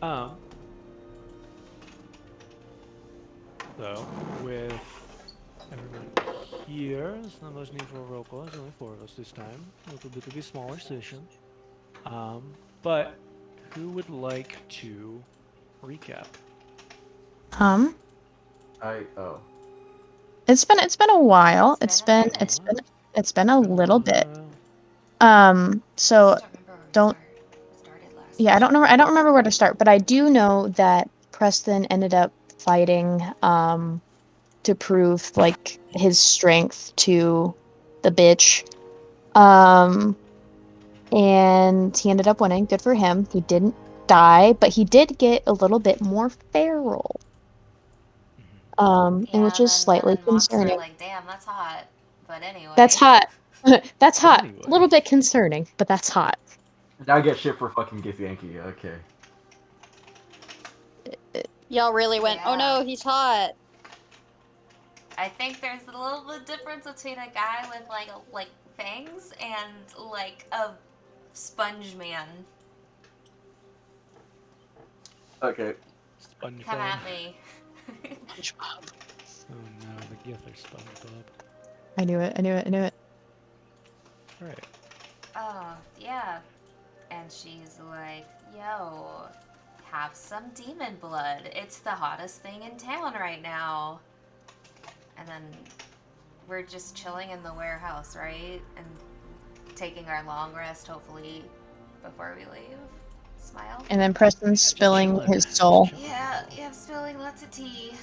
Um, so with everyone here, it's not much need for a roll call. There's only four of us this time. A little bit of a smaller session. But who would like to recap? Um, Oh. it's been a while. It's been a It's been a minute. while. It's been a It's been a little bit. while. I So just don't remember where we don't started last yeah, time. I don't remember where to start, but I do know that Preston ended up fighting to prove like his strength to the bitch. Um and he ended up winning. Good for him. He didn't die, but he did get a little bit more feral. Mhm. And Yeah, which is and slightly then Mox were concerning. like, "Damn, that's hot." But That's anyway, hot. That's But hot. A anyway, little bit concerning, but that's hot. Now I get shit for fucking Githyanki. Okay. Y'all really went, oh yeah, no, he's hot. I think there's a little bit difference between a guy with like fangs and like a sponge man. Okay. Come SpongeBob. at me. SpongeBob. Oh no, the Gither SpongeBob. I knew it. I knew it. I knew it. All right. Oh yeah, and she's like, "Yo, have some demon blood. It's the hottest thing in town right now." And then we're just chilling in the warehouse, right? And taking our long rest, hopefully, before we leave. Smile. And then Preston's Yeah, just spilling chilling. his Just soul. chilling. Yeah, yeah, spilling lots of tea.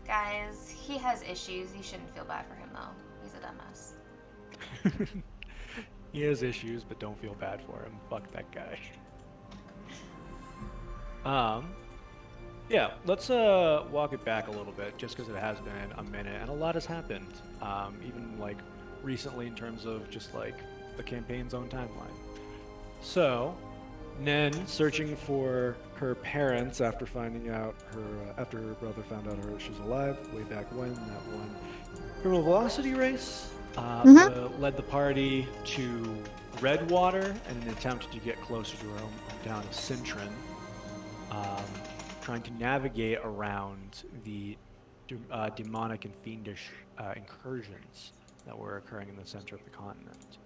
Guys, he has issues. You shouldn't feel bad for him, though. He's a dumbass. He has issues, but don't feel bad for him. Fuck that guy. Um, yeah, let's walk it back a little bit, just because it has been a minute and a lot has happened. Even like recently in terms of just like the campaign's own timeline. So, Nen searching for her parents after finding out after her brother found out she's alive way back when that one criminal velocity race Mm-hmm. led the party to Redwater in an attempt to get closer to her hometown of Cintron, um, trying to navigate around the demonic and fiendish incursions that were occurring in the center of the continent.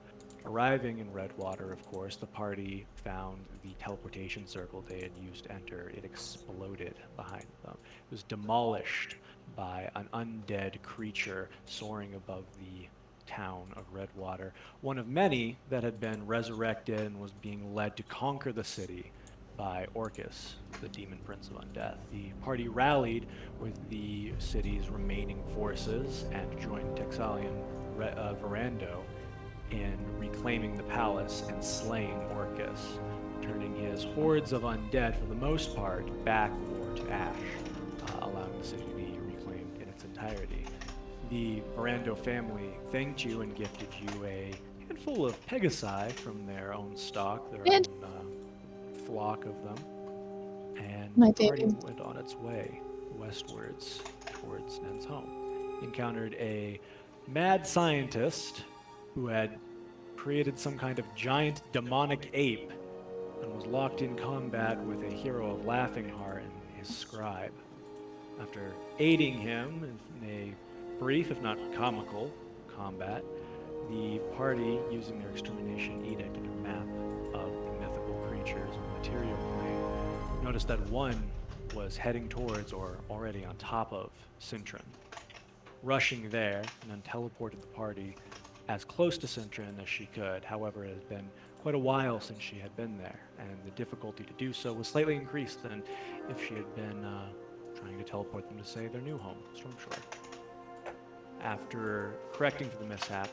Arriving in Redwater, of course, the party found the teleportation circle they had used to enter. It exploded behind them. It was demolished by an undead creature soaring above the town of Redwater, one of many that had been resurrected and was being led to conquer the city by Orcus, the demon prince of undeath. The party rallied with the city's remaining forces and joined Texalian Verando in reclaiming the palace and slaying Orcus, turning his hordes of undead, for the most part, back or to ash, allowing the city to be reclaimed in its entirety. The Verando family thanked you and gifted you a handful of Pegasi from their own stock, their Good. own flock of them, and My the party baby. went on its way westwards towards Nen's home. Encountered a mad scientist who had created some kind of giant demonic ape and was locked in combat with a hero of Laughing Heart and his scribe. After aiding him in a brief, if not comical, combat, the party, using their extermination edict and their map of the mythical creatures on the material plane, noticed that one was heading towards or already on top of Cintron. Rushing there, and then teleported the party as close to Cintron as she could. However, it had been quite a while since she had been there, and the difficulty to do so was slightly increased than if she had been trying to teleport them to, say, their new home, Stormshore. After correcting for the mishap,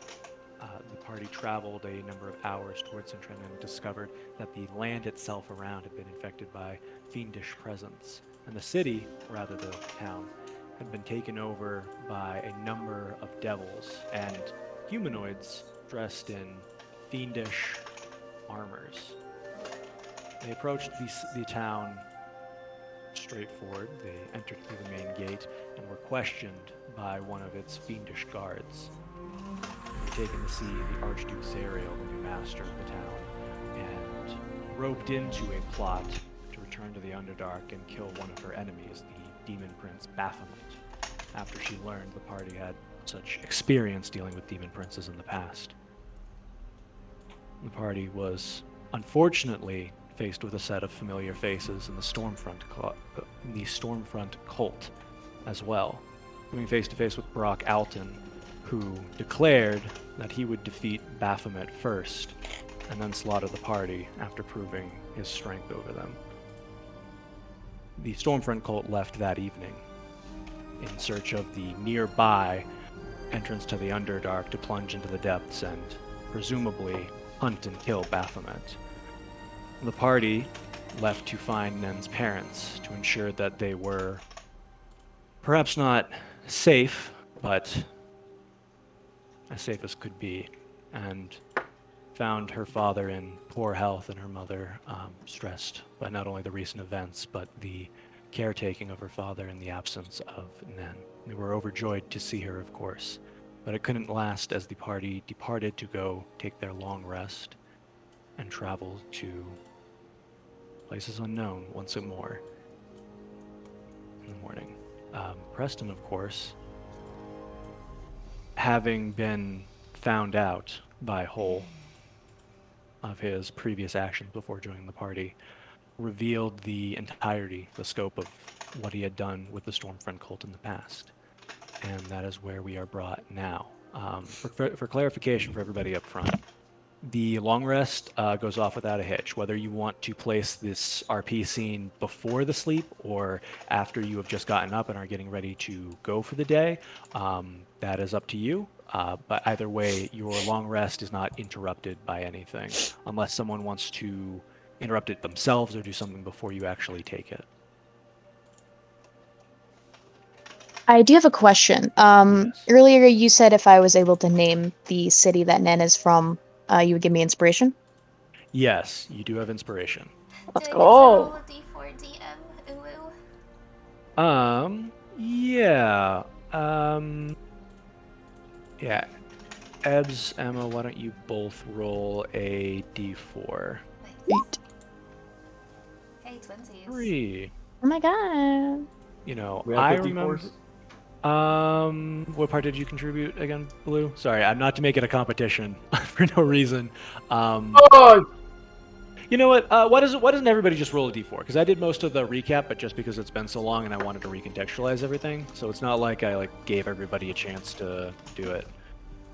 the party traveled a number of hours towards Cintron and discovered that the land itself around had been infected by fiendish presence, and the city, rather the town, had been taken over by a number of devils and humanoids dressed in fiendish armors. They approached the town straightforward. They entered through the main gate and were questioned by one of its fiendish guards. They were taken to see the Archduke Zariel, the new master of the town, and roped into a plot to return return to the Underdark and kill one of her enemies, the Demon Prince Baphomet, after she learned the party had such experience dealing with Demon Princes in the past. The party was unfortunately faced with a set of familiar faces in the Stormfront cult as well, coming face to face with Brock Alton, who declared that he would defeat Baphomet first and then slaughter the party after proving his strength over them. The Stormfront cult left that evening in search of the nearby entrance to the Underdark to plunge into the depths and presumably hunt and kill Baphomet. The party left to find Nen's parents to ensure that they were perhaps not safe, but as safe as could be, and found her father in poor health and her mother stressed by not only the recent events, but the caretaking of her father in the absence of Nen. They were overjoyed to see her, of course, but it couldn't last as the party departed to go take their long rest and travel to places unknown once more in the morning. Preston, of course, having been found out by Hull of his previous actions before joining the party, revealed the scope of what he had done with the Stormfront cult in the past. And that is where we are brought now. For clarification for everybody up front, the long rest goes off without a hitch. Whether you want to place this RP scene before the sleep or after you have just gotten up and are getting ready to go for the day, that is up to you. But either way, your long rest is not interrupted by anything, unless someone wants to interrupt it themselves or do something before you actually take it. I do have a question. Yes. Earlier you said if I was able to name the city that Nen is from, you would give me inspiration? Yes, you do have inspiration. Let's Do I get to roll go. a d4 DM? Ooh, ooh. Yeah. Yeah. Ebbs, Emma, why don't you both roll a d4? Eight. Hey, twinsies. 3. Oh my god. You know, We have I 54s? remember. What part did you contribute again, Blue? Sorry, I'm not to make it a competition for no reason. Oh! You know what? Why doesn't everybody just roll a d4? Because I did most of the recap, but just because it's been so long and I wanted to recontextualize everything, so it's not like I gave everybody a chance to do it.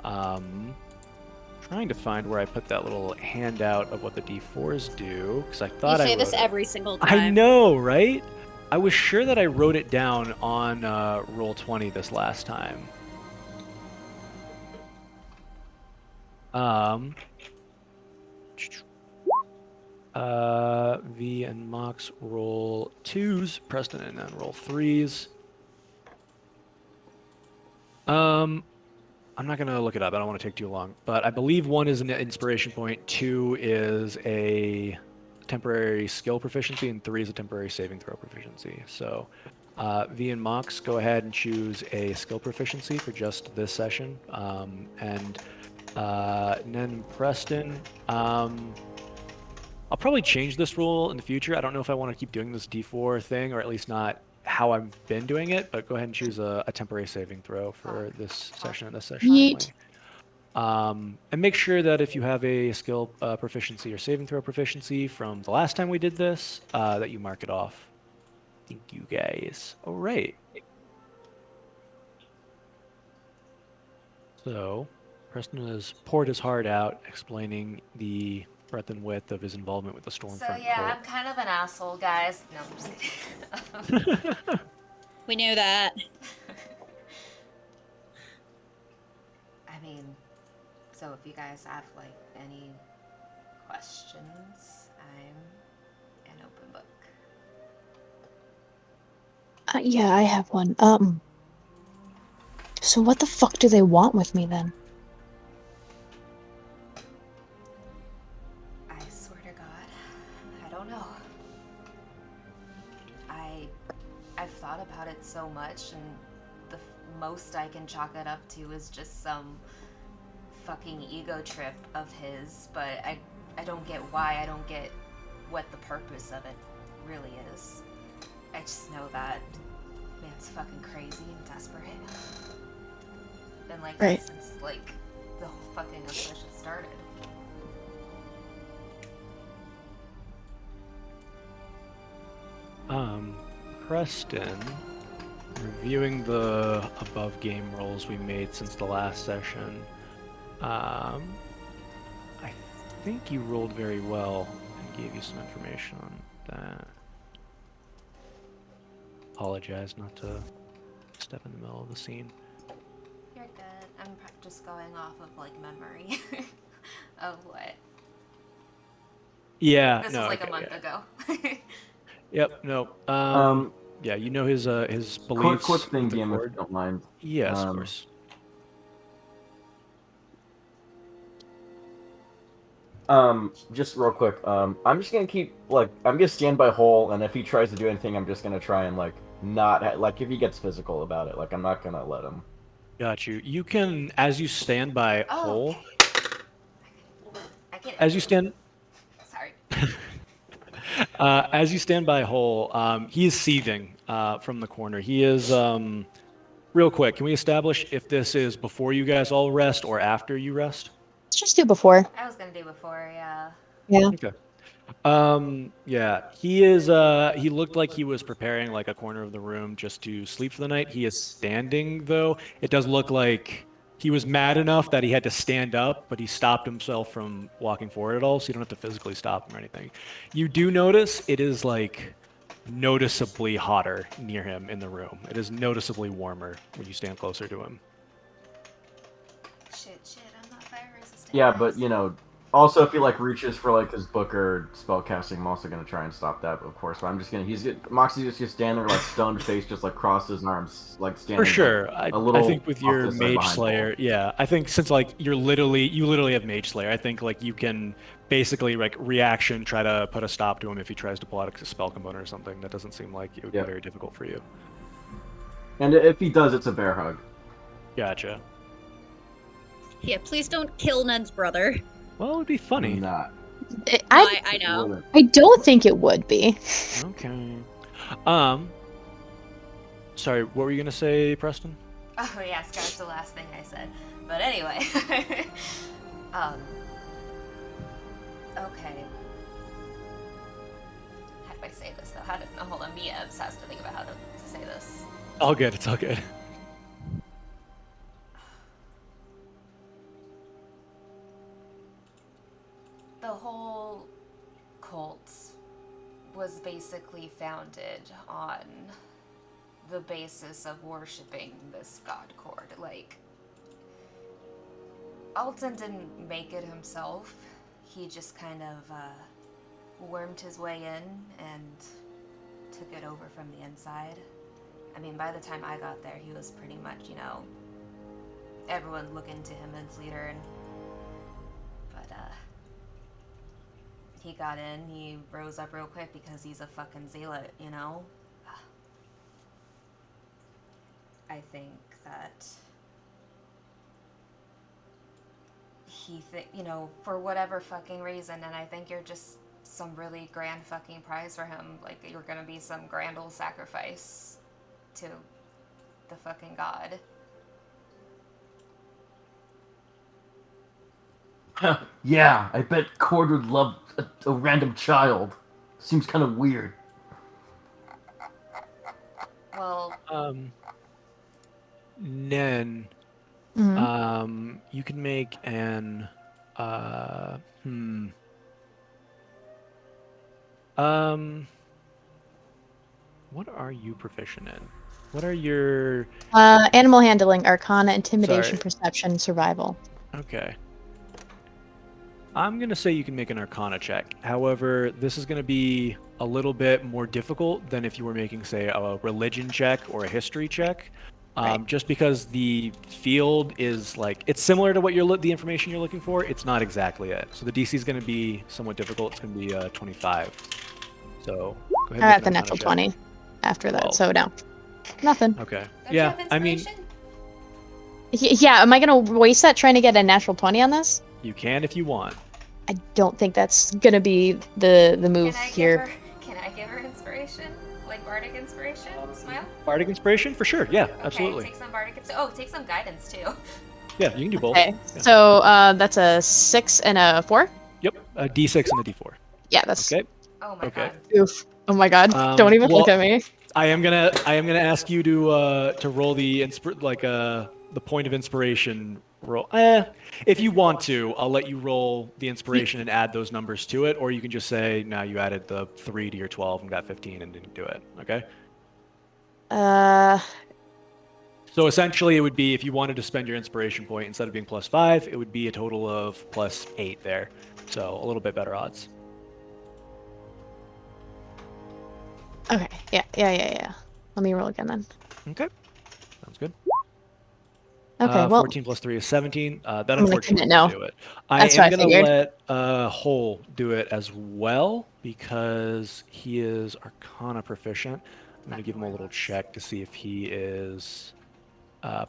Trying to find where I put that little handout of what the d4s do, because I You thought I say wrote this it. every single time. I know, right? I was sure that I wrote it down on Roll20 this last time. V and Mox roll 2s, Preston and then roll 3s. I'm not gonna look it up. I don't want to take too long, but I believe 1 is an inspiration point, 2 is a temporary skill proficiency, and 3 is a temporary saving throw proficiency. So, V and Mox, go ahead and choose a skill proficiency for just this session, and then Preston. I'll probably change this rule in the future. I don't know if I want to keep doing this D4 thing, or at least not how I've been doing it, but go ahead and choose a temporary saving throw for this session and this session Yeet. only. And make sure that if you have a skill proficiency or saving throw proficiency from the last time we did this, that you mark it off. Thank you guys. All right. So, Preston has poured his heart out, explaining the breadth and width of his involvement with the Stormfront So yeah, cult. I'm kind of an asshole, guys. No, I'm just kidding. We knew that. I mean, so if you guys have any questions, I'm an open book. Yeah, I have one. So what the fuck do they want with me then? I swear to God, I don't know. I've thought about it so much, and the most I can chalk it up to is just some fucking ego trip of his, but I don't get why, I don't get what the purpose of it really I just know that man's fucking crazy and desperate. Been like Right. that since like the whole fucking obsession started. Preston, reviewing the above game rolls we made since the last session, I think you rolled very well and gave you some information on that. Apologize not to step in the middle of the scene. You're good. I'm just going off of like memory of what. Yeah, This no, was like okay, a month yeah. ago. Yep, no. Yeah, you know his beliefs. Quick thing, with the game, if Cord. you don't mind. Yes, of course. Just real quick. I'm just gonna keep I'm gonna stand by Hole, and if he tries to do anything, I'm just gonna try and not if he gets physical about it, I'm not gonna let him. Got you. You can, as you stand by Oh, Hole, I get it. as you stand, Sorry. as you stand by Hole, he is seething from the corner. He is. Real quick, can we establish if this is before you guys all rest or after you rest? Let's just do before. I was gonna do before, yeah. Yeah. Okay. Yeah, he is, he looked like he was preparing like a corner of the room just to sleep for the night. He is standing though. It does look like he was mad enough that he had to stand up, but he stopped himself from walking forward at all, so you don't have to physically stop him or anything. You do notice it is like noticeably hotter near him in the room. It is noticeably warmer when you stand closer to him. Shit, I'm not fire resistant. Yeah, guys. but also if he reaches for his book or spell casting, I'm also gonna try and stop that, of course. But I'm just gonna Moxie's just gonna stand there stone face, just cross his arms, standing. For sure. I little think with off your to the side Mage behind Slayer, yeah, I think since you literally have Mage Slayer, I think you can basically reaction try to put a stop to him if he tries to pull out a spell component or something. That doesn't seem like it would be very difficult for you. And if he does, it's a bear hug. Gotcha. Yeah, please don't kill Ned's brother. Well, it would be funny. Not. I know. Wouldn't. I don't think it would be. Okay. Sorry, what were you gonna say, Preston? Oh yeah, Scar's the last thing I said. But anyway. Okay. How do I say this though? No, hold on, Mia has to think about how to say this. All good, it's all good. The whole cult was basically founded on the basis of worshipping this god Cord. Alton didn't make it himself. He just kind of wormed his way in and took it over from the inside. I mean, by the time I got there, he was pretty much, everyone looking to him as leader. But he got in, he rose up real quick because he's a fucking zealot, I think that he for whatever fucking reason, and I think you're just some really grand fucking prize for him. You're gonna be some grand old sacrifice to the fucking god. Yeah, I bet Cord would love a random child. Seems kind of weird. Well, Nen, Mhm. you can make an what are you proficient in? What are your Animal handling, Arcana, Intimidation, Sorry. Perception, Survival. Okay. I'm going to say you can make an Arcana check. However, this is going to be a little bit more difficult than if you were making, say, a religion check or a history check. Right. Just because the field is it's similar to what the information you're looking for. It's not exactly it. So the DC is going to be somewhat difficult. It's going to be 25. So go ahead. I and got the make an natural Arcana check. 20 after that, 12. so no. Nothing. Okay. don't you have Yeah. I mean, inspiration? Yeah, am I gonna waste that trying to get a natural 20 on this? you can if you want. I don't think that's gonna be the move Can I here. give her inspiration? inspiration? Like bardic inspiration? Smile? Bardic inspiration for sure. Yeah, Okay, absolutely. take some bardic. Oh, take some guidance too. Yeah, you can do both. Okay. Yeah. So that's a 6 and a 4. Yep, a D6 and a D4. Yeah, that's Okay. Oh my Okay. god. oof. Oh my god! Don't even look well, at me. I am gonna ask you to roll the the point of inspiration roll. If you want to, I'll let you roll the inspiration and add those numbers to it, or you can just say, no, you added the 3 to your 12 and got 15 and didn't do it. Okay. So essentially, it would be if you wanted to spend your inspiration point instead of being +5, it would be a total of +8 there. So a little bit better odds. Okay. Yeah. Let me roll again then. Okay. Sounds good. Okay. Well, 14 plus 3 is 17. That gonna unfortunately commit won't no. do it. I That's am what I going to figured. let Hole do it as well because he is Arcana proficient. I'm going to give him a little check to see if he is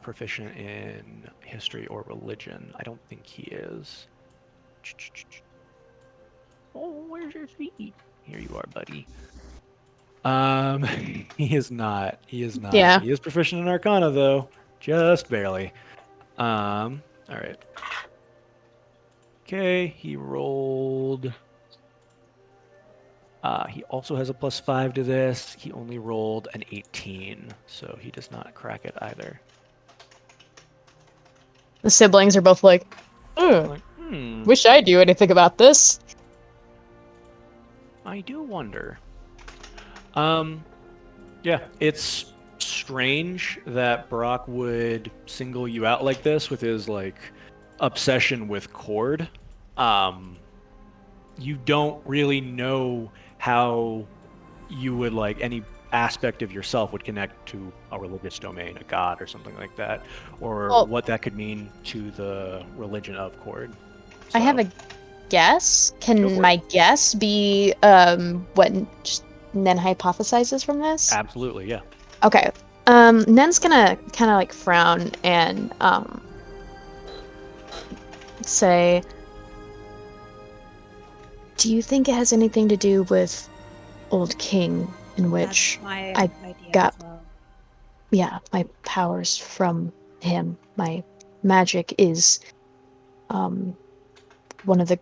proficient in history or religion. I don't think he is. Oh, where's your feet? Here you are, buddy. He is not. He is not. Yeah. He is proficient in Arcana though, just barely. All right. Okay, he rolled. He also has a +5 to this. He only rolled an 18, so he does not crack it either. The siblings are both like, Like, wish I knew anything about this. I do wonder. Yeah, it's strange that Brock would single you out like this with his like obsession with Cord. You don't really know how you would like any aspect of yourself would connect to a religious domain, a god or something like that, or Well- what that could mean to the religion of Cord. I have So- a guess. Go Can for my guess be what just Nen hypothesizes from this? Absolutely, yeah. Okay. Nen's gonna kind of like frown and say, "Do you think it has anything to do with Old King, in which That's my I idea got- as well. yeah, my powers from him. My magic is one of the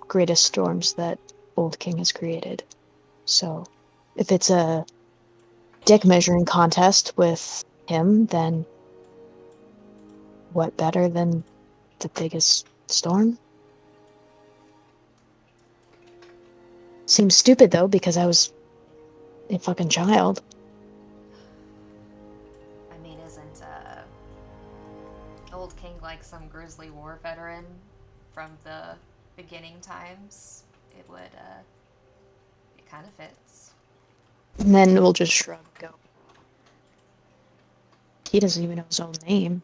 greatest storms that Old King has created. So, if it's a dick measuring contest with him, then what better than the biggest storm? Seems stupid though, because I was a fucking child. I mean, isn't Old King like some grizzly war veteran from the beginning times? It would, it kind of fits. And then we'll just shrug and go. He doesn't even know his own name.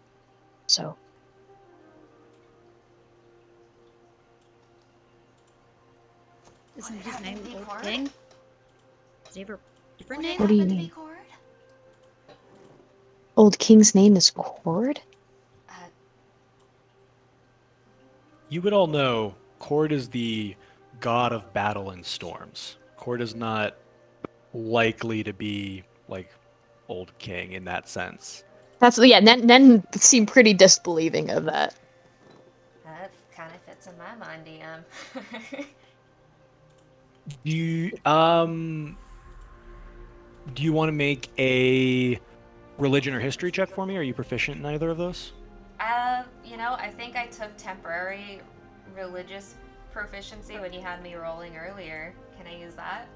So, Isn't What his name happened to Old Cord? King? Does he have a different What name? What do you happened to mean? be Cord? Old King's name is Cord? You would all know Cord is the god of battle and storms. Cord is not likely to be like Old King in that sense. That's, yeah, Nen seemed pretty disbelieving of that. That kind of fits in my mind, DM. Do you want to make a religion or history check for me? Are you proficient in either of those? You know, I think I took temporary religious proficiency when you had me rolling earlier. Can I use that?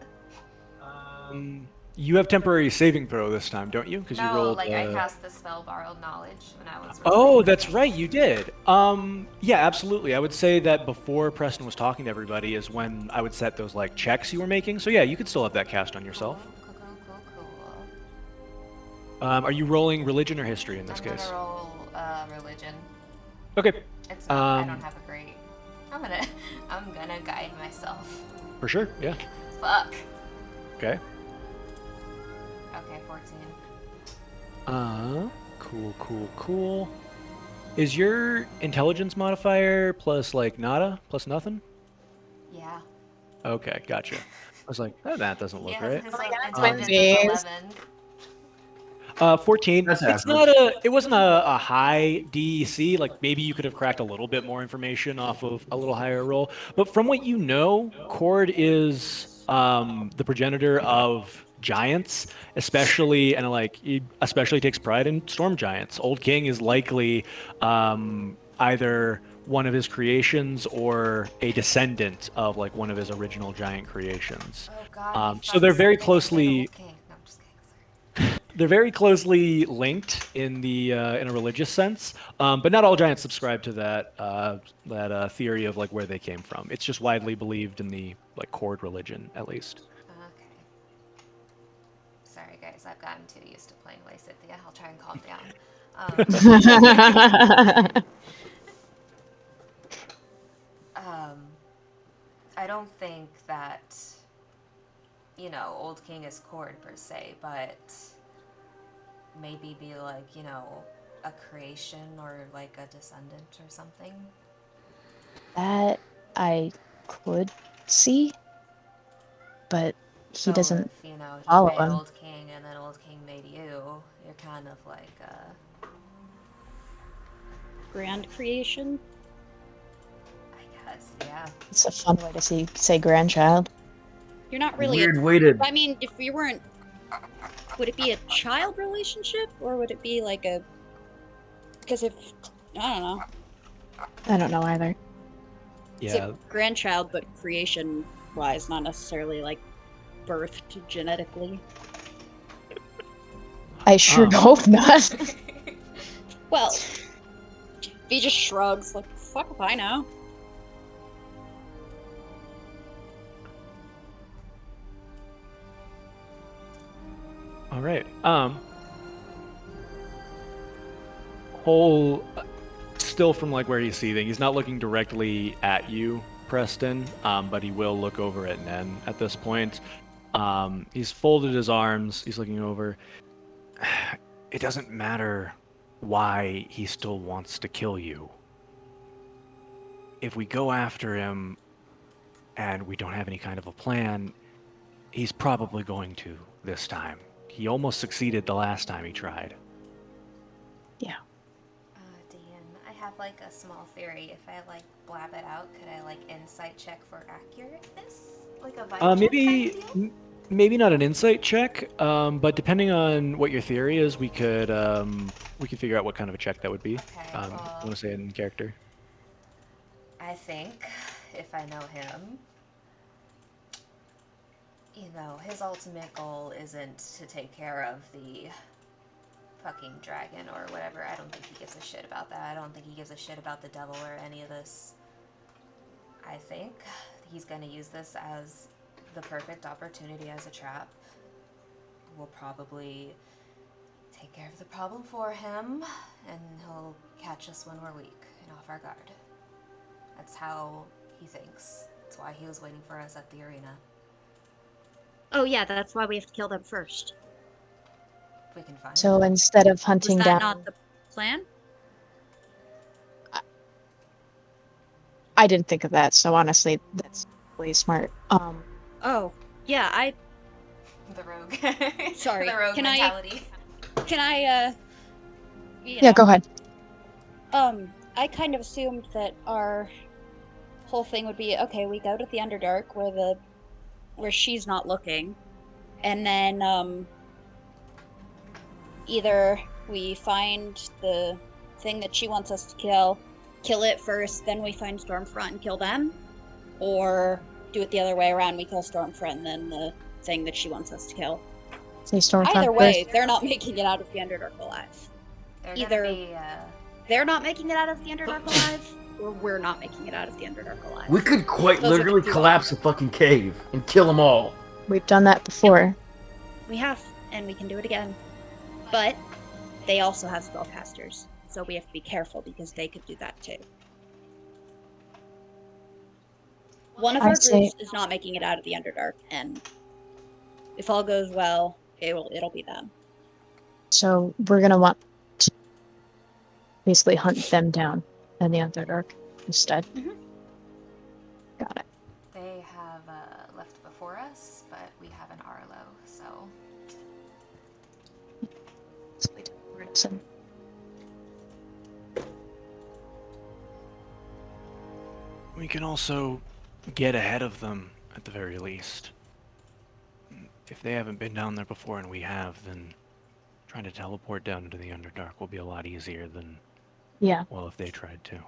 You have temporary saving throw this time, don't you? Because you No, rolled. like I cast the spell Borrowed Knowledge when I was. Oh, rolling. that's right, you did. Yeah, absolutely. I would say that before Preston was talking to everybody is when I would set those like checks you were making. So yeah, you could still have that cast on yourself. Cool. Are you rolling religion or history in this I'm case? gonna roll religion. Okay, It's not, I Um, don't have a great. I'm gonna guide myself. for sure. Yeah. Fuck. Okay. Okay, 14. Cool. Is your intelligence modifier plus like nada plus nothing? Yeah. Okay, gotcha. was like, oh, that doesn't look His right. intelligence is twinsies. 11. 14. That's It's average. not a. It wasn't a high DEC. Like maybe you could have cracked a little bit more information off of a little higher roll. But from what you know, Cord is the progenitor of giants, especially takes pride in storm giants. Old King is likely either one of his creations or a descendant of like one of his original giant creations. Oh god, he So they're fucks very the closely Old King. No, I'm just kidding. they're very closely linked in the in a religious sense, but not all giants subscribe to that theory of like where they came from. It's just widely believed in the like Cord religion, at least. Okay. Sorry, guys. I've gotten too used to playing Lysithea. I'll try and calm down. I don't think that, Old King is Cord per se, but maybe be like, a creation or like a descendant or something. That I could see, but he So doesn't if, he follow made him. Old King and then Old King made you, you're kind of like, Grand creation. I guess, yeah. It's a fun way to say grandchild. You're not really. Weird way to. I mean, if we weren't, would it be a child relationship or would it be like a? Because if I don't know, I don't know either. it's Yeah, a grandchild, but creation-wise, not necessarily like birthed genetically. I sure Um. hope not. Well, he just shrugs like, "Fuck if I know." all right. Whole still from like where he's seething. He's not looking directly at you, Preston, but he will look over at Nen at this point. He's folded his arms. He's looking over. It doesn't matter why he still wants to kill you. If we go after him and we don't have any kind of a plan, he's probably going to this time. He almost succeeded the last time he tried. Dan, I have like a small theory. If I like blab it out, could I like insight check for accurateness? Like a vibe check Maybe kind of deal? maybe not an insight check, but depending on what your theory is, we could figure out what kind of a check that would be. Okay, I well, want to say it in character. I think if I know him, his ultimate goal isn't to take care of the fucking dragon or whatever. I don't think he gives a shit about that. I don't think he gives a shit about the devil or any of this. I think he's going to use this as the perfect opportunity as a trap. We'll probably take care of the problem for him, and he'll catch us when we're weak and off our guard. That's how he thinks. That's why he was waiting for us at the arena. Oh yeah, that's why we have to kill them first. If we can find So him. instead of Was hunting that down, not the plan? I didn't think of that. So honestly, that's really smart. Oh yeah, The rogue. Sorry, The rogue can I- mentality. can I yeah, go ahead. I kind of assumed that our whole thing would be okay, we go to the Underdark where she's not looking, and then either we find the thing that she wants us to kill it first, then we find Stormfront and kill them, or do it the other way around, we kill Stormfront and then the thing that she wants us to kill. Say Stormfront Either way, first. they're not making it out of the Underdark alive. They're either- gonna be, They're not making it out of the Underdark alive, or we're not making it out of the Underdark alive. We could quite Those are the literally two collapse a fucking cave and kill them all. We've done that before. We have, and we can do it again. But they also have spellcasters, so we have to be careful because they could do that too. One of I'd our say- groups is not making it out of the Underdark, and if all goes well, it'll be them. So we're gonna want to basically hunt them down in the Underdark instead. Mhm. Got it. they have left before us, So We can also get ahead of them at the very least. If they haven't been down there before and we have, then trying to teleport down into the Underdark will be a lot easier than, yeah, well, if they tried to.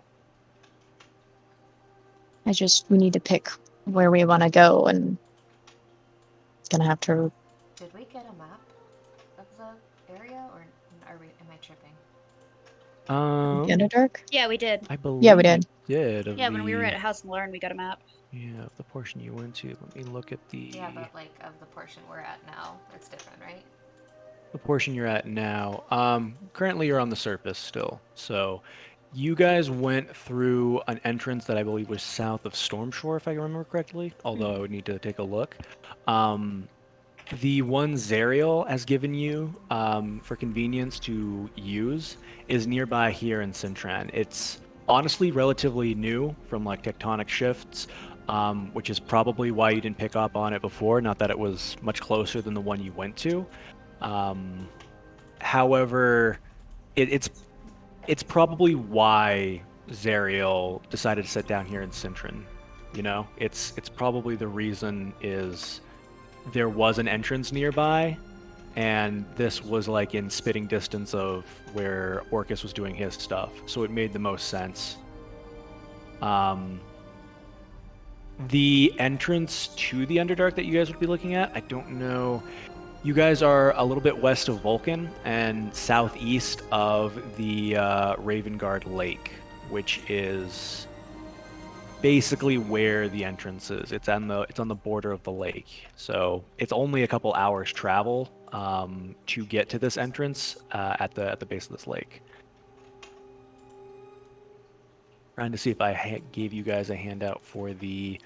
we need to pick where we want to go, and it's gonna have to. Did we get a map of the area, or am I tripping? The Underdark? Yeah, we did. I believe Yeah, we did. did of Yeah, when we were the- at House and Lauren, we got a map. Yeah, of the portion you went to. Let me look at the Yeah, but like of the portion we're at now, it's different, right? the portion you're at now. Currently you're on the surface still. So you guys went through an entrance that I believe was south of Stormshore, if I remember correctly. Although I would need to take a look. The one Zariel has given you for convenience to use is nearby here in Sintran. It's honestly relatively new from like tectonic shifts, which is probably why you didn't pick up on it before. Not that it was much closer than the one you went to. However, it's probably why Zariel decided to sit down here in Sintran. You know, it's probably the reason is there was an entrance nearby, and this was like in spitting distance of where Orcus was doing his stuff, so it made the most sense. The entrance to the Underdark that you guys would be looking at, I don't know. You guys are a little bit west of Vulcan and southeast of the Ravengard Lake, which is basically where the entrance is. It's on the border of the lake, so it's only a couple hours travel to get to this entrance at the base of this lake. Trying to see if I gave you guys a handout for the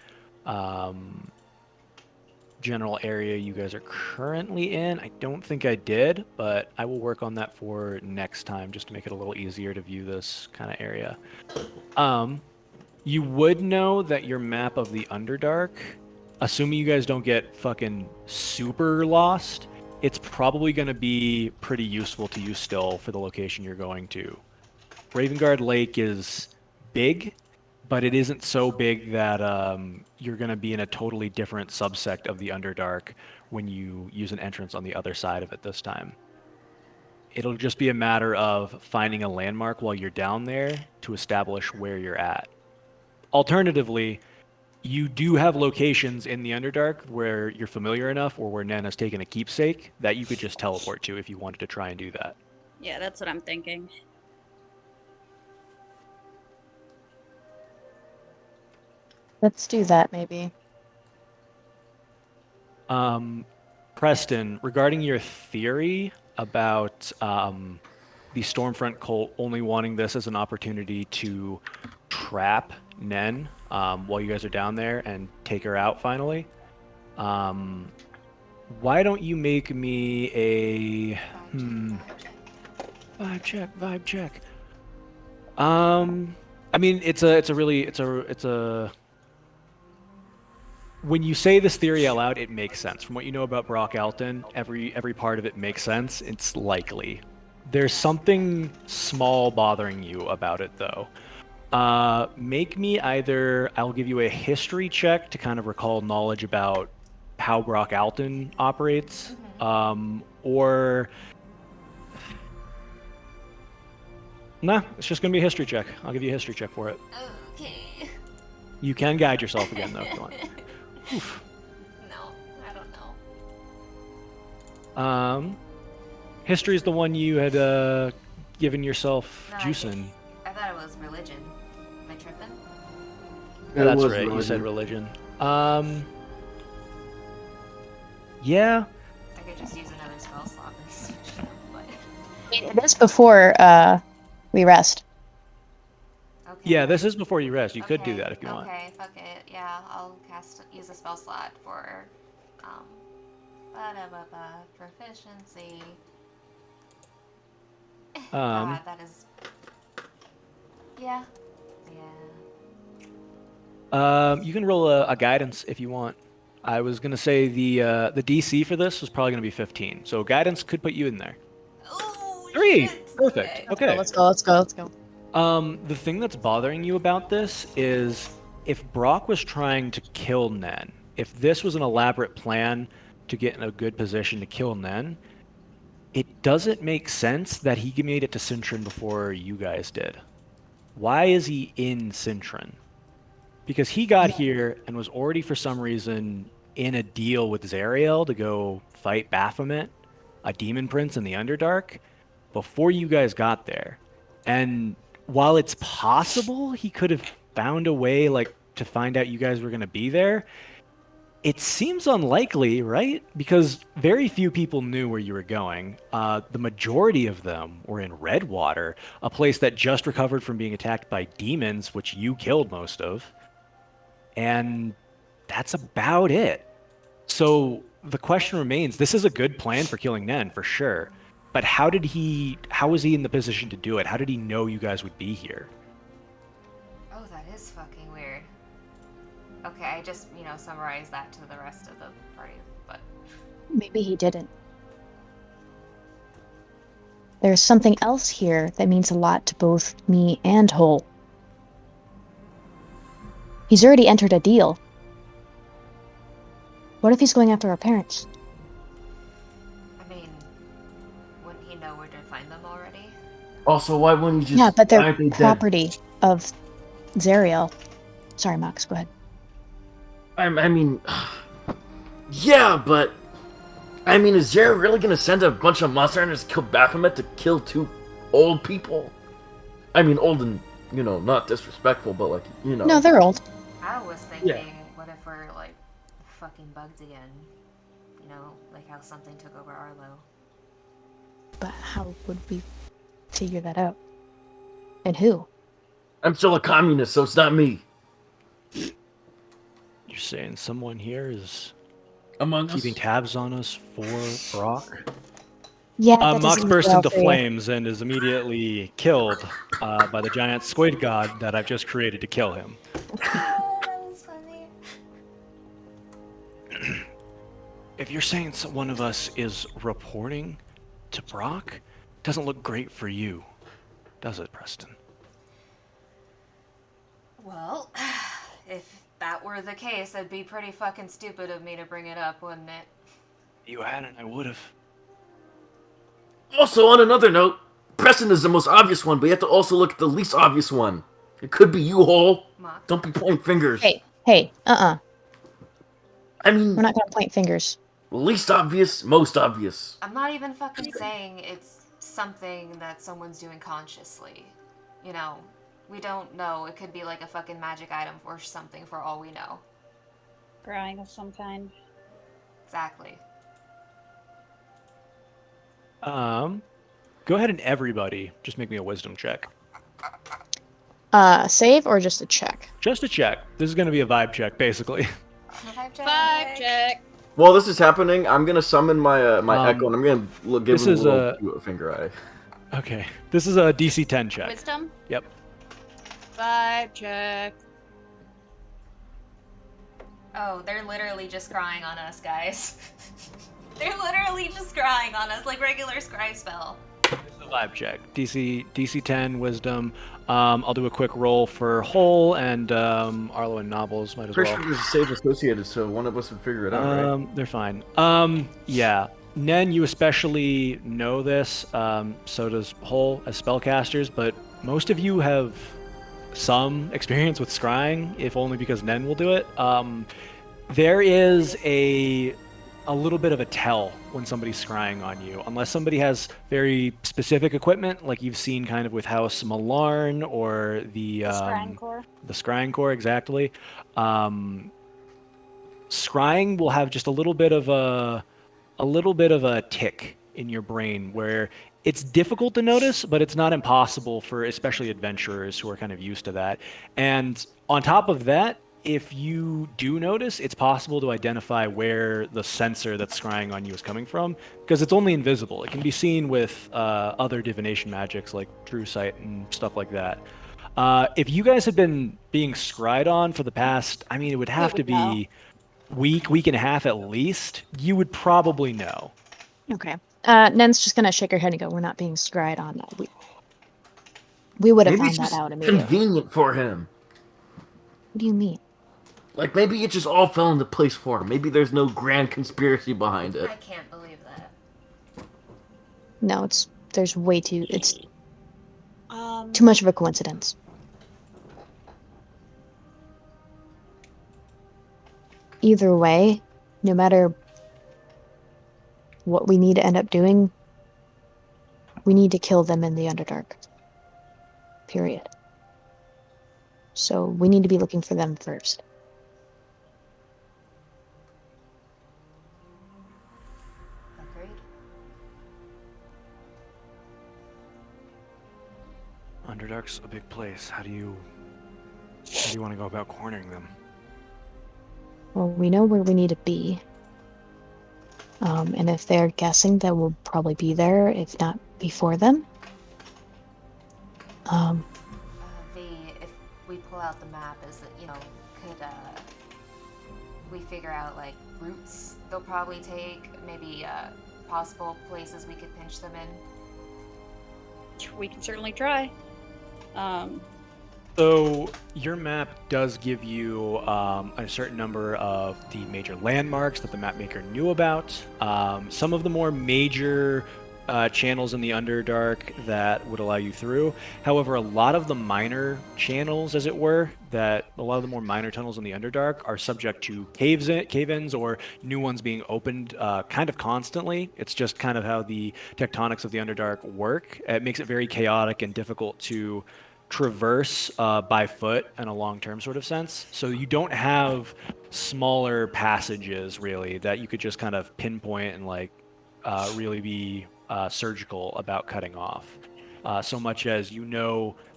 general area you guys are currently in. I don't think I did, but I will work on that for next time just to make it a little easier to view this kind of area. You would know that your map of the Underdark, assuming you guys don't get fucking super lost, it's probably going to be pretty useful to you still for the location you're going to. Ravengard Lake is big, but it isn't so big that you're going to be in a totally different subsect of the Underdark when you use an entrance on the other side of it this time. It'll just be a matter of finding a landmark while you're down there to establish where you're at. Alternatively, you do have locations in the Underdark where you're familiar enough or where Nen has taken a keepsake that you could just teleport to if you wanted to try and do that. Yeah, that's what I'm thinking. Let's do that, maybe. Preston, regarding your theory about the Stormfront cult only wanting this as an opportunity to trap Nen while you guys are down there and take her out finally, why don't you make me a vibe check? I mean, it's a when you say this theory out loud, it makes sense. From what you know about Brock Alton, every part of it makes sense. It's likely. There's something small bothering you about it, though. Make me either, I'll give you a history check to kind of recall knowledge about how Brock Alton operates, or... Nah, it's just going to be a history check. I'll give you a history check for it. Okay. You can guide yourself again, though, if you want. Oof. No, I don't know. History is the one you had given yourself No, juice in. I thought it was religion. Am I tripping? Yeah, that's right. You said religion. Yeah. I could just use another spell slot and switch it up, but... It is before we rest. Okay. Yeah, this is before you rest. You could do Okay, that if you want. Okay, fuck it. Yeah, I'll use a spell slot for, proficiency. God, that is... Yeah. You can roll a guidance if you want. I was gonna say the DC for this was probably gonna be 15, so guidance could put you in there. Oh 3. Shit. Perfect. Okay. Let's go. Let's go. Let's go. The thing that's bothering you about this is if Brock was trying to kill Nen, if this was an elaborate plan to get in a good position to kill Nen, it doesn't make sense that he made it to Cintron before you guys did. Why is he in Cintron? Because he got here and was already for some reason in a deal with Zariel to go fight Baphomet, a demon prince in the Underdark, before you guys got there. And while it's possible he could have found a way like to find out you guys were going to be there, it seems unlikely, right? Because very few people knew where you were going. The majority of them were in Redwater, a place that just recovered from being attacked by demons, which you killed most of. And that's about it. So the question remains, this is a good plan for killing Nen, for sure. But how was he in the position to do it? How did he know you guys would be here? Oh, that is fucking weird. Okay, I just, summarized that to the rest of the party, but... Maybe he didn't. There's something else here that means a lot to both me and Hole. He's already entered a deal. What if he's going after our parents? I mean, wouldn't he know where to find them already? Also, why wouldn't you just? Yeah, but why they're aren't they dead? property of Zariel. Sorry, Mox, go ahead. I mean, yeah, but I mean, is Zara really gonna send a bunch of monster hunters to kill Baphomet to kill 2 old people? I mean, old and not disrespectful, but like No, they're old. I was thinking, what if we're, like, fucking bugged again? Like how something took over Arlo. But how would we figure that out? And who? I'm still a communist, so it's not me. You're saying someone here is Among us. keeping tabs on us for Brock? Yeah, that Mox doesn't bursts well into for you. flames and is immediately killed by the giant squid god that I've just created to kill him. That was funny. If you're saying one of us is reporting to Brock, doesn't look great for you, does it, Preston? Well, if that were the case, it'd be pretty fucking stupid of me to bring it up, wouldn't it? You hadn't, I would have. Also, on another note, Preston is the most obvious one, but you have to also look at the least obvious one. It could be you, Hole. Mox? Don't be pointing fingers. Hey, I mean, we're not gonna point fingers. least obvious, most obvious. I'm not even fucking saying it's something that someone's doing consciously. We don't know. It could be like a fucking magic item or something for all we know. Growing of some kind. Exactly. Go ahead and everybody just make me a wisdom check. Save or just a check? Just a check. This is going to be a vibe check, basically. Vibe check. While this is happening, I'm gonna summon my my Echo, and I'm gonna give this him is a little finger eye. Okay. This is a DC 10 check. Wisdom. Yep. Vibe check. Oh, they're literally just crying on us, guys. They're literally just crying on us like regular scry spell. The vibe check. DC 10 wisdom. I'll do a quick roll for Hole and Arlo and Novels might as Pretty well. sure there's a save associated, so one of us would figure it out, right? They're fine. Yeah. Nen, you especially know this. So does Hole as spellcasters, but most of you have some experience with scrying, if only because Nen will do it. There is a little bit of a tell when somebody's scrying on you, unless somebody has very specific equipment, like you've seen kind of with House Malarn or the Scrying core. The scrying core, exactly. Scrying will have just a little bit of a tick in your brain where it's difficult to notice, but it's not impossible for especially adventurers who are kind of used to that. And on top of that, if you do notice, it's possible to identify where the sensor that's scrying on you is coming from, because it's only invisible. It can be seen with other divination magics like True Sight and stuff like that. If you guys have been being scryed on for the past, I mean, it would have to be week and a half at least, you would probably know. Okay. Nen's just gonna shake her head and go, "We're not being scryed on that. We would have Maybe found it's that just out immediately." convenient for him. What do you mean? Like, maybe it just all fell into place for him. Maybe there's no grand conspiracy behind it. I can't believe that. No, there's way too. It's Um, too much of a coincidence. Either way, no matter what we need to end up doing, we need to kill them in the Underdark. Period. So we need to be looking for them first. Agreed. Underdark's a big place. How do you want to go about cornering them? Well, we know where we need to be. And if they're guessing that we'll probably be there, if not before them. If we pull out the map, is it, could we figure out like routes they'll probably take, maybe possible places we could pinch them in? we can certainly try. So your map does give you a certain number of the major landmarks that the map maker knew about. Some of the more major channels in the Underdark that would allow you through. However, a lot of the minor channels, as it were, that a lot of the more minor tunnels in the Underdark are subject to cave-ins or new ones being opened kind of constantly. It's just kind of how the tectonics of the Underdark work. It makes it very chaotic and difficult to traverse by foot in a long-term sort of sense. So you don't have smaller passages really that you could just kind of pinpoint and like really be surgical about cutting off. So much as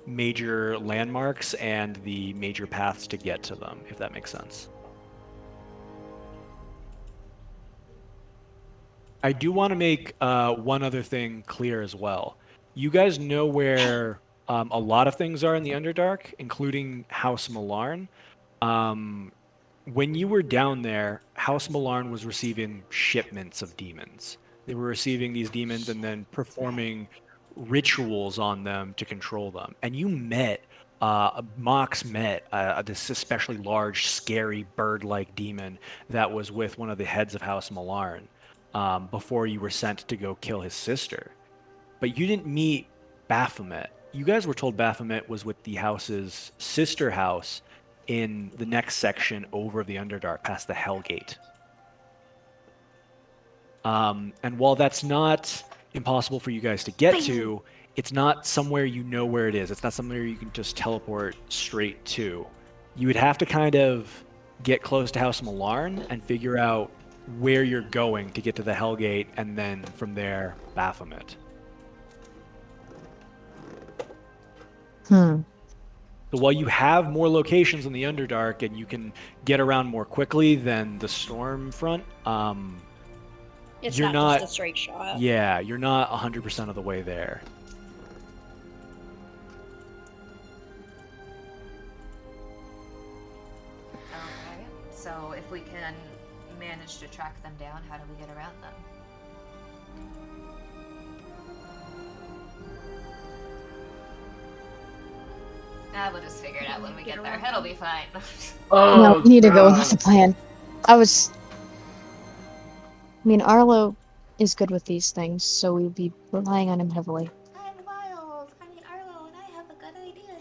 major landmarks and the major paths to get to them, if that makes sense. I do want to make one other thing clear as well. You guys know where a lot of things are in the Underdark, including House Malarn. When you were down there, House Malarn was receiving shipments of demons. They were receiving these demons and then performing rituals on them to control them. And you met, Mox met this especially large, scary, bird-like demon that was with one of the heads of House Malarn before you were sent to go kill his sister. But you didn't meet Baphomet. You guys were told Baphomet was with the house's sister house in the next section over the Underdark, past the Hellgate. And while that's not impossible for you guys to get to, it's not somewhere you know where it is. It's not somewhere you can just teleport straight to. You would have to kind of get close to House Malarn and figure out where you're going to get to the Hellgate, and then from there, Baphomet. So while you have more locations in the Underdark and you can get around more quickly than the Stormfront, It's you're not just a straight shot. Yeah, you're not 100% of the way there. Okay. So if we can manage to track them down, how do we get around them? We'll just figure it out when we get there. It'll be fine. No, we need to go God. with the plan. I mean, Arlo is good with these things, so we'd be relying on him heavily. I'm Miles. I mean Arlo, and I have a good idea,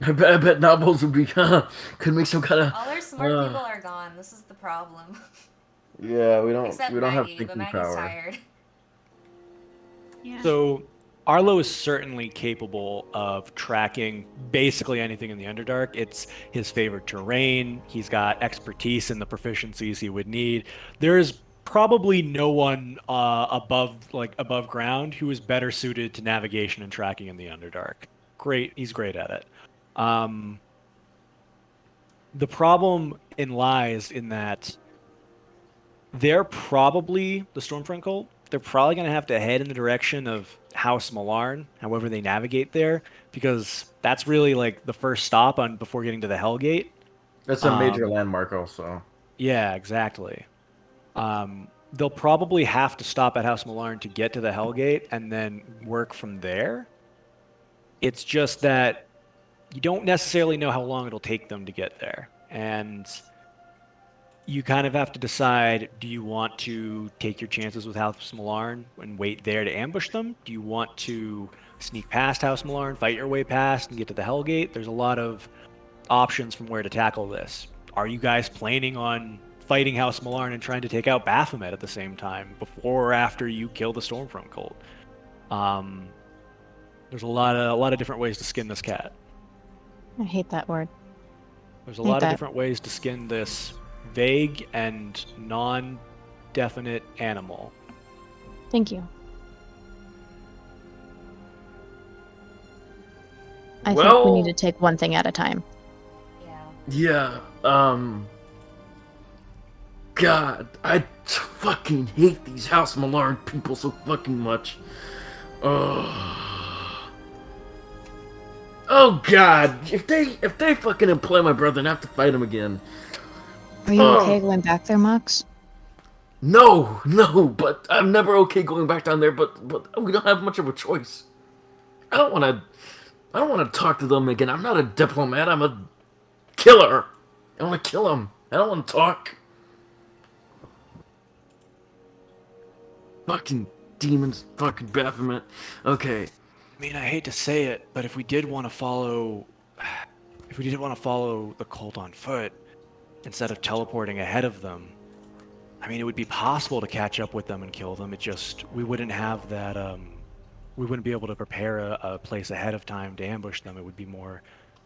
DM. I bet Nobbles would be could make some kind of. All our smart people are gone. This is the problem. Yeah, we don't Except have Maggie, but thinking Maggie's power. tired. Yeah. So Arlo is certainly capable of tracking basically anything in the Underdark. It's his favorite terrain. He's got expertise in the proficiencies he would need. There is probably no one above ground who is better suited to navigation and tracking in the Underdark. He's great at it. The problem lies in that they're probably, the Stormfront cult they're probably going to have to head in the direction of House Malarn, however they navigate there, because that's really like the first stop on before getting to the Hellgate. That's a major Um, landmark, also. Yeah, exactly. They'll probably have to stop at House Malarn to get to the Hellgate and then work from there. It's just that you don't necessarily know how long it'll take them to get there. And you kind of have to decide, do you want to take your chances with House Malarn and wait there to ambush them? Do you want to sneak past House Malarn, fight your way past, and get to the Hellgate? There's a lot of options from where to tackle this. Are you guys planning on fighting House Malarn and trying to take out Baphomet at the same time, before or after you kill the Stormfront cult? There's a lot of different ways to skin this cat. I hate that word. There's a Hate lot of that. different ways to skin this vague and non-definite animal. Thank you. I think we Well- need to take one thing at a time. Yeah. Yeah, God, I fucking hate these House Malarn people so fucking much. Oh God, if they fucking employ my brother and have to fight him again. Are you Oh. okay going back there, Mox? No, but I'm never okay going back down there, but we don't have much of a choice. I don't wanna talk to them again. I'm not a diplomat, I'm a killer. I wanna kill them. I don't wanna talk. Fucking demons, fucking Baphomet. Okay. I mean, I hate to say it, but if we did want to follow the cult on foot instead of teleporting ahead of them, I mean, it would be possible to catch up with them and kill them. It just, we wouldn't have that, we wouldn't be able to prepare a place ahead of time to ambush them. It would be more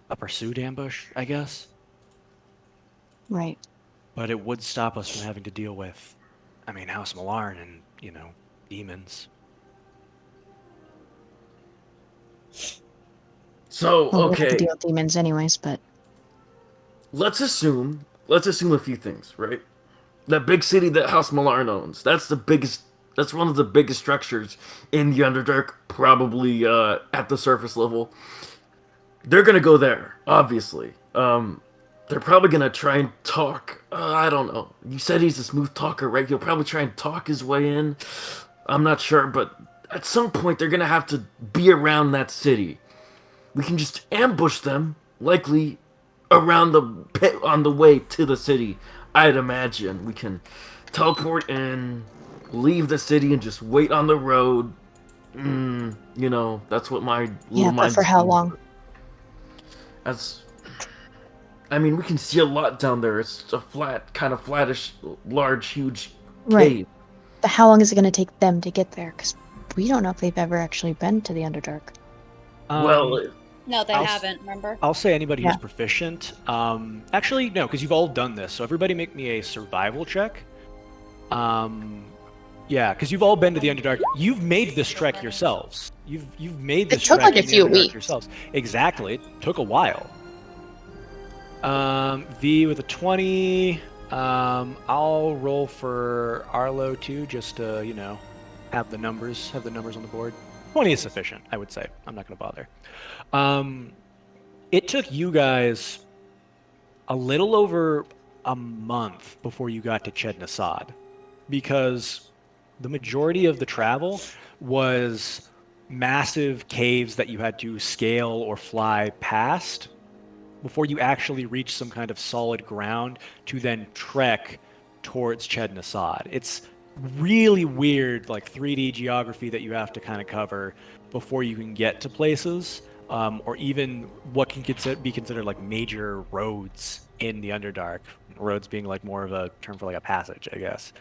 a pursuit ambush, I guess. Right. But it would stop us from having to deal with, I mean, House Malarn and, demons. So, Well, we have okay. to deal with demons anyways, but Let's assume a few things, right? That big city that House Malarn owns, that's one of the biggest structures in the Underdark, probably at the surface level. They're gonna go there, obviously. They're probably gonna try and talk. I don't know. You said he's a smooth talker, right? He'll probably try and talk his way in. I'm not sure, but at some point they're gonna have to be around that city. We can just ambush them, likely around the pit on the way to the city. I'd imagine we can teleport in, leave the city, and just wait on the road. That's what my little yeah, but for how long? I mean, we can see a lot down there. It's a kind of flattish, large, huge Right. cave. But how long is it going to take them to get there? Because we don't know if they've ever actually been to the Underdark. Well, No, they I'll s- haven't, remember? I'll say anybody Yeah. who's proficient. Actually, no, because you've all done this. So everybody make me a survival check. Yeah, because you've all been to the Underdark. You've made this trek yourselves. You've made this took trek like a in the few Underdark weeks. yourselves. Exactly. It took a while. V with a 20. I'll roll for Arlo too, just to, have the numbers on the board. 20 is sufficient, I would say. I'm not going to bother. It took you guys a little over a month before you got to Ched Nasad, because the majority of the travel was massive caves that you had to scale or fly past before you actually reach some kind of solid ground to then trek towards Ched Nasad. It's really weird, like 3D geography that you have to kind of cover before you can get to places, or even what can be considered like major roads in the Underdark. Roads being like more of a term for like a passage, I guess.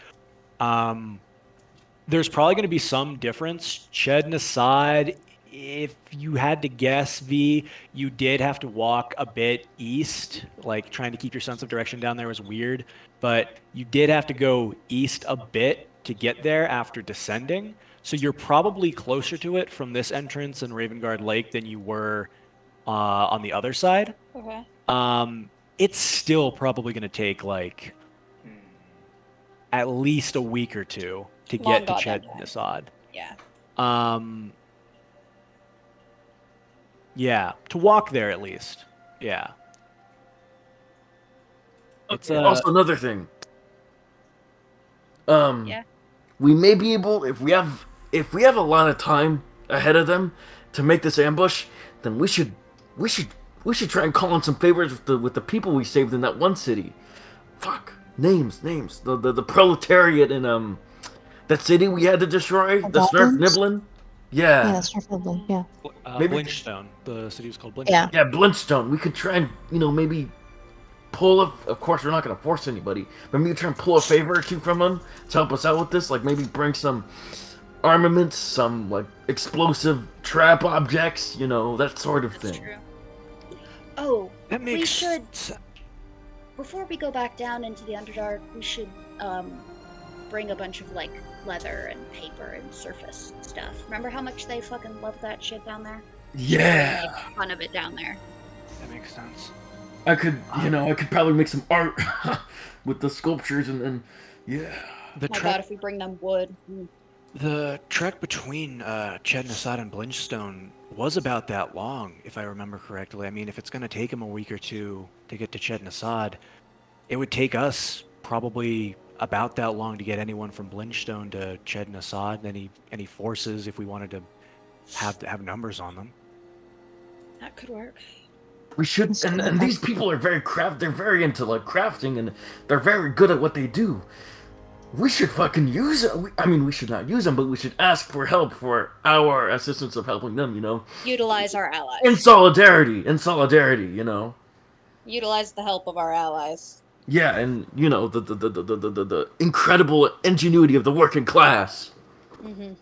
There's probably going to be some difference. Ched Nasad, if you had to guess, V, you did have to walk a bit east. Like trying to keep your sense of direction down there was weird, but you did have to go east a bit to get there after descending. So you're probably closer to it from this entrance in Ravengard Lake than you were on the other side. Okay. It's still probably going to take like at least a week or two to Long get to goddamn Ched time. Nasad. Yeah. Yeah, to walk there at least. Yeah. It's Also, another thing. Yeah. We may be able, if we have a lot of time ahead of them to make this ambush, then we should we should try and call in some favors with the people we saved in that one city. Fuck, names. The proletariat in that city we had to destroy, The the Snurf goblins? Niblin. Yeah, Yeah, that's Northumberland. Yeah. maybe. Blinchstone. The city was called Yeah. Blinchstone. Yeah, Blintstone. We could try and maybe pull a. Of course, we're not gonna force anybody, but maybe try and pull a favor or two from them to help us out with this. Like maybe bring some armaments, some like explosive trap objects, that sort of That's thing. true. Oh, That we makes should. sense. Before we go back down into the Underdark, we should bring a bunch of like leather and paper and surface stuff. Remember how much they fucking love that shit down there? Yeah, Make a ton of it down there. That makes sense. I could, I could probably make some art with the sculptures and yeah. The My God, trek, if we bring them wood. the trek between Ched Nasad and Blinchstone was about that long, if I remember correctly. I mean, if it's going to take him a week or two to get to Ched Nasad, it would take us probably about that long to get anyone from Blinchstone to Ched Nasad. Any forces, if we wanted to have numbers on them. That could work. We should, Let's and, do and that. these people are they're very into like crafting, and they're very good at what they do. We should fucking use it. I mean, we should not use them, but we should ask for help for our assistance of helping them, Utilize our allies. In solidarity, Utilize the help of our allies. Yeah, and, the incredible ingenuity of the working class. Mm-hmm.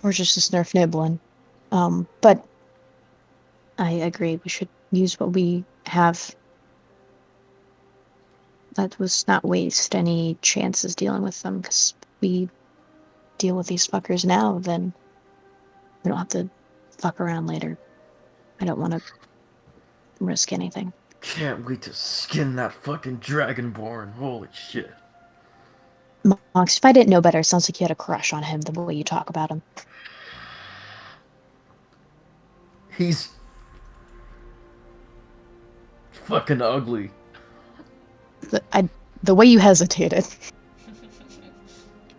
Or just a Snurf Niblin. But I agree, we should use what we have. That was not waste any chances dealing with them, because we deal with these fuckers now, then we don't have to fuck around later. I don't want to risk anything. Can't wait to skin that fucking Dragonborn. Holy shit. Mox, if I didn't know better, it sounds like you had a crush on him the way you talk about him. He's fucking ugly. The way you hesitated.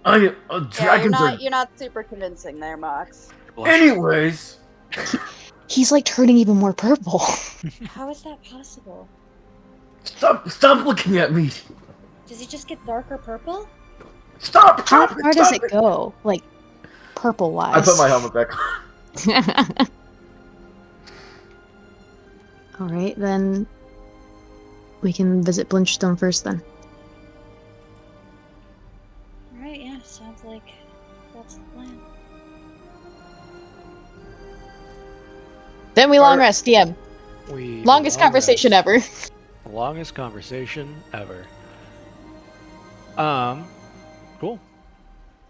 Dragons are... You're not super convincing there, Mox. Anyways... He's like turning even more purple. How is that possible? Stop looking at me! Does he just get darker purple? How How far does it go? Like, purple wise. I put my helmet back on. Alright, then we can visit Blinchstone first then. Alright, yeah, sounds like that's the plan. Then we long rest, DM. We Longest long conversation rest. ever. Longest conversation ever. Cool.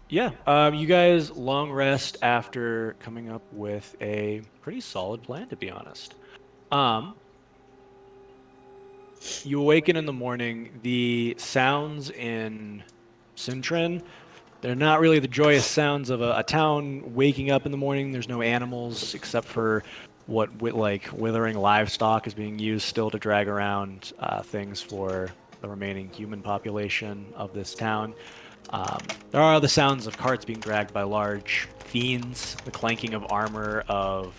Yeah, you guys long rest after coming up with a pretty solid plan, to be honest. You awaken in the morning. The sounds in Sintren, they're not really the joyous sounds of a town waking up in the morning. There's no animals except for what withering livestock is being used still to drag around things for the remaining human population of this town. There are the sounds of carts being dragged by large fiends, the clanking of armor of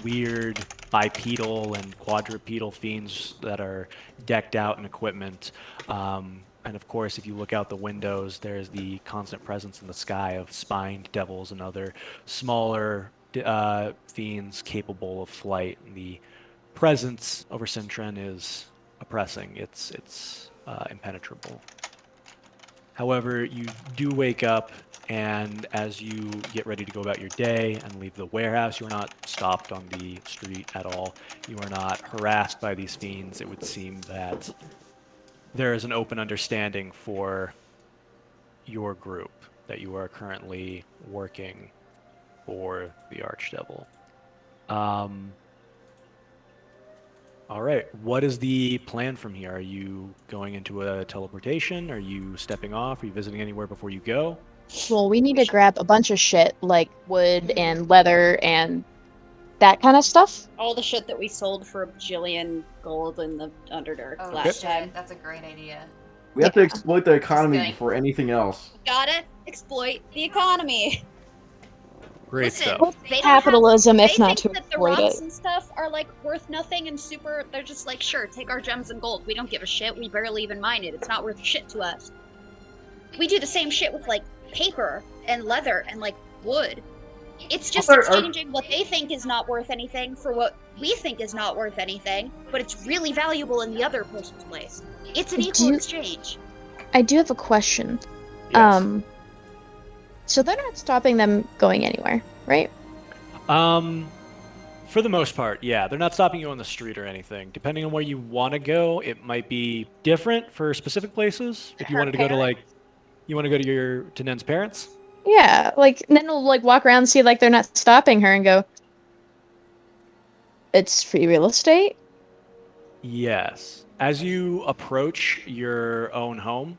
weird bipedal and quadrupedal fiends that are decked out in equipment. And of course, if you look out the windows, there's the constant presence in the sky of spined devils and other smaller fiends capable of flight. And the presence over Sintren is oppressing. It's impenetrable. However, you do wake up, and as you get ready to go about your day and leave the warehouse, you are not stopped on the street at all. You are not harassed by these fiends. It would seem that there is an open understanding for your group, that you are currently working for the Archdevil. All right. What is the plan from here? Are you going into a teleportation? Are you stepping off? Are you visiting anywhere before you go? Well, we need to grab a bunch of shit like wood and leather and that kind of stuff. All the shit that we sold for a bajillion gold in the Underdark Oh last shit, time. that's a great idea. We have to Yeah. exploit the economy going- before anything else. Gotta exploit the economy. Great Listen, stuff. they don't Capitalism, have, if they not think to that the exploit rocks it. and stuff are like worth nothing and super. They're just like, sure, take our gems and gold. We don't give a shit. We barely even mine it. It's not worth shit to us. We do the same shit with like paper and leather and like wood. It's just Are- exchanging what they think is not worth anything for what we think is not worth anything, but it's really valuable in the other person's place. It's an equal Do- exchange. I do have a question. Yes. So they're not stopping them going anywhere, right? For the most part, yeah. They're not stopping you on the street or anything. Depending on where you want to go, it might be different for specific places. If you Her wanted to go to parents? you want to go to Nen's parents? Yeah, like and then we'll like walk around and see like they're not stopping her and go, it's free real estate. Yes. As you approach your own home,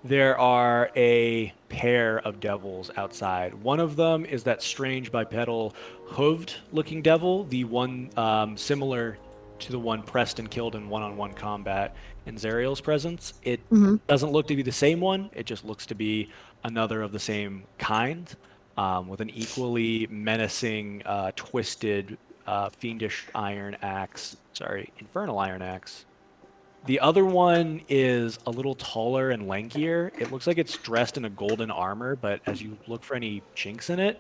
there are a pair of devils outside. One of them is that strange bipedal, hooved-looking devil, the one similar to the one Preston killed in one-on-one combat in Zariel's presence. It Mhm. doesn't look to be the same one. It just looks to be another of the same kind, with an equally menacing, twisted, fiendish infernal iron axe. The other one is a little taller and lankier. It looks like it's dressed in a golden armor, but as you look for any chinks in it,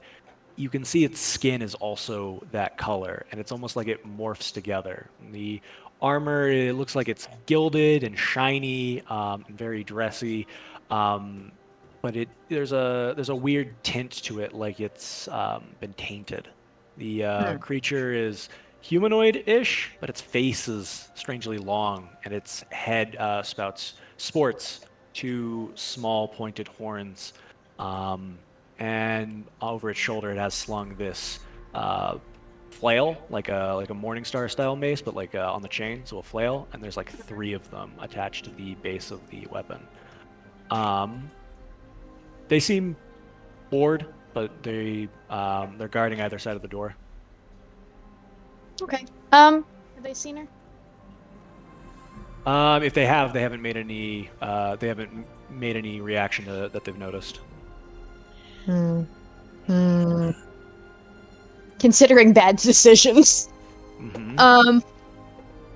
you can see its skin is also that color, and it's almost like it morphs together. The armor, it looks like it's gilded and shiny, and very dressy, but there's a weird tint to it, like it's been tainted. The creature is humanoid-ish, but its face is strangely long, and its head sports two small pointed horns, and over its shoulder it has slung this flail, like a Morning Star style mace, but like on the chain, so a flail, and there's like 3 of them attached to the base of the weapon. They seem bored, but they're guarding either side of the door. Okay. Have they seen her? If they have, they haven't made any. They haven't made any reaction to that they've noticed. Considering bad decisions. Mm-hmm.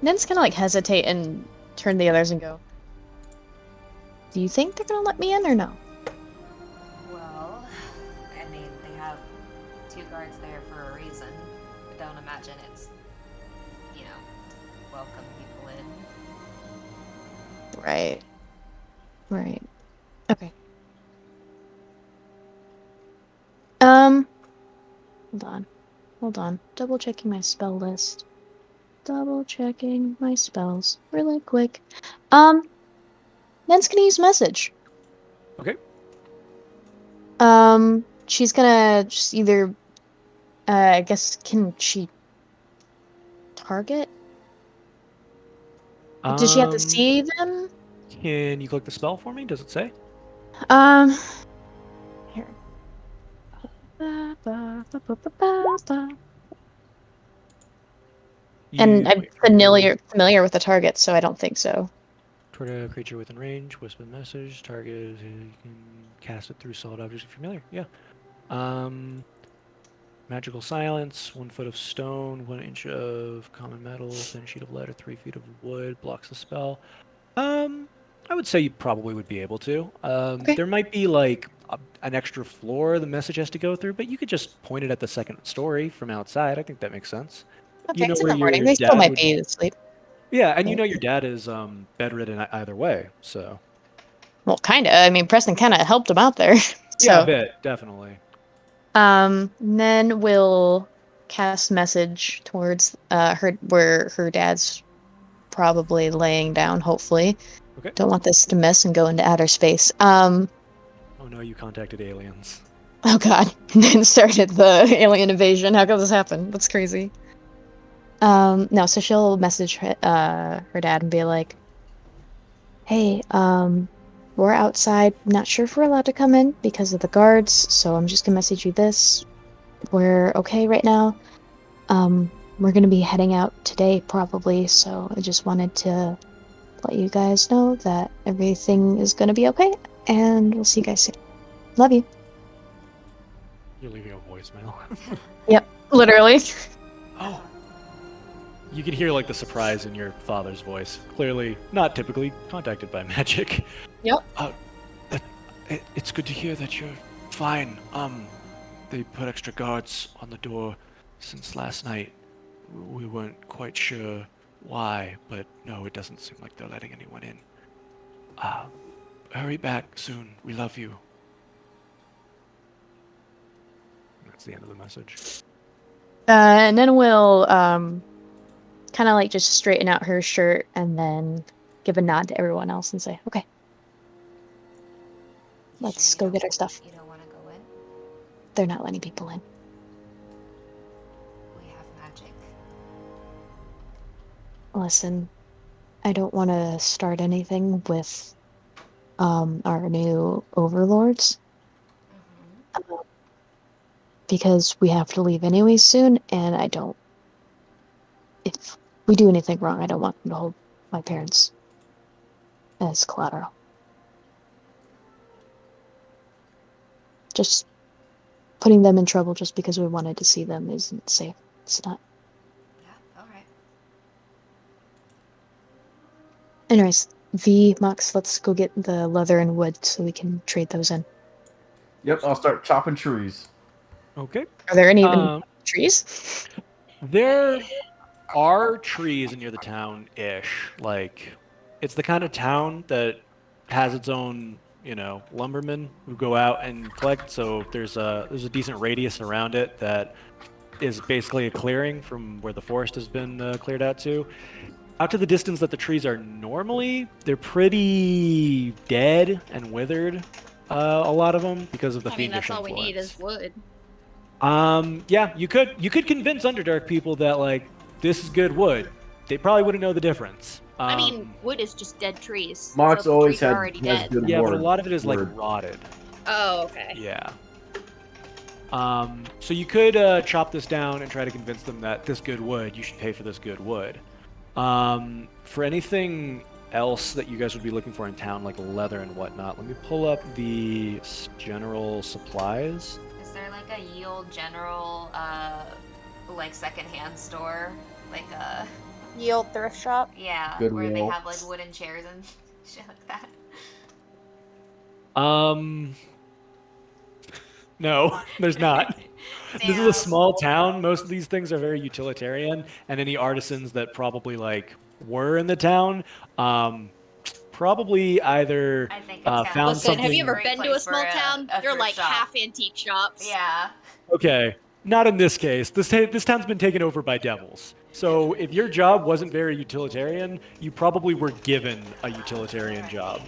Nen's kind of like hesitate and turn to the others and go, do you think they're gonna let me in or no? Well, I mean, they have 2 guards there for a reason. I don't imagine it's, welcome people in. Right. Right. Okay. Hold on. Double checking my spell list. Double checking my spells really quick. Nen's gonna use message. Okay. She's gonna just either, I guess, can she target? Does she have to see them? Can you click the spell for me? Does it say? Here. And I'm familiar with the target, so I don't think so. Toward a creature within range, whisper message. Target, you can cast it through solid objects if you're familiar. Yeah. Magical silence. 1 foot of stone. 1 inch of common metal. Thin sheet of lead. Or 3 feet of wood blocks the spell. I would say you probably would be able to. Okay. There might be like an extra floor the message has to go through, but you could just point it at the second story from outside. I think that makes sense. Okay, know it's in where the morning. your They still dad might would- be asleep. Yeah, and you know your dad is bedridden either way, so. Well, kind of. I mean, Preston kind of helped him out there. Yeah, a So, bit, definitely. then we'll cast message towards where her dad's probably laying down, hopefully. Okay. Don't want this to miss and go into outer space. Oh no, you contacted aliens. Oh god. Then started the alien invasion. How could this happen? That's crazy. No, so she'll message her dad and be like, "Hey, we're outside. Not sure if we're allowed to come in because of the guards, so I'm just gonna message you this. We're okay right now. We're gonna be heading out today probably, so I just wanted to let you guys know that everything is gonna be okay, and we'll see you guys soon. Love you." You're leaving a voicemail. Yep, literally. Oh. You can hear like the surprise in your father's voice. Clearly not typically contacted by magic. Yep. It's good to hear that you're fine. They put extra guards on the door since last night. We weren't quite sure why, but no, it doesn't seem like they're letting anyone in. Hurry back soon. We love you. That's the end of the message. And then we'll kind of like just straighten out her shirt and then give a nod to everyone else and say, "Okay, You let's sure go you get our don't- stuff." You don't want to go in? They're not letting people in. We have magic. Listen, I don't want to start anything with our new overlords Mm-hmm. because we have to leave anyway soon, and I don't. If we do anything wrong, I don't want them to hold my parents as collateral. Just putting them in trouble just because we wanted to see them isn't safe. It's not. Yeah, alright. Anyways, V, Mox, let's go get the leather and wood so we can trade those in. Yep, I'll start chopping trees. Okay. Are there any even Um, trees? There are trees near the town-ish. Like, it's the kind of town that has its own, lumbermen who go out and collect. So there's a decent radius around it that is basically a clearing from where the forest has been cleared out to. Out to the distance that the trees are normally, they're pretty dead and withered. A lot of them because of the I mean, fiendish that's all we need influence. is wood. Yeah, you could convince Underdark people that like this is good wood. They probably wouldn't know the difference. I mean, wood is just dead trees. Mox so the always trees are had already has dead. good yeah, word. but a lot of it is like word. rotted. Oh, okay. Yeah. So you could chop this down and try to convince them that this good wood, you should pay for this good wood. For anything else that you guys would be looking for in town, like leather and whatnot, let me pull up the general supplies. Is there like a yield general, like secondhand store? Like a, Yield thrift shop. yeah, Goodwill. where they have like wooden chairs and shit like that? No, there's not. This is Damn. a small town. Most of these things are very utilitarian, and any artisans that probably like were in the town, probably either I think it's kind found of Listen, have you something. ever great been to a place small for town? a They're thrift like shop. half antique shops. Yeah. Okay, not in this case. This town's been taken over by devils. So if your job wasn't very utilitarian, you probably were given a utilitarian job.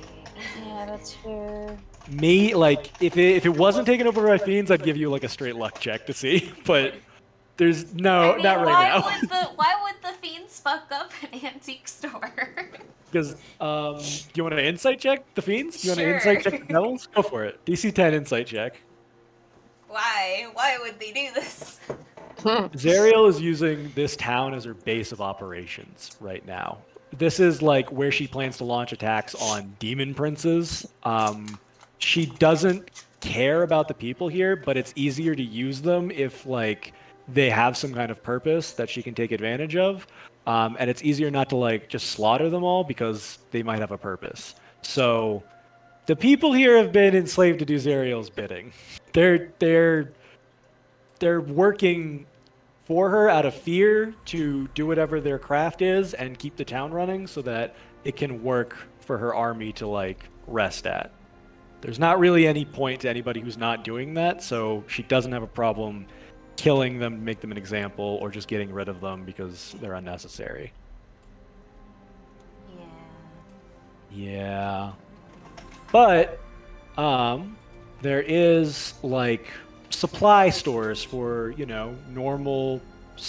Yeah, that's fair. Me, like, if it wasn't taken over by fiends, I'd give you like a straight luck check to see. But there's no, I mean, not right now. why would the fiends fuck up an antique store? Because do you want an insight check the fiends? Do you want an Sure. insight check the devils? Go for it. DC 10 insight check. Why? Why would they do this? Zariel is using this town as her base of operations right now. This is like where she plans to launch attacks on demon princes. She doesn't care about the people here, but it's easier to use them if like they have some kind of purpose that she can take advantage of. And it's easier not to like just slaughter them all because they might have a purpose. So the people here have been enslaved to do Zariel's bidding. They're working for her out of fear to do whatever their craft is and keep the town running so that it can work for her army to like rest at. There's not really any point to anybody who's not doing that, so she doesn't have a problem killing them to make them an example or just getting rid of them because they're unnecessary. Yeah. Yeah. But there is like supply stores for, normal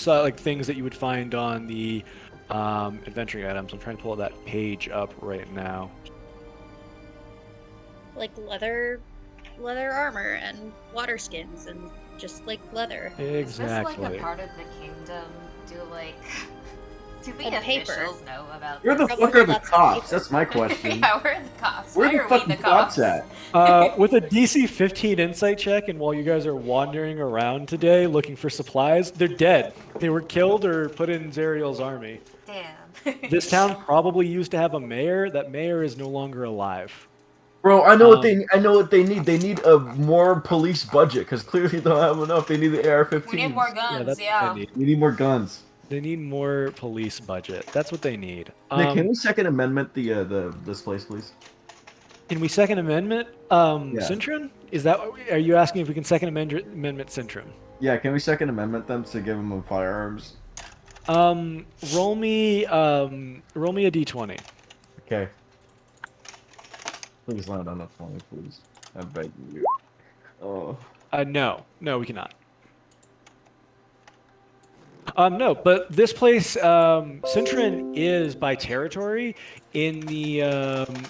like things that you would find on the adventuring items. I'm trying to pull that page up right now. Like leather armor and water skins and just like leather. Is this like Exactly. a part of the kingdom? Do the And paper. officials know about Where the this? fuck are the Lots of cops? paper. That's my question. Yeah, where are the cops? Where Why the are fuck we the the cops at? With a DC 15 insight check, and while you guys are wandering around today looking for supplies, they're dead. They were killed or put in Zariel's army. Damn. This town probably used to have a mayor. That mayor is no longer alive. Bro, I know Um, what they need. They need a more police budget because clearly they don't have enough. They need the AR-15s. We need more Yeah, guns, that's yeah. what they need. We need more guns. They need more police budget. That's what they need. Nick, can we Second Amendment this place, please? Can we Second Amendment Cintron? Is that? Are you asking if we can Second Amendment Cintron? Yeah, can we Second Amendment them to give them firearms? Roll me a d20. Okay. Please land on a 20, please. I beg you. Oh. No, we cannot. No, but this place, Cintron is by territory in the,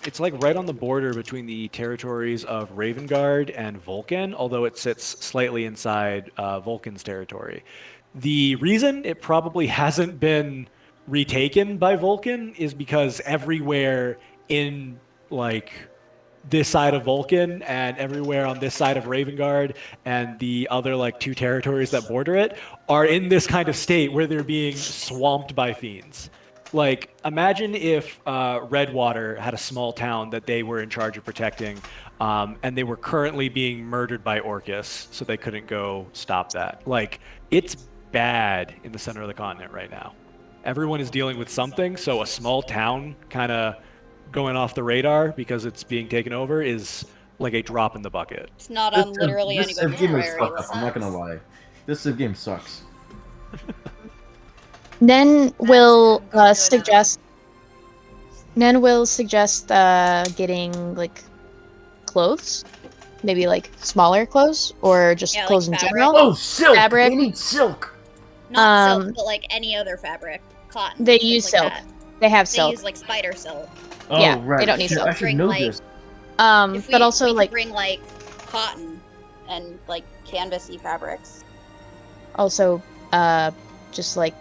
it's like right on the border between the territories of Ravengard and Vulcan, although it sits slightly inside Vulcan's territory. The reason it probably hasn't been retaken by Vulcan is because everywhere in, like, this side of Vulcan and everywhere on this side of Ravengard and the other like 2 territories that border it are in this kind of state where they're being swamped by fiends. Like, imagine if Redwater had a small town that they were in charge of protecting, and they were currently being murdered by Orcus, so they couldn't go stop that. Like, it's bad in the center of the continent right now. Everyone is dealing with something, so a small town kind of going off the radar because it's being taken over is like a drop in the bucket. It's not on literally this anybody's game is priority fucked up, I'm not gonna lie. This game sucks. Nen will good. suggest. Nen will suggest getting like clothes, maybe like smaller clothes or just Yeah, like clothes in fabric. general. Oh, silk! Fabric. We need silk! Not Um, silk, but like any other fabric. Cotton. They stuff use like silk. that. They have They silk. use like spider silk. Oh, Yeah, they right. don't need Shit, silk. I should Bring, know like- this. If But also we could like bring like cotton and like canvasy fabrics. also just like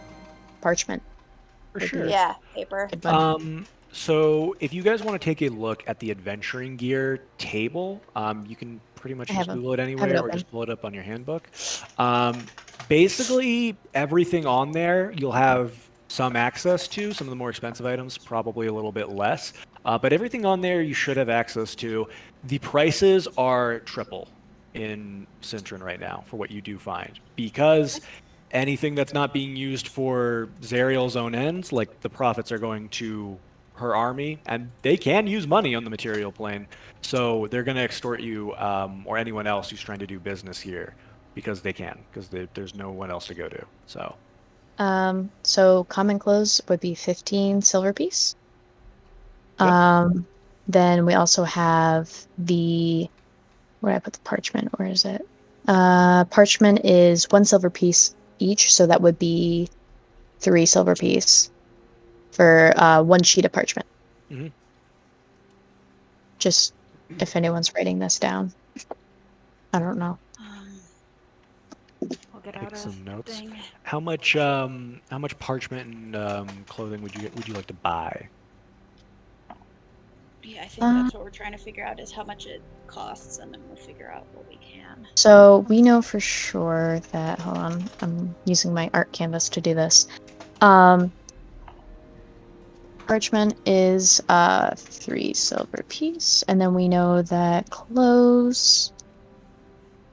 parchment. For Would sure. be Yeah, paper. good one. So if you guys want to take a look at the adventuring gear table, you can pretty much I just have it- Google it have it anywhere or open. just pull it up on your handbook. Basically, everything on there you'll have some access to. Some of the more expensive items, probably a little bit less. But everything on there you should have access to. The prices are triple in Cintron right now for what you do find, because anything that's not being used for Zariel's own ends, like the profits are going to her army, and they can use money on the material plane, so they're going to extort you or anyone else who's trying to do business here, because they can, because there's no one else to go to. So common clothes would be 15 silver piece. Yep. Then we also have where did I put the parchment? Where is it? Parchment is 1 silver piece each, so that would be 3 silver piece for 1 sheet of parchment. Mhm. Just if anyone's writing this down. I don't know. We'll get Take out of some notes. thing. How much parchment and clothing would you like to buy? Yeah, I think that's what we're trying to figure out is how much it costs, and then we'll figure out what we can. So we know for sure that, hold on, I'm using my art canvas to do this. Parchment is 3 silver piece, and then we know that clothes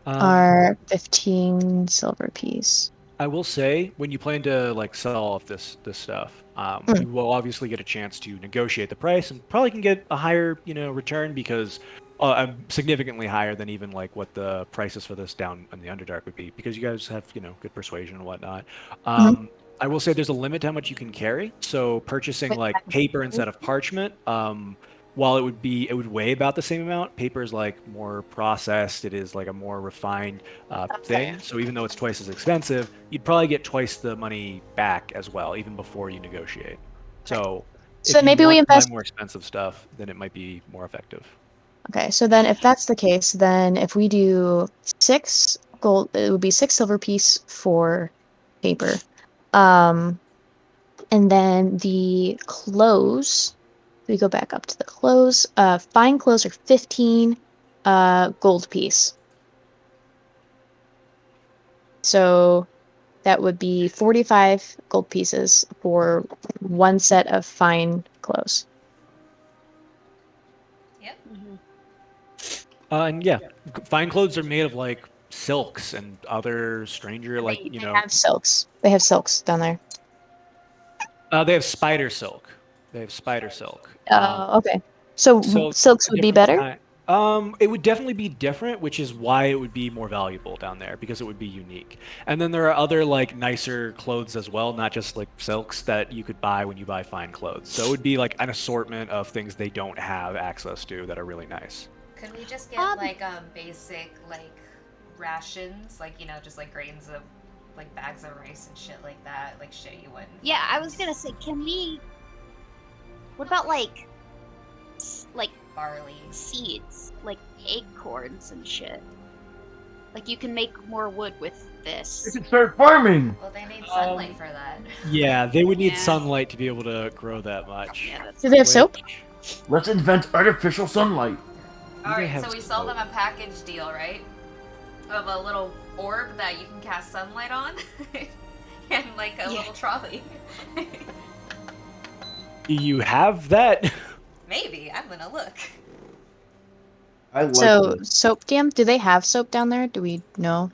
are 15 silver piece. I will say, when you plan to like sell off this stuff, you will obviously get a chance to negotiate the price, and probably can get a higher return, because significantly higher than even like what the prices for this down in the Underdark would be, because you guys have good persuasion and whatnot. I will say there's a limit to how much you can carry, so purchasing like paper instead of parchment while it would weigh about the same amount, paper is like more processed. It is like a more refined thing. So even though it's twice as expensive, you'd probably get twice the money back as well, even before you negotiate. So So if you maybe we want to buy invest. more expensive stuff, then it might be more effective. Okay, so then if that's the case, then if we do 6 gold, it would be 6 silver piece for paper. And then the clothes, we go back up to the clothes. Fine clothes are 15 gold piece. So that would be 45 gold pieces for one set of fine clothes. Yep. And yeah, fine clothes are made of like silks and other stranger like They you know have silks. They have silks down there. they have spider silk. They have spider silk. Okay. So So silks a would be different better? kind. It would definitely be different, which is why it would be more valuable down there because it would be unique. And then there are other like nicer clothes as well, not just like silks that you could buy when you buy fine clothes. So it would be like an assortment of things they don't have access to that are really nice. Could we just get like basic like rations, like just like grains of like bags of rice and shit like that, like shit you wouldn't. Yeah, I find. was gonna say, can we? What about like Barley. seeds, like acorns and shit? Like you can make more wood with You this. can start farming. Well, they need sunlight for that. Yeah, they would need Yeah. sunlight to be able to grow that much. Yeah, that's Do they have soap? Let's invent artificial sunlight. They All right, have so we sell soap. them a package deal, right? Of a little orb that you can cast sunlight on, and like a Yeah. little trolley. Do you have that? Maybe I'm gonna look. I like So this. soap dam, do they have soap down there? Do we know?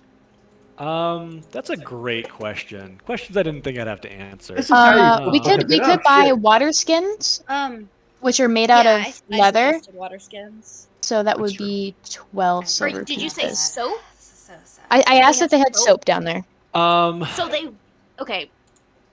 That's a great question. Questions I didn't think I'd have to answer. This is how you We look could it up, buy shit. water skins, Um, which are made out yeah, of I leather. suggested water skins. So that would That's true. be 12 silver Or did you say pieces. soap? This is so sad. I asked They if they have had soap? soap down there. So they, okay.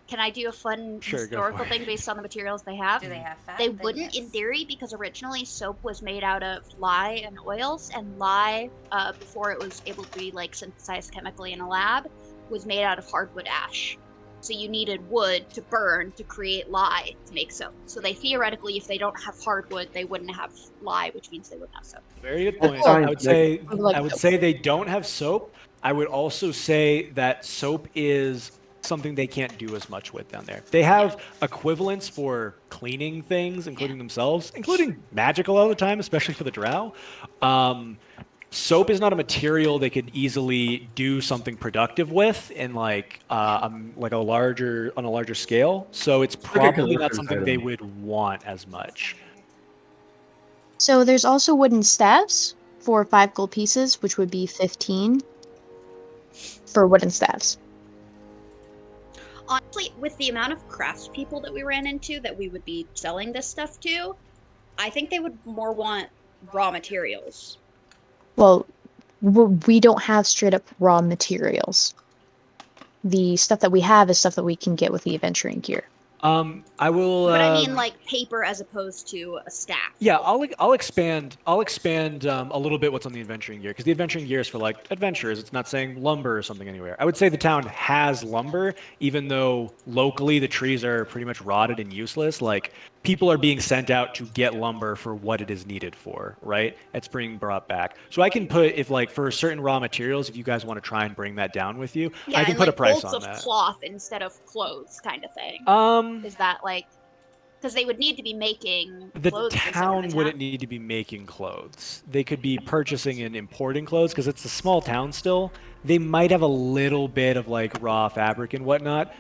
Can I do a fun Sure, go historical for it. thing based on the materials they have? Do they have fat? They Then wouldn't, in yes. theory, because originally soap was made out of lye and oils, and lye, before it was able to be like synthesized chemically in a lab, was made out of hardwood ash. So you needed wood to burn to create lye to make soap. So they theoretically, if they don't have hardwood, they wouldn't have lye, which means they wouldn't have soap. Very good That's point. I would say scientific. Like I would soap. say they don't have soap. I would also say that soap is something they can't do as much with down there. They have equivalents for cleaning things, including themselves, including magic a lot of the time, especially for the drow. Soap is not a material they could easily do something productive with in like a larger scale. So it's like a probably not collector's something they item. would want as much. So there's also wooden staves for 5 gold pieces, which would be 15 for wooden staves. Honestly, with the amount of craftspeople that we ran into that we would be selling this stuff to, I think they would more want raw materials. Well, we don't have straight up raw materials. The stuff that we have is stuff that we can get with the adventuring gear. I will. But I mean, like paper as opposed to a stack. Yeah, I'll expand a little bit what's on the adventuring gear because the adventuring gear is for like adventurers. It's not saying lumber or something anywhere. I would say the town has lumber, even though locally the trees are pretty much rotted and useless. Like people are being sent out to get lumber for what it is needed for, right? It's being brought back. So I can put if like for certain raw materials, if you guys want to try and bring that down with you, Yeah, I can and put like a price bolts on of that. cloth instead of clothes, kind of thing. Is that like? Because they would need to be making The clothes for some of town the wouldn't need to be making clothes. They could be purchasing and importing clothes because it's a small town still. They might have a little bit of like raw fabric and whatnot,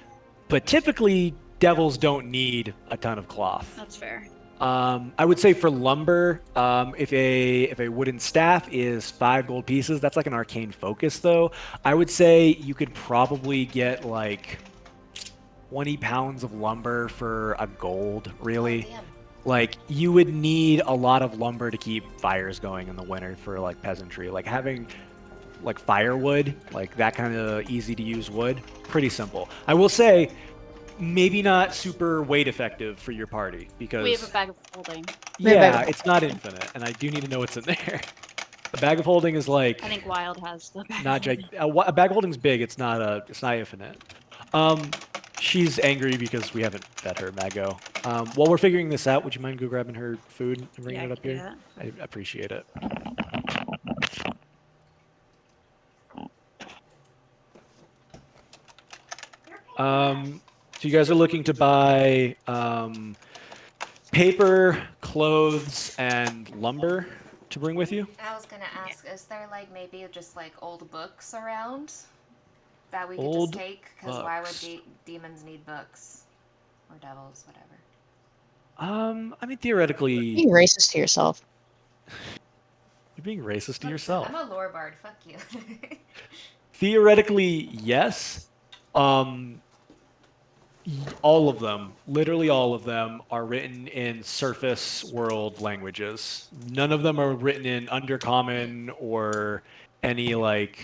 but typically devils don't need a ton of cloth. That's fair. I would say for lumber, if a wooden staff is 5 gold pieces, that's like an arcane focus though. I would say you could probably get like 20 pounds of lumber for a gold, really. Oh, damn. Like you would need a lot of lumber to keep fires going in the winter for like peasantry. Like having like firewood, like that kind of easy to use wood, pretty simple. I will say maybe not super weight effective for your party because We have a bag of holding. We have a bag yeah, of it's not infinite, and I do need to know what's in there. A bag of holding is like I think Wild has the bag. not of holding. a bag of holding's big. It's not infinite. She's angry because we haven't fed her, Mago. While we're figuring this out, would you mind go grabbing her food and bringing Yeah, it I up can do here? I appreciate it. So you guys are looking to buy paper, clothes, and lumber to bring with you? I was gonna ask, is there like maybe just like old books around that we could Old just take? Because why would books. demons need books? Or devils, whatever. I mean, theoretically, Being racist to yourself. you're being racist to Look, yourself. I'm a lore bard, fuck you. Theoretically, yes. All of them, literally all of them, are written in surface world languages. None of them are written in Undercommon or any like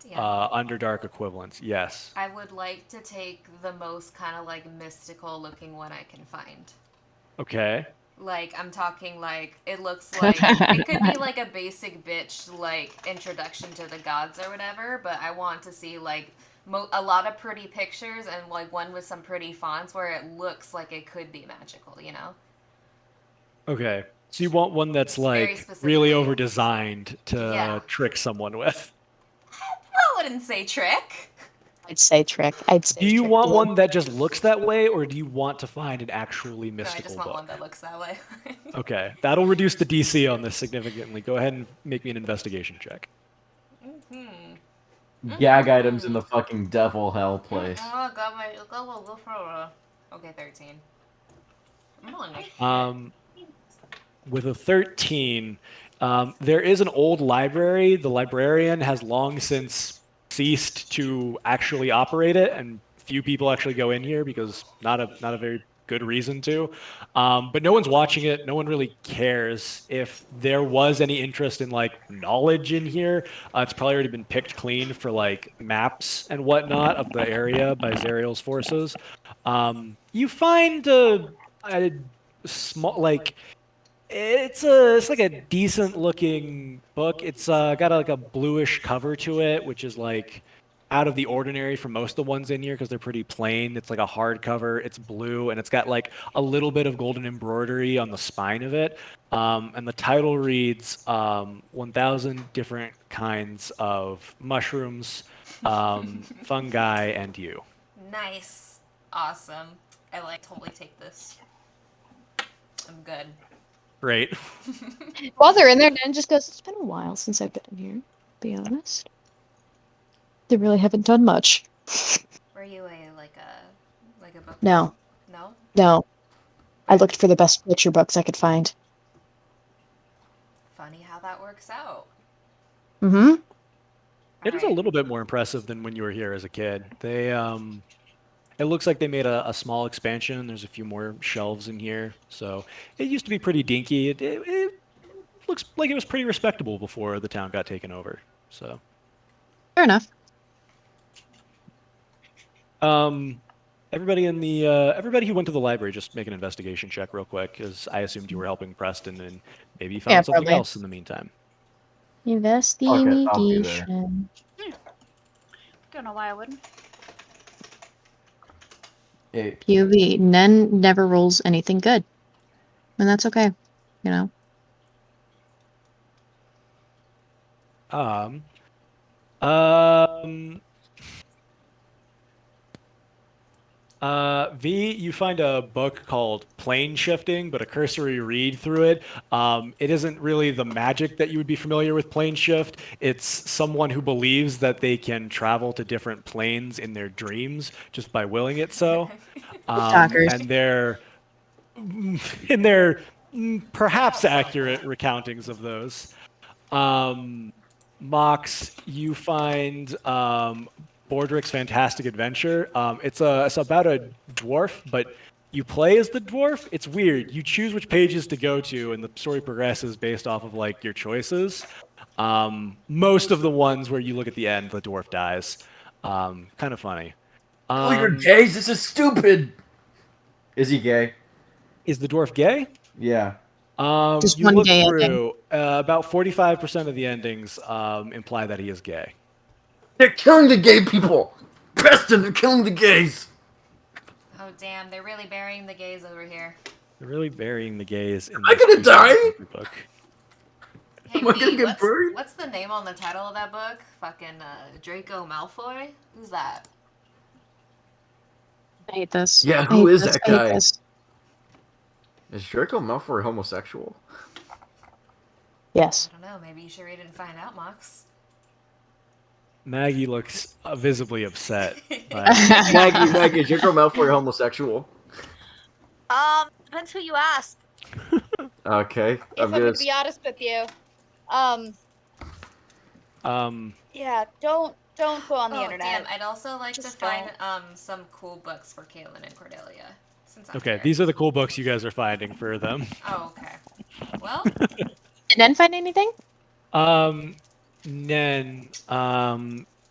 Yeah. Underdark equivalents. Yes. I would like to take the most kind of like mystical looking one I can find. Okay. Like, I'm talking like, it looks like, it could be like a basic bitch, like, introduction to the gods or whatever, but I want to see like a lot of pretty pictures and like one with some pretty fonts where it looks like it could be magical, you know? Okay. So you want one that's Very like specifically. really over designed to Yeah. trick someone with. I wouldn't say trick. I'd say trick. I'd say Do you trick. want one that just looks that way, or do you want to find an actually No, I mystical just want book? one that looks that way. Okay, that'll reduce the DC on this significantly. Go ahead and make me an investigation check. Gag items in the fucking devil hell place. Oh, got my go for okay, 13. I'm rolling my shit. With a 13, there is an old library. The librarian has long since ceased to actually operate it, and few people actually go in here because not a very good reason to. But no one's watching it. No one really cares. If there was any interest in like knowledge in here, it's probably already been picked clean for like maps and whatnot of the area by Zariel's forces. You find a small like. It's like a decent looking book. It's got like a bluish cover to it, which is like out of the ordinary for most of the ones in here because they're pretty plain. It's like a hardcover. It's blue and it's got like a little bit of golden embroidery on the spine of it. And the title reads 1,000 different kinds of mushrooms, fungi, and you. Nice. Awesome. I like totally take this. I'm good. Great. While they're in there, Dan just goes, "It's been a while since I've been in here, to be honest. They really haven't done much." Were you a book? No, No? no. I looked for the best picture books I could find. Funny how that works out. Mm-hmm. It is a Alright. little bit more impressive than when you were here as a kid. They it looks like they made a small expansion. There's a few more shelves in here. So it used to be pretty dinky. It looks like it was pretty respectable before the town got taken over. So Fair enough. everybody in the everybody who went to the library, just make an investigation check real quick, because I assumed you were helping Preston and maybe you found Yeah, something probably. else in the meantime. Investigation. Don't know why I wouldn't. 8. POV. Nen never rolls anything good. And that's okay. You know? V, you find a book called Plane Shifting, but a cursory read through it. It isn't really the magic that you would be familiar with plane shift. It's someone who believes that they can travel to different planes in their dreams just by willing it so. Stalkers. And they're in their perhaps accurate recountings of those. Mox, you find Bordrick's Fantastic Adventure. It's about a dwarf, but you play as the dwarf. It's weird. You choose which pages to go to, and the story progresses based off of like your choices. Most of the ones where you look at the end, the dwarf dies. Kind of funny. Oh, you're gays. This is stupid. Is he gay? Is the dwarf gay? Yeah. Just You one look gay ending. through. About 45% of the endings imply that he is gay. They're killing the gay people. Preston, they're killing the gays. Oh damn, they're really burying the gays over here. They're really burying the gays in I this gonna die? book. Hey, Am I gonna V, get buried? what's the name on the title of that book? Fucking Draco Malfoy? Who's that? I hate this. Yeah, I who hate is this. that I hate guy? this. Is Draco Malfoy homosexual? Yes. I don't know, maybe you should read it and find out, Mox. Maggie looks visibly upset. Maggie, is Draco Malfoy homosexual? Depends who you ask. Okay, If I'm I'm gonna. gonna be honest with you. Yeah, don't go on the Oh internet. damn, I'd also like to Just find some cool books for Kaylin and Cordelia. Since I'm Okay, here. these are the cool books you guys are finding for them. Oh, okay. Well, Did Nen find anything? Nen,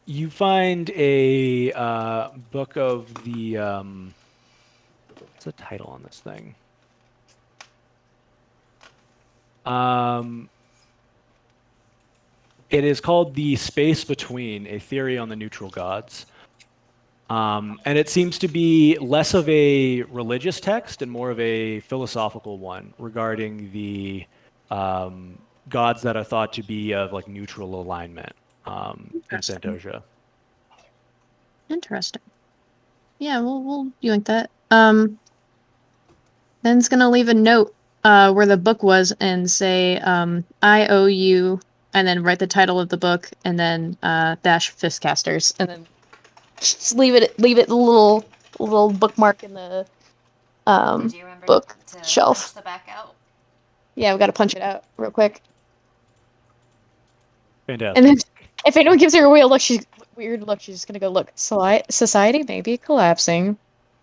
you find a book of the what's the title on this thing? It is called The Space Between, A Theory on the Neutral Gods. And it seems to be less of a religious text and more of a philosophical one regarding the gods that are thought to be of like neutral alignment in Interesting. Santosia. Interesting. Yeah, we'll yoink that. Nen's gonna leave a note where the book was and say I owe you, and then write the title of the book and then dash Fistcasters, and then just leave it a little bookmark in the did you remember book to shelf. punch the back out? Yeah, we gotta punch it out real quick. Fantastic. And then if anyone gives her a weird look, she's just gonna go look. Society may be collapsing,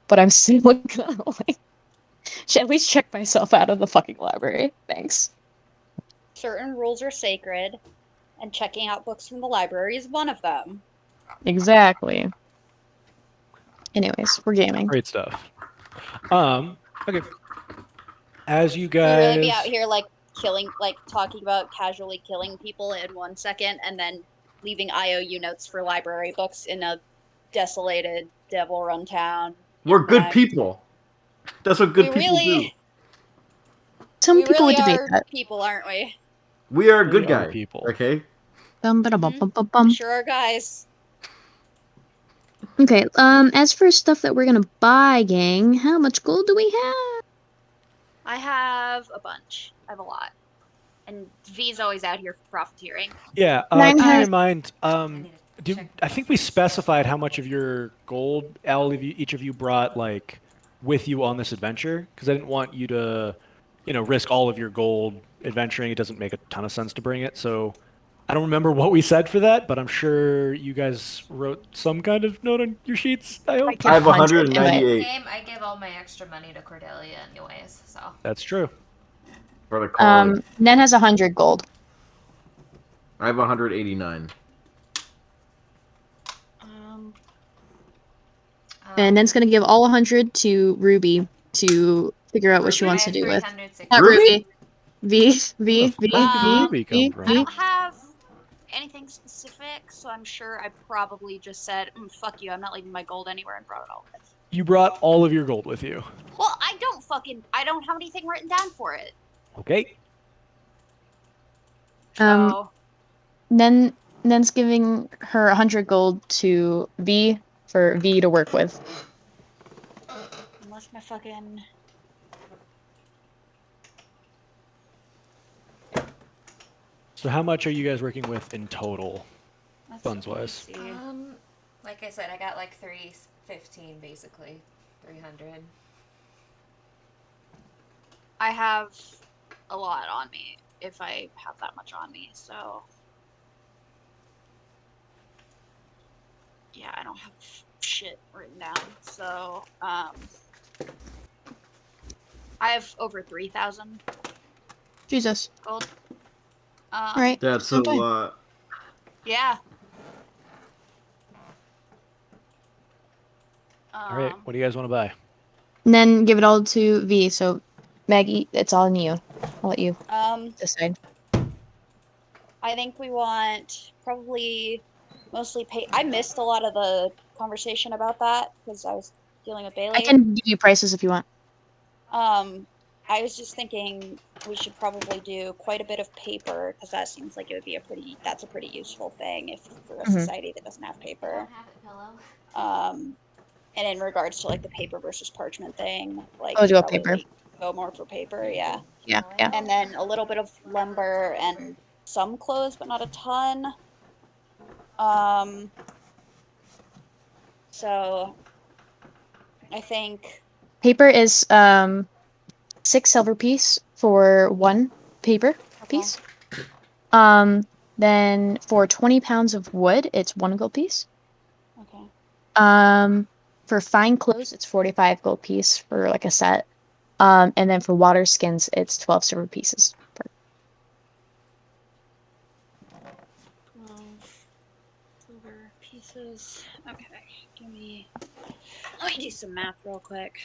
but I'm still gonna like should at least check myself out of the fucking library. Thanks. Certain rules are sacred, and checking out books from the library is one of them. Exactly. Anyways, we're gaming. Great stuff. Okay. As you We guys really be out here like talking about casually killing people in 1 second, and then leaving IOU notes for library books in a desolated, devil-run town. We're good Right. people. That's what good We people really- do. Some we people really would debate are that. people, aren't we? We are We good are guys. people. Okay. Bum. Sure are, guys. Okay, as for stuff that we're gonna buy, gang, how much gold do we have? I have a bunch. I have a lot. And V's always out here for profiteering. Yeah, Nine keep has- in mind, I need to check. I think we specified how much of your gold each of you brought like with you on this adventure because I didn't want you to, risk all of your gold adventuring. It doesn't make a ton of sense to bring it. So I don't remember what we said for that, but I'm sure you guys wrote some kind of note on your sheets. I hope. can I have punch it, 198 Game, I give all my extra money to Cordelia anyways, so. That's true. for the car. Nen has 100 gold. I have 189. And Nen's gonna give all 100 to Ruby to figure out what she wants to do with. 360. Not Ruby? Ruby. Where the fuck did Ruby come from? I don't have anything specific, so I'm sure I probably just said, fuck you, I'm not leaving my gold anywhere, and brought it all with. You brought all of your gold with you. Well, I don't have anything written down for it. Okay. So, Nen's giving her 100 gold to V for V to work with. unless my fucking... So how much are you guys working with in total, let's funds-wise? see. Like I said, I got like 315 basically. 300. I have a lot on me, if I have that much on me, so... Yeah, I don't have shit written down, so, I have over 3,000 Jesus. gold. Alright. That's Okay. a lot. Yeah. All right, what do you guys want to buy? And then give it all to V. So, Maggie, it's all on you. I'll let you Um, decide. I think we want probably mostly pay. I missed a lot of the conversation about that because I was dealing with I Bailey. can give you prices if you want. I was just thinking we should probably do quite a bit of paper because that seems like it would be that's a pretty useful thing if for a Mhm. society that doesn't have paper. Don't have it, pillow. And in regards to like the paper versus parchment thing, like Oh, we do a probably paper. go more for paper, yeah. Yeah, yeah. And then a little bit of lumber and some clothes, but not a ton. Um, so I think Paper is 6 silver piece for 1 paper okay. piece. Um, then for 20 pounds of wood, it's 1 gold piece. Okay. For fine clothes, it's 45 gold piece for like a set. And then for water skins, it's 12 silver pieces. 12 silver pieces. Okay, let me do some math real quick.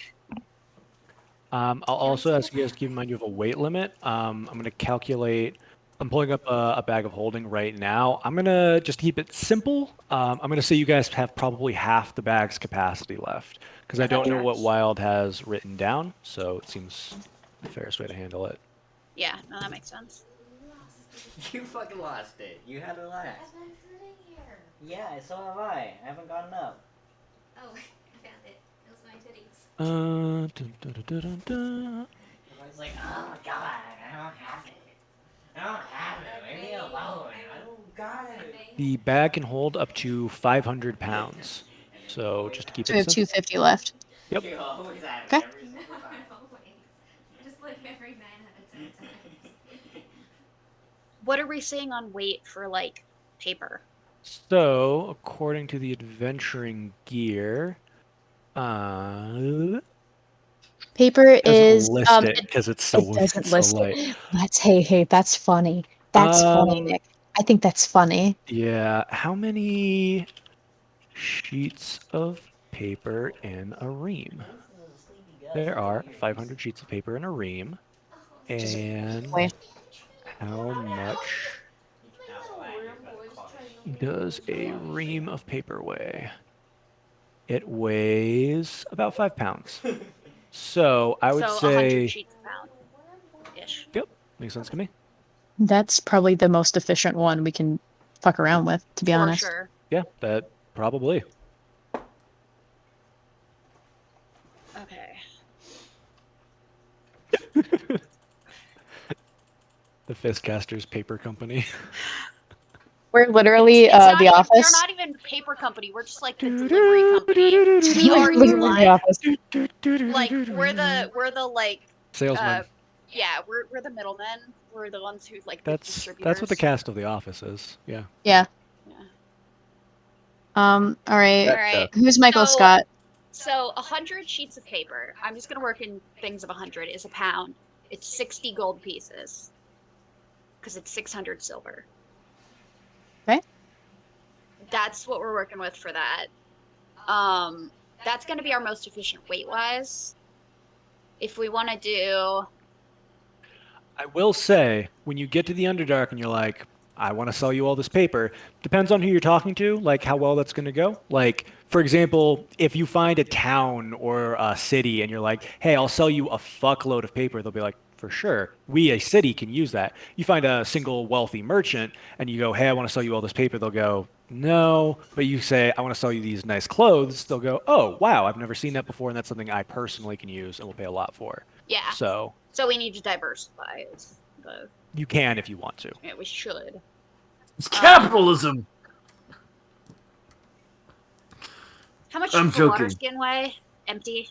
I'll also ask you guys to keep in mind you have a weight limit. I'm going to calculate. I'm pulling up a bag of holding right now. I'm going to just keep it simple. I'm going to say you guys have probably half the bag's capacity left because I don't know what tracks. Wild has written down, so it seems the fairest way to handle it. Yeah, no, that makes sense. You fucking lost it. You had to laugh. I've been sitting here. Yeah, so have I. I haven't gotten up. Oh, I found it. It was my titties. Dun, dun, dun, dun, dun. Everybody's like, oh god, I don't have it. I don't have it. Leave me alone. I don't got it. The bag can hold up to 500 pounds. So just to keep So we it have simple. 250 left. Yep. You always have it Okay. every single time. Always. Just like every 9 out of 10 times. What are we seeing on weight for like paper? So, according to the adventuring gear, Paper it doesn't is list it because it's so it doesn't it's so list light. it. Hey, that's funny. That's funny, Nick. I think that's funny. Yeah, how many sheets of paper in a ream? There are 500 sheets of paper in a ream, and Wait. how much does a ream of paper weigh? It weighs about 5 pounds. So I would So 100 say, sheets a pound ish. yep, makes sense to me. That's probably the most efficient one we can fuck around with, to be For honest. sure. Yeah, that probably. Okay. The Fistcasters Paper Company. We're literally It's not the even, office. We're not even a paper company. We're just like the delivery company. We are Literally the UI. office. Like we're the like Salesman. yeah, we're the middlemen. We're the ones who like the That's distributors. what the cast of The Office is. Yeah. Yeah. Yeah. All right. All right. Who's Michael So- Scott? So 100 sheets of paper. I'm just gonna work in things of 100 is a pound. It's 60 gold pieces. Because it's 600 silver. Okay. That's what we're working with for that. That's gonna be our most efficient weight wise. If we want to do, I will say, when you get to the Underdark and you're like, I want to sell you all this paper, depends on who you're talking to, like how well that's going to go. Like, for example, if you find a town or a city and you're like, hey, I'll sell you a fuckload of paper, they'll be like, for sure, we, a city, can use that. You find a single wealthy merchant and you go, hey, I want to sell you all this paper, they'll go, no. But you say, I want to sell you these nice clothes, they'll go, oh, wow, I've never seen that before, and that's something I personally can use and will pay a lot for. yeah. So So we need to diversify. Is the you can if you want to. yeah, we should. It's capitalism. How much I'm does the water joking. skin weigh? Empty.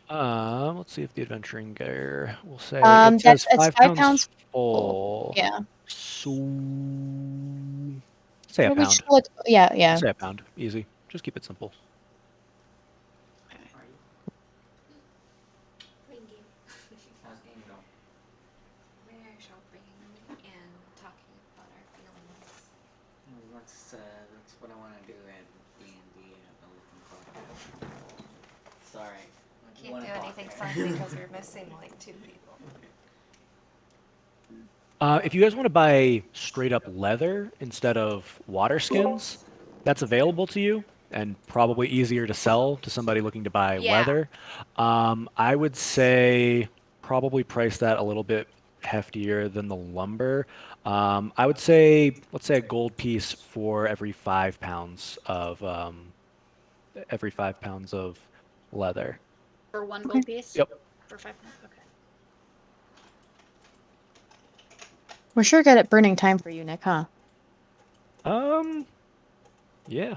Let's see if the adventuring gear will say it That's says it's 5 5 pounds pounds full. Yeah. So say a Well, we pound. just call it- yeah. Say a pound. Easy. Just keep it simple. Playing game. How's the game going? We're shopping and talking about our feelings. That's what I want to do at D&D at the Looking Podcast. Sorry. We Wanna can't do talk anything there. fun because we're missing like 2 people. If you guys want to buy straight up leather instead of water skins, that's available to you and probably easier to sell to somebody looking to buy Yeah. leather. I would say probably price that a little bit heftier than the lumber. I would say, let's say a gold piece for every 5 pounds of leather. For one Okay. gold piece? Yep. For 5 pounds? Okay. We're sure good at burning time for you, Nick, huh? Yeah.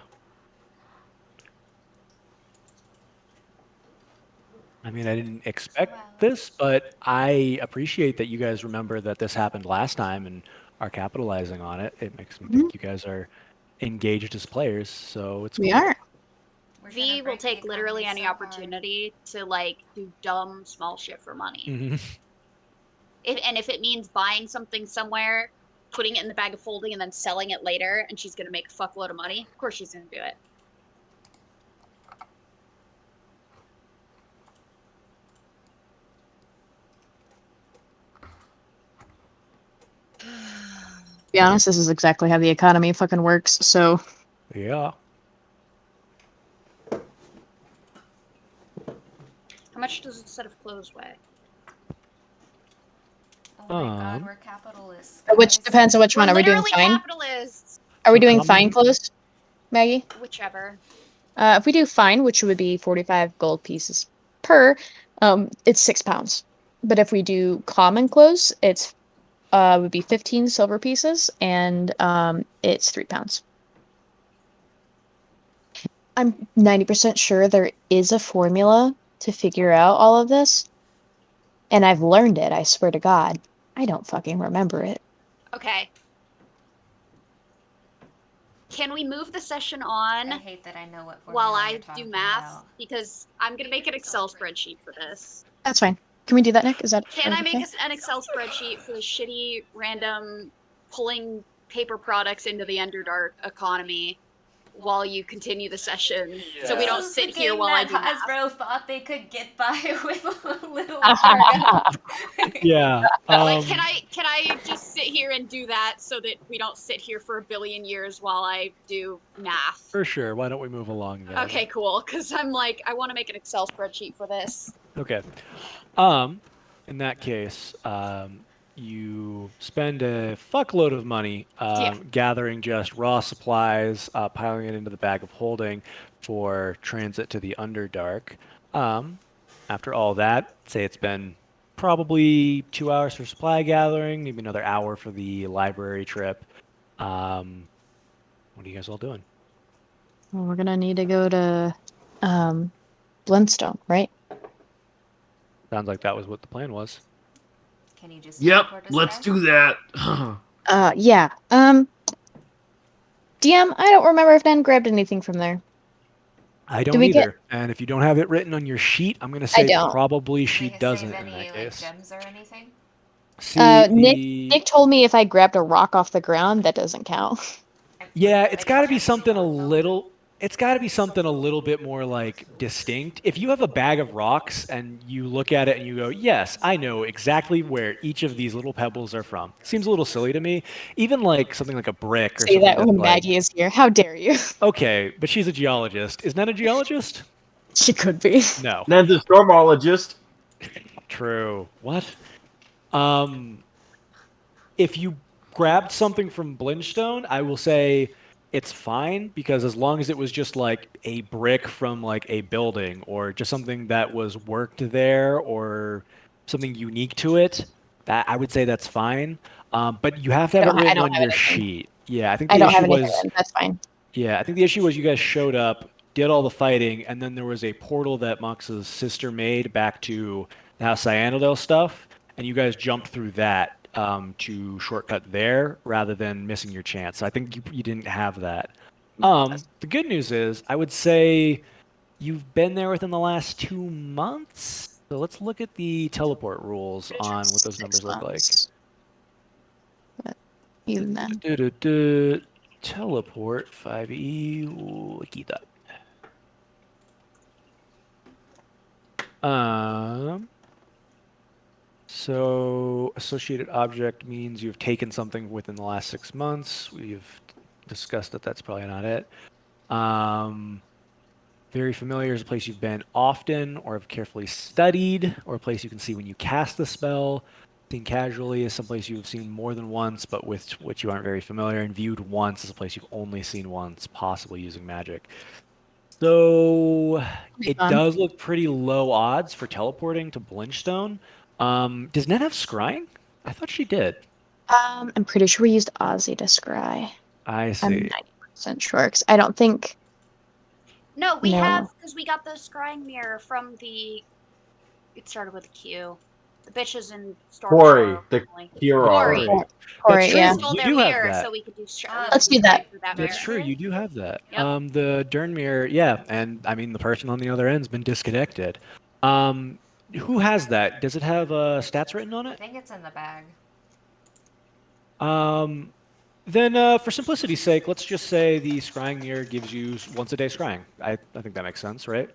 I mean, I didn't expect this, but I appreciate that you guys remember that this happened last time and are capitalizing on it. It makes me think you guys are engaged as players, so it's We cool. are. We're V gonna will break the take literally economy any so hard. opportunity to like do dumb small shit for money. Mhm. If it means buying something somewhere, putting it in the bag of folding, and then selling it later, and she's gonna make a fuckload of money, of course she's gonna do it. To be honest, this is exactly how the economy fucking works. So Yeah. How much does a set of clothes weigh? Oh my god, Um, we're capitalists. which Guys. depends on which We're one. Are we doing literally fine? capitalists. Are we So doing come- fine clothes, Maggie? Whichever. If we do fine, which would be 45 gold pieces per, it's 6 pounds. But if we do common clothes, it's would be 15 silver pieces, and it's 3 pounds. I'm 90% sure there is a formula to figure out all of this, and I've learned it. I swear to God, I don't fucking remember it. Okay. Can we move the session I on hate that I know what while formula I you're do talking math? about. Because I'm gonna make an Excel spreadsheet for this. That's fine. Can we do that, Nick? Is that Can I make okay? an Excel spreadsheet for the shitty random pulling paper products into the Underdark economy while you continue the session, so we don't This is sit the here game while I that do math? Hasbro thought they could get by with a little part. Yeah. Like, can I just sit here and do that so that we don't sit here for a billion years while I do math? For sure. Why don't we move along then? Okay, cool. Because I'm like, I want to make an Excel spreadsheet for this. Okay. In that case, you spend a fuckload of money Yeah. gathering just raw supplies, piling it into the bag of holding for transit to the Underdark. After all that, say it's been probably 2 hours for supply gathering, maybe another hour for the library trip. What are you guys all doing? Well, we're gonna need to go to Blundstone, right? Sounds like that was what the plan was. Can you just Yep, teleport us let's there? do that. Yeah. DM, I don't remember if Dan grabbed anything from there. I Do don't we get- either. And if you don't have it written on your sheet, I'm going to I say don't. probably Did she we doesn't save in any that like case. gems or anything? See, Nick told me if I grabbed a rock off the ground, that doesn't count. Yeah, Like it's a got to be gem something a shield, though? little. It's got to be something a little bit more like distinct. If you have a bag of rocks and you look at it and you go, "Yes, I know exactly where each of these little pebbles are from." Seems a little silly to me. Even like something like a brick or Say something that that's when like, Maggie is here. How dare you? okay, but she's a geologist. Isn't that a geologist? She could be. No. Nan's a stormologist. True. What? If you grabbed something from Blindstone, I will say it's fine because as long as it was just like a brick from like a building or just something that was worked there or something unique to it, that I would say that's fine. But you have to have it I written don't on have your anything. sheet. Yeah, I think I the don't have issue anything. was Then. That's fine. yeah, I think the issue was you guys showed up, did all the fighting, and then there was a portal that Mox's sister made back to the House Cyanodale stuff, and you guys jumped through that to shortcut there rather than missing your chance. So I think you didn't have that. The good news is, I would say you've been there within the last 2 months. So let's look at the teleport rules on what those numbers look like. But even then. Teleport 5e. Look at that. So associated object means you've taken something within the last 6 months. We've discussed that that's probably not it. Very familiar is a place you've been often or have carefully studied, or a place you can see when you cast the spell. Seen casually is someplace you've seen more than once, but with which you aren't very familiar. And viewed once is a place you've only seen once, possibly using magic. So Be it fun. does look pretty low odds for teleporting to Blinchstone. Does Ned have scrying? I thought she did. I'm pretty sure we used Ozzy to scry. I I'm see. 90% sure, 'cause I don't think. No, we No. have because we got the scrying mirror from the. It started with a Q. The bitches in Storm. Corey, the hero. Corey. That's Corey, true. yeah. Stole You their do have mirror that. so we could do. Let's do that. That's true. You do have that. Yep. The Dern mirror, yeah, and I mean the person on the other end's been disconnected. Who has that? Does it have stats written on I it? think it's in the bag. Then for simplicity's sake, let's just say the scrying mirror gives you once a day scrying. I think that makes sense, right?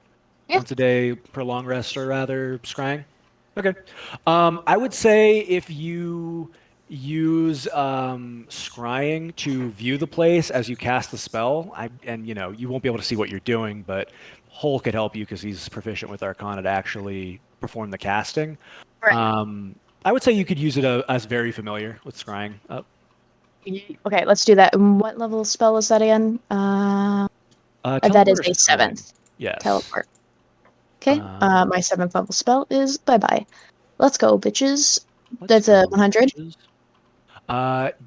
Yeah. Once a day per long rest, or rather scrying. Okay. I would say if you use scrying to view the place as you cast the spell, and you won't be able to see what you're doing, but Hole could help you because he's proficient with Arcana to actually perform the casting. Right. I would say you could use it as very familiar with scrying. Okay, let's do that. And what level spell is that again? That is Teleport a or scrying? 7th Yes. teleport. Okay, my 7th level spell is bye-bye. Let's go, bitches. Let's That's a go, 100. bitches.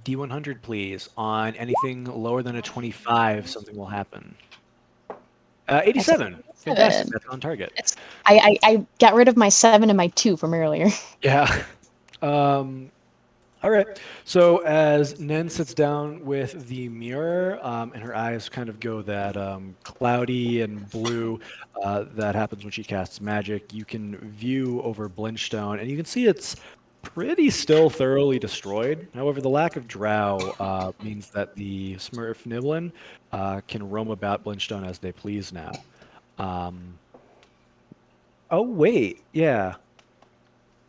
D100, please. On anything lower than a 25, something will happen. 87. Fantastic. That's on target. I got rid of my 7 and my 2 from earlier. Yeah. All right. So as Nen sits down with the mirror, and her eyes kind of go that cloudy and blue that happens when she casts magic, you can view over Blinchstone, and you can see it's pretty still thoroughly destroyed. However, the lack of drow means that the Smurf Niblin can roam about Blinchstone as they please now. Oh, wait. Yeah.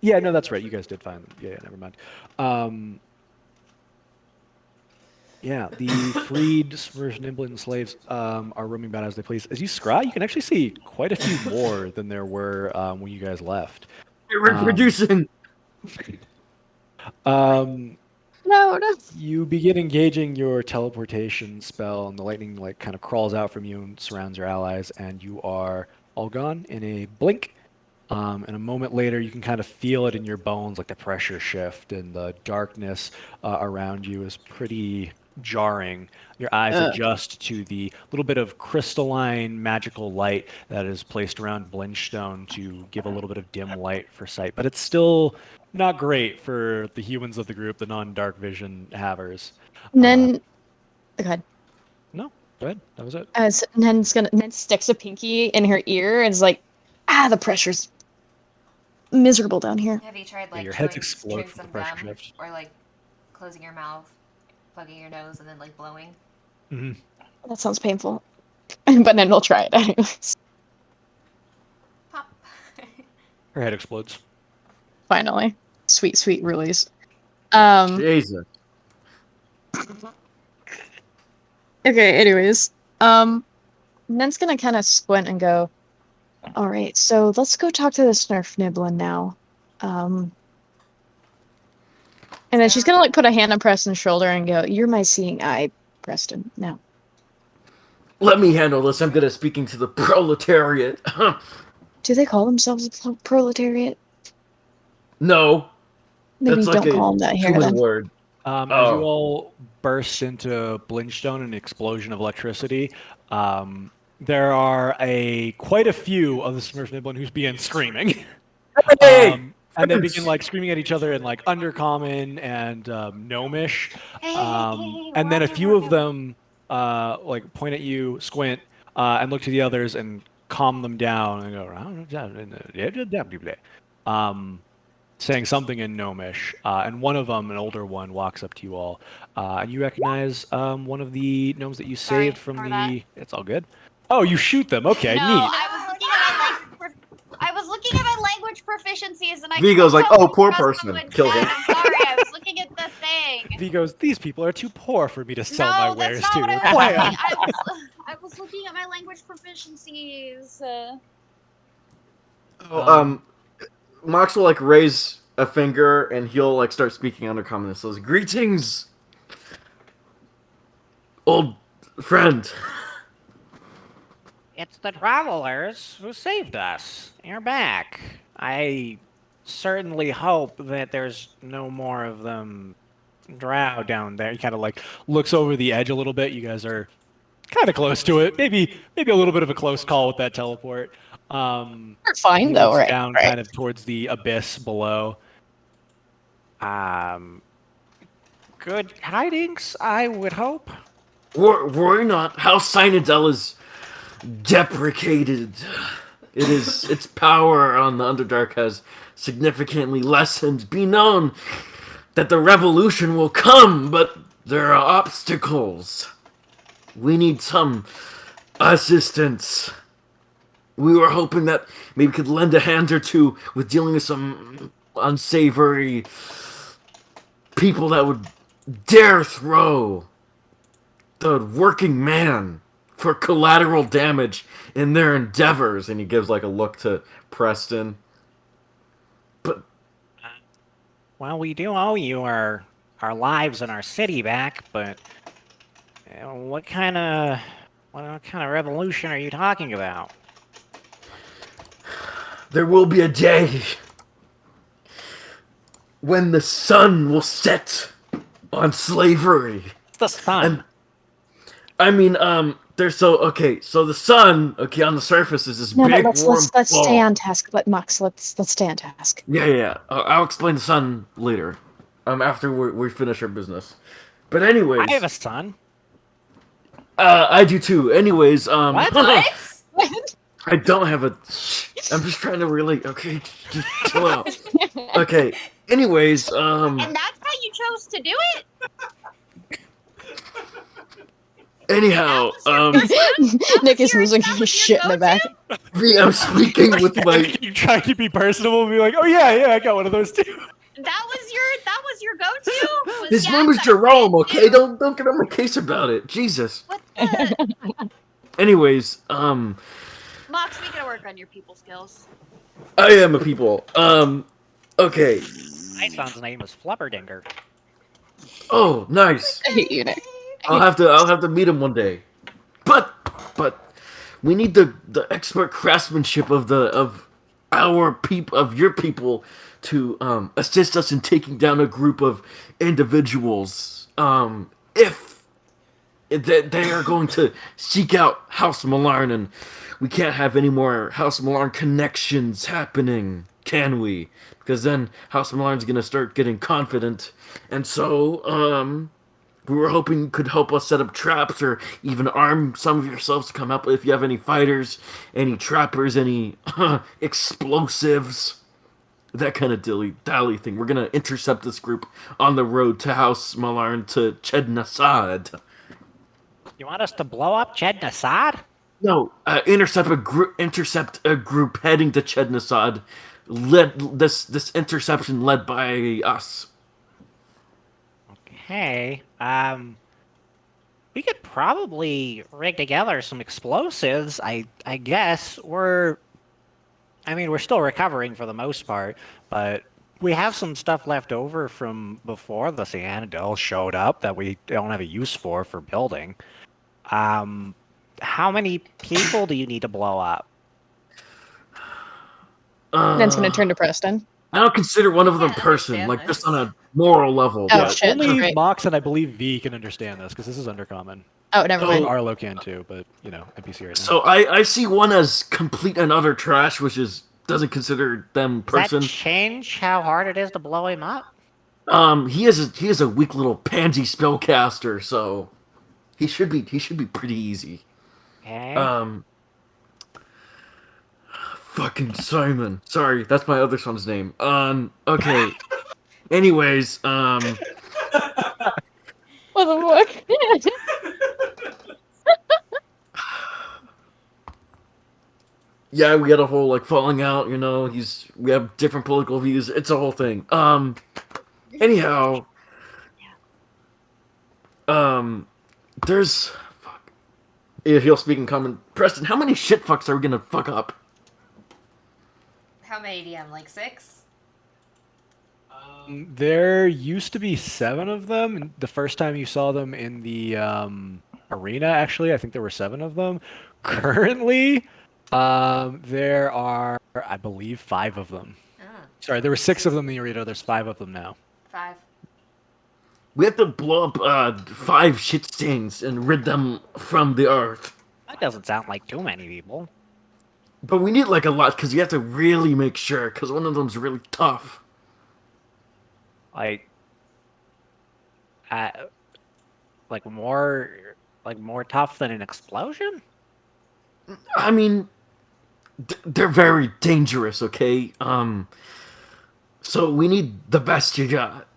Yeah, no, that's right. You guys did find them. Yeah, never mind. Yeah, the freed Smurf Niblin slaves are roaming about as they please. As you scry, you can actually see quite a few more than there were when you guys left. They're reproducing. No. You begin engaging your teleportation spell, and the lightning kind of crawls out from you and surrounds your allies, and you are all gone in a blink. And a moment later, you can kind of feel it in your bones, like the pressure shift, and the darkness around you is pretty jarring. Your eyes adjust to the little bit of crystalline magical light that is placed around Blinchstone to give a little bit of dim light for sight, but it's still not great for the humans of the group, the non-dark vision havers. And then, go ahead. No, go ahead. That was it. Nen sticks a pinky in her ear and is like, the pressure's miserable down here. Have you tried Yeah, like your heads chewing explode from some the pressure gum, shift. or like closing your mouth, plugging your nose, and then like blowing? Mm-hmm. That sounds painful. But Nen will try it anyways. Pop. Her head explodes. Finally. Sweet release. Jesus. Okay, anyways. Nen's gonna kind of squint and go, alright, so let's go talk to the Smurf Niblin now. And then she's gonna put a hand on Preston's shoulder and go, you're my seeing eye, Preston. Now. Let me handle this. I'm good at speaking to the proletariat. Do they call themselves a proletariat? No. Maybe That's don't like call a them that here human then. word. As you all burst into Blinchstone, an explosion of electricity, there are quite a few of the Smurf Niblin who's begin screaming. Hey! And they begin screaming at each other in Undercommon and Gnomish. And then a few of them point at you, squint, and look to the others and calm them down and go, saying something in Gnomish. And one of them, an older one, walks up to you all. And you recognize one of the gnomes that you Sorry, saved from ignore the... It's all good. Oh, you shoot them. Okay, No, neat. I was looking at my I was looking at my language proficiencies and I Vigo's couldn't like, tell "Oh, who poor pressed person. someone Kill dead. him." I'm sorry, I was looking at the thing. V goes, these people are too poor for me to sell No, my that's wares not to. what I was Plan. looking. I was looking at my language proficiencies. Mox will like raise a finger and he'll like start speaking Undercommon. It says, "Greetings, old friend." It's the travelers who saved us. You're back. I certainly hope that there's no more of them drow down there. He kind of like looks over the edge a little bit. You guys are kind of close to it. Maybe a little bit of a close call with that teleport. We're fine He though, looks right? down Right. kind of towards the abyss below. Good tidings, I would hope. Worry not. House Cynodel is deprecated. Its power on the Underdark has significantly lessened. Be known that the revolution will come, but there are obstacles. We need some assistance. We were hoping that maybe we could lend a hand or two with dealing with some unsavory people that would dare throw the working man for collateral damage in their endeavors. And he gives like a look to Preston. But Well, we do owe you our lives and our city back, but what kind of revolution are you talking about? there will be a day when the sun will set on slavery. It's the sun. And I mean, there's so the sun, on the surface is this No, big let's warm let's ball. stay on task. But Mox, let's stay on task. Yeah. I'll explain the sun later. After we finish our business. But anyways, I have a son. I do too. Anyways, What? What? I don't have a. I'm just trying to really. Okay, just chill out. Okay. Anyways, And that's how you chose to do it? anyhow, Nick is losing his shit in the back. I'm speaking with my. You try to be personable and be like, "Oh yeah, I got one of those too." That was your go-to? His Yeah, name is that's Jerome. it, Okay, dude. don't get on my case about it. Jesus. What the? Anyways, Mox, we gotta work on your people skills. I am a people. Okay. My son's name is Flubberdinger. Oh, nice. I hate you, Nick. I'll have to meet him one day. But we need the expert craftsmanship of your people to assist us in taking down a group of individuals. If they are going to seek out House Malarn, and we can't have any more House Malarn connections happening, can we? Because then House Malarn's gonna start getting confident, and so we were hoping you could help us set up traps or even arm some of yourselves to come up if you have any fighters, any trappers, any explosives, that kind of dilly-dally thing. We're going to intercept this group on the road to House Malarn to Chednasad. You want us to blow up Jed Nassad? No, intercept a group heading to Chednasad. This interception led by us. Okay. We could probably rig together some explosives. I guess we're still recovering for the most part, but we have some stuff left over from before the Cyanidel showed up that we don't have a use for building. How many people do you need to blow up? Ben's gonna turn to Preston. I don't consider one of them can't person, understand like just this. on a moral level. Oh, but- shit. Only Okay. Mox and I believe V can understand this because this is Undercommon. Oh, never mind. Arlo can too, but NPC right now. So I see one as complete and utter trash, which doesn't consider them Does person. that change how hard it is to blow him up? He is a weak little pansy spellcaster, so he should be pretty easy. Okay. Fucking Simon. Sorry, that's my other son's name. Okay. Anyways, What the fuck? yeah, we had a whole like falling out. You know, we have different political views. It's a whole thing. Anyhow, there's fuck. If he'll speak in common, Preston, how many shit fucks are we gonna fuck up? How many DM? Like 6? There used to be 7 of them. And the first time you saw them in the arena, actually, I think there were 7 of them. Currently, there are, I believe, 5 of them. Sorry, there were 6 of them in the arena. There's 5 of them now. 5. We have to blow up 5 shit stains and rid them from the earth. That doesn't sound like too many people. But we need like a lot because you have to really make sure because one of them's really tough. Like more tough than an explosion? I mean, they're very dangerous. Okay, so we need the best you got.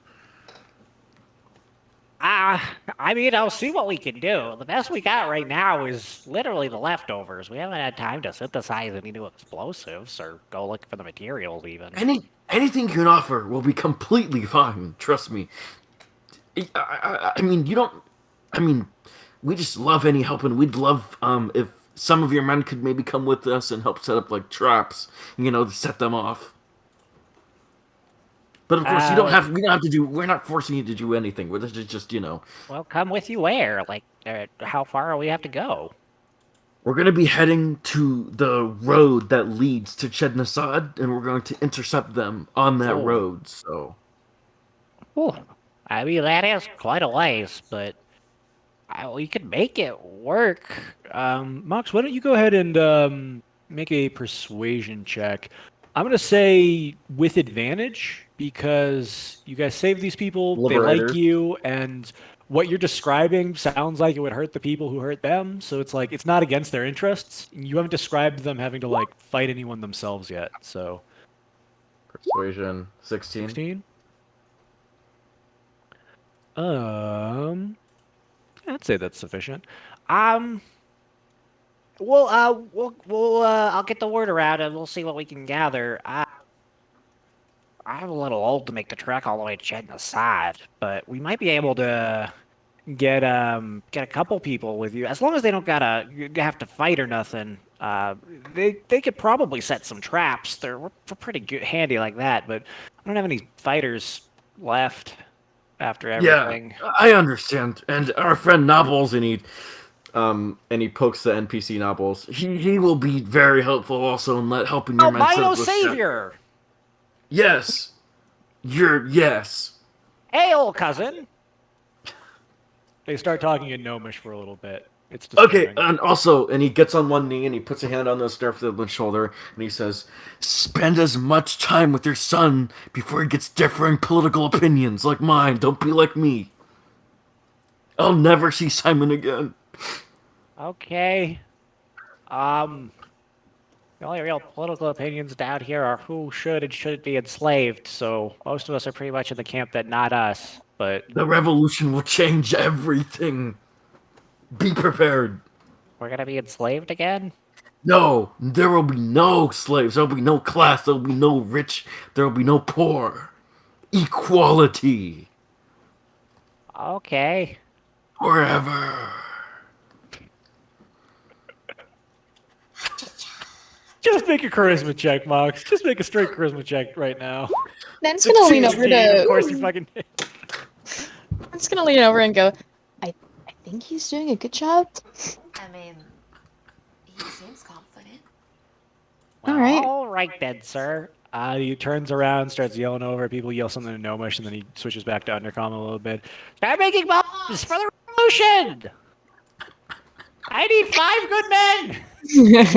I mean, I'll see what we can do. The best we got right now is literally the leftovers. We haven't had time to synthesize any new explosives or go look for the materials even. Anything you can offer will be completely fine. Trust me. I mean, you don't. I mean, we just love any help, and we'd love if some of your men could maybe come with us and help set up like traps, you know, to set them off. But of course, you don't have. We don't have to do. We're not forcing you to do anything. We're just, you know. Well, come with you where? Like, how far do we have to go? We're going to be heading to the road that leads to Chednasad, and we're going to intercept them on that road. So, I mean, that is quite a ways, but we could make it work. Mox, why don't you go ahead and make a persuasion check? I'm going to say with advantage because you guys saved these people, they like you, and what you're describing sounds like it would hurt the people who hurt them, so it's like, it's not against their interests. You haven't described them having to, like, fight anyone themselves yet, so... Persuasion, 16. 16? I'd say that's sufficient. I'll get the word around and we'll see what we can gather. I'm a little old to make the trek all the way to Chednasad, but we might be able to get a couple people with you, as long as they don't have to fight or nothing. They could probably set some traps. We're pretty good, handy like that, but I don't have any fighters left after everything. Yeah, I understand. And our friend Nobbles, and he pokes the NPC Nobbles. He will be very helpful also in helping your men. Albino Savior! Yes. Yes. Hey, old cousin! They start talking in Gnomish for a little bit. It's okay, disturbing. and he gets on one knee and he puts a hand on the Snurf's shoulder and he says, "Spend as much time with your son before he gets differing political opinions like mine. Don't be like me. I'll never see Simon again." Okay. The only real political opinions down here are who should and shouldn't be enslaved, so most of us are pretty much in the camp that not us, but... The revolution will change everything. Be prepared. We're gonna be enslaved again? No, there will be no slaves. There will be no class. There will be no rich. There will be no poor. Equality. Okay. Forever. Just make a charisma check, Mox. Just make a straight charisma check right now. Dan's gonna lean over 16, to. Of course you fucking did. Dan's gonna lean over and go. I think he's doing a good job. I mean, he seems confident. All right then, sir. He turns around, starts yelling over at people, yells something in Gnomish, and then he switches back to Undercommon a little bit. Start making bombs for the revolution! I need 5 good men! This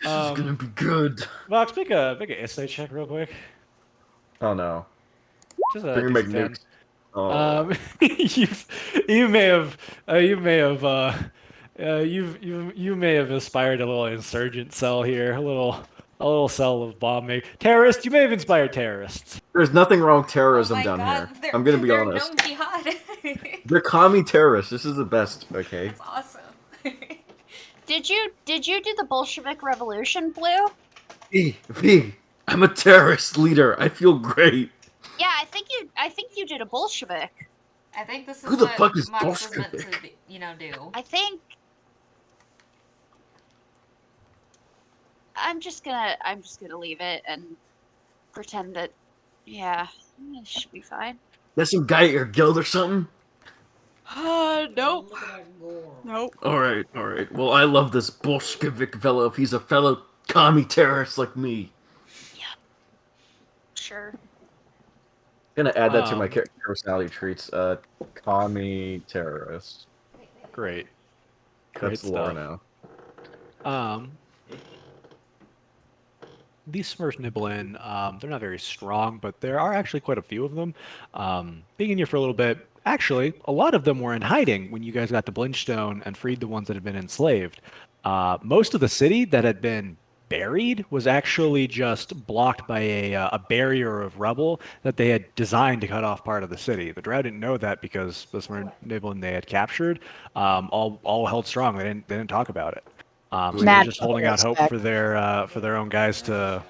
is gonna be good. Mox, make a essay check real quick. Oh no. Just You're gonna make nukes. Oh. You may have aspired a little insurgent cell here, a little cell of bomb make terrorists. You may have inspired terrorists. There's nothing wrong with terrorism Oh my down God, here. I'm gonna be they're honest. No jihad. They're commie terrorists. This is the best. Okay. That's awesome. Did you do the Bolshevik Revolution, Blue? V, I'm a terrorist leader. I feel great. Yeah, I think you did a Bolshevik. I think this is Who the what fuck is Mux was meant to, Bolshevik? do. I think I'm just gonna leave it and pretend that yeah, it should be fine. That's some guy at your guild or something? Nope. Look at that gore. Nope. Alright. Well, I love this Bolshevik fellow if he's a fellow commie terrorist like me. Sure. Gonna add that to my Um, personality traits. Commie terrorist. Great. That's the lore now. These Smurf Nibblin, they're not very strong, but there are actually quite a few of them. Being in here for a little bit, actually, a lot of them were in hiding when you guys got to Blinchstone and freed the ones that had been enslaved. Most of the city that had been buried was actually just blocked by a barrier of rubble that they had designed to cut off part of the city. The Drow didn't know that because the Smurf Nibblin they had captured all held strong. They didn't talk about it. So they're Mad just holding out hope for their own guys to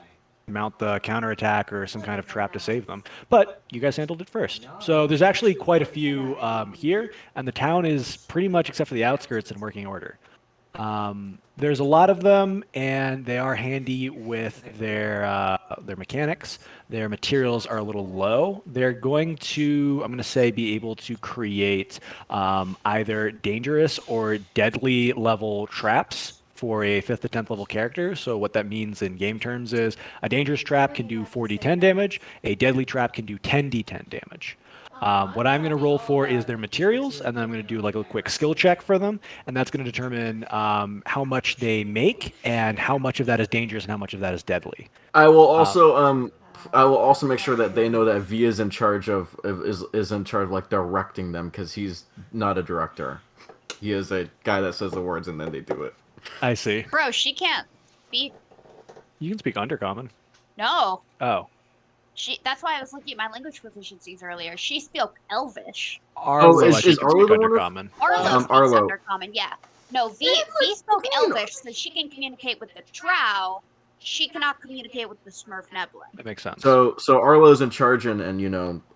mount the counterattack or some kind of trap to save them. But you guys handled it first. So there's actually quite a few here, and the town is pretty much, except for the outskirts, in working order. There's a lot of them, and they are handy with their mechanics. Their materials are a little low. They're going to, I'm going to say, be able to create either dangerous or deadly level traps for a 5th to 10th level character. So what that means in game terms is a dangerous trap can do 4d10 damage, a deadly trap can do 10d10 damage. What I'm going to roll for is their materials, and then I'm going to do like a quick skill check for them, and that's going to determine how much they make and how much of that is dangerous and how much of that is deadly. I will also make sure that they know that V is in charge of like directing them because he's not a director. He is a guy that says the words and then they do it. I see. Bro, she can't speak. You can speak Undercommon. No. Oh. That's why I was looking at my language proficiencies earlier. She spoke Elvish. Arlo, is I think, can Arlo speak the one with- Undercommon. Arlo speaks Arlo. Undercommon, yeah. No, V spoke Elvish, so she can communicate with the Drow. She cannot communicate with the Smurf Nebula. That makes sense. So Arlo's in charge, and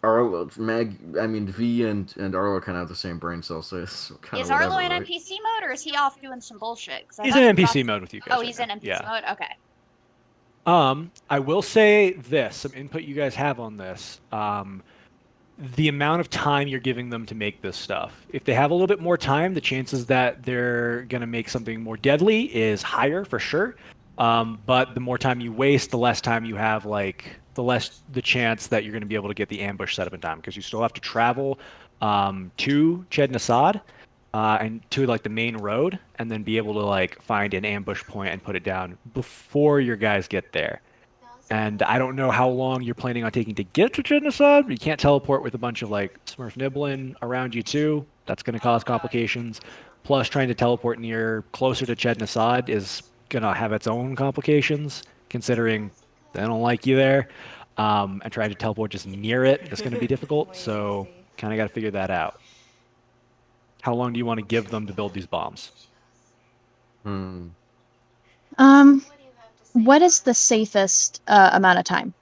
Arlo, V and Arlo kind of have the same brain cell, so it's kind Is of Arlo whatever, in right? NPC mode, or is he off doing some bullshit? 'Cause I He's thought in he was NPC off- mode with you guys. Oh, right he's now. in NPC Yeah. mode? Okay. I will say this, some input you guys have on this. The amount of time you're giving them to make this stuff. If they have a little bit more time, the chances that they're going to make something more deadly is higher for sure. But the more time you waste, the less time you have, the less the chance that you're going to be able to get the ambush set up in time, because you still have to travel to Ched Nasad and to the main road, and then be able to find an ambush point and put it down before your guys get there. And I don't know how long you're planning on taking to get to Ched Nasad. You can't teleport with a bunch of Smurf Nibblin around you too. That's going to cause complications. Plus, trying to teleport closer to Ched Nasad is going to have its own complications, considering they don't like you there. And trying to teleport just near it is going to be difficult. So, kind of got to figure that out. How long do you want to give them to build these bombs? What is the safest amount of time?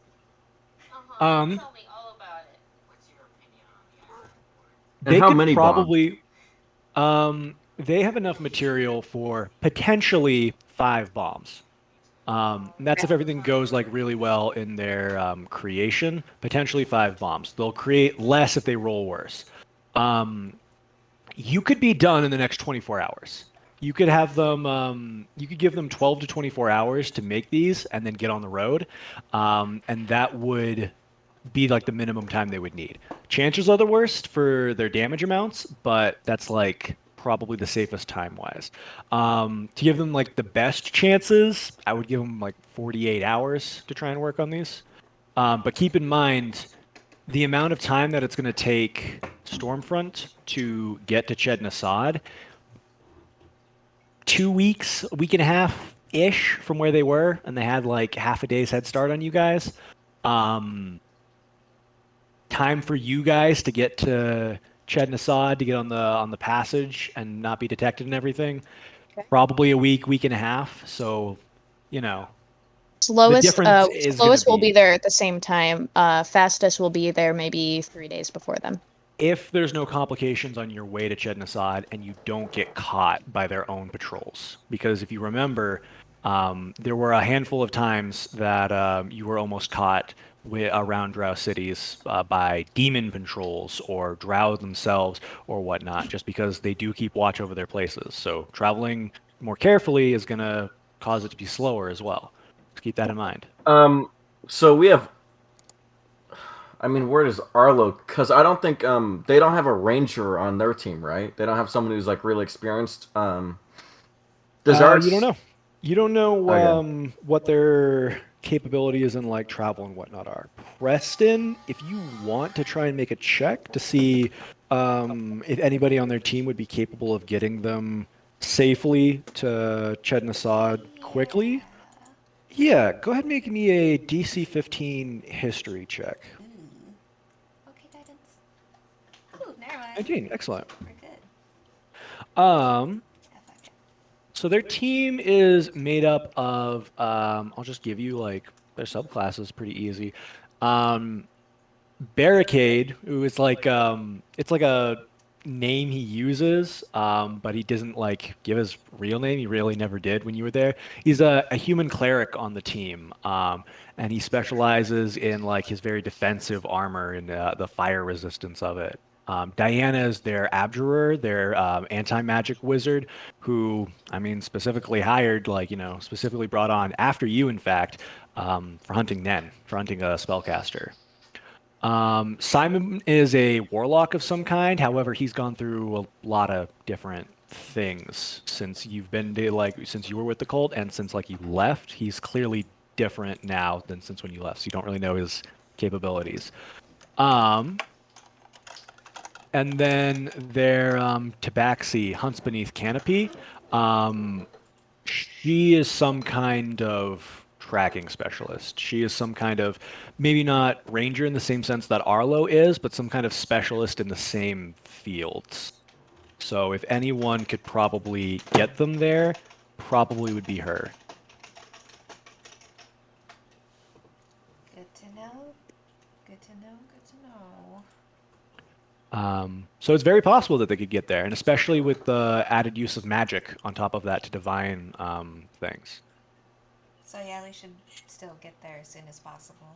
Tell me all about it. What's your opinion on the And They how could many probably they have enough material for potentially 5 bombs. And that's if everything goes really well in their creation. Potentially 5 bombs. They'll create less if they roll worse. You could be done in the next 24 hours. You could have them. You could give them 12 to 24 hours to make these, and then get on the road, and that would be the minimum time they would need. Chances are the worst for their damage amounts, but that's probably the safest time-wise. To give them the best chances, I would give them 48 hours to try and work on these. But keep in mind the amount of time that it's going to take Stormfront to get to Ched Nasad. 2 weeks, a week and a half ish from where they were, and they had half a day's head start on you guys. Time for you guys to get to Ched Nasad, to get on the passage and not be detected and everything. probably a week and a half. So, you know, Slowest, difference is gonna slowest will be- be there at the same time. Fastest will be there maybe 3 days before them. if there's no complications on your way to Chednasad and you don't get caught by their own patrols. Because if you remember, there were a handful of times that you were almost caught around Drow cities by demon patrols or Drow themselves or whatnot, just because they do keep watch over their places. So traveling more carefully is going to cause it to be slower as well. Just keep that in mind. So we have. I mean, where does Arlo? Because I don't think they don't have a ranger on their team, right? They don't have someone who's like really experienced. Does ours? You don't know. You don't know Okay. what their capabilities in like travel and whatnot are. Preston, if you want to try and make a check to see if anybody on their team would be capable of getting them safely to Chednasad quickly, yeah, go ahead and make me a DC 15 history check. Okay, guidance. Ooh, never mind. 19, excellent. We're good. Um, FFJ. So their team is made up of I'll just give you like their subclasses pretty easy. Barricade, who is like it's like a name he uses, but he doesn't like give his real name. He really never did when you were there. He's a human cleric on the team, and he specializes in like his very defensive armor and the fire resistance of it. Diana is their abjurer, their anti-magic wizard, who I mean specifically hired, like specifically brought on after you, in fact, for hunting Nen, for hunting a spellcaster. Simon is a warlock of some kind. However, he's gone through a lot of different things since you've been to, since you were with the cult and since like you left. He's clearly different now than since when you left. So you don't really know his capabilities. And then their Tabaxi hunts beneath canopy. She is some kind of tracking specialist. She is some kind of, maybe not ranger in the same sense that Arlo is, but some kind of specialist in the same fields. So if anyone could probably get them there, probably would be her. Good to know. Good to know. Good to know. So it's very possible that they could get there, and especially with the added use of magic on top of that to divine things. So yeah, we should still get there as soon as possible.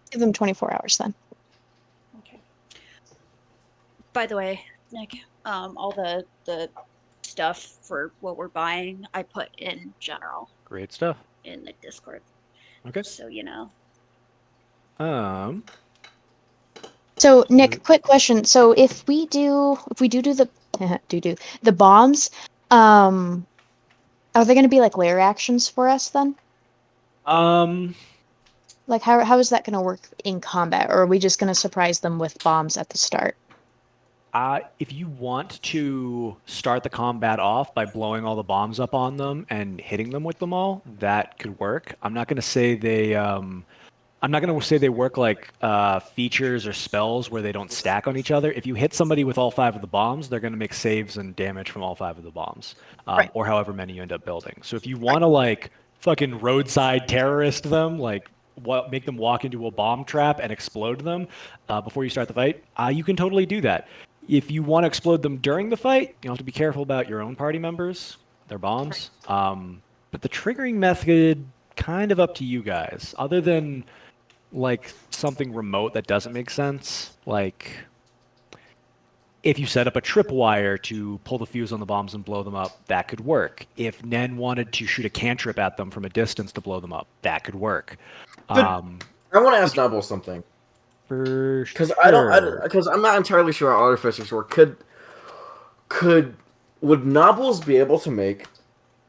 Give them 24 hours then. Okay. By the way, Nick, all the stuff for what we're buying, I put in general Great stuff. in the Discord, Okay. so you know. So Nick, quick question. So if we do the the bombs, are they going to be like layer actions for us then? Like how is that going to work in combat, or are we just going to surprise them with bombs at the start? If you want to start the combat off by blowing all the bombs up on them and hitting them with them all, that could work. I'm not going to say they work like features or spells where they don't stack on each other. If you hit somebody with all 5 of the bombs, they're going to make saves and damage from all 5 of the bombs, Right. or however many you end up building. So if you want to like fucking roadside terrorist them, like make them walk into a bomb trap and explode them before you start the fight, you can totally do that. If you want to explode them during the fight, you'll have to be careful about your own party members, their bombs. But the triggering method, kind of up to you guys. Other than like something remote that doesn't make sense, like if you set up a tripwire to pull the fuse on the bombs and blow them up, that could work. If Nen wanted to shoot a cantrip at them from a distance to blow them up, that could work. I want to ask Nubble something. For Because sure. because I'm not entirely sure how artificers work. Would Nobbles be able to make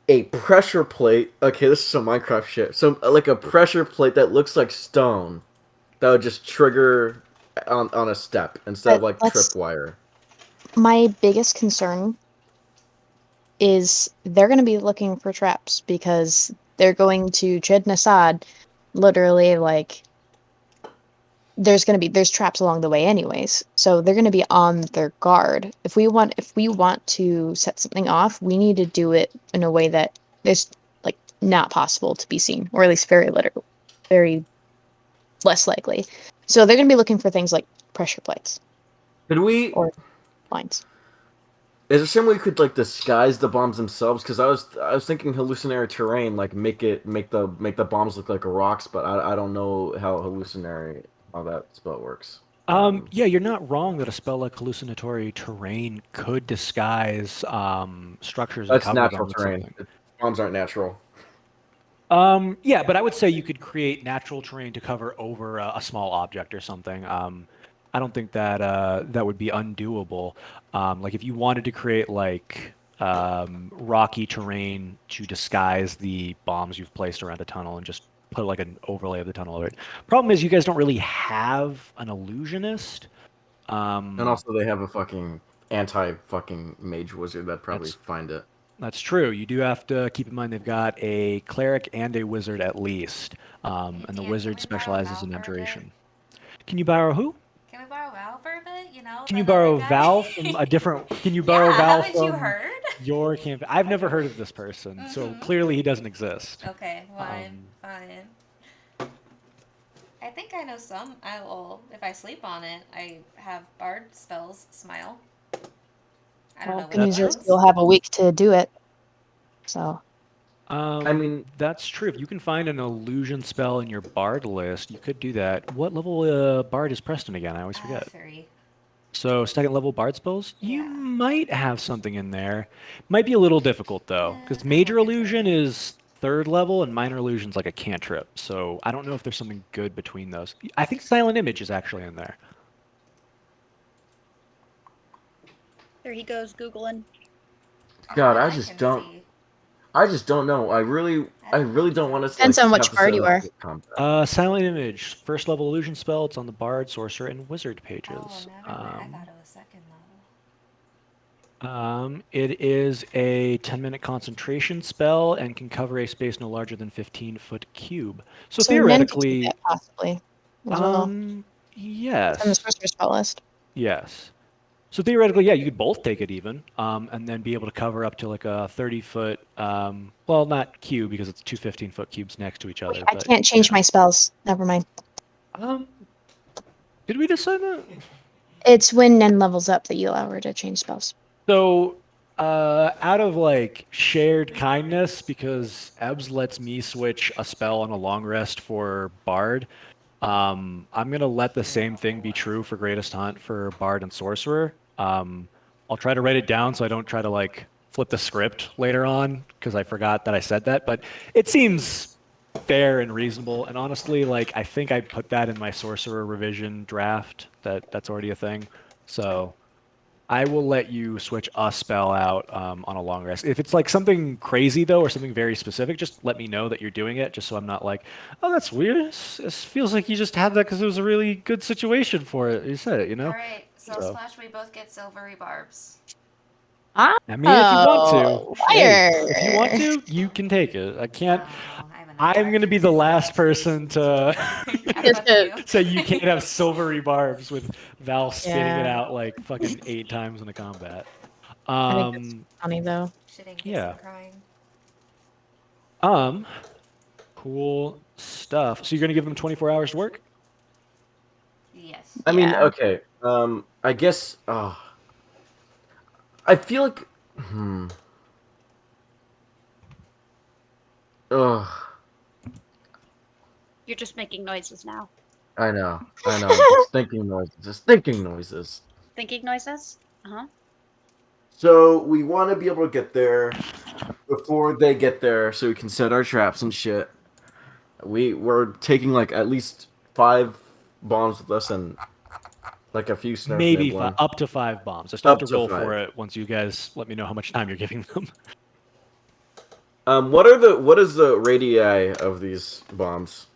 a pressure plate? Okay, this is some Minecraft shit. So like a pressure plate that looks like stone, that would just trigger on a step instead of like Let's- tripwire. My biggest concern is they're going to be looking for traps because they're going to Chednasad literally like there's traps along the way anyways, so they're gonna be on their guard. If we want to set something off, we need to do it in a way that is like not possible to be seen, or at least very less likely. So they're gonna be looking for things like pressure plates Could we? or lines. Is there some way we could like disguise the bombs themselves? Because I was thinking hallucinatory terrain, like make the bombs look like rocks, but I don't know how that spell works. Yeah, you're not wrong that a spell like hallucinatory terrain could disguise structures and That's cover natural them with terrain. something. Bombs aren't natural. Yeah, but I would say you could create natural terrain to cover over a small object or something. I don't think that that would be undoable. Like if you wanted to create like rocky terrain to disguise the bombs you've placed around a tunnel and just put like an overlay of the tunnel over it. Problem is, you guys don't really have an illusionist. And also, they have a fucking anti-fucking mage wizard that probably That's- find it. That's true. You do have to keep in mind they've got a cleric and a wizard at least, and the Dan, can wizard we borrow specializes in Val for a bit? abjuration. Can you borrow who? Can we borrow Val for a bit? You know? Can you that other borrow guy? Val from a different? Can you borrow Yeah, Val haven't you from heard? your campaign? I've never heard of this person, so Mhm. clearly he doesn't exist. Okay, fine. I think I know some. I will. If I sleep on it, I have bard spells. Smile. I don't know Well, what Good it news is was. you'll have a week to do it. So I mean, that's true. If you can find an illusion spell in your bard list, you could do that. What level bard is Preston again? I always forget. 3. So second level bard spells, you Yeah. might have something in there. Might be a little difficult though, because Yeah, major I'll look into illusion it. is third level and minor illusion's like a cantrip. So I don't know if there's something good between those. I think silent image is actually in there. There he goes, Googling. God, All I can just don't know. I really I don't want to. Depends like, on which have to bard set you up are. with combat. Silent image, first level illusion spell. It's on the bard, sorcerer, and wizard pages. Oh, never mind. I thought it was second level. It is a 10-minute concentration spell and can cover a space no larger than 15-foot cube. So Nen could do theoretically, that possibly as well. yes. From the sorcerer's spell list. Yes. So theoretically, yeah, you could both take it even, and then be able to cover up to like a 30-foot, well, not cube because it's two 15-foot cubes next to each other. Wait, I but, can't change yeah. my spells. Never mind. Did we decide that? It's when Nen levels up that you allow her to change spells. So, out of like shared kindness, because Ebbs lets me switch a spell on a long rest for Bard, I'm gonna let the same thing be true for Greatest Hunt for Bard and Sorcerer. I'll try to write it down so I don't try to like flip the script later on because I forgot that I said that. But it seems fair and reasonable. And honestly, like I think I put that in my Sorcerer revision draft. That's already a thing. So I will let you switch a spell out on a long rest. If it's like something crazy though, or something very specific, just let me know that you're doing it, just so I'm not like, oh, that's weird. This feels like you just had that because it was a really good situation for it. You said it, you know. Alright, so Splash, we both get silvery barbs. Ah, I mean, if you want oh, to, hey, liar. if you want to, you can take it. I can't. Oh, I have enough I'm barbs gonna be for the you. last person to Yeah, fuck you. say you can't have silvery barbs with Val spitting it Yeah. out like fucking 8 times in a combat. I think that's funny though. Shitting, Yeah. hissing, crying. Cool stuff. So you're gonna give them 24 hours to work? Yes. I mean, Yeah. okay. I guess. I feel like. Ugh. You're just making noises now. I know. Just thinking noises. Thinking noises? Uh-huh. So we want to be able to get there before they get there, so we can set our traps and shit. We're taking like at least 5 bombs with us and like a few snarf Maybe nib one. up to 5 bombs. I still have Up to to roll 5. for it once you guys let me know how much time you're giving them. What is the radii of these bombs?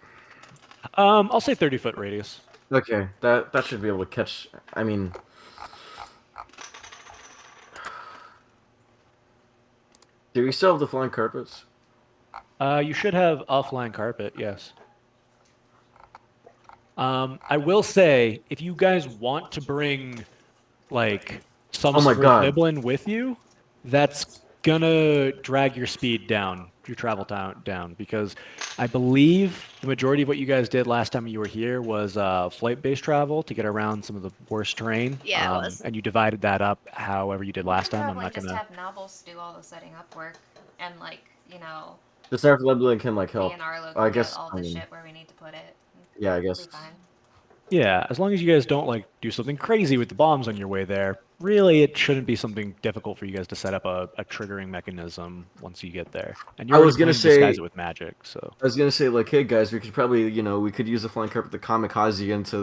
I'll say 30-foot radius. Okay, that should be able to catch. I mean, do we still have the flying carpets? You should have a flying carpet, yes. I will say, if you guys want to bring like some Oh my sort of God. Niblin with you, that's gonna drag your speed down, your travel down, because I believe the majority of what you guys did last time you were here was flight-based travel to get around some of the worst terrain. Yeah, it was. And you divided that up however you did We last could time. I'm probably not just gonna. have Nobbles do all the setting up work, and like The Snarf Leblin can like me help. and Arlo I can get guess. all I the mean, shit where we need to put it. yeah, I It'll guess. be fine. Yeah, as long as you guys don't like do something crazy with the bombs on your way there, really it shouldn't be something difficult for you guys to set up a triggering mechanism once you get there. And you're I already was gonna planning to disguise say. it with magic, so. I was gonna say like, hey guys, we could probably, we could use the flying carpet to kamikaze into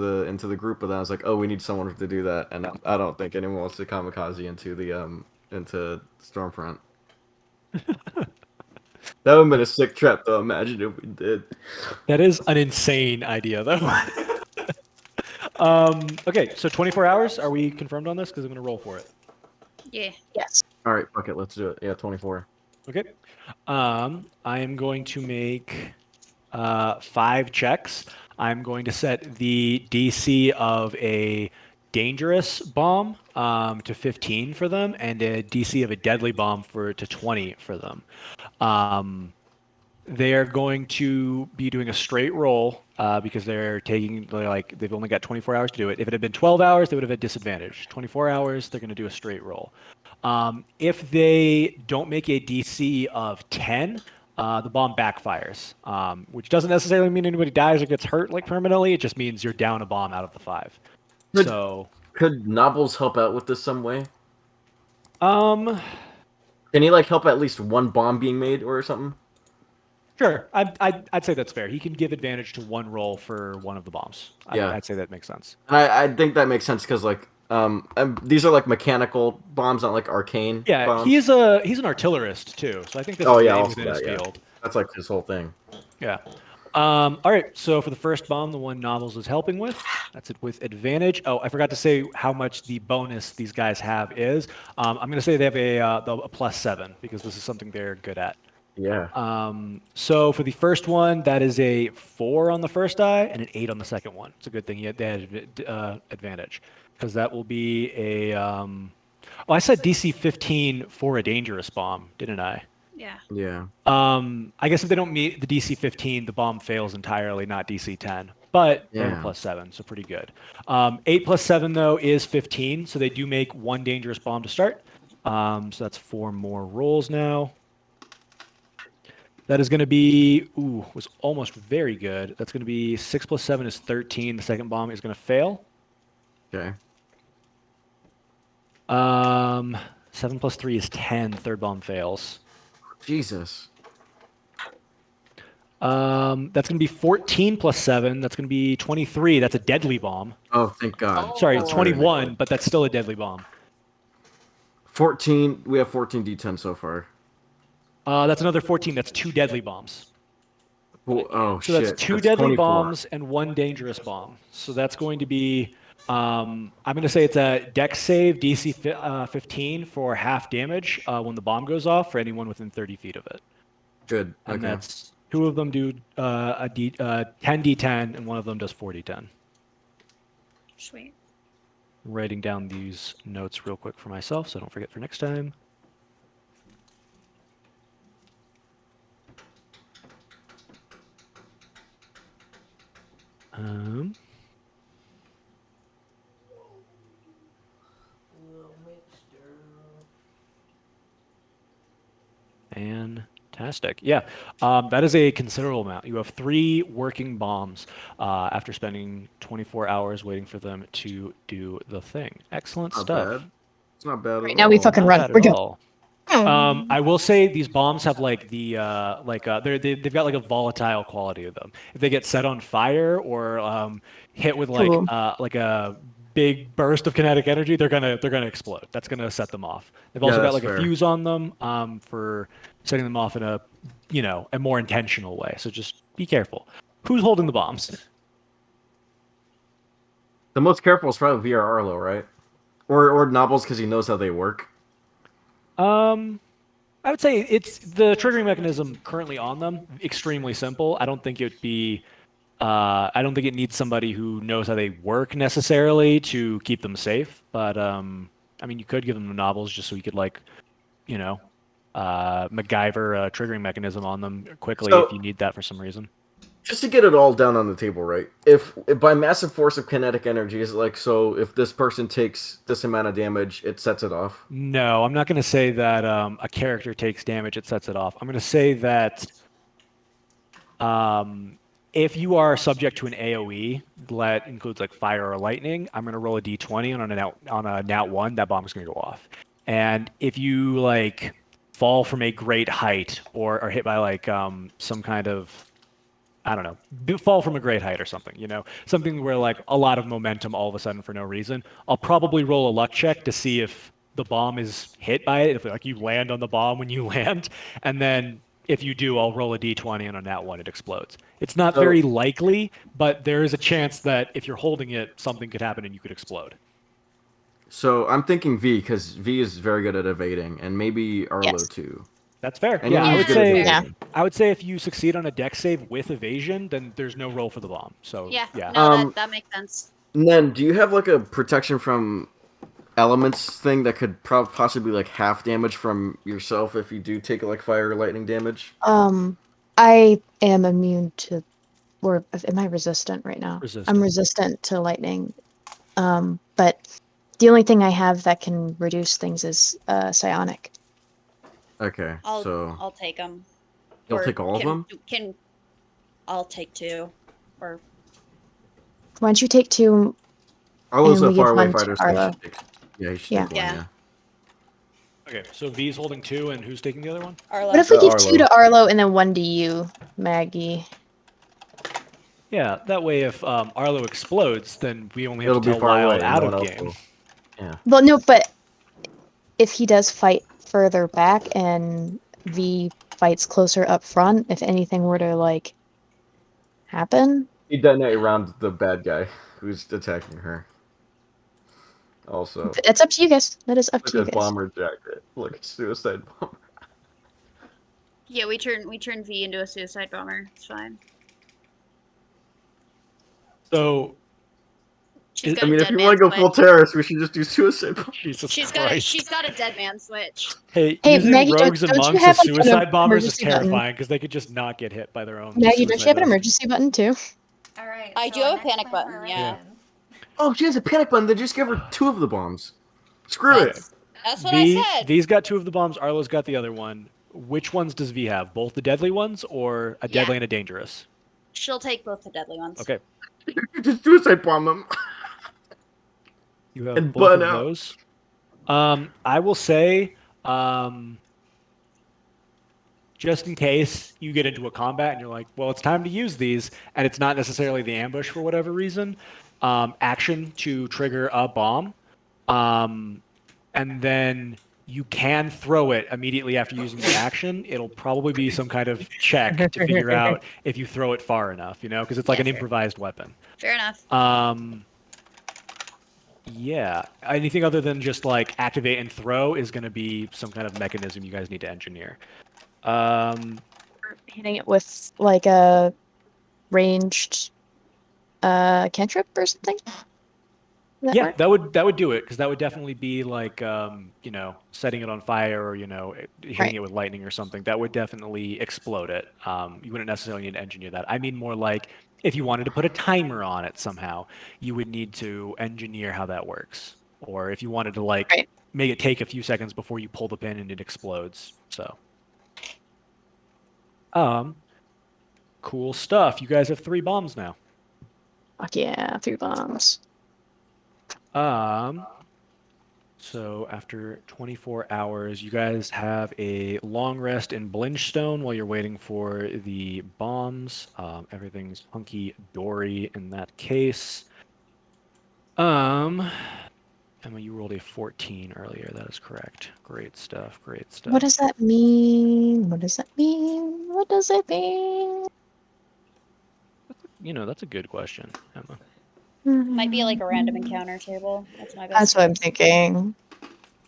the group, but then I was like, oh, we need someone to do that, and I don't think anyone wants to kamikaze into the into Stormfront. That would have been a sick trap, though. Imagine if we did. That is an insane idea, though. Okay, so 24 hours. Are we confirmed on this? Because I'm going to roll for it. Yeah. Yes. All right, fuck it, let's do it. Yeah, 24. Okay. I am going to make 5 checks. I'm going to set the DC of a dangerous bomb to 15 for them, and a DC of a deadly bomb to 20 for them. They are going to be doing a straight roll because they've only got 24 hours to do it. If it had been 12 hours, they would have had disadvantage. 24 hours, they're going to do a straight roll. If they don't make a DC of 10, the bomb backfires, which doesn't necessarily mean anybody dies or gets hurt like permanently. It just means you're down a bomb out of the 5. Could- So, Could Nobbles help out with this some way? um, Can he like help at least one bomb being made or something? sure. I'd say that's fair. He can give advantage to one roll for one of the bombs. Yeah. I'd say that makes sense. And I think that makes sense because like these are like mechanical bombs, not like arcane. Yeah, bombs. he's an artillerist too, so I think this Oh, is yeah, maybe also within that, his yeah. field. That's like his whole thing. Yeah. All right. So for the first bomb, the one Novels is helping with, that's it with advantage. Oh, I forgot to say how much the bonus these guys have is. I'm going to say they have a +7 because this is something they're good at. Yeah. So for the first one, that is a 4 on the first die and an 8 on the second one. It's a good thing they had advantage because that will be a. Oh, I said DC 15 for a dangerous bomb, didn't I? Yeah. Yeah. I guess if they don't meet the DC 15, the bomb fails entirely, not DC 10. But they have Yeah. a +7, so pretty good. 8 + 7 though is 15, so they do make one dangerous bomb to start. So that's 4 more rolls now. That is going to be, was almost very good. That's going to be 6 + 7 is 13. The second bomb is going to fail. Okay. 7 + 3 is 10. Third bomb fails. Jesus. That's going to be 14 + 7. That's going to be 23. That's a deadly bomb. Oh, thank God. Sorry, Oh. 21, but that's still a deadly bomb. 14. We have 14 D10 so far. That's another 14. That's 2 deadly bombs. Oh, So shit. that's 2 deadly 24. bombs and 1 dangerous bomb. So that's going to be, I'm going to say it's a dex save, DC 15 for half damage when the bomb goes off for anyone within 30 feet of it. Good. And Okay. that's 2 of them do 10 D10 and 1 of them does 4 D10. Sweet. Writing down these notes real quick for myself so I don't forget for next time. Fantastic. Yeah, that is a considerable amount. You have 3 working bombs after spending 24 hours waiting for them to do the thing. Excellent Not stuff. bad. It's not bad. Right at now we all. fucking Not run. bad We're at good. all. I will say these bombs have like the they've got like a volatile quality of them. If they get set on fire or hit with Cool. like a big burst of kinetic energy, they're gonna explode. That's gonna set them off. They've also Yeah, got that's like fair. a fuse on them for setting them off in a a more intentional way. So just be careful. Who's holding the bombs? The most careful is probably VR Arlo, right? Or Nobbles because he knows how they work. I would say it's the triggering mechanism currently on them. Extremely simple. I don't think it'd be I don't think it needs somebody who knows how they work necessarily to keep them safe. But I mean, you could give them the novels just so you could like, you know, MacGyver a triggering mechanism on them quickly if So- you need that for some reason. Just to get it all down on the table, right? If by massive force of kinetic energy is like so, if this person takes this amount of damage, it sets it off. No, I'm not going to say that a character takes damage, it sets it off. I'm going to say that if you are subject to an AoE that includes like fire or lightning, I'm going to roll a d20 on a nat 1, that bomb is going to go off. And if you like fall from a great height or are hit by like some kind of I don't know, fall from a great height or something, you know, something where like a lot of momentum all of a sudden for no reason. I'll probably roll a luck check to see if the bomb is hit by it, if like you land on the bomb when you land, and then if you do, I'll roll a d20 and on that one it explodes. It's not So- very likely, but there is a chance that if you're holding it, something could happen and you could explode. So I'm thinking V because V is very good at evading, and maybe Arlo Yes. too. That's fair. And Yeah, I he's would good at say Yeah. evading. I would say if you succeed on a dex save with evasion, then there's no roll for the bomb. So Yeah, yeah. no, that makes sense. And then, do you have like a protection from elements thing that could possibly like half damage from yourself if you do take like fire or lightning damage? I am immune to, or am I resistant right now? Resistant. I'm resistant to lightning. But the only thing I have that can reduce things is psionic. Okay, I'll so take them. you'll take all of them. I'll take 2, or Why don't you take 2? Arlo's and a we give far away one to fighter, so he Arlo. should take. Yeah, he should Yeah. take one. Yeah. Yeah. Okay, so V's holding 2, and who's taking the other one? Arlo. What if we give Arlo. 2 to Arlo and then 1 to you, Maggie? Yeah, that way if Arlo explodes, then we only have It'll to be tell far Wild away. out no of one else game. will. Well, no, but if he does fight further back and V fights closer up front, if anything were to like happen, He detonate around the bad guy who's attacking her. Also, it's up to you guys. That is up look to you at guys. bomber jacket. Look, suicide bomber. Yeah, we turn V into a suicide bomber. It's fine. So, She's I got I a mean, if dead you man want to go full switch. terrorist, we should just do suicide bomber. Jesus She's Christ. got a dead man switch. Hey, Hey, using Maggie, rogues and don't you monks have, as like, an suicide bombers is emergency button? terrifying because they could just not get hit by their own. Maggie, don't you have an suicide emergency button too? All right. I so do have a next panic plan for button, yeah. Riven. Oh, she has a panic button. Then just give her 2 of the bombs. Screw it. That's what I said. V's got 2 of the bombs. Arlo's got the other one. Which ones does V have? Both the deadly ones, or a deadly and a dangerous? She'll take both the deadly ones. Okay, Just suicide bomb them. you have And both burn of out. those. I will say, just in case you get into a combat and you're like, well, it's time to use these, and it's not necessarily the ambush for whatever reason, action to trigger a bomb, and then you can throw it immediately after using the action. It'll probably be some kind of check to figure out if you throw it far enough, you know, because it's like Yeah, an fair. improvised weapon. Fair enough. Yeah. Anything other than just like activate and throw is going to be some kind of mechanism you guys need to engineer. Hitting it with like a ranged cantrip or something? Does that Yeah, work? that would do it because that would definitely be like you know, setting it on fire or you know, hitting Right. it with lightning or something. That would definitely explode it. You wouldn't necessarily need to engineer that. I mean more like if you wanted to put a timer on it somehow, you would need to engineer how that works. Or if you wanted to like Right. make it take a few seconds before you pull the pin and it explodes. So cool stuff. You guys have 3 bombs now. Fuck yeah, 3 bombs. So after 24 hours, you guys have a long rest in Blinchstone while you're waiting for the bombs. Everything's hunky dory in that case. Emma, you rolled a 14 earlier. That is correct. Great stuff. Great stuff. What does that mean? What does that mean? What does it mean? You know, that's a good question, Emma. Might be like a random encounter table. That's my best. That's what I'm thinking.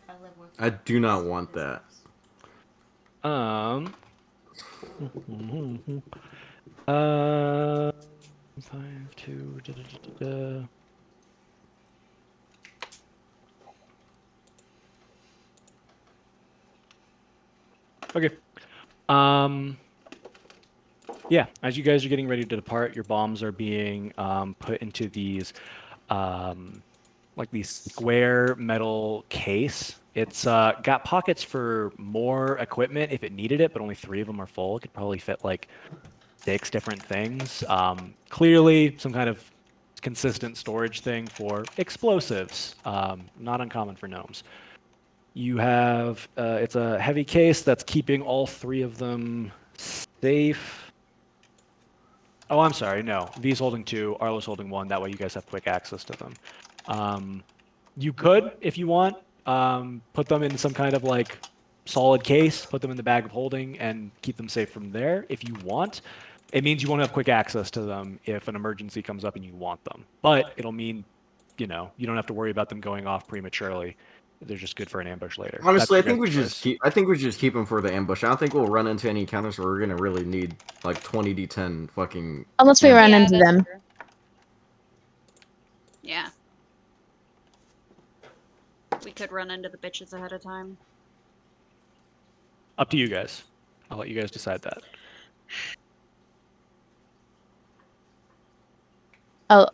I live with I do not want that. Uh, 5, 2. Da, da, da, da, da. Okay. Yeah, as you guys are getting ready to depart, your bombs are being put into these like these square metal case. It's got pockets for more equipment if it needed it, but only 3 of them are full. It could probably fit like 6 different things. Clearly, some kind of consistent storage thing for explosives. Not uncommon for gnomes. You have it's a heavy case that's keeping all 3 of them safe. Oh, I'm sorry. No, V's holding 2, Arlo's holding 1. That way, you guys have quick access to them. You could, if you want, put them in some kind of like solid case, put them in the bag of holding, and keep them safe from there if you want. It means you won't have quick access to them if an emergency comes up and you want them. But it'll mean, you don't have to worry about them going off prematurely. They're just good for an ambush later. Honestly, I That's your think we guys' just choice. keep. I think we just keep them for the ambush. I don't think we'll run into any encounters where we're gonna really need like 20d10 fucking. Unless we Yeah. run Yeah, into that's them. true. Yeah. We could run into the bitches ahead of time. Up to you guys. I'll let you guys decide that. Oh,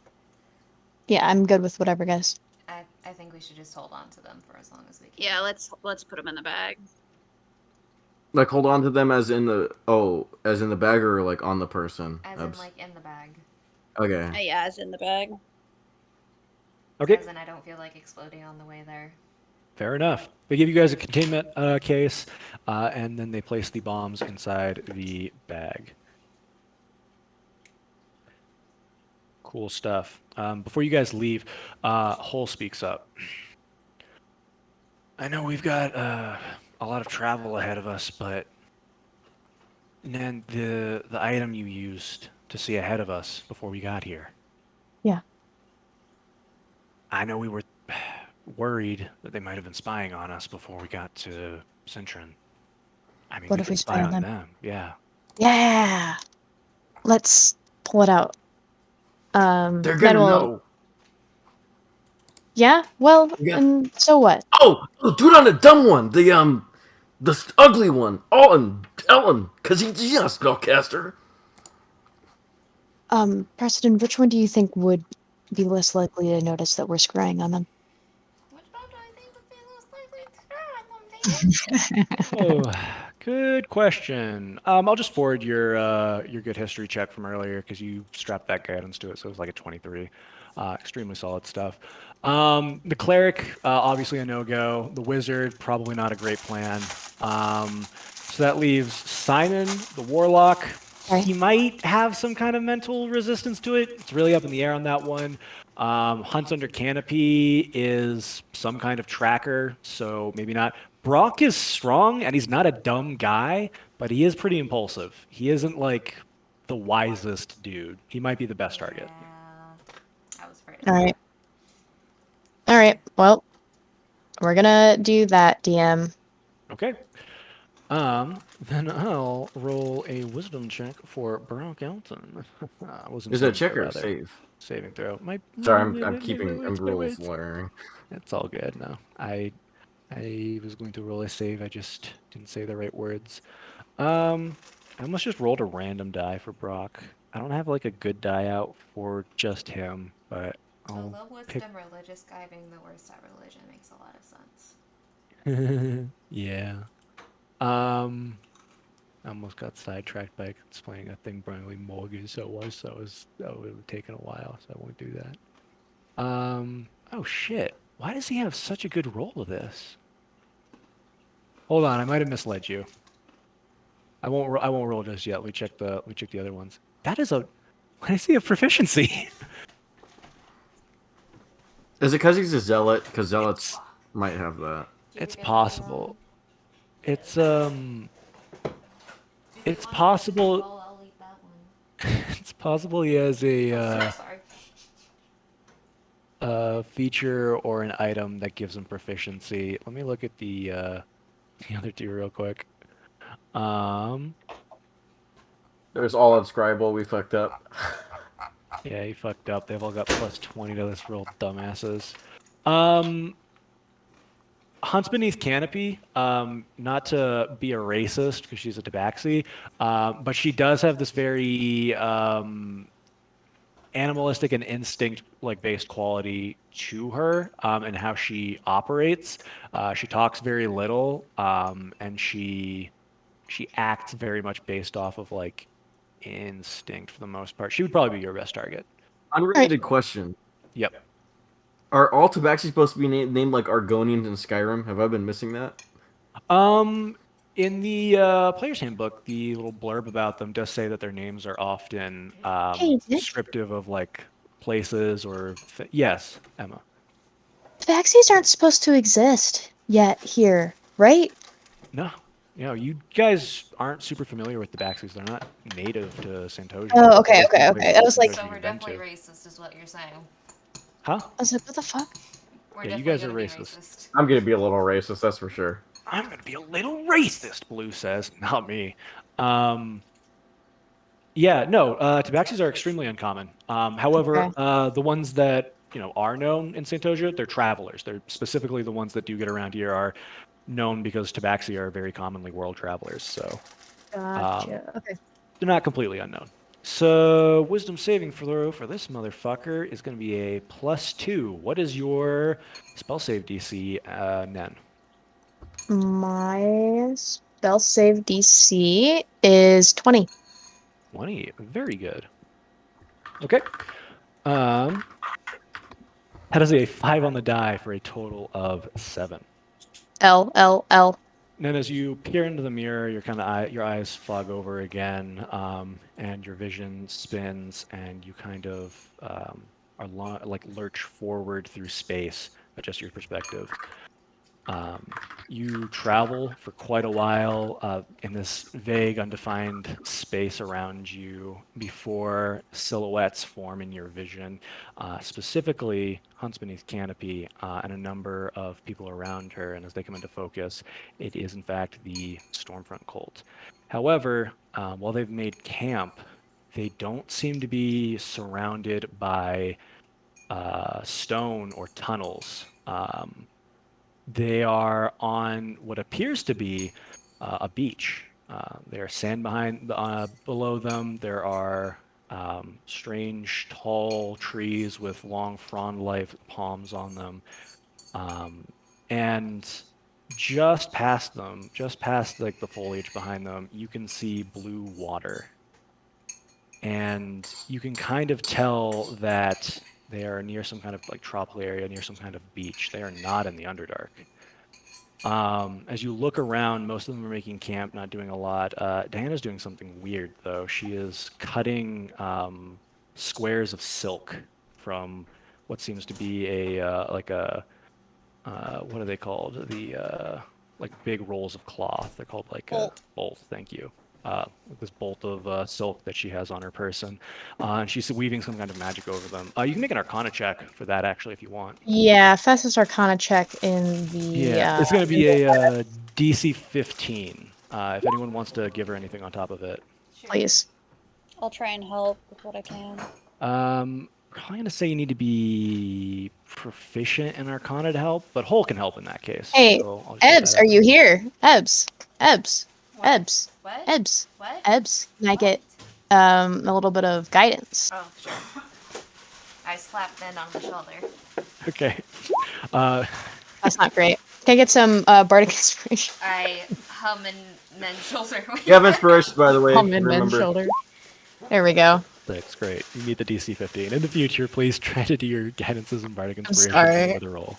yeah, I'm good with whatever, guys. I think we should just hold on to them for as long as we can. Yeah, let's put them in the bag. Like hold on to them as in the bag or like on the person. As in, like, in the bag. Okay. Yeah, it's in the bag. Okay. As in, I don't feel like exploding on the way there. Fair enough. They give you guys a containment case, and then they place the bombs inside the bag. Cool stuff. Before you guys leave, Hole speaks up. I know we've got a lot of travel ahead of us, but Nan, the item you used to see ahead of us before we got here. Yeah. I know we were worried that they might have been spying on us before we got to Cintron. I mean, What we if could we spy spy on on them. Yeah. Yeah. Let's pull it out. They're gonna Manuel- know. Yeah. Well, Yeah. and so what? Oh, dude on the dumb one. The ugly one. Oh, and Ellen, because he's a spellcaster. Preston, which one do you think would be less likely to notice that we're scrying on them? Which one do I think would be most likely to try on them, Oh, good question. I'll just forward your good history check from earlier because you strapped that guidance to it, so it was like a 23. Extremely solid stuff. The cleric, obviously a no-go. The wizard, probably not a great plan. So that leaves Simon, the warlock. Right. He might have some kind of mental resistance to it. It's really up in the air on that one. Hunt under canopy is some kind of tracker, so maybe not. Brock is strong, and he's not a dumb guy, but he is pretty impulsive. He isn't like the wisest dude. He might be the best target. Yeah. I was afraid of All that. right. All right. Well, we're gonna do that, DM. Okay. Then I'll roll a wisdom check for Brock Elton. Wasn't Is it a saving check throw, or a rather. saving? Saving throw. Sorry, I'm rules learning. It's all good. No, I was going to roll a save. I just didn't say the right words. I almost just rolled a random die for Brock. I don't have like a good die out for just him, but A I'll low pick. wisdom religious guy being the worst at religion makes a lot of sense. Yeah. I almost got sidetracked by explaining a thing Brunley Morgan, so it would have taken a while, so I won't do that. Oh shit. Why does he have such a good roll of this? Hold on, I might have misled you. I won't roll just yet. We check the other ones. That is a I see a proficiency. Is it because he's a zealot? Because zealots might have that. Did you It's get the, possible. It's did it's you want possible- to roll? I'll leave that one. it's possible he has a Sorry. feature or an item that gives him proficiency. Let me look at the other 2 real quick. There's all unscribable. We fucked up. Yeah, you fucked up. They've all got plus 20 to this, real dumbasses. Um, Hunts Beneath Canopy, not to be a racist because she's a tabaxi, but she does have this very animalistic and instinct like based quality to her, and how she operates. She talks very little, and she acts very much based off of like instinct for the most part. She would probably be your best target. Unrelated question. Yep. Are all Tabaxi supposed to be named like Argonians in Skyrim? Have I been missing that? In the player's handbook, the little blurb about them does say that their names are often Hey, Nick. descriptive of like places or yes, Emma. Tabaxis aren't supposed to exist yet here, right? No, you guys aren't super familiar with the Baxies. They're not native to Santosia. Oh, okay, Most of the okay. places I in was like- Santosia So you've we're been definitely to. racist, is what you're saying. Huh? I was like, what the fuck? We're Yeah, you definitely guys are gonna be racist. I'm gonna be a little racist, that's for sure. I'm gonna be a little racist, Blue says, not me. Yeah, no, tabaxis are extremely uncommon. However, Okay. the ones that are known in Santosia, they're travelers. They're specifically the ones that do get around here are known because tabaxi are very commonly world travelers. So Gotcha. Okay. they're not completely unknown. So wisdom saving throw for this motherfucker is going to be a +2. What is your spell save DC, Nen? My spell save DC is 20. 20. Very good. Okay. That is a 5 on the die for a total of 7. L, L, L. And then as you peer into the mirror, your eyes fog over again, and your vision spins, and you kind of like lurch forward through space, adjust your perspective. You travel for quite a while in this vague, undefined space around you before silhouettes form in your vision, specifically Hunts Beneath Canopy and a number of people around her. And as they come into focus, it is in fact the Stormfront cult. However, while they've made camp, they don't seem to be surrounded by stone or tunnels. They are on what appears to be a beach. There's sand below them. There are strange, tall trees with long frond-like palms on them. And just past them, just past like the foliage behind them, you can see blue water. And you can kind of tell that they are near some kind of like tropical area, near some kind of beach. They are not in the Underdark. As you look around, most of them are making camp, not doing a lot. Diana's doing something weird though. She is cutting squares of silk from what seems to be a like a what are they called? The like big rolls of cloth. They're called like Bolt. a bolt. Thank you. This bolt of silk that she has on her person, and she's weaving some kind of magic over them. You can make an Arcana check for that actually if you want. Yeah, fastest Arcana check in the. Yeah, it's going to be a DC 15. If anyone wants to give her anything on top of it, Please. I'll try and help with what I can. probably going to say you need to be proficient in Arcana to help, but Hole can help in that case. Hey, so I'll just put Ebbs, that are out you there. here? Ebbs. Ebbs. What? Ebbs. What? Ebbs. What? Ebbs. Can I What? get a little bit of guidance? Oh, sure. I slapped Ben on the shoulder. Okay. Uh, That's not great. Can I get some bardic inspiration? I hum and men's shoulder. You have inspiration, by the way. Palm in Ben's Remember. shoulder. There we go. That's great. You meet the DC 15. In the future, please try to do your guidances and bardic inspiration sorry. for the roll.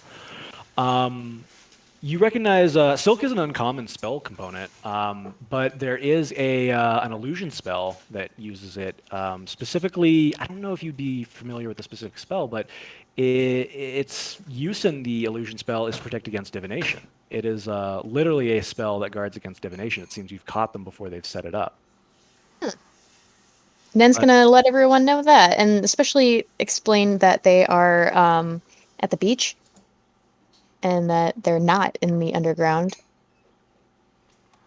You recognize Silk is an uncommon spell component, but there is an illusion spell that uses it. Specifically, I don't know if you'd be familiar with the specific spell, but its use in the illusion spell is to protect against divination. It is literally a spell that guards against divination. It seems you've caught them before they've set it up. Nen's But- gonna let everyone know that, and especially explain that they are at the beach, and that they're not in the underground.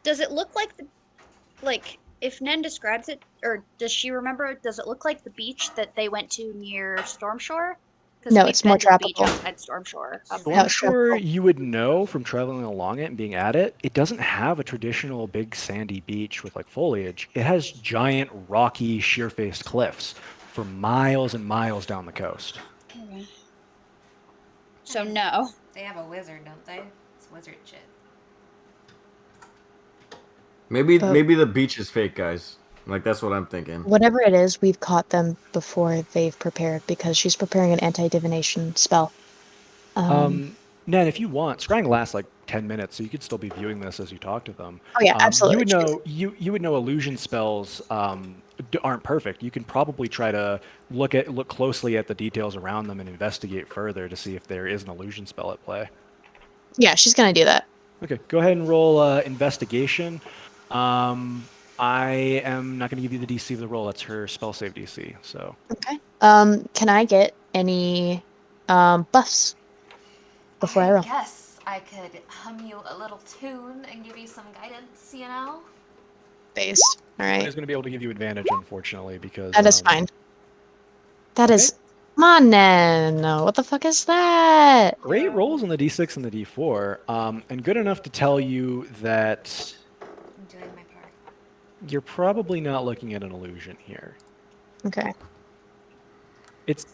Does it look like if Nen describes it, or does she remember? Does it look like the beach that they went to near Stormshore? Because No, we've it's more been to the beach tropical. outside Stormshore. No, Okay. it's Stormshore, tropical. you would know from traveling along it and being at it, it doesn't have a traditional big sandy beach with like foliage. It has giant, rocky, sheer-faced cliffs for miles and miles down the coast. Okay. So no. They have a wizard, don't they? It's wizard shit. Maybe But- maybe the beach is fake, guys. Like that's what I'm thinking. Whatever it is, we've caught them before they've prepared because she's preparing an anti-divination spell. Nan, if you want, scrying lasts like 10 minutes, so you could still be viewing this as you talk to them. Oh yeah, absolutely. You would know you would know illusion spells aren't perfect. You can probably try to look closely at the details around them and investigate further to see if there is an illusion spell at play. Yeah, she's gonna do that. Okay, go ahead and roll investigation. I am not going to give you the DC of the roll. That's her spell save DC. So Okay. Can I get any buffs before I roll? Yes, I could hum you a little tune and give you some guidance, you know? Base. All I right. was going to be able to give you advantage, unfortunately, because That is fine. That okay. is. Come on, Nen. What the fuck is that? Great rolls on the D6 and the D4, and good enough to tell you that I'm doing my part. you're probably not looking at an illusion here. Okay. It's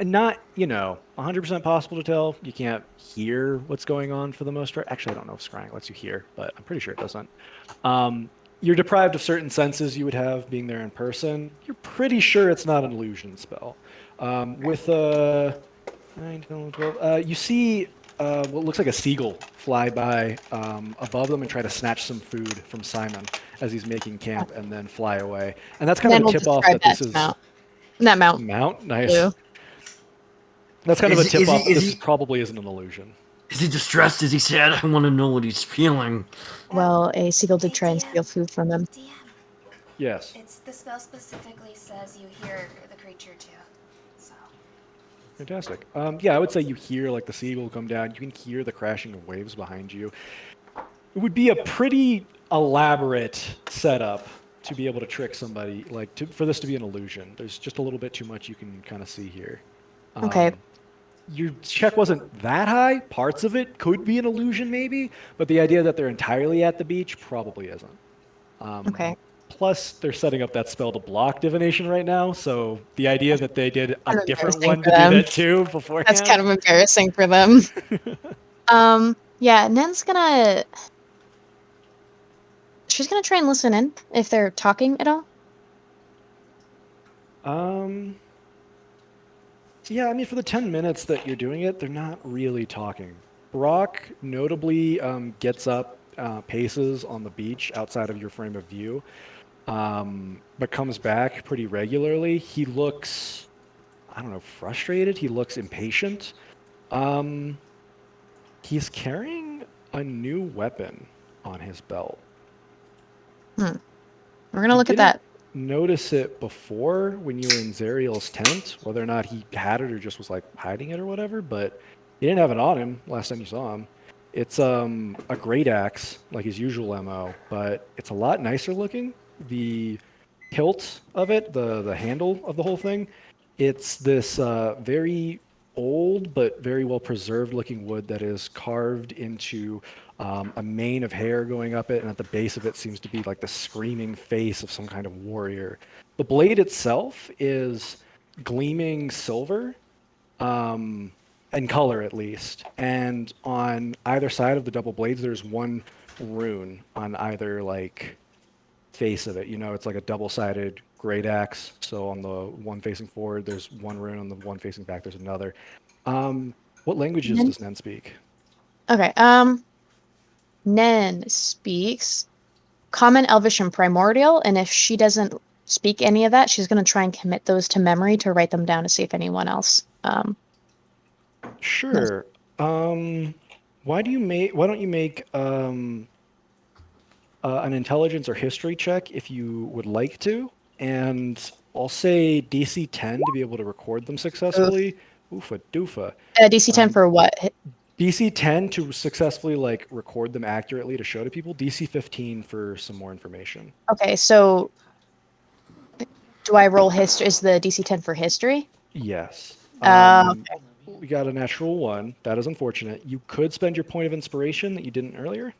not, 100% possible to tell. You can't hear what's going on for the most part. Actually, I don't know if scrying lets you hear, but I'm pretty sure it doesn't. You're deprived of certain senses you would have being there in person. You're pretty sure it's not an illusion spell. With 9, 10, 12, you see what looks like a seagull fly by above them and try to snatch some food from Simon as he's making camp and then fly away. And that's kind Nen of will a tip off describe that this to is Mount. Not Mount. Mount. Nice. Blue. That's kind of a Is he- tip is he- off that is this he- probably isn't an illusion. Is he distressed? Is he sad? I want to know what he's feeling. Well, a seagull did try and DM. steal food from him. DM, Yes. it's the spell specifically says you hear the creature too. So Fantastic. Yeah, I would say you hear like the seagull come down. You can hear the crashing of waves behind you. It would be a pretty elaborate setup to be able to trick somebody, for this to be an illusion. There's just a little bit too much you can kind of see here. Okay. Your check wasn't that high. Parts of it could be an illusion, maybe, but the idea that they're entirely at the beach probably isn't. Okay. Plus, they're setting up that spell to block divination right now, so the idea that they did a Kind of different embarrassing one for to do them. that too beforehand. That's kind of embarrassing for them. Yeah, Nen's gonna. She's gonna try and listen in if they're talking at all. Yeah, I mean, for the 10 minutes that you're doing it, they're not really talking. Brock notably gets up, paces on the beach outside of your frame of view, but comes back pretty regularly. He looks, I don't know, frustrated. He looks impatient. He's carrying a new weapon on his belt. We're gonna You look at didn't that. Notice it before when you were in Zariel's tent, whether or not he had it or just was like hiding it or whatever, but he didn't have it on him last time you saw him. It's a great axe, like his usual MO, but it's a lot nicer looking. The hilt of it, the handle of the whole thing, it's this very old but very well preserved looking wood that is carved into a mane of hair going up it, and at the base of it seems to be like the screaming face of some kind of warrior. The blade itself is gleaming silver, in color at least, and on either side of the double blades there's one rune on either like face of it. It's like a double-sided great axe, so on the one facing forward there's one rune, on the one facing back there's another. What languages Nen- does Nen speak? Okay. Nen speaks Common, Elvish, and Primordial, and if she doesn't speak any of that, she's gonna try and commit those to memory to write them down to see if anyone else. Sure. Why don't you make an intelligence or history check if you would like to, and I'll say DC 10 to be able to record them successfully. Oofa doofa. DC 10 for what? DC 10 to successfully like record them accurately to show to people. DC 15 for some more information. Okay, so do I roll history? Is the DC 10 for history? Yes. Uh, We got a natural 1. That is unfortunate. You could spend your point of inspiration that you didn't earlier.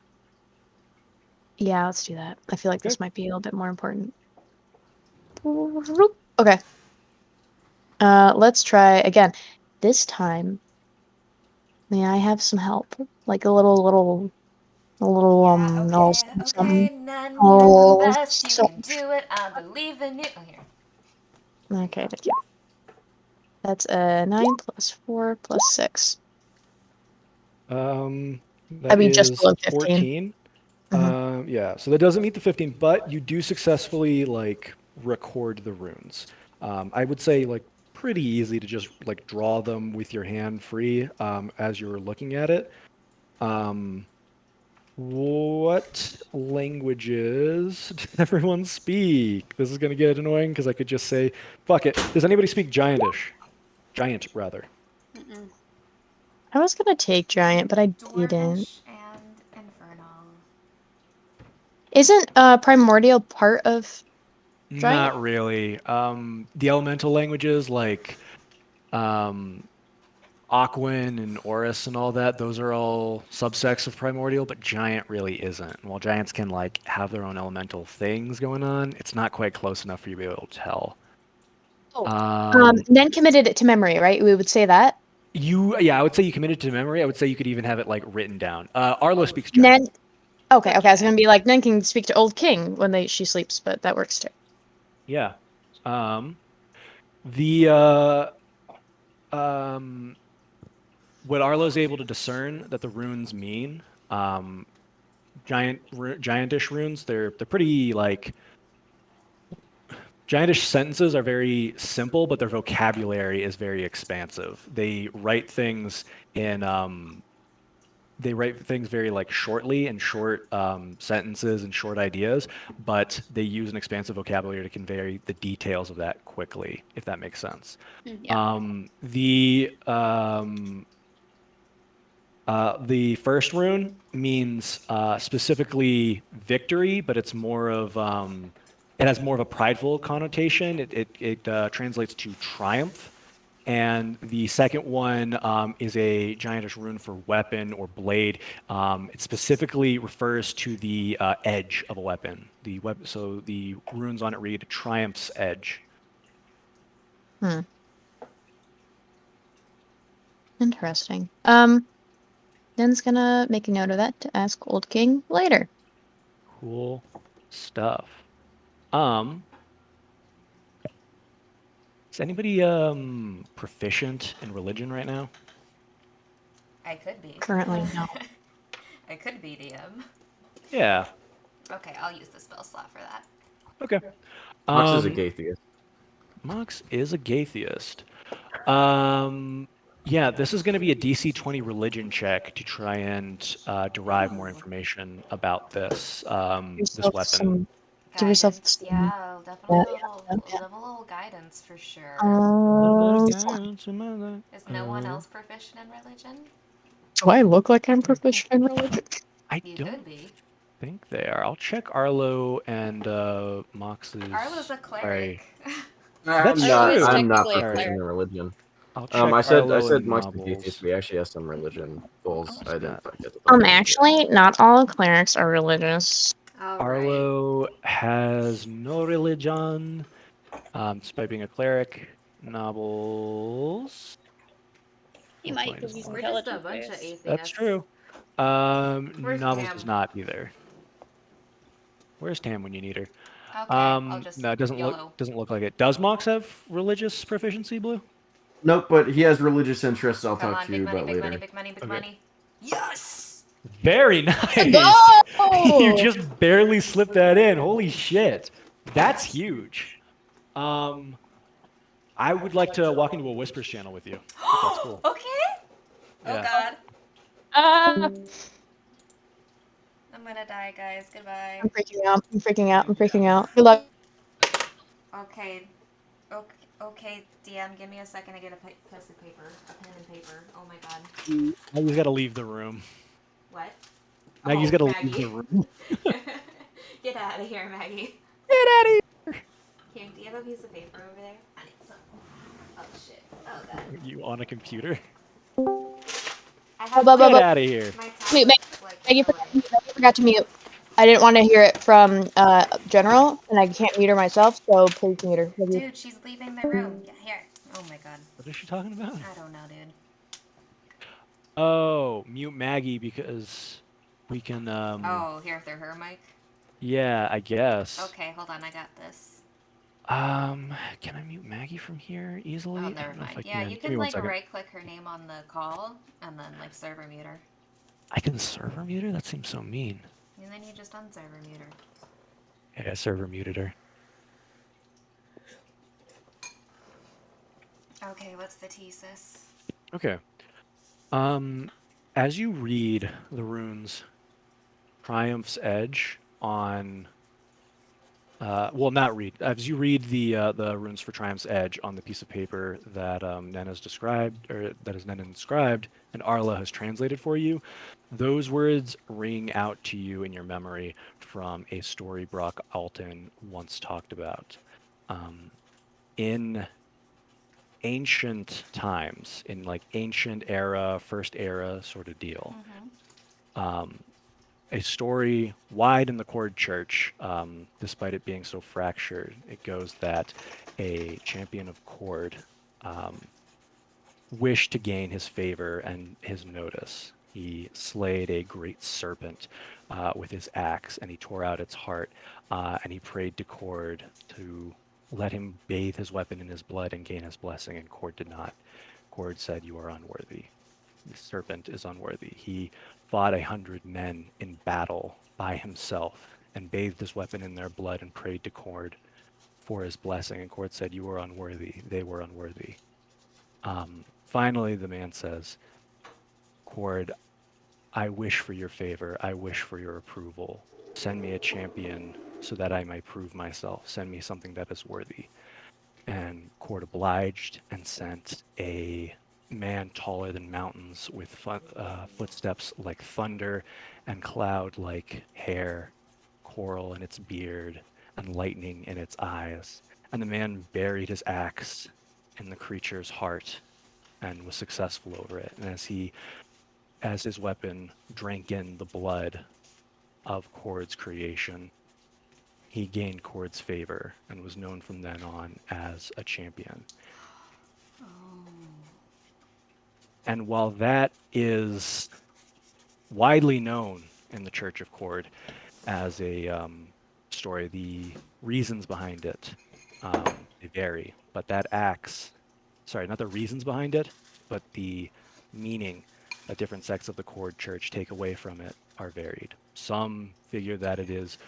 Yeah, let's do that. I feel like Okay. this might be a little bit more important. Okay. Let's try again. This time, may I have some help? Like a little no, something. None, you're the Oh, best. You so can do it. I believe in you. Oh, here. okay, thank you. That's a 9 plus 4 plus 6. That mean, just is below 15. 14. Yeah, so that doesn't meet the 15, but you do successfully like record the runes. I would say like pretty easy to just like draw them with your hand free as you're looking at it. What languages does everyone speak? This is gonna get annoying because I could just say, fuck it. Does anybody speak Giantish? Giant, rather. Mm-mm. I was gonna take giant, but I didn't. Dwarvish and Infernal. Isn't primordial part of Giant? Not really. The elemental languages like Aquan and Oris and all that, those are all subsects of primordial, but giant really isn't. And while giants can like have their own elemental things going on, it's not quite close enough for you to be able to tell. Nen committed it to memory, right? We would say that. Yeah, I would say you committed to memory. I would say you could even have it like written down. Arlo speaks giant. Nen. Okay, I was gonna be like Nen can speak to Old King when she sleeps, but that works too. Yeah. The what Arlo's able to discern that the runes mean, giantish runes, they're pretty like giantish sentences are very simple, but their vocabulary is very expansive. They write things very like shortly and short sentences and short ideas, but they use an expansive vocabulary to convey the details of that quickly, if that makes sense. Yeah. The first rune means specifically victory, but it's more of it has more of a prideful connotation. It translates to triumph. And the second one is a giantish rune for weapon or blade. It specifically refers to the edge of a weapon. So the runes on it read Triumph's Edge. Interesting. Nen's gonna make a note of that to ask Old King later. Cool stuff. Is anybody proficient in religion right now? I could be. Currently, no. I could be DM. Yeah. Okay, I'll use the spell slot for that. Okay. Mox is a gaytheist. Mox is a gaytheist. Yeah, this is going to be a DC 20 religion check to try and derive more information about this weapon. Give yourself Guidance, some. yeah, definitely yeah. a little guidance for sure. Is no one else proficient in religion? Do I look like I'm proficient in religion? I You don't could be. think they are. I'll check Arlo and Mox's. Arlo's a cleric. That's I'm not technically a proficient cleric. in religion. I'll check I said Arlo and Mox is Nobbles. atheist, but he actually has some religion goals. I didn't get to Actually, not all clerics are religious. All right. Arlo has no religion, despite being a cleric. Nobbles. He might because he's We're just a intelligent. bunch of atheists. That's true. Where's Nobbles Tam? does not either. Where's Tam when you need her? Okay, I'll just No, it doesn't YOLO. look like it. Does Mox have religious proficiency, Blue? Nope, but he has religious interests. I'll Come talk on, to big you money, about big later. money, big money, big Okay. money. Yes! Very nice. Go! You just barely slipped that in. Holy shit. That's huge. I would like to walk into a Whispers channel with you. If that's cool. Okay. Yeah. Oh god. I'm gonna die, guys. Goodbye. I'm freaking out. I'm freaking out. I'm freaking out. Good luck. Okay. Okay. Okay, DM, give me a second to get a piece of paper, a pen and paper. Oh my god. Maggie's got to leave the room. What? Maggie's Oh, got to leave Maggie. the room. Get out of here, Maggie. Get out of here! Here, do you have a piece of paper over there? I need some. Oh shit. Oh god. Are you on a computer? I have Blah, blah, Get blah. out of here! my Wait, tablet's like Maggie killing me. forgot to mute. I didn't want to hear it from General, and I can't mute her myself, so please mute her. Love you. Dude, she's leaving the room. Yeah, here. Oh my god. What is she talking about? I don't know, dude. Oh, mute Maggie because we can, Oh, here through her mic? yeah, I guess. Okay, hold on, I got this. Can I mute Maggie from here easily? Oh, I never don't know if mind. I Yeah, can. you Give me can one like second. right click her name on the call and then like server mute her. I can server mute her? That seems so mean. And then you just unserver mute her. Yeah, I server muted her. Okay, what's the thesis? Okay. As you read the runes Triumph's Edge on well, not read. As you read the runes for Triumph's Edge on the piece of paper that Nena's described, or that is Nena described, and Arla has translated for you, those words ring out to you in your memory from a story Brock Alton once talked about. In ancient times, in like ancient era, first era sort of deal, a story wide in the Cord Church, despite it being so fractured. It goes that a champion of Cord wished to gain his favor and his notice. He slayed a great serpent with his axe, and he tore out its heart, and he prayed to Cord to let him bathe his weapon in his blood and gain his blessing, and Cord did not. Cord said, "You are unworthy. The serpent is unworthy." He fought 100 men in battle by himself and bathed his weapon in their blood and prayed to Cord for his blessing. And Cord said, "You are unworthy. They were unworthy." Finally, the man says, "Cord, I wish for your favor. I wish for your approval. Send me a champion so that I might prove myself. Send me something that is worthy." And Cord obliged and sent a man taller than mountains with footsteps like thunder and cloud like hair, coral in its beard, and lightning in its eyes. And the man buried his axe in the creature's heart and was successful over it. And as his weapon drank in the blood of Cord's creation, he gained Cord's favor and was known from then on as a champion. And while that is widely known in the Church of Cord as a story, the reasons behind it they vary. But that axe, sorry, not the reasons behind it, but the meaning that different sects of the Cord Church take away from it are varied. Some figure that it is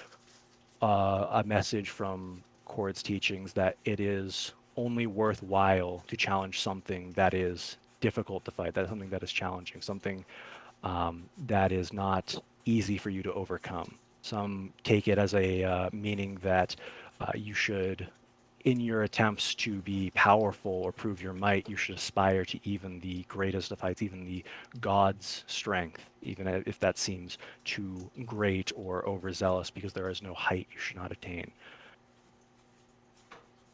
a message from Cord's teachings that it is only worthwhile to challenge something that is difficult to fight, that's something that is challenging, something that is not easy for you to overcome. Some take it as a meaning that you should, in your attempts to be powerful or prove your might, you should aspire to even the greatest of heights, even the God's strength, even if that seems too great or overzealous, because there is no height you should not attain.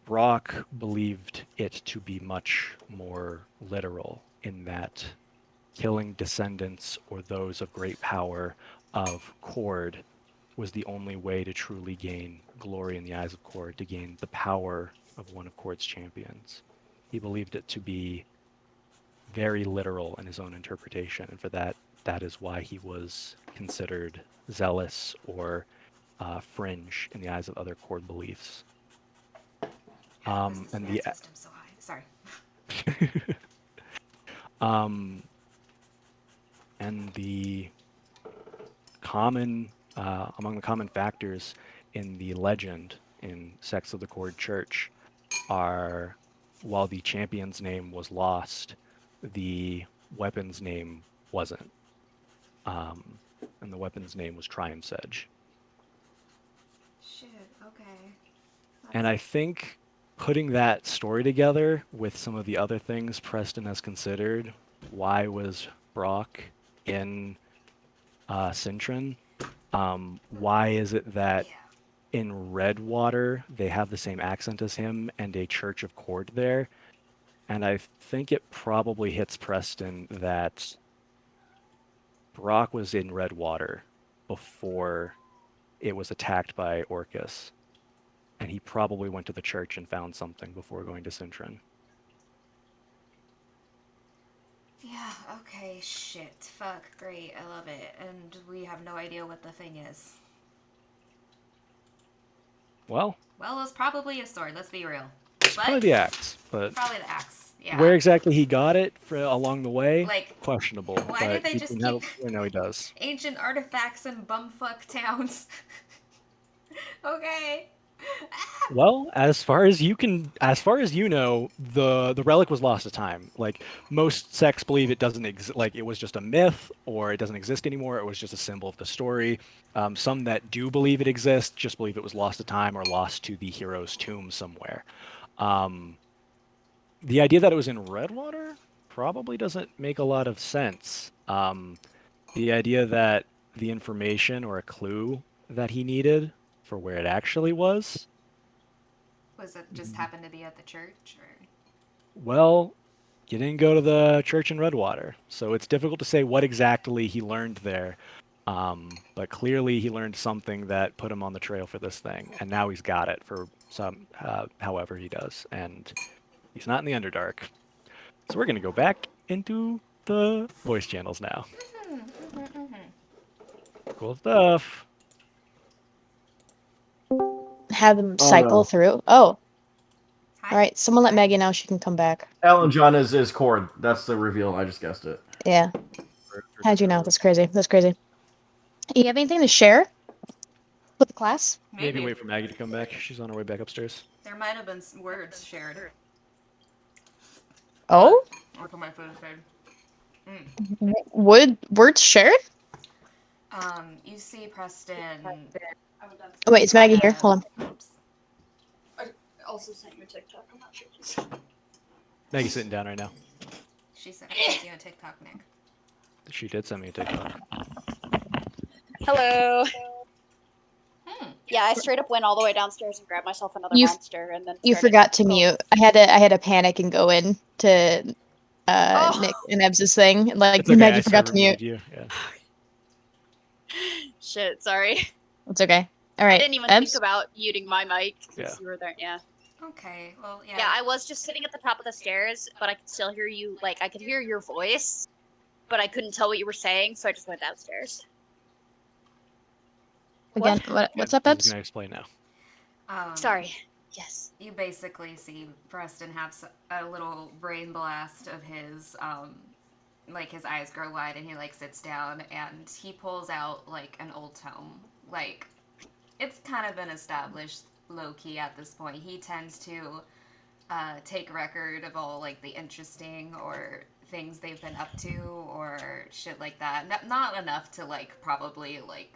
Brock believed it to be much more literal in that killing descendants or those of great power of Cord was the only way to truly gain glory in the eyes of Cord, to gain the power of one of Cord's champions. He believed it to be very literal in his own interpretation, and for that is why he was considered zealous or fringe in the eyes of other Cord beliefs. And the system so high. Sorry. And the common among the common factors in the legend in sects of the Cord Church are, while the champion's name was lost, the weapon's name wasn't. And the weapon's name was Triumph's Edge. Shit, okay. And I think putting that story together with some of the other things Preston has considered, why was Brock in Cintron? Why is it that Yeah. in Redwater they have the same accent as him and a Church of Cord there? And I think it probably hits Preston that Brock was in Redwater before it was attacked by Orcus, and he probably went to the church and found something before going to Cintron. Yeah, okay, shit. Fuck, great, I love it. And we have no idea what the thing is. Well, Well, it's probably a sword, let's be real. it's But probably the axe, but probably the axe, yeah. where exactly he got it along the way, Like, questionable. why But did they he just didn't have, keep we know he does. ancient artifacts in bumfuck towns? Okay. Well, as far as you know, the relic was lost to time. Like most sects believe it doesn't like it was just a myth or it doesn't exist anymore. It was just a symbol of the story. Some that do believe it exists just believe it was lost to time or lost to the hero's tomb somewhere. The idea that it was in Redwater probably doesn't make a lot of sense. The idea that the information or a clue that he needed for where it actually was. Was it just happened to be at the church, or? Well, you didn't go to the church in Redwater, so it's difficult to say what exactly he learned there. But clearly he learned something that put him on the trail for this thing, and now he's got it for however he does, and he's not in the Underdark. So we're gonna go back into the voice channels now. Cool stuff. Have them Oh, cycle no. through. Oh, Hi. all right. Someone let Maggie know she can come back. Alan John is Cord. That's the reveal. I just guessed it. Yeah. How'd you know? That's crazy. That's crazy. You have anything to share with the class? Maybe wait for Maggie to come back. She's on her way back upstairs. There might have been words shared. Oh, Or to my food food. words shared? You see Preston. Oh, wait, it's Maggie here. Hold on. Oops. I also sent you a TikTok. I'm not sure. Maggie's sitting down right now. She sent you a TikTok, Nick. She did send me a TikTok. Hello. Hmm. Yeah, I straight up went all the way downstairs and grabbed myself another You- monster, and then You started forgot to going- mute. I had to panic and go in to Oh. Nick and Ebs' thing. Like It's okay, Maggie I forgot to cyber-muted mute. you. Yeah. Shit, sorry. It's okay. All I right. didn't even Ebs? think about muting my mic because Yeah. you were there. Yeah. Okay, well, yeah. Yeah, I was just sitting at the top of the stairs, but I could still hear you. Like, I could hear your voice, but I couldn't tell what you were saying, so I just went downstairs. Again, what's up, I'm Ebs? gonna explain now. Sorry. Yes. You basically see Preston have a little brain blast of his, like his eyes grow wide and he like sits down and he pulls out like an old tome. Like, it's kind of been established low-key at this point. He tends to take record of all like the interesting or things they've been up to or shit like that. Not enough to like probably like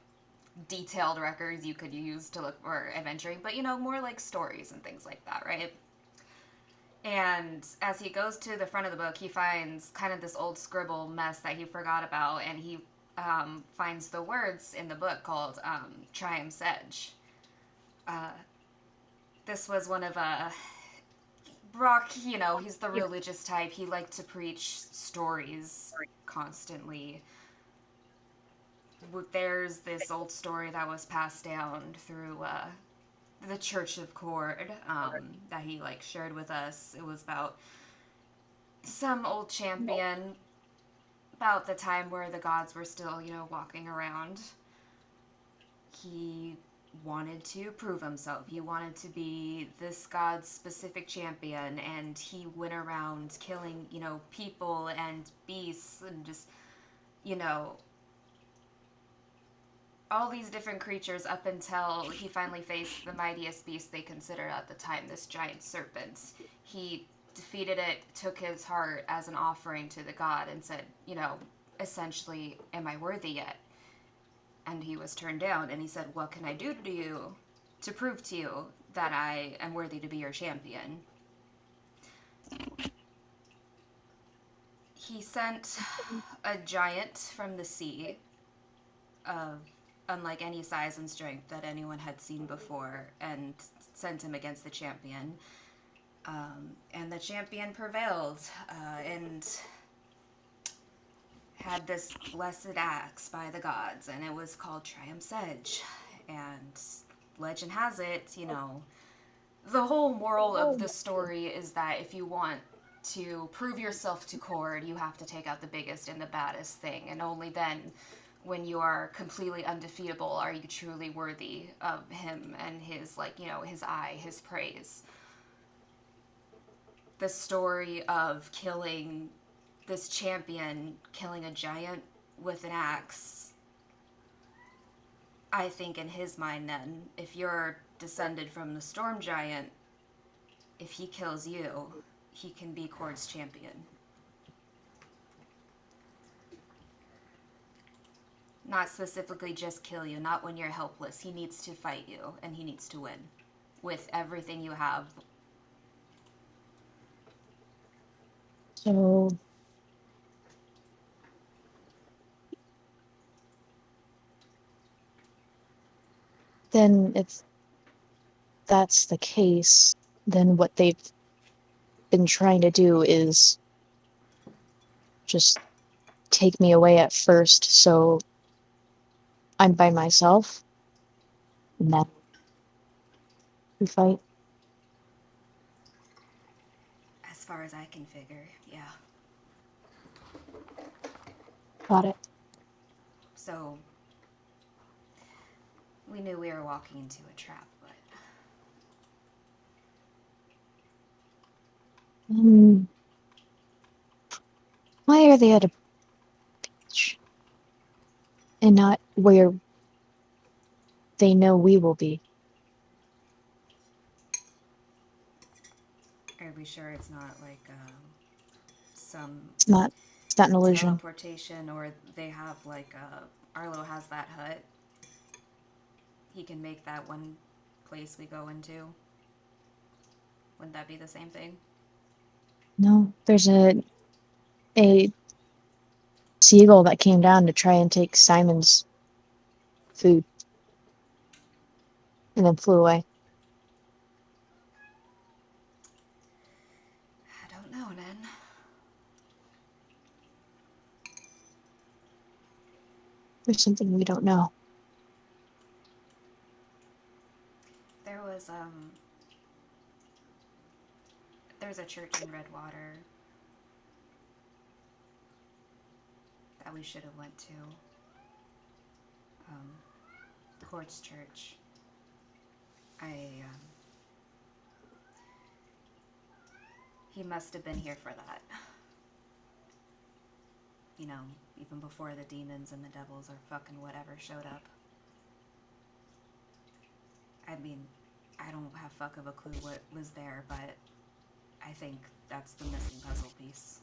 detailed records you could use to look for adventuring, but you know, more like stories and things like that, right? And as he goes to the front of the book, he finds kind of this old scribble mess that he forgot about, and he finds the words in the book called Triumph's Edge. This was one of Brock, you know, he's the religious type. He liked to preach stories constantly. There's this old story that was passed down through the Church of Cord that he like shared with us. It was about some old champion about the time where the gods were still, you know, walking around. He wanted to prove himself. He wanted to be this god's specific champion, and he went around killing, you know, people and beasts and just, you know, all these different creatures up until he finally faced the mightiest beast they considered at the time, this giant serpent. He defeated it, took his heart as an offering to the god, and said, you know, essentially, am I worthy yet? And he was turned down, and he said, what can I do to you to prove to you that I am worthy to be your champion. He sent a giant from the sea of unlike any size and strength that anyone had seen before, and sent him against the champion. And the champion prevailed, and had this blessed axe by the gods, and it was called Triumph's Edge. And legend has it, you know, the whole moral of the story is that if you want to prove yourself to Cord, you have to take out the biggest and the baddest thing, and only then, when you are completely undefeatable, are you truly worthy of him and his, like, you know, his eye, his praise. The story of killing this champion, killing a giant with an axe, I think in his mind then, if you're descended from the storm giant, if he kills you, he can be Cord's champion. Not specifically just kill you, not when you're helpless. He needs to fight you, and he needs to win with everything you have. So then if that's the case, then what they've been trying to do is just take me away at first, so I'm by myself, and then we fight. As far as I can figure, yeah. Got it. So, we knew we were walking into a trap, but Why are they at a beach and not where they know we will be? are we sure it's not like some It's not an illusion. teleportation, or they have like Arlo has that hut? He can make that one place we go into. Wouldn't that be the same thing? No, there's a seagull that came down to try and take Simon's food and then flew away. I don't know, Nen. There's something we don't know. There's a church in Redwater that we should have went to. Cord's church. He must have been here for that. You know, even before the demons and the devils or fucking whatever showed up. I mean, I don't have fuck of a clue what was there, but I think that's the missing puzzle piece.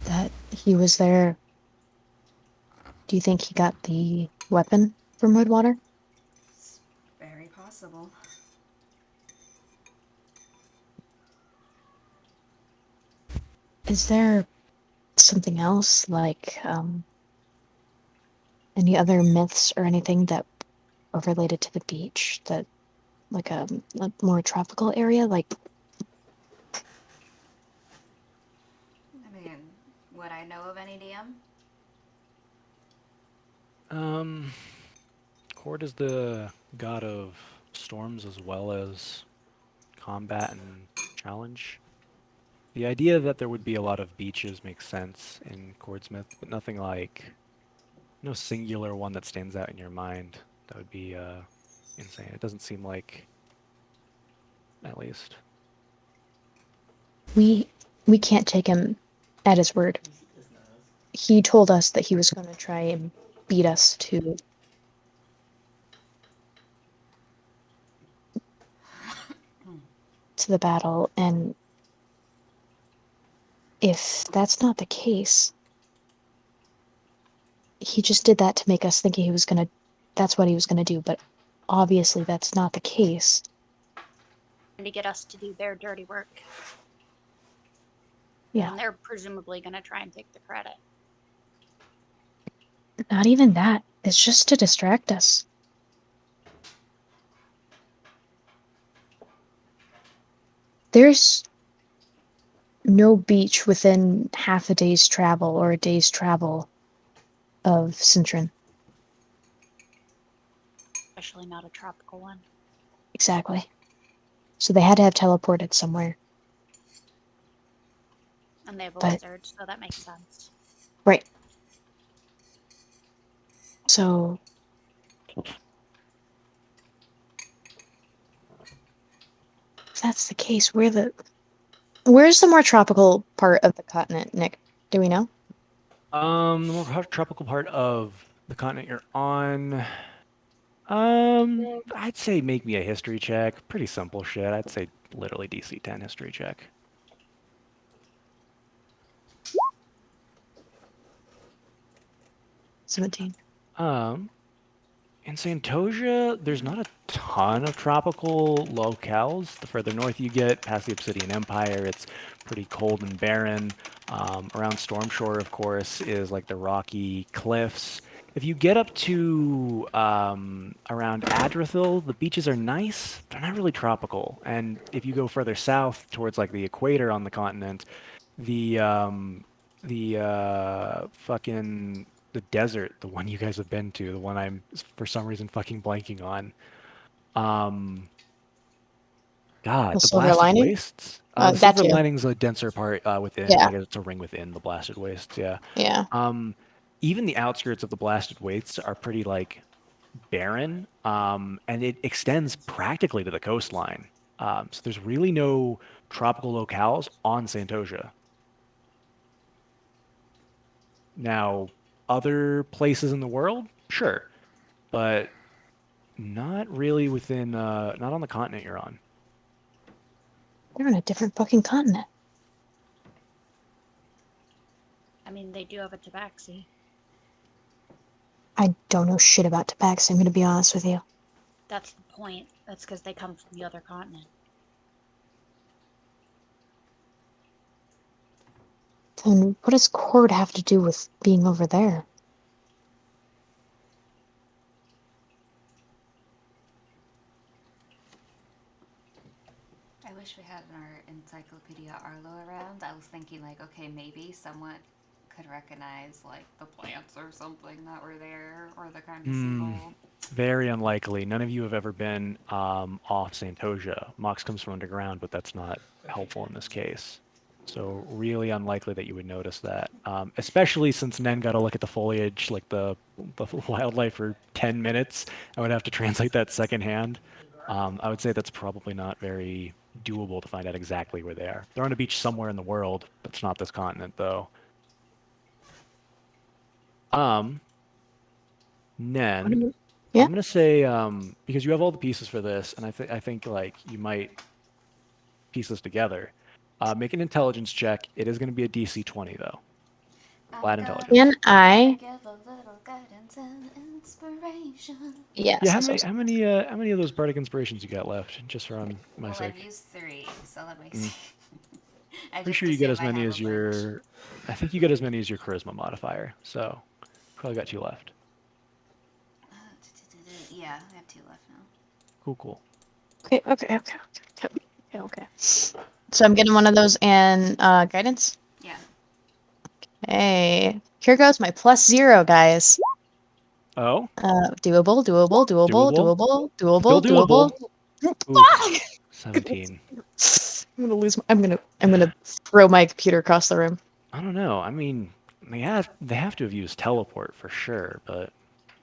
That he was there. Do you think he got the weapon from Redwater? It's very possible. Is there something else, like any other myths or anything that are related to the beach, that like a more tropical area, like I mean, would I know of any DM? Cord is the god of storms as well as combat and challenge. The idea that there would be a lot of beaches makes sense in Cord's myth, but nothing like no singular one that stands out in your mind. That would be insane. It doesn't seem like, at least. we can't take him at his word. He told us that he was going to try and beat us to the battle, and if that's not the case, he just did that to make us think he was gonna. That's what he was gonna do, but obviously that's not the case. And to get us to do their dirty work. Yeah, And they're presumably going to try and take the credit. not even that. It's just to distract us. There's no beach within half a day's travel or a day's travel of Cintron. Especially not a tropical one. Exactly. So they had to have teleported somewhere. And they have a But- wizard, so that makes sense. Right. So. If that's the case, where's the more tropical part of the continent, Nick? Do we know? The more tropical part of the continent you're on. I'd say make me a history check. Pretty simple shit. I'd say literally DC 10 history check. $17. In Santosia, there's not a ton of tropical locales. The further north you get, past the Obsidian Empire, it's pretty cold and barren. Around Stormshore, of course, is like the rocky cliffs. If you get up to around Adrathil, the beaches are nice. They're not really tropical. And if you go further south towards like the equator on the continent, the fucking the desert, the one you guys have been to, the one I'm for some reason fucking blanking on. God, The the Silver Blasted Lining? Wastes. That The Silver too. Lining's a denser part within. Yeah. I guess it's a ring within the Blasted Wastes. Yeah. Yeah. Even the outskirts of the Blasted Wastes are pretty like barren, and it extends practically to the coastline. So there's really no tropical locales on Santosia. Now, other places in the world, sure, but not really within, not on the continent you're on. They're on a different fucking continent. I mean, they do have a tabaxi. I don't know shit about Tabaxi, I'm gonna be honest with you. That's the point. That's because they come from the other continent. Then what does Cord have to do with being over there? I wish we had our Encyclopedia Arlo around. I was thinking, like, okay, maybe someone could recognize, like, the plants or something that were there, or the kind of symbol. Very unlikely. None of you have ever been off Santosia. Mox comes from underground, but that's not helpful in this case. So really unlikely that you would notice that, especially since Nen got to look at the foliage, like the wildlife for 10 minutes. I would have to translate that secondhand. I would say that's probably not very doable to find out exactly where they are. They're on a beach somewhere in the world. That's not this continent, though. Nen, Yeah? I'm gonna say because you have all the pieces for this, and I think like you might piece this together. Make an intelligence check. It is going to be a DC 20 though. Flat intelligence. Can I? Give a little guidance and inspiration. Yes. Yeah, that's what I was- how many of those bardic inspirations you got left? Just for on my Well, I've sake. used 3, so let me see. I Pretty just sure you get as assume I many have as a bunch. your. I think you get as many as your charisma modifier. So probably got 2 left. Yeah, I have 2 left now. Cool. Okay. So I'm getting one of those and guidance. Yeah. Hey, here goes my +0, guys. Oh, Doable. Still Doable. Oof, 17. I'm gonna throw my computer across the room. I don't know. I mean, they have to have used teleport for sure, but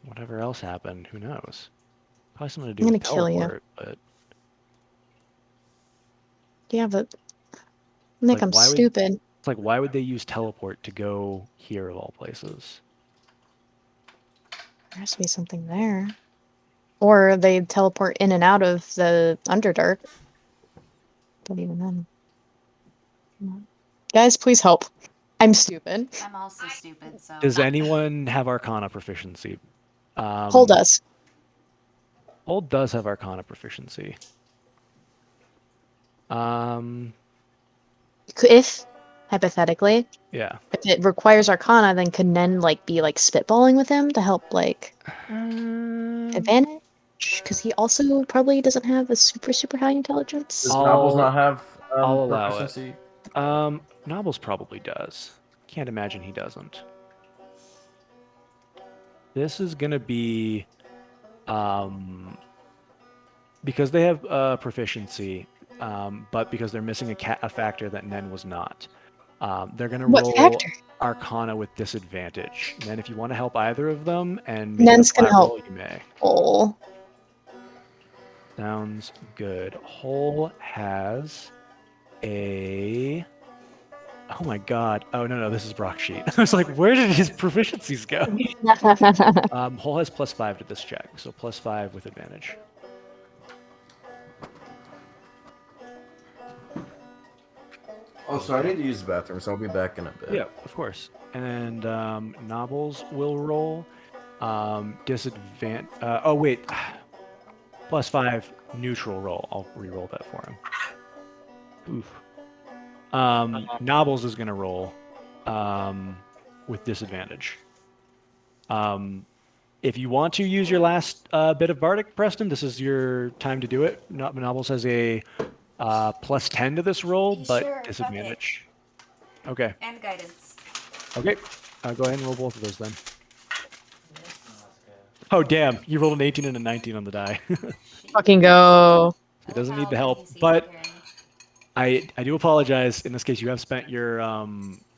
whatever else happened, who knows? Probably something to do I'm with gonna kill you. teleport, but Yeah, but I think Like, I'm why would- stupid. it's like why would they use teleport to go here of all places? There has to be something there. Or they teleport in and out of the Underdark. But even then. Come on. Guys, please help. I'm stupid. I'm also stupid, so. Does anyone have Arcana proficiency? Hold us. Hold does have Arcana proficiency. If, hypothetically, Yeah. if it requires Arcana, then could Nen like be like spitballing with him to help like advantage? Because he also probably doesn't have a super high intelligence. Does Nobbles not have I'll allow it. proficiency? Nobbles probably does. Can't imagine he doesn't. This is gonna be, because they have proficiency, but because they're missing a factor that Nen was not. They're gonna What roll factor? Arcana with disadvantage. And then if you want to help either of them and make Nen's a flat gonna help. roll, you may. Oh. Sounds good. Hole has a. Oh my god. Oh no, this is Brock's sheet. I was like, where did his proficiencies go? Hole has +5 to this check, so +5 with advantage. Oh, so I need to use the bathroom, so I'll be back in a bit. Yeah, of course. And Nobbles will roll. Disadvantage. Oh wait, +5 neutral roll. I'll re-roll that for him. Oof. Nobbles is gonna roll with disadvantage. If you want to use your last bit of Bardic, Preston, this is your time to do it. Nobbles has a +10 to this roll, but Sure, fuck it. disadvantage. Okay. And guidance. Okay. Go ahead and roll both of those then. This smells good. Oh damn! You rolled an 18 and a 19 on the die. Fucking go. It doesn't need the How help, easy but here. I do apologize. In this case, you have spent your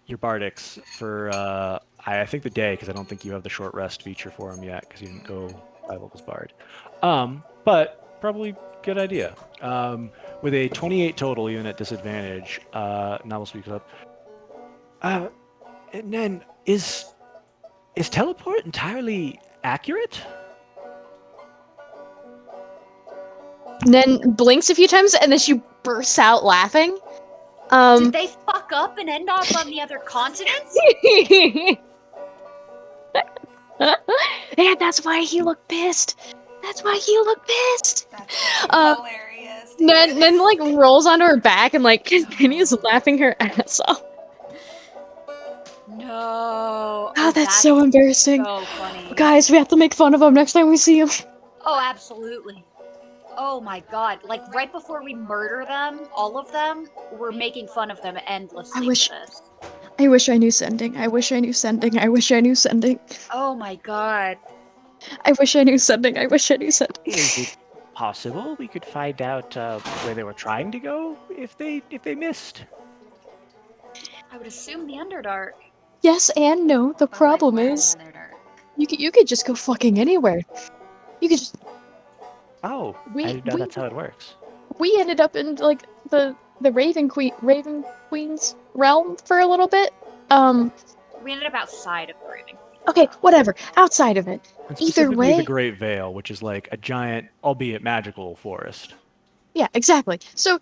bardics for I think the day, because I don't think you have the short rest feature for him yet, because you didn't go 5 levels bard. But probably good idea. With a 28 total, even at disadvantage, Novel speaks up. Nen, is teleport entirely accurate? Nen blinks a few times and then she bursts out laughing. Did they fuck up and end up on the other continents? Yeah, that's why he looked pissed. That's why he looked pissed. That's hilarious. Nen like rolls onto her back and like continues laughing her ass off. No. Oh, that's so embarrassing. So funny. Guys, we have to make fun of him next time we see him. Oh, absolutely. Oh my god. Like, right before we murder them, all of them, we're making fun of them endlessly. I wish- for this. I wish I knew sending. I wish I knew sending. I wish I knew sending. Oh my god. I wish I knew sending. I wish I knew sending. Is it possible we could find out where they were trying to go if they missed? I would assume the Underdark. Yes and no. The But, problem like, where in is, the Underdark? you could just go fucking anywhere. You could just. Oh, We- I didn't know we- that's how it works. We ended up in like the Raven Queen's realm for a little bit. We ended up outside of the Raven. Okay, whatever. Outside of it. And Either specifically the way- Great Vale, which is like a giant, albeit magical, forest. Yeah, exactly. So,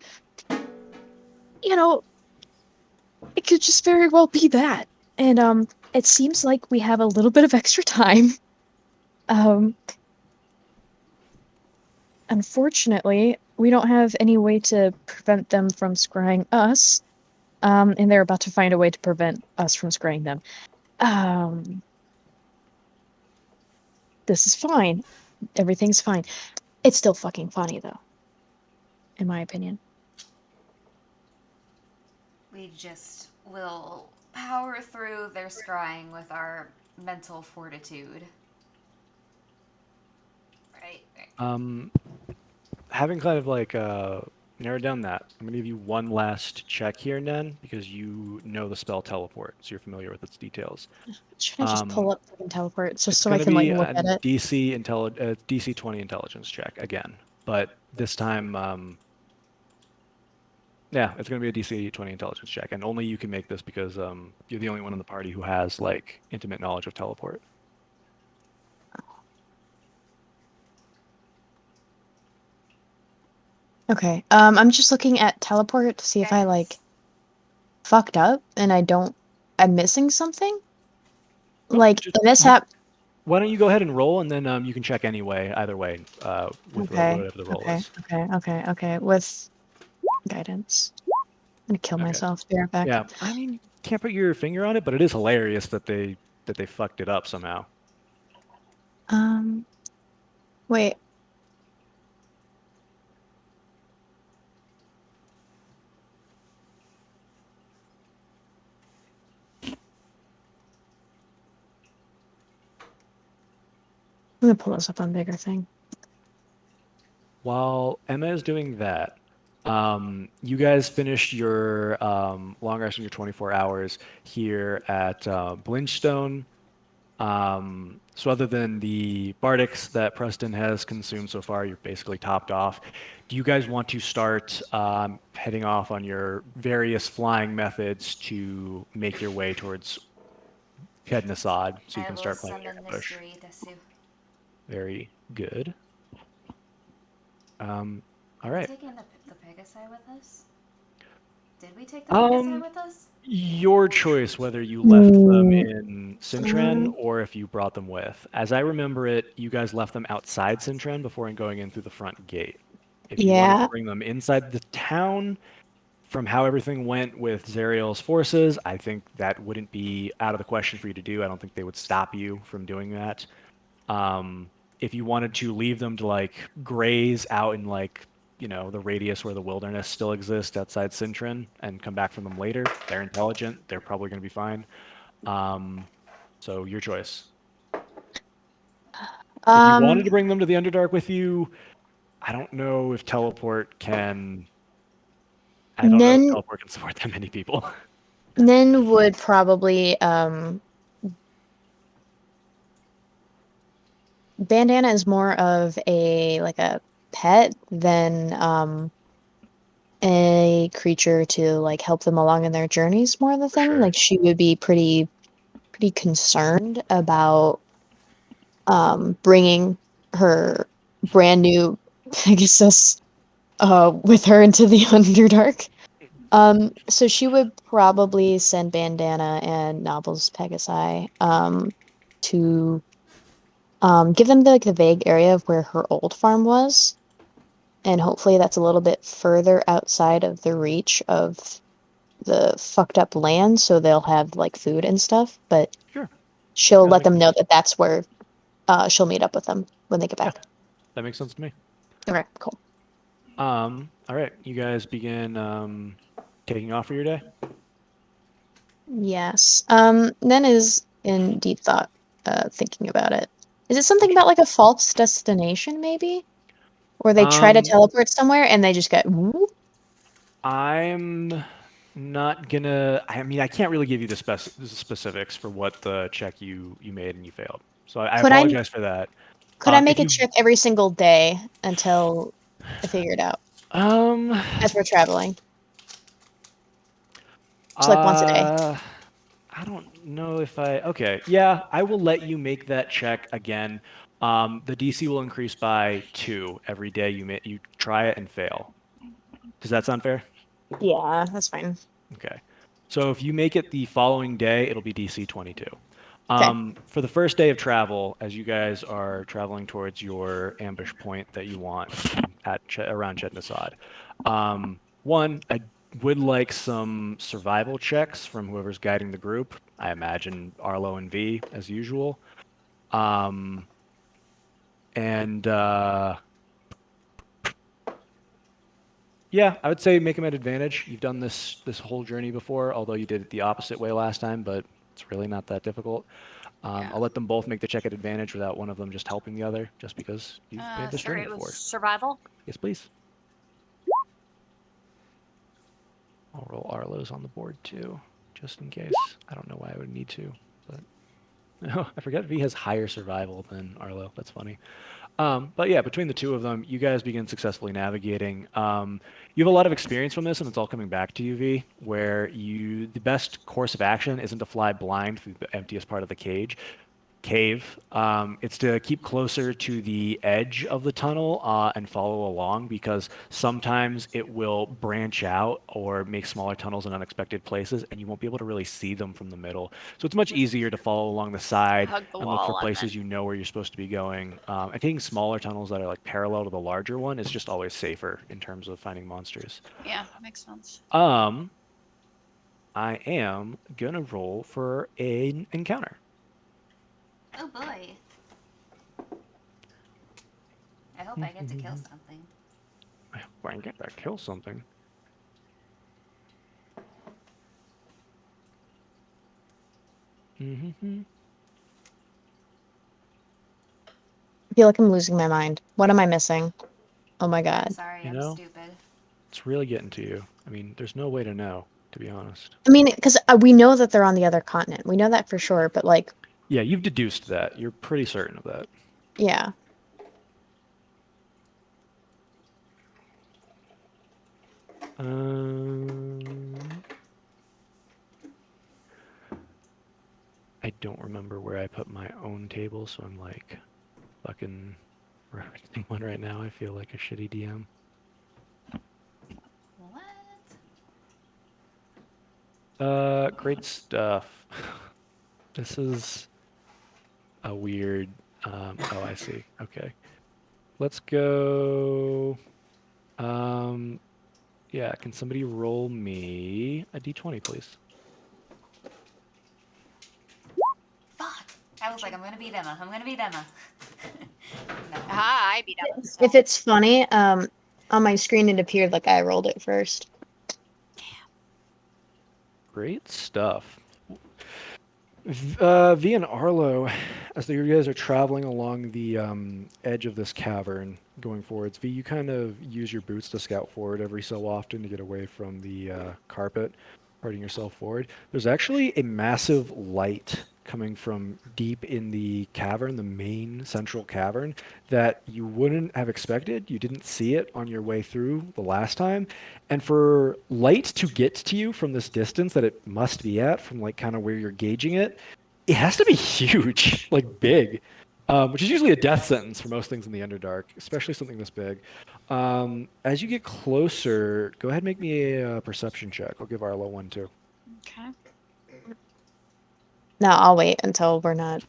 you know, it could just very well be that. And it seems like we have a little bit of extra time. Unfortunately, we don't have any way to prevent them from scrying us. And they're about to find a way to prevent us from scrying them. This is fine. Everything's fine. It's still fucking funny, though. In my opinion. We just will power through their scrying with our mental fortitude. Right. Having kind of like narrowed down that, I'm gonna give you one last check here, Nen, because you know the spell teleport, so you're familiar with its details. Should I just pull up fucking teleport just It's so I gonna can like be look a at it? DC 20 intelligence check again, but this time, yeah, it's gonna be a DC 20 intelligence check, and only you can make this because you're the only one in the party who has like intimate knowledge of teleport. Okay. I'm just looking at teleport to see if I like fucked up and I I'm missing something. Like just- the mishap. Why don't you go ahead and roll, and then you can check anyway, either way, with Okay. whatever the roll Okay. is. Okay. With guidance. I'm gonna kill Okay. myself. Be right back. Yeah, I mean, can't put your finger on it, but it is hilarious that they fucked it up somehow. Wait. I'm gonna pull this up on bigger thing. While Emma is doing that, you guys finished your long rest in your 24 hours here at Blinchstone. So other than the Bardics that Preston has consumed so far, you're basically topped off. Do you guys want to start heading off on your various flying methods to make your way towards Kednasad so you I can will start playing your summon ambush? Mystery Desu. Very good. All Are right. we taking the Pegasi with us? Did we take the Pegasi with us? Your choice whether you left them Mm, in Sintren or if you brought them with. As I remember it, you guys left them outside Sintren before going in through the front gate. If you wanted Yeah. to bring them inside the town, from how everything went with Zariel's forces, I think that wouldn't be out of the question for you to do. I don't think they would stop you from doing that. If you wanted to leave them to like graze out in like the radius where the wilderness still exists outside Sintren and come back from them later, they're intelligent. They're probably going to be fine. So your choice. If you wanted to bring them to the Underdark with you, I don't know if teleport can. I don't know if teleport can support that many people. Nin would probably Bandana is more of a pet than a creature to like help them along in their journeys more the thing. Sure. Like she would be pretty concerned about bringing her brand new Pegasus with her into the Underdark. So she would probably send Bandana and Novel's Pegasi to give them the vague area of where her old farm was, and hopefully that's a little bit further outside of the reach of the fucked up land, so they'll have like food and stuff. But Sure. she'll Yeah, let that them makes know that that's where she'll meet up with them when they get back. That makes sense to me. Okay, cool. All right, you guys begin taking off for your day. Yes. Nen is in deep thought, thinking about it. Is it something about like a false destination, maybe? Or they try to Um, teleport somewhere and they just get whoop? I'm not gonna. I mean, I can't really give you the specifics for what the check you made and you failed. So I Could I apologize for that. could I If make a you check every single day until I figure it out as we're traveling? Just like once a day. I don't know if I. Okay, yeah, I will let you make that check again. The DC will increase by 2 every day you try it and fail. Does that sound fair? Yeah, that's fine. Okay. So if you make it the following day, it'll be DC 22. Okay. For the first day of travel, as you guys are traveling towards your ambush point that you want around Chetnasad, one, I would like some survival checks from whoever's guiding the group. I imagine Arlo and V, as usual. Yeah, I would say make them at advantage. You've done this whole journey before, although you did it the opposite way last time, but it's really not that difficult. I'll let them both make the check at advantage without one of them just helping the other, just because you've made this journey It before. was survival. Yes, please. I'll roll Arlo's on the board too, just in case. I don't know why I would need to, but no, I forget V has higher survival than Arlo. That's funny. But yeah, between the two of them, you guys begin successfully navigating. You have a lot of experience from this, and it's all coming back to you, V, where the best course of action isn't to fly blind through the emptiest part of the cage. cave. It's to keep closer to the edge of the tunnel and follow along because sometimes it will branch out or make smaller tunnels in unexpected places, and you won't be able to really see them from the middle. So it's much easier to follow along the side Hug the and look for wall and places then- you know where you're supposed to be going. And taking smaller tunnels that are like parallel to the larger one is just always safer in terms of finding monsters. Yeah, makes sense. I am gonna roll for an encounter. Oh boy. I hope I get to kill something. I hope I can get that kill something. Mm-hmm. I feel like I'm losing my mind. What am I missing? Oh my god. Sorry, You I'm know? stupid. It's really getting to you. I mean, there's no way to know, to be honest. I mean, because we know that they're on the other continent. We know that for sure, but like, Yeah, you've deduced that. You're pretty certain of that. yeah. I don't remember where I put my own table, so I'm like fucking referencing one right now. I feel like a shitty DM. What? Great stuff. This is a weird. Oh, I see. Okay, let's go. Yeah. Can somebody roll me a d20, please? Fuck! I was like, I'm gonna beat Emma. I'm gonna beat Emma. No. Ah, I beat up. If it's funny, on my screen it appeared like I rolled it first. Great stuff. V and Arlo, as you guys are traveling along the edge of this cavern going forwards, V, you kind of use your boots to scout forward every so often to get away from the carpet, parting yourself forward. There's actually a massive light coming from deep in the cavern, the main central cavern, that you wouldn't have expected. You didn't see it on your way through the last time. And for light to get to you from this distance that it must be at, from like kind of where you're gauging it, it has to be huge, like big, which is usually a death sentence for most things in the Underdark, especially something this big. As you get closer, go ahead and make me a perception check. I'll give Arlo one too. Okay. No, I'll wait until we're not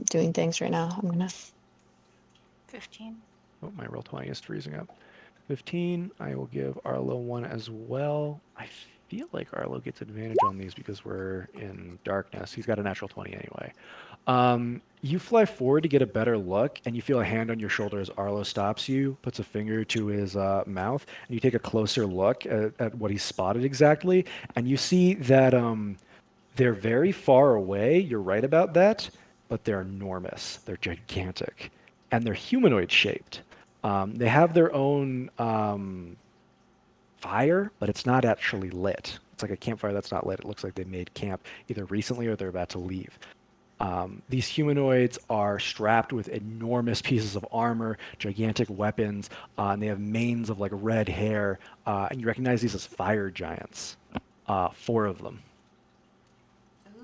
doing things right now. I'm gonna. 15. Oh, my roll 20 is freezing up. 15. I will give Arlo one as well. I feel like Arlo gets advantage on these because we're in darkness. He's got a natural 20 anyway. You fly forward to get a better look, and you feel a hand on your shoulder as Arlo stops you, puts a finger to his mouth, and you take a closer look at what he spotted exactly, and you see that they're very far away. You're right about that, but they're enormous. They're gigantic, and they're humanoid shaped. They have their own fire, but it's not actually lit. It's like a campfire that's not lit. It looks like they made camp either recently or they're about to leave. These humanoids are strapped with enormous pieces of armor, gigantic weapons, and they have manes of like red hair. And you recognize these as fire giants. 4 of them.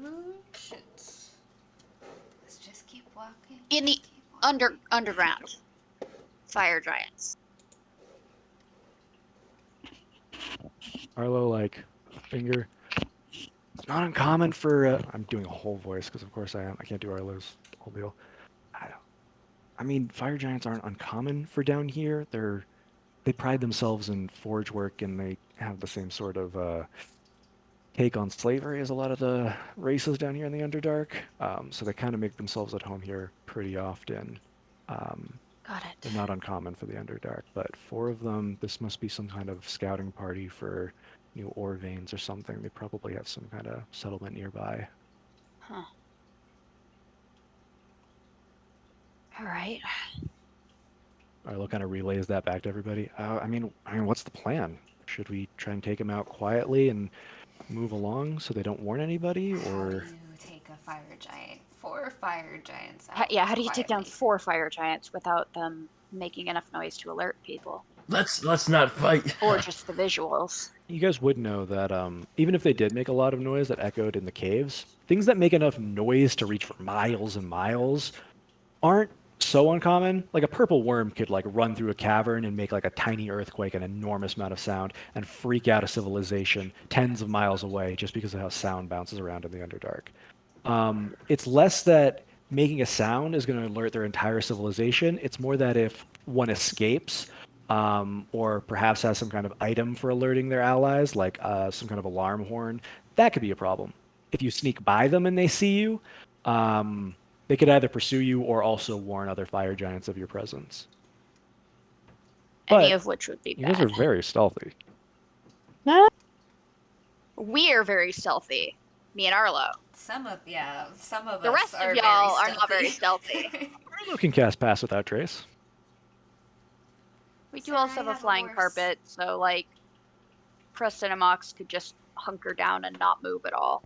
Ooh, shit. Let's just keep walking. In the keep walking. underground. Fire giants. Arlo, like, finger. It's not uncommon for. I'm doing a whole voice because, of course, I am. I can't do Arlo's whole deal. I mean, fire giants aren't uncommon for down here. They pride themselves in forge work, and they have the same sort of take on slavery as a lot of the races down here in the Underdark. So they kind of make themselves at home here pretty often. Got it. They're not uncommon for the Underdark, but 4 of them, this must be some kind of scouting party for new ore veins or something. They probably have some kind of settlement nearby. Huh. All right. Arlo kind of relays that back to everybody. I mean, what's the plan? Should we try and take them out quietly and move along so they don't warn anybody, How do or? you take a fire giant? 4 fire giants. Out Yeah, how do you take down quietly? 4 fire giants without them making enough noise to alert people? Let's not fight. Or just the visuals. You guys would know that even if they did make a lot of noise that echoed in the caves, things that make enough noise to reach for miles and miles aren't so uncommon. Like a purple worm could like run through a cavern and make like a tiny earthquake, an enormous amount of sound, and freak out a civilization tens of miles away just because of how sound bounces around in the Underdark. It's less that making a sound is going to alert their entire civilization. It's more that if one escapes, or perhaps has some kind of item for alerting their allies, like some kind of alarm horn, that could be a problem. If you sneak by them and they see you, they could either pursue you or also warn other fire giants of your presence. Any But of which would be you guys bad. are very stealthy. We're very stealthy. Me and Arlo. Some of The us rest are of y'all very are not very stealthy. Arlo can cast Pass Without Trace. We do So also I have a have a flying horse. carpet, so like Preston and Mox could just hunker down and not move at all.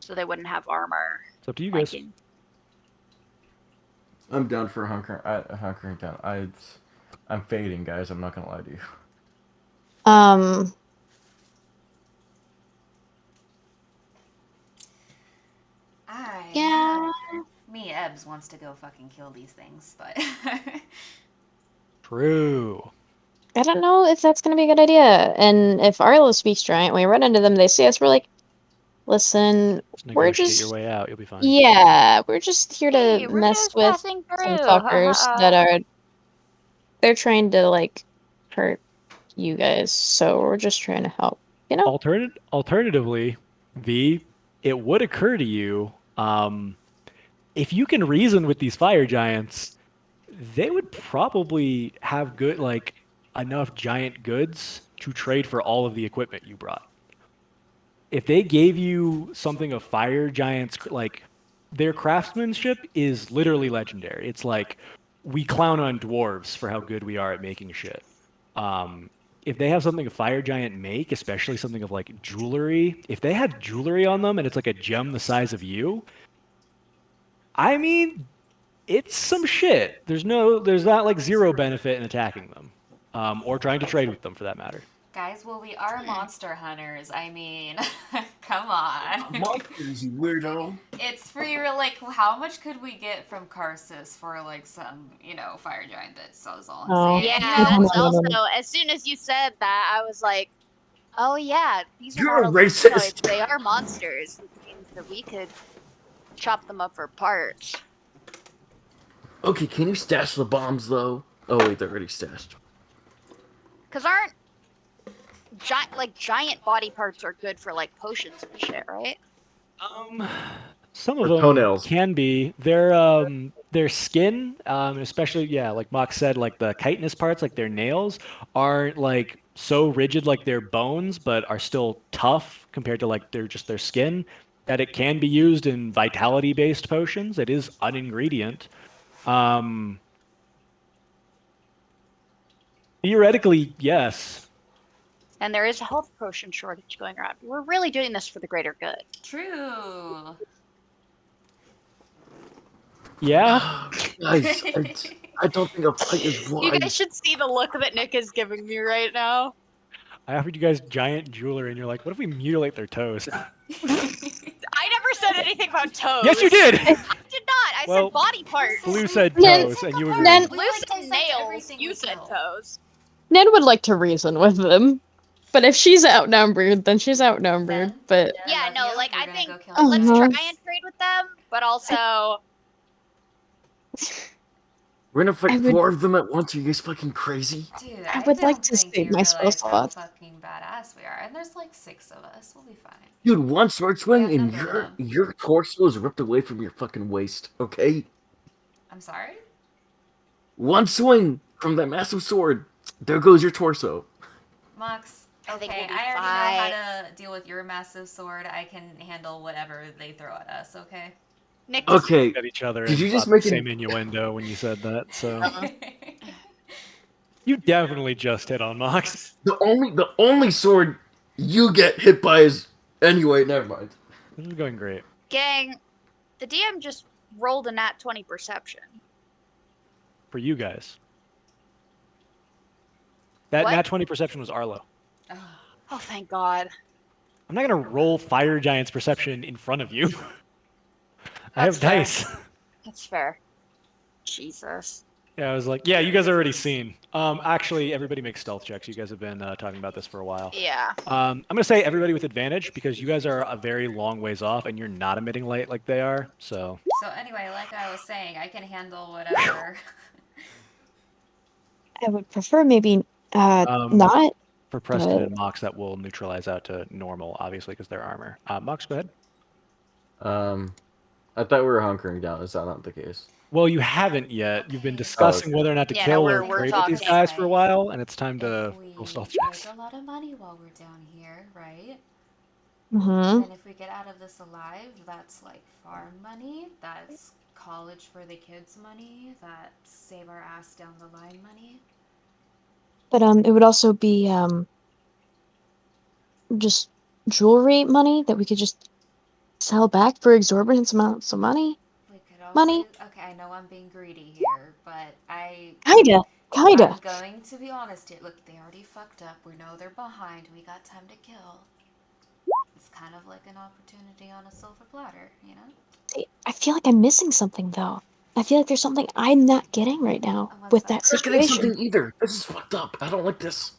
So they wouldn't have armor. It's up to you guys. flanking. I'm down for hunkering down. I'm fading, guys. I'm not gonna lie to you. Yeah. Me, Ebbs wants to go fucking kill these things, but True. I don't know if that's gonna be a good idea. And if Arlo speaks giant, we run into them, they see us, we're like, listen, Just we're negotiate just your way out. You'll be fine. yeah, we're just here to Hey, we're mess just with passing some through. fuckers that are they're trying to like hurt you guys, so we're just trying to help. You know? Alternatively, it would occur to you, if you can reason with these fire giants, they would probably have good, like, enough giant goods to trade for all of the equipment you brought. If they gave you something of fire giants, like, their craftsmanship is literally legendary. It's like, we clown on dwarves for how good we are at making shit. If they have something a fire giant make, especially something of like jewelry, if they had jewelry on them and it's like a gem the size of you, I mean, it's some shit. There's not like zero benefit in attacking them, or trying to trade with them for that matter. guys, well, we are monster hunters. I mean, come on. Monsters, you weirdo. It's free. Like, how much could we get from Karsus for like some, fire giant bits? So is all I'm Oh. saying. Yeah, You know? that's also as soon as you said that, I was like, oh yeah, these are You're not a racist. humanoids, they are monsters. Which means that we could chop them up for parts. Okay, can you stash the bombs though? Oh wait, they're already stashed. Cause aren't giant body parts are good for like potions and shit, right? Some of Or them toenails. can be. Their skin, especially like Mox said, like the chitinous parts, like their nails, aren't like so rigid like their bones, but are still tough compared to like their skin. That it can be used in vitality-based potions. It is an ingredient. Theoretically, yes. And there is a health potion shortage going around. We're really doing this for the greater good. True. Yeah. Guys, I don't think a fight is You wise. guys should see the look that Nick is giving me right now. I offered you guys giant jewelry, and you're like, "What if we mutilate their toes?" I never said anything about toes. Yes, you did. I did not. I Well, said body parts. Blue said Nen- toes, and you agreed. Nen- We Blue like said dissect nails. everything You with said nails. toes. Ned would like to reason with them. But if she's outnumbered, then she's outnumbered. Then- But I Yeah, love no, you. like, We're I gonna think go kill Uh-huh. let's them. try and trade with them, but also We're gonna I fight would- 4 of them at once. Are you guys fucking crazy? Dude, I would like don't to think save you my spell realize how slots. fucking badass we are, and there's like 6 of us. We'll be fine. Dude, one sword swing Yeah, and number them. your torso is ripped away from your fucking waist. Okay, I'm sorry. one swing from that massive sword, there goes your torso. Mox, I think okay, we'll be I already fine. know how to deal with your massive sword. I can handle whatever they throw at us, okay? Nick is Okay, At each other Did and you just thought the make an- same innuendo when you said that. So you definitely just hit on Mox. the only sword you get hit by is anyway. Never mind. This is going great. gang. The DM just rolled a nat 20 perception. For you guys. That What? nat 20 perception was Arlo. Ugh. Oh, thank God. I'm not gonna roll Fire Giant's perception in front of you. I have That's fair. dice. That's fair. Jesus. Yeah, I was like, yeah, you guys already seen. Actually, everybody makes stealth checks. You guys have been talking about this for a while. Yeah. I'm gonna say everybody with advantage because you guys are a very long ways off and you're not emitting light like they are. So So anyway, like I was saying, I can handle whatever. I would prefer maybe Um, not. for Preston But- and Mox, that will neutralize out to normal, obviously, because they're armor. Mox, go ahead. I thought we were hunkering down. Is that not the case? Well, you haven't yet. You've been discussing okay. whether or not to Yeah, kill no, or we're trade with these talking. guys for a while, and it's time to If we roll stealth make checks. a lot of money while we're down here, right? Mhm. And if we get out of this alive, that's like farm money, that's college for the kids money, that's save our ass down the line money. But it would also be just jewelry money that we could just sell back for exorbitant amounts of money. We could always, Money? okay, I know I'm being greedy here, but Kinda. I'm going to be honest here. Look, they already fucked up. We know they're behind. We got time to kill. It's kind of like an opportunity on a silver platter, you know? I feel like I'm missing something though. I feel like there's something I'm not getting right now And what's with that? that I'm not getting situation. something either. This is fucked up. I don't like this.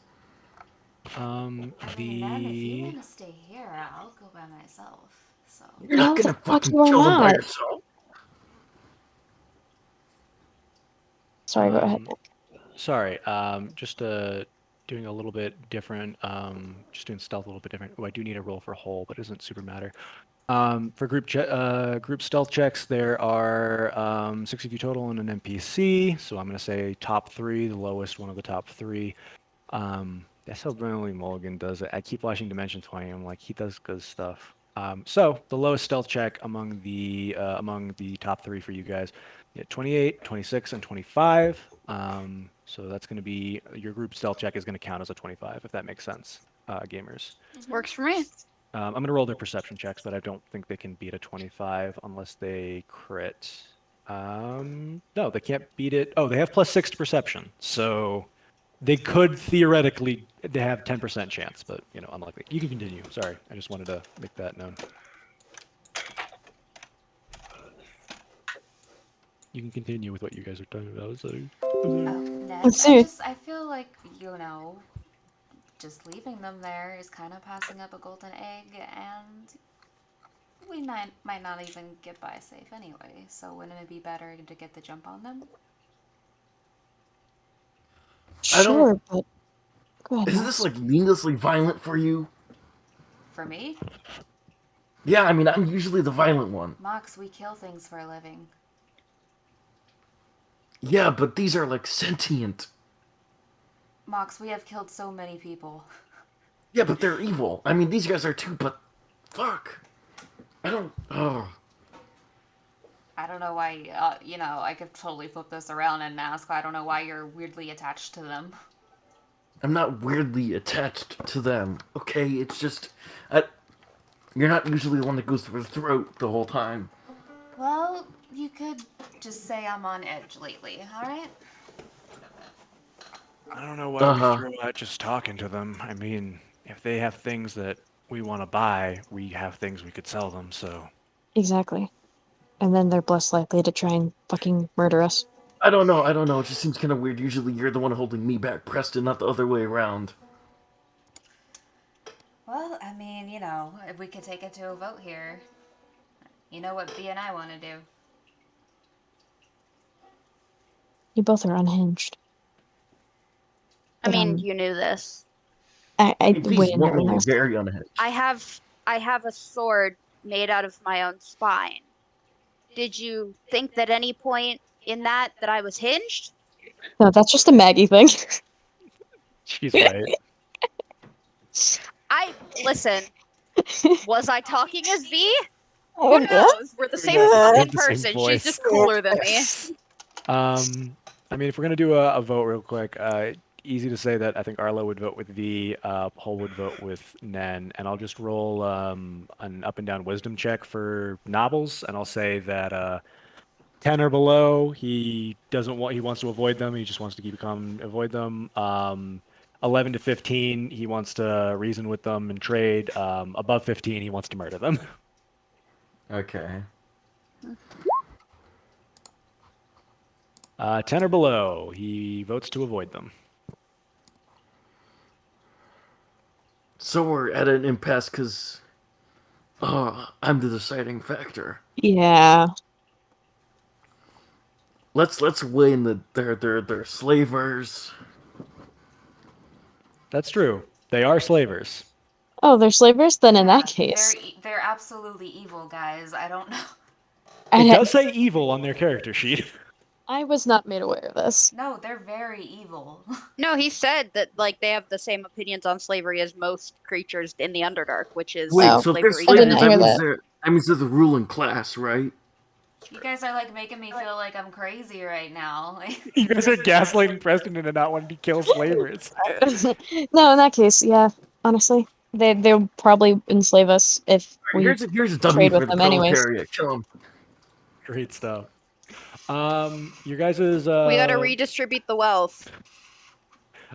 I mean, then if you The want to stay here, I'll go by myself. So. You're not No, the gonna fuck fucking you are kill them by not. yourself. Sorry, go ahead. Um, sorry, just doing a little bit different. Just doing stealth a little bit different. Oh, I do need a roll for whole, but it doesn't super matter. For group stealth checks, there are 6 of you total and an NPC. So I'm gonna say top 3, the lowest one of the top 3. That's how Brennan Mulligan does it. I keep watching Dimension 20. I'm like, he does good stuff. So the lowest stealth check among the top 3 for you guys, yeah, 28, 26, and 25. So that's going to be your group stealth check is going to count as a 25, if that makes sense, gamers. Works for me. I'm going to roll their perception checks, but I don't think they can beat a 25 unless they crit. No, they can't beat it. Oh, they have +6 to perception, so they could theoretically they have 10% chance, but unlikely. You can continue. Sorry, I just wanted to make that known. You can continue with what you guys are talking about. So. Ned, Let's see. I feel like, just leaving them there is kind of passing up a golden egg, and we might not even get by safe anyway, so wouldn't it be better to get the jump on them? I don't- Sure, but go ahead. Isn't Mox. this like needlessly violent for you? For me? Yeah, I mean, I'm usually the violent one. Mox, we kill things for a living. Yeah, but these are like sentient. Mox, we have killed so many people. Yeah, but they're evil. I mean, these guys are too, but fuck. I don't. Oh. I don't know why, I could totally flip this around and ask, I don't know why you're weirdly attached to them. I'm not weirdly attached to them. Okay, it's just. You're not usually the one that goes for the throat the whole time. Well, you could just say I'm on edge lately, alright? I don't know why Uh-huh. we throw out just talking to them. I mean, if they have things that we want to buy, we have things we could sell them. So Exactly. And then they're less likely to try and fucking murder us. I don't know. It just seems kind of weird. Usually you're the one holding me back, Preston, not the other way around. Well, I mean, if we could take it to a vote here. You know what B and I want to do. You both are unhinged. I But, mean, you knew this. I If wait he's a minute. woman, very unhinged. I have a sword made out of my own spine. Did you think that any point in that I was hinged? No, that's just a Maggie thing. she's right. Listen. Was I talking as V? Oh, Who yeah? knows? We're the same Yeah. fucking The same person. voice. She's just cooler than me. I mean, if we're gonna do a vote real quick, easy to say that I think Arlo would vote with V, Paul would vote with Nen, and I'll just roll an up and down wisdom check for Nobbles, and I'll say that 10 or below, he wants to avoid them. He just wants to keep calm, avoid them. 11 to 15, he wants to reason with them and trade. Above 15, he wants to murder them. Okay. 10 or below, he votes to avoid them. So we're at an impasse because I'm the deciding factor. Yeah. Let's weigh in they're slavers. That's true. They are slavers. Oh, they're slavers? Then in Yeah, that case. they're absolutely evil, guys. I don't know. It I, does say evil on their character sheet. I was not made aware of this. No, they're very evil. No, he said that like they have the same opinions on slavery as most creatures in the Underdark, which is Wait, Oh, so if they're slavery. I did slavers, not that hear means that. they're the ruling class, right? You guys are like making me feel like I'm crazy right now. You guys are gaslighting Preston into not wanting to kill slavers. No, in that case, yeah. Honestly, they'll probably enslave us if we Here's a W trade for with the them, anyways. proletariat. Kill 'em. Great stuff. Your guys' We gotta redistribute the wealth.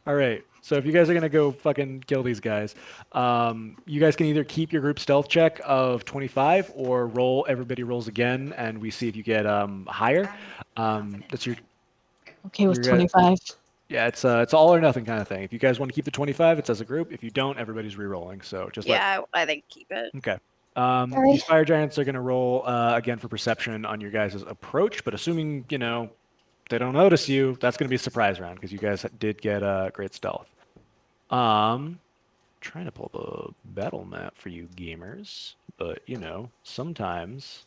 All right. So if you guys are gonna go fucking kill these guys, you guys can either keep your group stealth check of 25 or roll. Everybody rolls again, and we see if you get higher. That's your Okay with You're good. 25. yeah. It's all or nothing kind of thing. If you guys want to keep the 25, it's as a group. If you don't, everybody's re-rolling. So just Yeah, I think keep it. Okay. Alright. These fire giants are going to roll again for perception on your guys' approach, but assuming, they don't notice you, that's going to be a surprise round because you guys did get great stealth. Trying to pull the battle map for you gamers, but, sometimes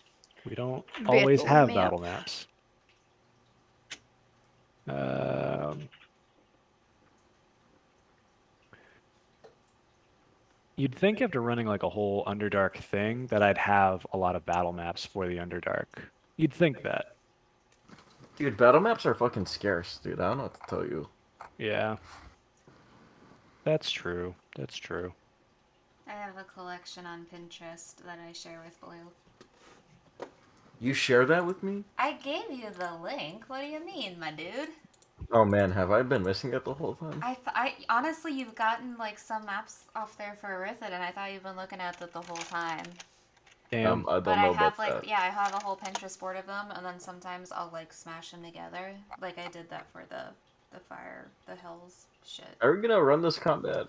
we don't always Battle have map. battle maps. You'd think after running like a whole Underdark thing that I'd have a lot of battle maps for the Underdark. You'd think that. Dude, battle maps are fucking scarce, dude. I don't know what to tell you. Yeah. That's true. That's true. I have a collection on Pinterest that I share with Blue. You share that with me? I gave you the link. What do you mean, my dude? Oh man, have I been missing it the whole time? I honestly, you've gotten like some maps off there for Earthed, and I thought you've been looking at it the whole time. Damn. I don't But know I have about like, that. yeah, I have a whole Pinterest board of them, and then sometimes I'll like smash them together. Like I did that for the fire, the hills shit. Are we gonna run this combat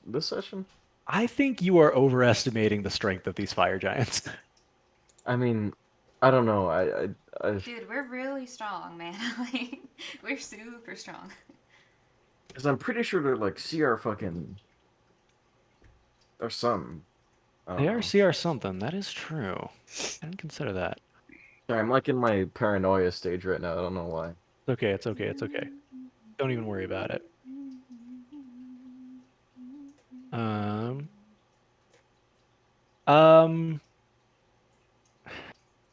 this session? I think you are overestimating the strength of these fire giants. I mean, I don't know. I Dude, we're really strong, man. Like, we're super strong. because I'm pretty sure they're like CR fucking or something. I don't They are know. CR something. That is true. I didn't consider that. Sorry, I'm like in my paranoia stage right now. I don't know why. It's okay. It's okay. It's okay. Don't even worry about it.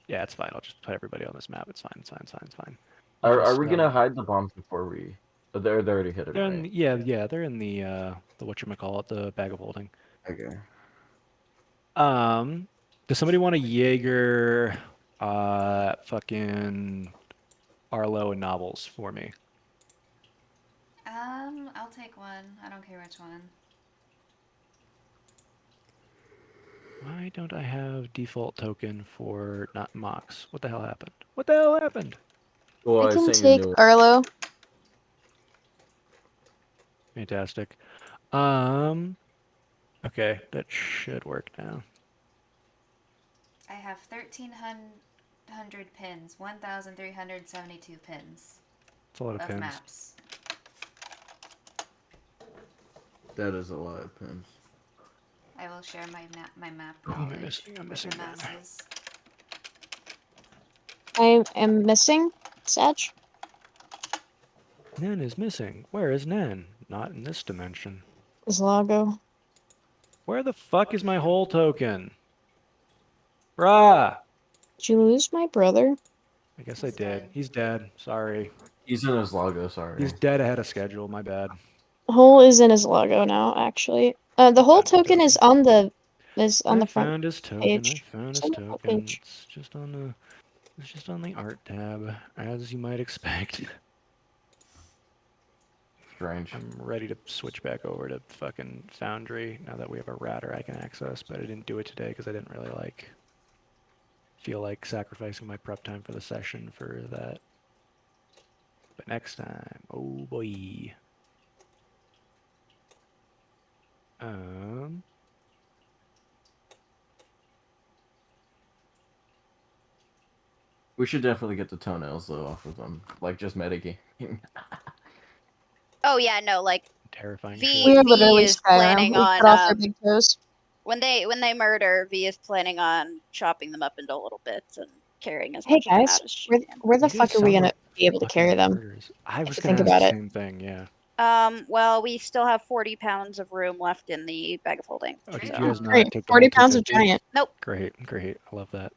Yeah, it's fine. I'll just put everybody on this map. It's fine. It's fine. It's fine. It's fine. Are Just, we gonna hide the bombs before we? They're already hit it, They're in, right? yeah. They're in the whatchamacallit, the bag of holding. Okay. Does somebody want a Jaeger, fucking Arlo and novels for me? I'll take one. I don't care which one. Why don't I have default token for not Mox? What the hell happened? What the hell happened? Well, I can was take saying you knew it. Arlo. Fantastic. Okay, that should work now. I have 1,300 pins. 1,372 pins It's a lot of of pins. maps. That is a lot of pins. I will share my map Oh, I'm knowledge missing- I'm with missing the that. masses. I am missing Sag. Nen is missing. Where is Nen? Not in this dimension. Islago. Where the fuck is my whole token? Bruh! Did you lose my brother? I guess I He's did. dead. He's dead. Sorry. He's in his logo. Sorry. He's dead ahead of schedule. My bad. Hole is in Islago now, actually. The whole Found his token is on the front found his token. page. I found It's his on the front token. page. It's just on the art tab, as you might expect. range. I'm ready to switch back over to fucking Foundry now that we have a router I can access, but I didn't do it today because I didn't really feel like sacrificing my prep time for the session for that. But next time, oh boy. We should definitely get the toenails though off of them, like just metagame. Oh yeah, no, like Terrifying V- shit. We are V literally is Skyrim. planning We on, cut off their big toes. when they murder, V is planning on chopping them up into little bits and carrying as Hey much of them guys, out as she where can. where the You guys fuck are we sound gonna like be able to fucking carry them? murderers. I was you gonna think ask about the it. same thing, yeah. Well, we still have 40 pounds of room left in the bag of holding. Oh, did so- you guys not Great, take the 40 whole pounds of 250? giant. Nope. Great. I love that.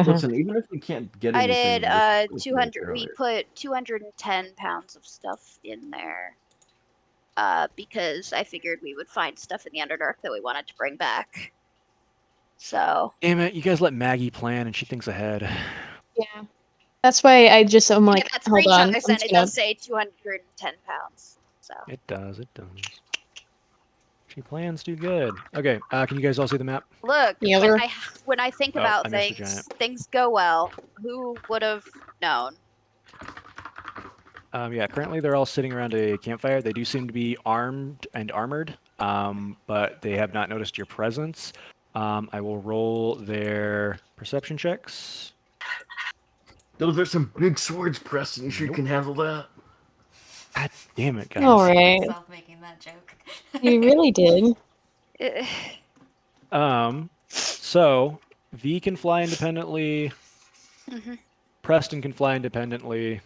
Listen, even if we can't get I anything, did we're still gonna 200. carry We it. put 210 pounds of stuff in there. Because I figured we would find stuff in the Underdark that we wanted to bring back. So Damn it, you guys let Maggie plan and she thinks ahead. Yeah. That's why I'm yeah, like, that hold screenshot on. I I'm sent just it gonna... does say 210 pounds. So It does. She plans too good. Okay, can you guys all see the map? look, Yeah, when I think Oh, about I missed the things, giant. things go well. Who would have known? Yeah, currently they're all sitting around a campfire. They do seem to be armed and armored, but they have not noticed your presence. I will roll their perception checks. Those are some big swords, Preston. You sure you Nope. can handle that? God damn it, guys. All I right. myself making that joke. You really did. So V can fly independently. Mhm. Preston can fly independently.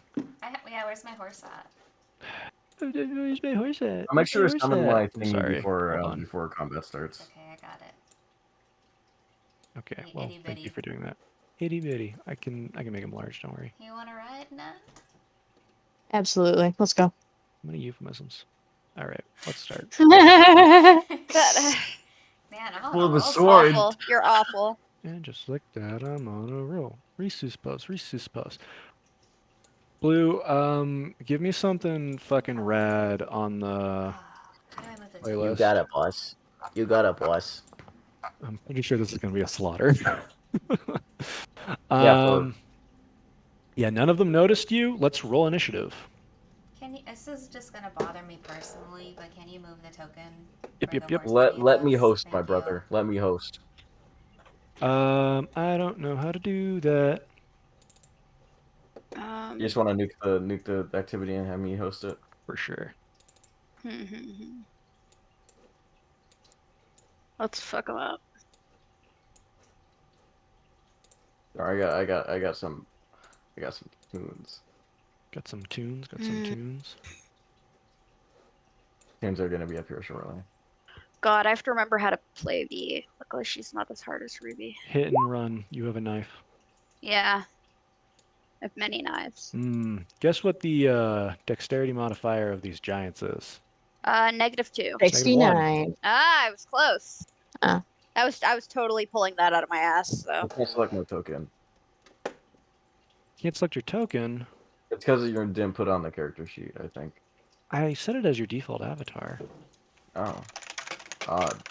Yeah, where's my horse at? Where's my horse at? I'll make sure to summon my I'm thingy sorry. before Hold on. before combat starts. Okay, I got it. Okay, Itty well, bitty. thank you for doing that. Itty bitty. I can make him large. Don't worry. You wanna ride, Ned? Absolutely. Let's go. Many euphemisms. All right, let's start. That, Man, I'm on Well, a the roll sword. today. awful. You're awful. And just like that, I'm on a roll. Resus post. Blue, give me something fucking rad on the How do I move the playlist. You got it, boss. You got it, boss. I'm pretty sure this is gonna be a slaughter. Yeah, Yeah, none of them noticed you. Let's roll initiative. Can you? This is just gonna bother me personally, but can you move the token? Yep, for yep, the yep. horse Let me bananas? host, my Thank you. brother. Let me host. I don't know how to do that. You just want to nuke the activity and have me host it. For sure. Let's fuck them up. Or I got some tunes. Got some tunes. Tunes are gonna be up here shortly. God, I have to remember how to play V. Luckily, she's not as hard as Ruby. Hit and run. You have a knife. Yeah. I have many knives. Guess what the dexterity modifier of these giants is? -2. It's -69. Ah, I was close. Oh. I was totally pulling that out of my ass. I So can't select my token. Can't select your token. It's because you didn't put on the character sheet, I think. I set it as your default avatar. Oh, odd.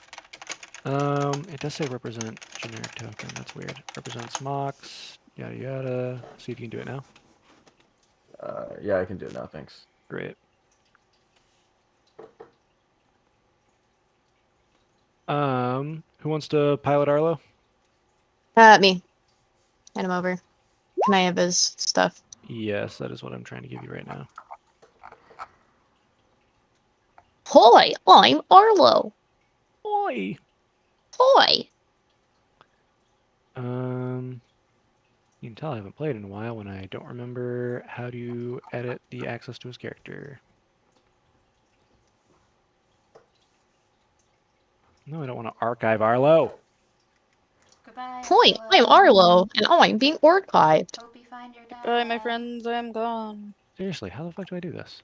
It does say represent generic token. That's weird. Represents mocks. Yada yada. See if you can do it now. Yeah, I can do it now. Thanks. Great. Who wants to pilot Arlo? Me. Hand him over. Can I have his stuff? Yes, that is what I'm trying to give you right now. Hi, I'm Arlo. Oi. Hi. You can tell I haven't played in a while when I don't remember how to edit the access to his character. No, I don't want to archive Arlo. Goodbye. Hi, I'm Arlo, and I'm being archived. Hope you find your dad. bye, my friends. I'm gone. Seriously, how the fuck do I do this?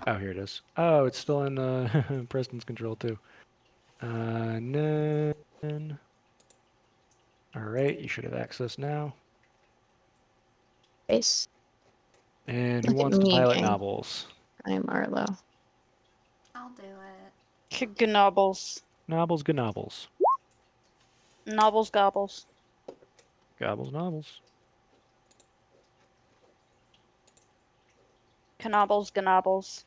Oh, here it is. Oh, it's still in Preston's control too. None. All right, you should have access now. Nice. And who Look at wants to me, pilot gang. novels? I'm Arlo. I'll do it. Gnobbles. Novels, good novels. Nobbles gobbles. Gobbles, novels. Knobbles gnobbles.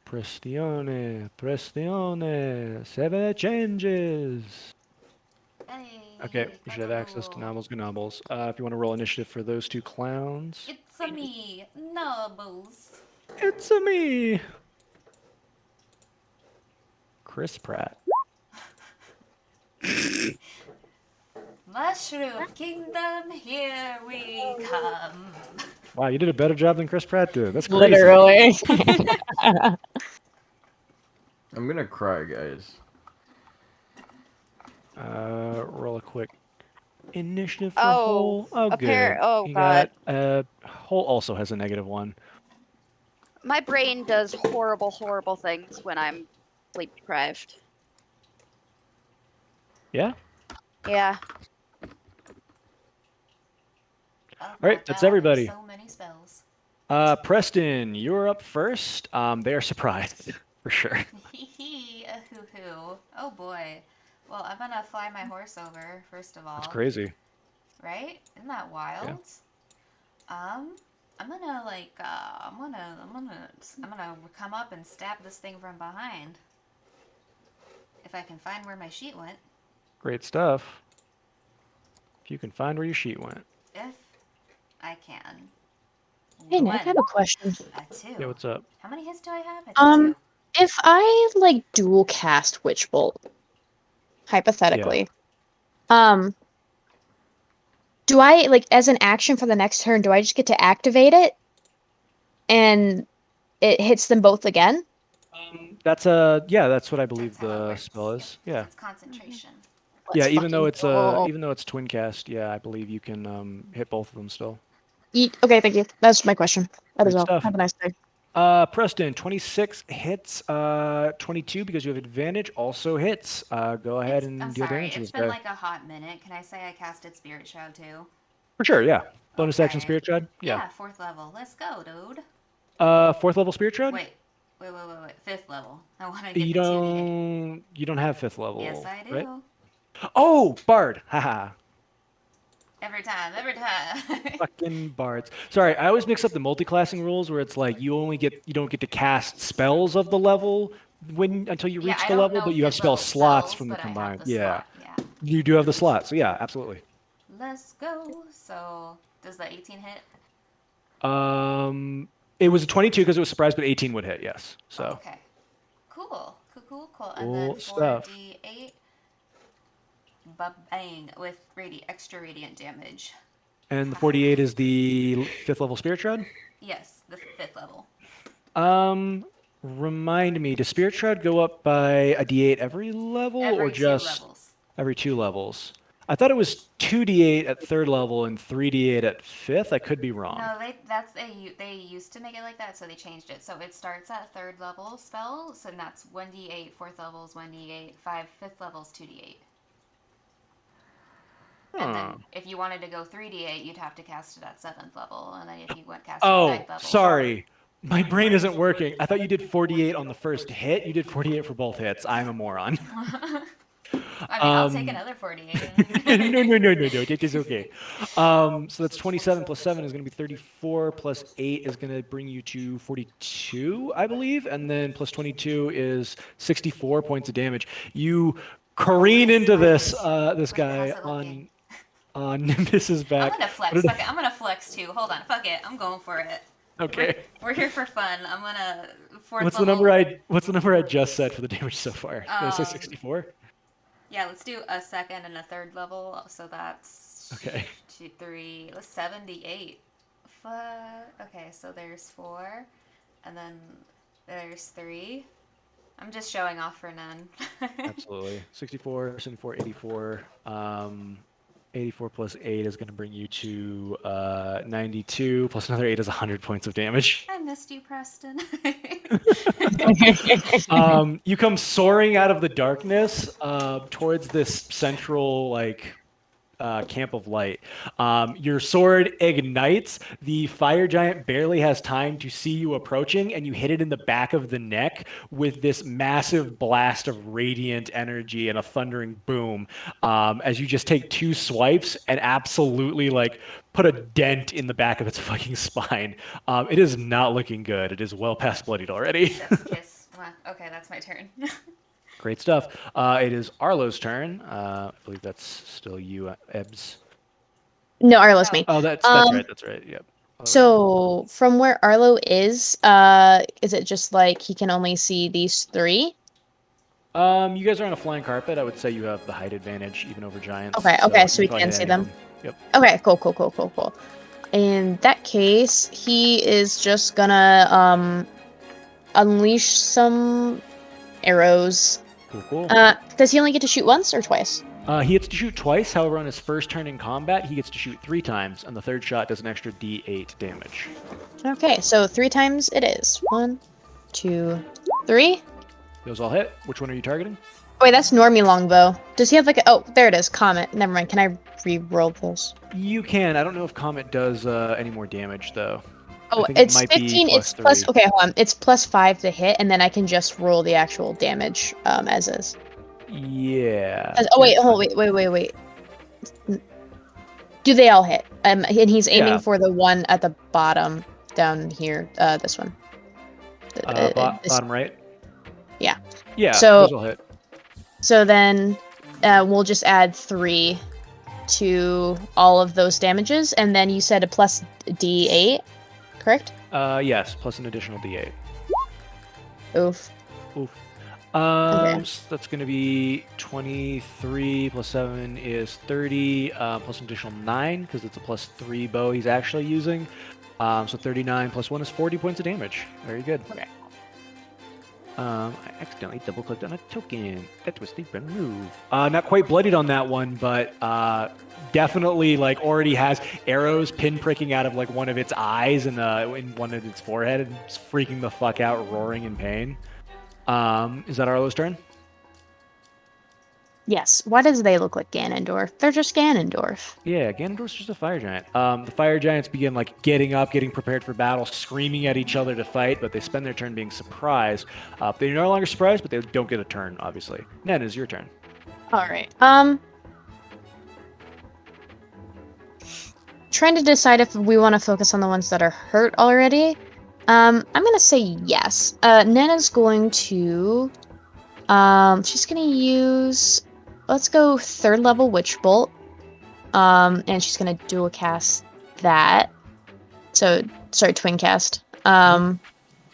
Prestione, prestione, 7 changes. Hey, Okay, we should have access to hello. novels, good novels. If you want to roll initiative for those two clowns. It's a me, Nubbles. It's a me! Chris Pratt. Mushroom Kingdom, here we come. Wow, you did a better job than Chris Pratt did. That's crazy. Literally. I'm gonna cry, guys. Roll a quick initiative for Oh, Hole. Oh, a good. pair- oh, You God. got, Hole also has a -1. My brain does horrible, horrible things when I'm sleep deprived. Yeah? Yeah. Oh, right, God, that's now everybody. So many spells. Preston, you're up first. They are surprised, for sure. Hee hee, a hoo hoo. Oh boy. Well, I'm gonna fly my horse over, first of all. That's crazy. Right? Isn't that wild? I'm gonna like, I'm gonna come up and stab this thing from behind. If I can find where my sheet went. Great stuff. If you can find where your sheet went. If I can. Hey, Nick, I One, have a question. a two. Yeah, what's up? How many hits do I have? I think Um, two. If I like dual cast Witch Bolt, hypothetically, do I like as an action for the next turn? Do I just get to activate it, and it hits them both again? That's that's what I believe That's how it the works. spell is. Yeah. It's concentration. Yeah, Let's even though fucking go. it's twin cast, yeah, I believe you can hit both of them still. Okay, thank you. That's my question. That is Great all. stuff. Have a nice day. Preston, 26 hits, 22 because you have advantage also hits. Go ahead and I'm deal sorry, damage to it's this been guy. like a hot minute. Can I say I casted Spirit Shroud too? For sure, yeah. Bonus action Okay. Spirit Shroud? Yeah. Yeah, 4th level. Let's go, dude. 4th level Spirit Shroud? Wait. 5th level. I want to get the 2d8. You don't have 5th level. Yes, I do. Right? Oh, Bard. Haha. Every time. Fucking bards. Sorry, I always mix up the multi-classing rules where it's like you don't get to cast spells of the level until you Yeah, reach I the don't level, know but you have fifth spell level slots spells, from the but I have combined. the Yeah. slot, yeah. You do have the slots. So yeah, absolutely. Let's go. So, does the 18 hit? It was a 22 because it was surprised, but 18 would hit. Yes. So. Okay. Cool. And Cool then stuff. 4d8. Bang with extra radiant damage. And the 48 is the 5th level Spirit Shroud. Yes, the 5th level. Remind me, does Spirit Shroud go up by a D8 every level or Every 2 just levels. every 2 levels? I thought it was 2d8 at 3rd level and 3d8 at 5th. I could be wrong. No, they used to make it like that, so they changed it. So it starts at 3rd level spell, so that's 1d8, 4th levels 1d8, 5th levels 2d8. And then if you wanted to go 3d8, you'd have to cast it at 7th level, and then if you went cast it at 9th level. Sorry. My brain isn't working. I thought you did 48 on the first hit. You did 48 for both hits. I'm a moron. I mean, I'll take another 48. No. It is okay. So that's 27 plus 7 is going to be 34, plus 8 is going to bring you to 42, I believe. And then plus 22 is 64 points of damage. You careen into this guy on Nimbus's back. I'm gonna flex. Fuck it. I'm gonna flex too. Hold on. Fuck it. I'm going for it. Okay. We're here for fun. I'm gonna. What's the number I just said for the damage so far? Did I say 64? Yeah, let's do a 2nd and a 3rd level. So that's Okay. 2, 3, 78. Okay, so there's 4, and then there's 3. I'm just showing off for none. Absolutely. 64, 74, 84. 84 plus 8 is going to bring you to 92, plus another 8 is 100 points of damage. I missed you, Preston. You come soaring out of the darkness towards this central, like, camp of light. Your sword ignites. The fire giant barely has time to see you approaching, and you hit it in the back of the neck with this massive blast of radiant energy and a thundering boom. As you just take 2 swipes and absolutely like put a dent in the back of its fucking spine. It is not looking good. It is well past bloodied already. Chef's kiss. Wow. Okay, that's my turn. Great stuff. It is Arlo's turn. I believe that's still you, Ebbs. No, Arlo's Oh. me. Oh, that's Um, right. That's right. Yep. So from where Arlo is it just like he can only see these 3? You guys are on a flying carpet. I would say you have the height advantage even over giants. Okay, so you we probably can hit see any of them. Yep. Okay, cool. In that case, he is just gonna unleash some arrows. Cool. Does he only get to shoot once or twice? He gets to shoot twice. However, on his first turn in combat, he gets to shoot 3 times, and the third shot does an extra D8 damage. Okay, so 3 times it is. 1, 2, 3. Those all hit. Which one are you targeting? Oh, wait, that's Normie Longbow. Does he have like a... Oh, there it is. Comet. Never mind. Can I re-roll this? You can. I don't know if Comet does any more damage, though. Oh, think it it's might be 15. It's +3. plus... Okay, hold on. It's +5 to hit, and then I can just roll the actual damage as is. Yeah. Oh, wait. That's Hold fine. wait. Do they all hit? And he's aiming Yeah. for the one at the bottom down here. This one. This- Bottom right? Yeah. Yeah, So- those will hit. So then we'll just add 3 to all of those damages, and then you said a plus D8, correct? Yes, plus an additional D8. Oof. Oof. Okay. So that's going to be 23 plus 7 is 30, plus an additional 9, because it's a +3 bow he's actually using. So 39 plus 1 is 40 points of damage. Very good. Okay. I accidentally double-clicked on a token. That was the better move. Not quite bloodied on that one, but definitely like already has arrows pinpricking out of like one of its eyes and in one of its forehead, and it's freaking the fuck out, roaring in pain. Is that Arlo's turn? Yes. Why does they look like Ganondorf? They're just Ganondorf. Yeah, Ganondorf's just a fire giant. The fire giants begin like getting up, getting prepared for battle, screaming at each other to fight, but they spend their turn being surprised. They're no longer surprised, but they don't get a turn, obviously. Nen, it's your turn. All right. Trying to decide if we want to focus on the ones that are hurt already. I'm gonna say yes. Nana's going to. She's gonna use. Let's go 3rd level Witch Bolt. And she's gonna dual cast that. So sorry, twin cast.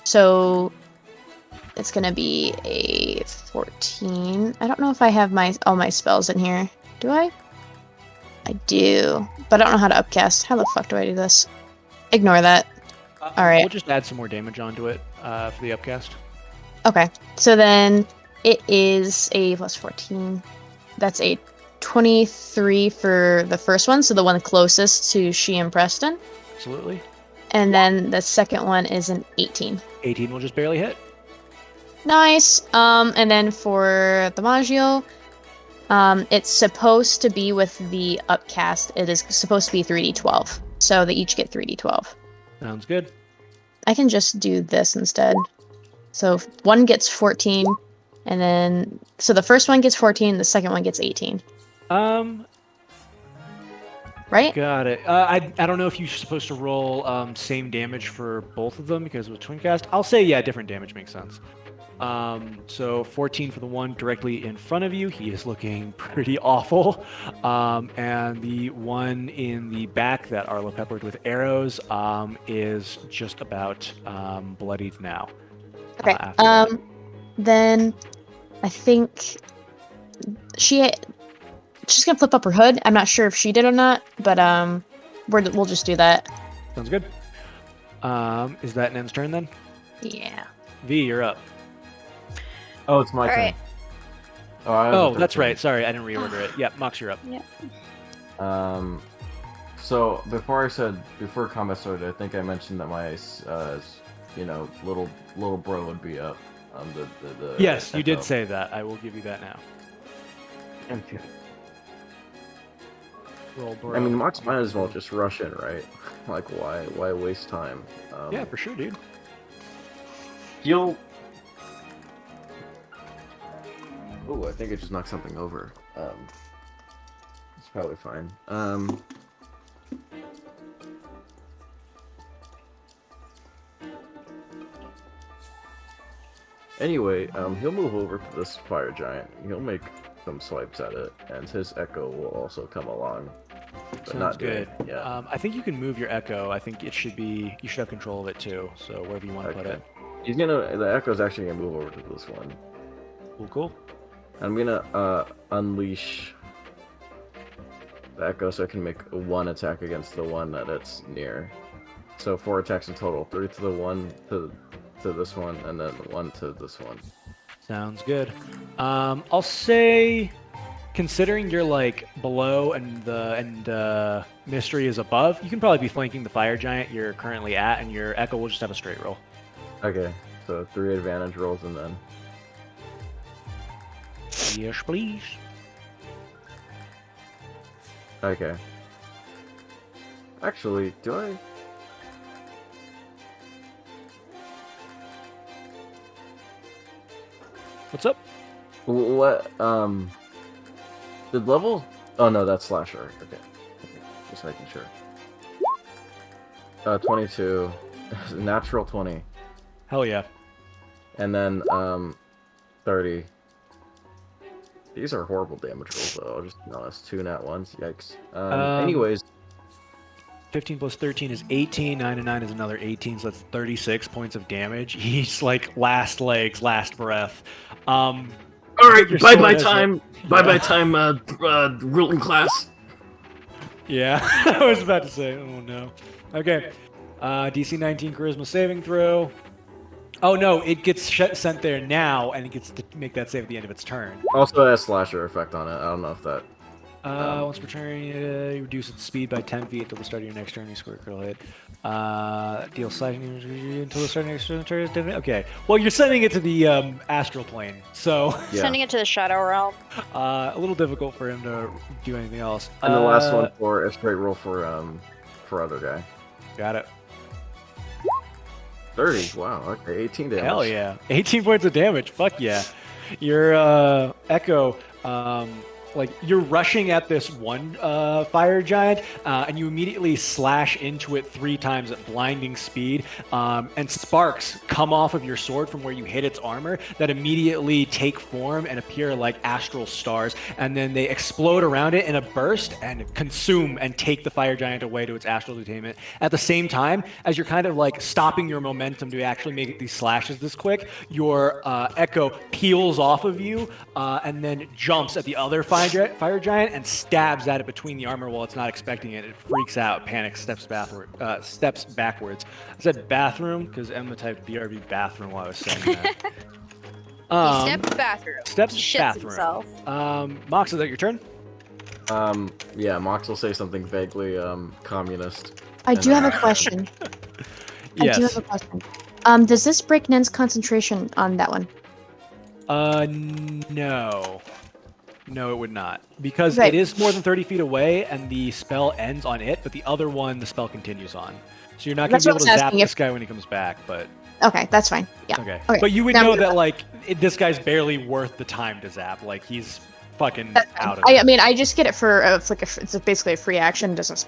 So it's gonna be a 14. I don't know if I have all my spells in here. Do I? I do, but I don't know how to upcast. How the fuck do I do this? Ignore that. All right. We'll just add some more damage onto it for the upcast. Okay, so then it is a plus 14. That's a 23 for the first one, so the one closest to she and Preston. Absolutely. And then the second one is an 18. 18 will just barely hit. Nice. And then for the Maggio, it's supposed to be with the upcast. It is supposed to be 3d12. So they each get 3d12. Sounds good. I can just do this instead. So one gets 14, and then so the first one gets 14, the second one gets 18. Right? Got it. I don't know if you're supposed to roll same damage for both of them because it was twin cast. I'll say yeah, different damage makes sense. So 14 for the one directly in front of you. He is looking pretty awful. And the one in the back that Arlo peppered with arrows is just about bloodied now. Okay. After that. Then I think she's gonna flip up her hood. I'm not sure if she did or not, but we'll just do that. Sounds good. Is that Nen's turn then? Yeah. V, you're up. Oh, it's my All turn. right. Oh, that's right. Sorry, I didn't reorder it. Yeah, Mox, you're up. So before combat started, I think I mentioned that my, little bro would be up. The Yes, you did echo. say that. I will give you that now. Okay. roll, bro. I mean, Mox might as well just rush in, right? Like, why waste time? Yeah, for sure, dude. He'll. Oh, I think it just knocked something over. It's probably fine. Anyway, he'll move over to this fire giant. He'll make some swipes at it, and his echo will also come along. But Sounds not good. doing- Yeah. I think you can move your echo. I think it should be. You should have control of it too. So wherever you want to put Okay. it. He's gonna. The echo's actually gonna move over to this one. Cool, cool. I'm gonna unleash the echo so I can make one attack against the one that it's near. So 4 attacks in total. 3 to the one to this one, and then 1 to this one. Sounds good. I'll say, considering you're like below and mystery is above, you can probably be flanking the fire giant you're currently at, and your echo will just have a straight roll. Okay, so 3 advantage rolls and then. Yes, please. Okay. Actually, do I? What's up? What? Did level? Oh no, that's slasher. Okay. Just making sure. 22, natural 20, Hell yeah. and then 30. These are horrible damage rolls, though. I'll just be honest. 2 nat ones. Yikes. Anyways, 15 plus 13 is 18. 9 and 9 is another 18, so that's 36 points of damage. He's like last legs, last breath. all right. your Bye sword bye has time. Bye bye time. Ruling class. Yeah, I was about to say, oh no. Okay. DC 19 charisma saving throw. Oh no, it gets sent there now, and it gets to make that save at the end of its turn. Also has slasher effect on it. I don't know if that. Once per turn, you reduce its speed by 10 feet until the start of your next turn. You score a critical hit. Deal slashing damage until the start of your next turn. Okay. Well, you're sending it to the astral plane, so Yeah. Sending it to the Shadow Realm. a little difficult for him to do anything else. And the last one for a straight roll for other guy. Got it. 30. Wow. Okay. 18 damage. Hell yeah. 18 points of damage. Fuck yeah. Your Echo, like you're rushing at this one fire giant, and you immediately slash into it 3 times at blinding speed, and sparks come off of your sword from where you hit its armor that immediately take form and appear like astral stars, and then they explode around it in a burst and consume and take the fire giant away to its astral detainment. At the same time, as you're kind of like stopping your momentum to actually make these slashes this quick, your Echo peels off of you and then jumps at the other fire giant and stabs at it between the armor while it's not expecting it. It freaks out, panics, steps backwards. I said bathroom because Emma typed BRB bathroom while I was saying that. He steps bathroom. Steps He shits bathroom. himself. Mox, is that your turn? Yeah, Mox will say something vaguely communist. I do have a question. I do have a question. Does this break Nen's concentration on that one? No. No, it would not. Because Right. it is more than 30 feet away, and the spell ends on it, but the other one, the spell continues on. So you're not going That's to be what able I to was zap asking, this if- guy when he comes back, but... Okay, that's fine. Yeah. Okay. Okay. But you would Now- know that, like, this guy's barely worth the time to zap. Like, he's fucking That's fine. out of I it. mean, I just get it for it's basically a free action. Doesn't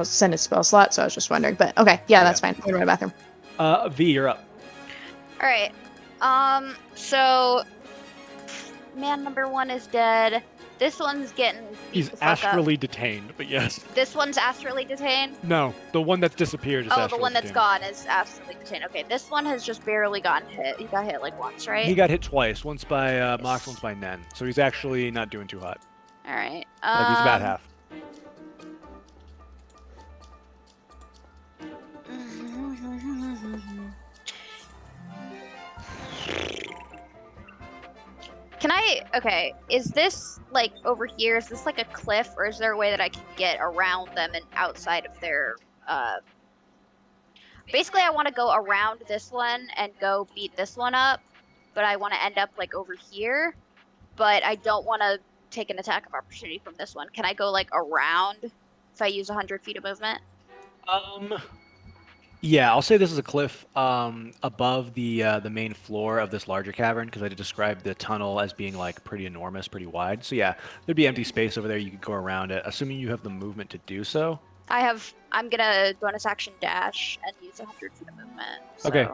send a spell slot. So I was just wondering. But okay, yeah, that's fine. Go to my bathroom. V, you're up. All right. So man number 1 is dead. This one's getting beat He's the fuck up. astrally detained, but yes. This one's astrally detained. No, the one that's disappeared is Oh, the astrally one that's detained. gone is astrally detained. Okay, this one has just barely gotten hit. He got hit like once, right? He got hit twice, once by Mox, once by Nen. So he's actually not doing too hot. All right. Like, he's about half. Can I? Okay, is this like over here? Is this like a cliff, or is there a way that I can get around them and outside of their? Basically, I want to go around this one and go beat this one up, but I want to end up like over here. But I don't want to take an attack of opportunity from this one. Can I go like around if I use 100 feet of movement? Yeah, I'll say this is a cliff above the main floor of this larger cavern because I did describe the tunnel as being like pretty enormous, pretty wide. So yeah, there'd be empty space over there. You could go around it, assuming you have the movement to do so. I'm gonna bonus action dash and use 100 feet of movement. So. Okay.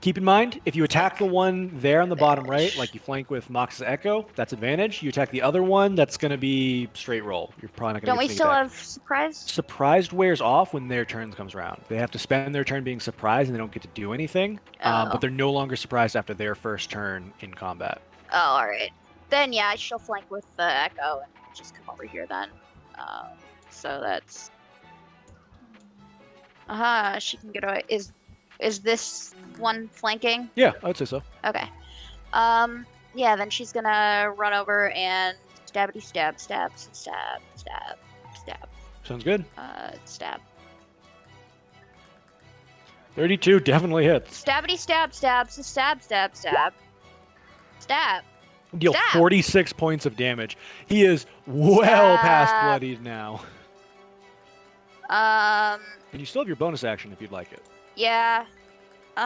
Keep in mind, if you attack the one there on the bottom right, like you flank with Mox's Echo, that's advantage. You attack the other one, that's going to be straight roll. You're probably not going to Don't get we sneak still attack. have surprise? Surprised wears off when their turn comes around. They have to spend their turn being surprised and they don't get to do anything. Oh. But they're no longer surprised after their first turn in combat. Oh, alright. Then yeah, I shall flank with the Echo and just come over here then. So that's... she can get away. Is this one flanking? Yeah, I would say so. Okay. Yeah, then she's gonna run over and stabbity stab, stab, stab, stab, stab. Sounds good. Stab. 32 definitely hits. Stabbity stab, stab, stab, stab, stab. Stab. Deal Stab. 46 points of damage. He is well past Stab. bloodied now. And you still have your bonus action if you'd like it. Yeah. You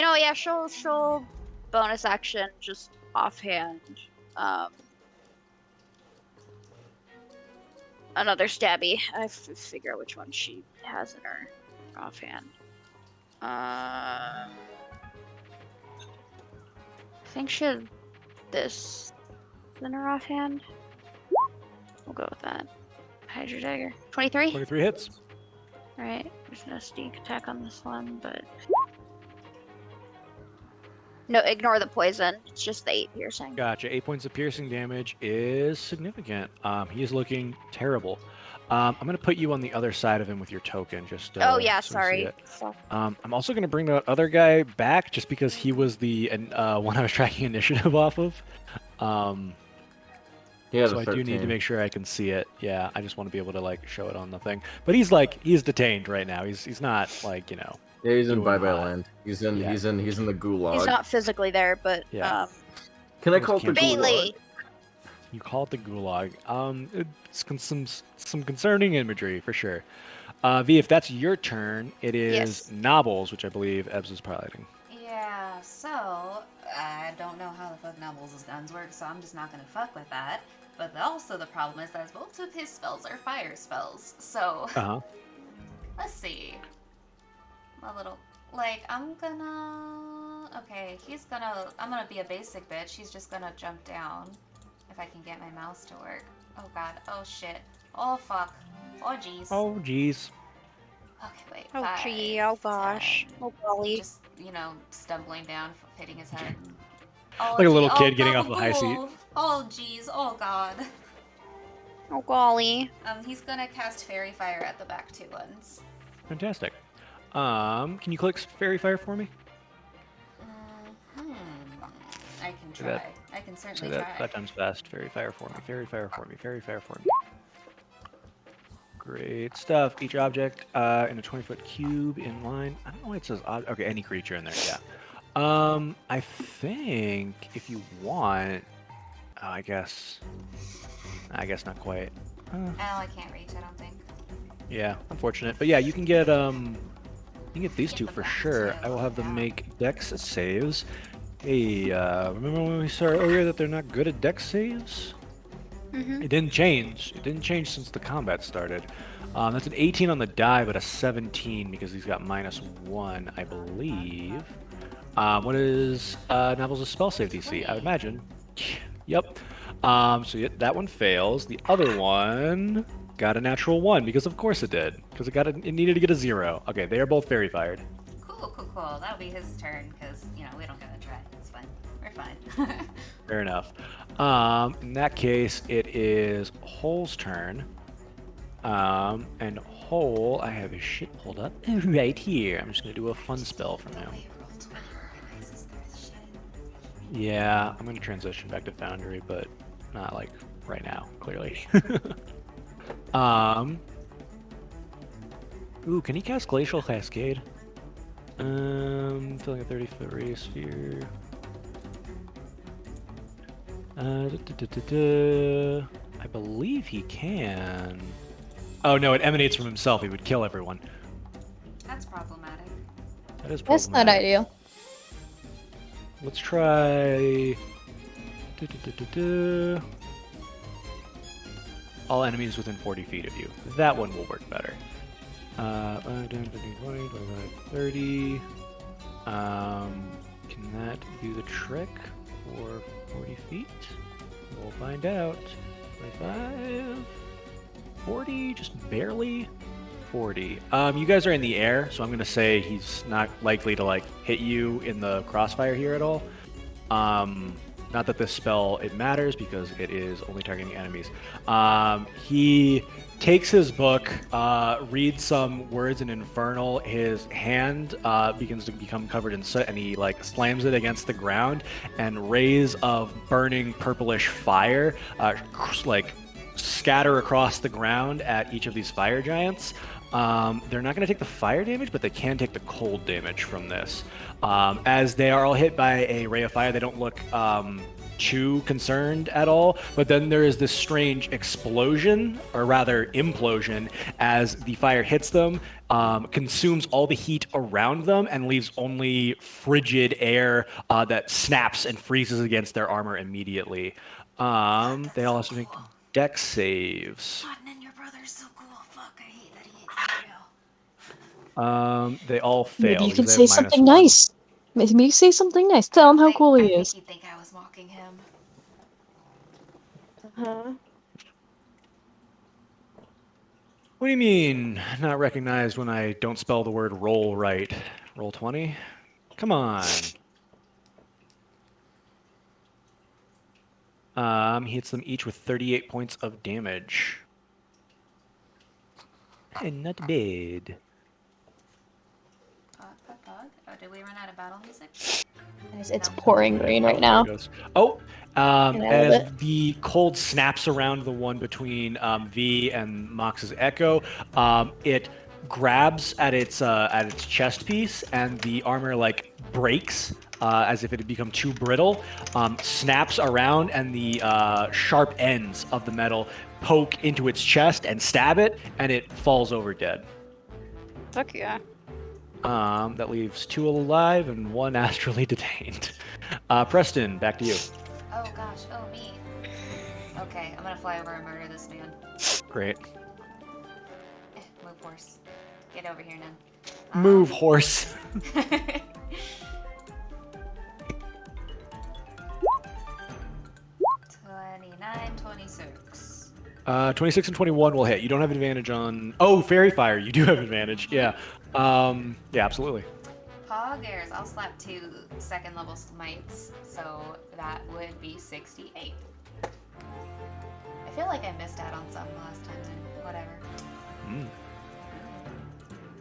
know, yeah, she'll bonus action just offhand. Another stabby. I have to figure out which one she has in her offhand. I think she had this in her offhand. We'll go with that. Hydra Dagger. 23? 23 hits. Alright, there's no sneak attack on this one, but... No, ignore the poison. It's just the 8 piercing. Gotcha. 8 points of piercing damage is significant. He is looking terrible. I'm going to put you on the other side of him with your token. Just Oh yeah, so we see sorry. it. So, I'm also going to bring that other guy back just because he was the one I was tracking initiative off of. Yeah, So I do need to make sure I can see it. Yeah, I just want to be able to like show it on the thing. But he's detained right now. He's not like, you know. Yeah, he's in doing Bye Bye hot. Land. He's in Yeah. he's in the gulag. he's not physically there, but Yeah. Can I call it the Bailey! Bailey! You call it the gulag. It's some concerning imagery for sure. V, if that's your turn, it is Yes. Nobbles, which I believe Ebbs is piloting. Yeah, so I don't know how the fuck Nobbles' guns work, so I'm just not gonna fuck with that. But also the problem is that both of his spells are fire spells. So Uh huh. let's see. A little like I'm gonna I'm gonna be a basic bitch. He's just gonna jump down if I can get my mouse to work. Oh god. Oh shit. Oh fuck. Oh jeez. Oh, geez. Okay, wait. Oh 5, gee, oh gosh. 10. Oh golly. Just, stumbling down, hitting his head. Oh, Like a little gee, kid oh, getting off the high seat. gabagool. Oh jeez, oh god. Oh golly. He's gonna cast Fairy Fire at the back two ones. Fantastic. Can you click Fairy Fire for me? I can Say try. that- I can Say certainly that try. 5 times fast. Fairy Fire for me. Fairy Fire for me. Fairy Fire for me. Great stuff. Each object in a 20-foot cube in line. I don't know why it says okay, any creature in there. Yeah. I think if you want, I guess not quite. Oh, I can't reach. I don't think. Yeah, unfortunate. But yeah, you can get these Get two the for back sure. two, I will have them yeah. make Dex saves. Hey, remember when we saw earlier that they're not good at Dex saves? Mm-hmm. It didn't change. It didn't change since the combat started. That's an 18 on the die, but a 17 because he's got -1, I believe. What is Nobbles' spell save DC? I would imagine. Yep. So yeah, that one fails. The other one got a natural 1 because of course it did. Because it needed to get a 0. Okay, they are both fairy fired. Cool. That'll be his turn because we don't get to try. It's fine. We're fine. Fair enough. In that case, it is Hole's turn. And Hole, I have his shit pulled up right here. I'm just gonna do a fun spell for now. Wait, roll 20 organizes their shit. Yeah, I'm gonna transition back to Foundry, but not like right now, clearly. Ooh, can he cast Glacial Cascade? Filling a 30-foot radius sphere. I believe he can. Oh no, it emanates from himself. He would kill everyone. That's problematic. That is That's not problematic. ideal. Let's try. All enemies within 40 feet of you. That one will work better. 30. Can that do the trick for 40 feet? We'll find out. 25. 40, just barely. 40. You guys are in the air, so I'm gonna say he's not likely to like hit you in the crossfire here at all. Not that this spell it matters because it is only targeting enemies. He takes his book, reads some words in Infernal. His hand begins to become covered in soot, and he like slams it against the ground, and rays of burning purplish fire like scatter across the ground at each of these fire giants. They're not going to take the fire damage, but they can take the cold damage from this. As they are all hit by a ray of fire, they don't look too concerned at all. But then there is this strange explosion, or rather implosion, as the fire hits them, consumes all the heat around them, and leaves only frigid air that snaps and freezes against their armor immediately. They all have to make dex saves. Martin and your brother's so cool. Fuck, I hate that he hates you. They all fail. Maybe you can because they say have something -1. nice. Maybe say something nice. Tell him how cool he I is. think he'd think I was mocking him. What do you mean, not recognized when I don't spell the word roll right? Roll 20? Come on. He hits them each with 38 points of damage. And not bad. Oh, did we run out of battle music? It's pouring rain right now. There it goes. Oh, Nailed as it. the cold snaps around the one between V and Mox's Echo, it grabs at its chest piece, and the armor like breaks as if it had become too brittle. Snaps around, and the sharp ends of the metal poke into its chest and stab it, and it falls over dead. Fuck yeah. That leaves 2 alive and 1 astrally detained. Preston, back to you. Oh gosh, oh me. Okay, I'm gonna fly over and murder this man. Great. Move horse. Get over here, Nen. Move, horse. 29, 26. 26 and 21 will hit. You don't have advantage on... Oh, Fairy Fire. You do have advantage. Yeah. Yeah, absolutely. Poggers, I'll slap 2 second level smites, so that would be 68. I feel like I missed out on some last time, and whatever. Mm.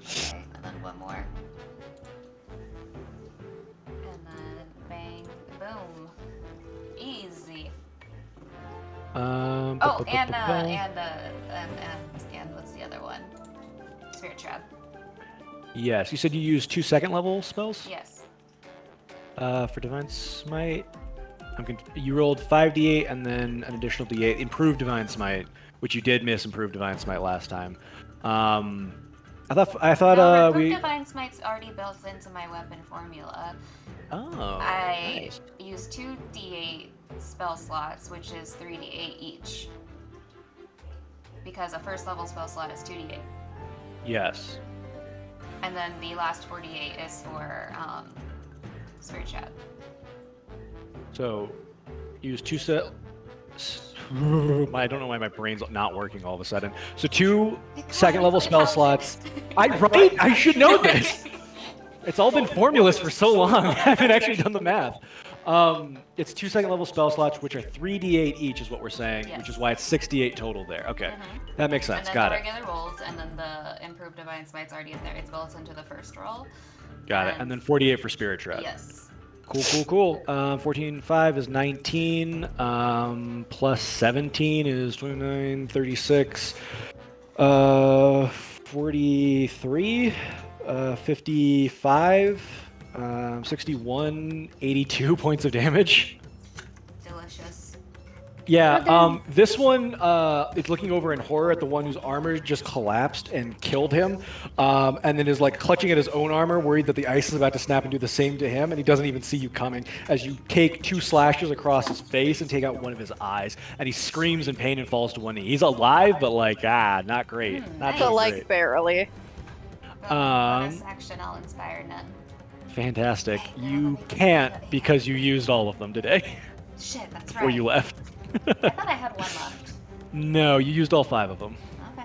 Okay, and then one more. And then bang, boom. Easy. Oh, and what's the other one? Spirit Trap. Yes, you said you used 2 second level spells? Yes. For Divine Smite, you rolled 5d8 and then an additional d8. Improved Divine Smite, which you did miss Improved Divine Smite last time. I thought No, we... Divine Smite's already built into my weapon formula. Oh, I nice. use 2 d8 spell slots, which is 3d8 each. Because a first level spell slot is 2d8. Yes. And then the last 48 is for Spirit Chat. So, use 2 set... I don't know why my brain's not working all of a sudden. So 2 second level spell slots. Right? I should know this. It's all been formulas for so long. I haven't actually done the math. It's 2 second level spell slots, which are 3d8 each, is what we're saying, Yes. which is why it's 68 total there. Okay, that makes sense. And then Got the it. regular rolls, and then the Improved Divine Smite's already in there. It's built into the first roll. Got it. And then 48 for Spirit Trap. Yes. Cool. 14.5 is 19. Plus 17 is 29, 36. 43. 55, 61, 82 points of damage. Delicious. Yeah, this one is looking over in horror at the one whose armor just collapsed and killed him, and then is like clutching at his own armor, worried that the ice is about to snap and do the same to him, and he doesn't even see you coming as you take 2 slashes across his face and take out one of his eyes, and he screams in pain and falls to one knee. He's alive, but like, not great. Not nice. But so like great. barely. Bonus action, I'll inspire none. Fantastic. You can't because you used all of them today Shit, that's before right. you left. I thought I had one left. No, you used all 5 of them. Okay.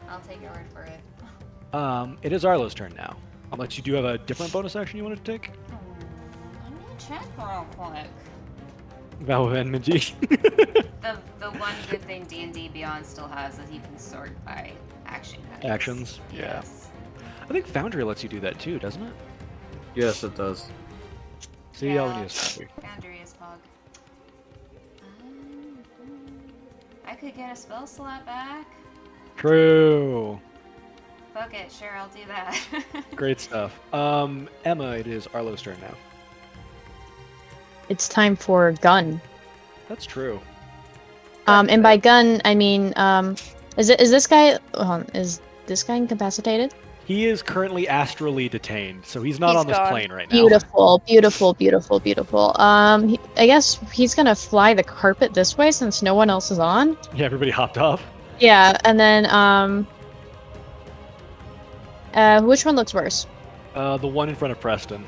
I'll take your word for it. It is Arlo's turn now. Unless you do have a different bonus action you wanted to take. Let me check real quick. Vow of Enmity. The one good thing D&D Beyond still has is you can sort by action heads. Actions, yeah. Yes. I think Foundry lets you do that too, doesn't it? Yes, it does. See, all we need is Foundry. Foundry is Pog. I could get a spell slot back. True. Fuck it, sure, I'll do that. Great stuff. Emma, it is Arlo's turn now. It's time for gun. That's true. And by gun, I mean, is this guy incapacitated? He is currently astrally detained, so he's not He's on this gone. plane right now. Beautiful, beautiful, beautiful, beautiful. I guess he's gonna fly the carpet this way since no one else is on. Yeah, everybody hopped off. Yeah, and then which one looks worse? The one in front of Preston.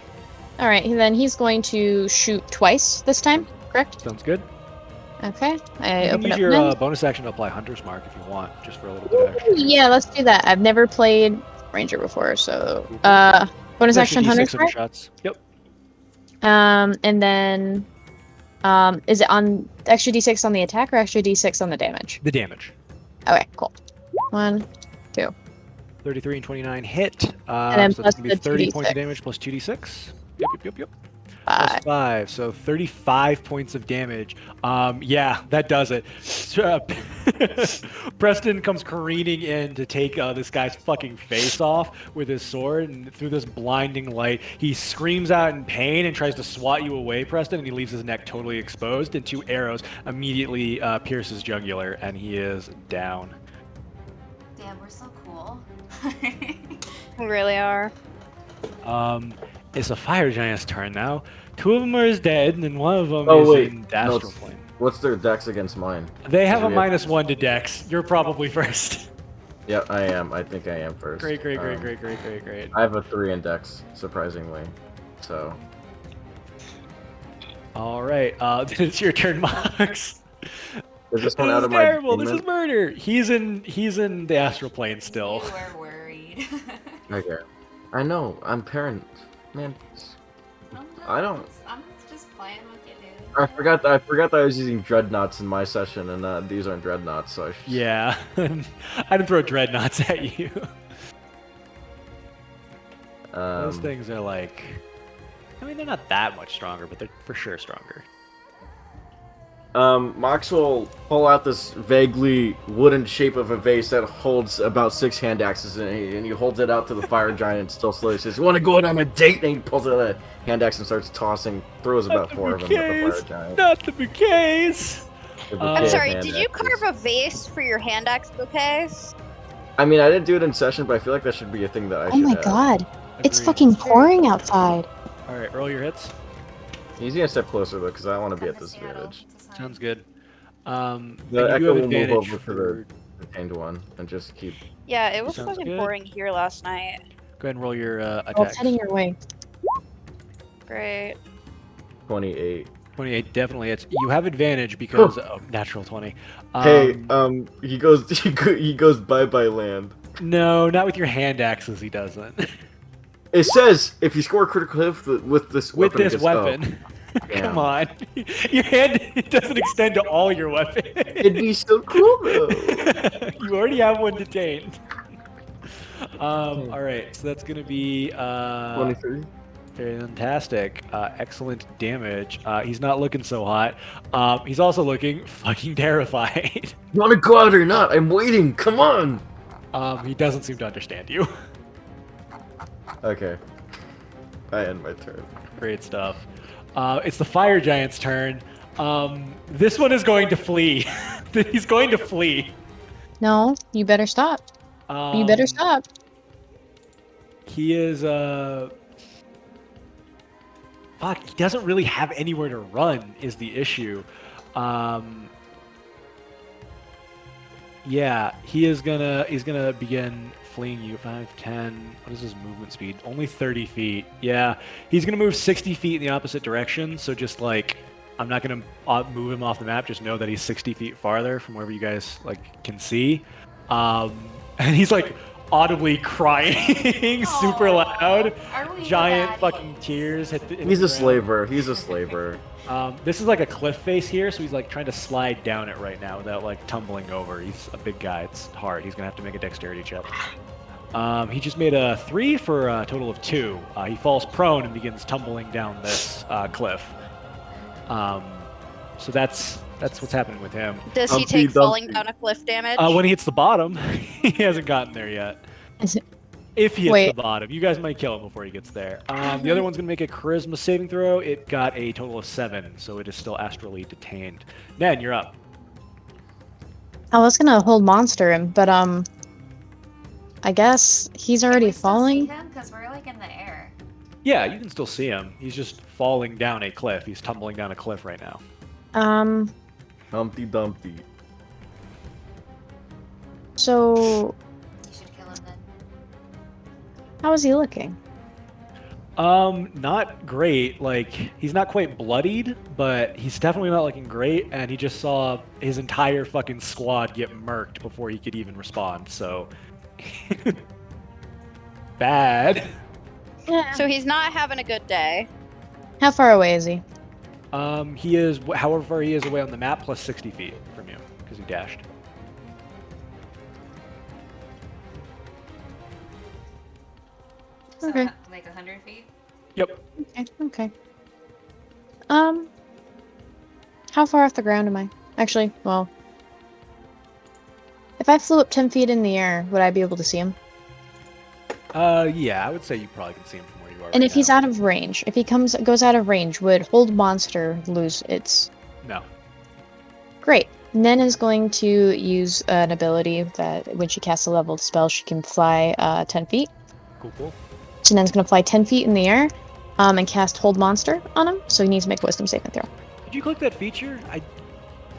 All right, then he's going to shoot twice this time. Correct? Sounds good. Okay. I You can open use up your mine. bonus action to apply Hunter's Mark if you want, just for a little bit of extra. Yeah, let's do that. I've never played Ranger before, so bonus Extra action D6 Hunter's on the Mark. shots. Yep. And then is it on extra d6 on the attack or extra d6 on the damage? The damage. Okay, cool. 1, 33 and 29 hit. And then so that's plus gonna be the 30 points of 2d6. damage plus 2d6. Yep. Plus 5. 5, so 35 points of damage. Yeah, that does it. Preston comes careening in to take this guy's fucking face off with his sword, and through this blinding light, he screams out in pain and tries to swat you away, Preston, and he leaves his neck totally exposed, and 2 arrows immediately pierce his jugular, and he is down. Damn, we're so cool. We really are. It's a fire giant's turn now. 2 of them are dead, and 1 of them Oh, is wait. in the No, astral it's- plane. What's their dex against mine? They have a Yeah. -1 to dex. You're probably first. Yeah, I am. I think I am first. Great. I have a 3 in dex, surprisingly. So, All right, it's your turn, Mox. is this one This out is of my terrible. This is demon? murder. He's in the astral plane still. You were worried. Okay. I know. I'm parent. Man, I don't- I'm just playing with you, dude. I forgot that I was using dreadnoughts in my session, and these aren't dreadnoughts, so I should... Yeah, I didn't throw dreadnoughts at you. Those things are like, I mean, they're not that much stronger, but they're for sure stronger. Mox will pull out this vaguely wooden shape of a vase that holds about 6 hand axes in it, and he holds it out to the fire giant and still slowly says, "You want to go out on a date?" And he pulls out a hand axe and starts tossing, throws about 4 of them at the fire giant. Not the bouquets. The I'm bouquet sorry, of hand did you axes. carve a vase for your hand axe bouquets? I mean, I didn't do it in session, but I feel like that should be a thing that I Oh should my have. god. It's Agreed. fucking pouring outside. All right, roll your hits. He's gonna step closer though, because I want to be at Come to Seattle. disadvantage. It's a sign. Sounds good. The and you echo have will move advantage over to for. the retained one and just keep. Yeah, it was Sounds fucking good. pouring here last night. Go ahead and roll your Oh, attack. it's heading your way. Great. 28. 28 definitely hits. You have advantage because of natural 20. Hey, he goes he goes bye land. No, not with your hand axes. He doesn't. It says if you score a critical hit with this With weapon, this it gets- oh, weapon. damn. Come on. Your hand doesn't extend to all your weapons. It'd be so cool though. You already have one detained. All right, so that's gonna be 23. fantastic. Excellent damage. He's not looking so hot. He's also looking fucking terrified. You want to go out or not? I'm waiting. Come on. He doesn't seem to understand you. Okay. I end my turn. Great stuff. It's the fire giant's turn. This one is going to flee. He's going to flee. No, you better stop. You better Um, stop. He is fuck, he doesn't really have anywhere to run is the issue. Yeah, he's gonna begin fleeing you. 5, 10. What is his movement speed? Only 30 feet. Yeah, he's gonna move 60 feet in the opposite direction. So just like, I'm not gonna move him off the map. Just know that he's 60 feet farther from wherever you guys like can see. And he's like audibly crying super loud. Are we Giant bad? fucking tears hit the. hit He's the a ground. slaver. He's a slaver. This is like a cliff face here, so he's like trying to slide down it right now without like tumbling over. He's a big guy. It's hard. He's gonna have to make a dexterity check. He just made a 3 for a total of 2. He falls prone and begins tumbling down this cliff. So that's what's happening with him. Does he Humpty take falling Dumpty. down a cliff damage? When he hits the bottom, he hasn't gotten there yet. Is it? If he hits Wait. the bottom, you guys might kill him before he gets there. The other one's gonna make a charisma saving throw. It got a total of 7, so it is still astrally detained. Nen, you're up. I was gonna hold monster him, but I guess he's Can already we still see falling. him? 'Cause we're like in the air. Yeah, you can still see him. He's just falling down a cliff. He's tumbling down a cliff right now. Humpty Dumpty. So You should kill him then. how is he looking? Not great. Like, he's not quite bloodied, but he's definitely not looking great, and he just saw his entire fucking squad get murked before he could even respond, so... Bad. Yeah. So he's not having a good day. How far away is he? He is, however far he is away on the map, plus 60 feet from you, because he dashed. So, Okay. like 100 feet? Yep. Okay. Okay. How far off the ground am I? Actually, well, if I flew up 10 feet in the air, would I be able to see him? Yeah, I would say you probably can see him from where you are And right if he's now. out of range, if he goes out of range, would hold monster lose its? No. Great. Nen is going to use an ability that when she casts a leveled spell, she can fly 10 feet. Cool, cool. So Nen's going to fly 10 feet in the air and cast Hold Monster on him. So he needs to make a Wisdom saving throw. Did you click that feature?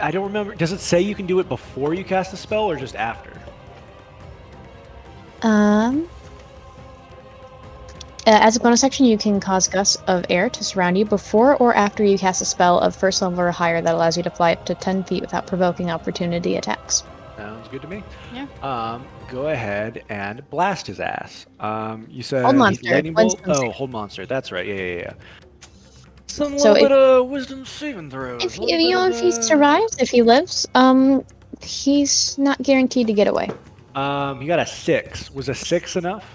I don't remember. Does it say you can do it before you cast a spell or just after? As a bonus action, you can cause gusts of air to surround you before or after you cast a spell of first level or higher that allows you to fly up to 10 feet without provoking opportunity attacks. Sounds good to me. Yeah. Go ahead and blast his ass. You said Hold he's monster, lightning bolt. wisdom Oh, save. hold monster. That's right. Yeah. Some So little bit of wisdom saving throws. If a little you know bit if he of, survives, if he lives, he's not guaranteed to get away. He got a 6. Was a 6 enough?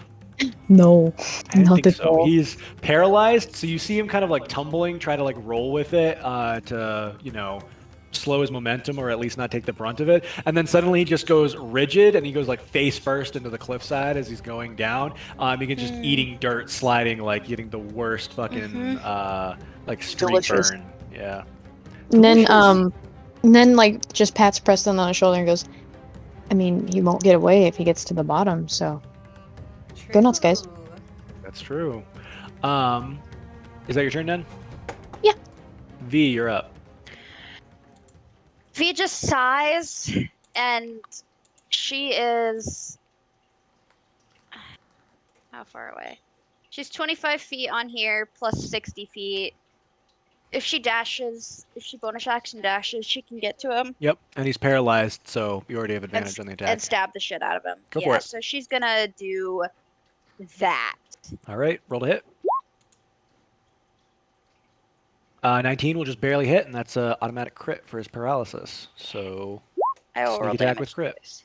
No, I didn't not think at so. all. He's paralyzed, so you see him kind of like tumbling, try to like roll with it to, slow his momentum or at least not take the brunt of it. And then suddenly he just goes rigid and he goes like face first into the cliffside as he's going down. He can just eating dirt, sliding, like getting the worst fucking like street Delicious. burn. Yeah. And then, Delicious. then like just pats Preston on the shoulder and goes, I mean, he won't get away if he gets to the bottom, so. Go nuts, guys. True. That's true. Is that your turn then? Yeah. V, you're up. V just sighs, and she is. How far away? She's 25 feet on here, plus 60 feet. If she bonus action dashes, she can get to him Yep. And he's paralyzed, so you already have advantage on the attack. and stab the shit out of him. Go yeah, for it. so she's gonna do that. All right, roll to hit. 19 will just barely hit, and that's a automatic crit for his paralysis. So I will Sneak roll attack damage. with crit. twice.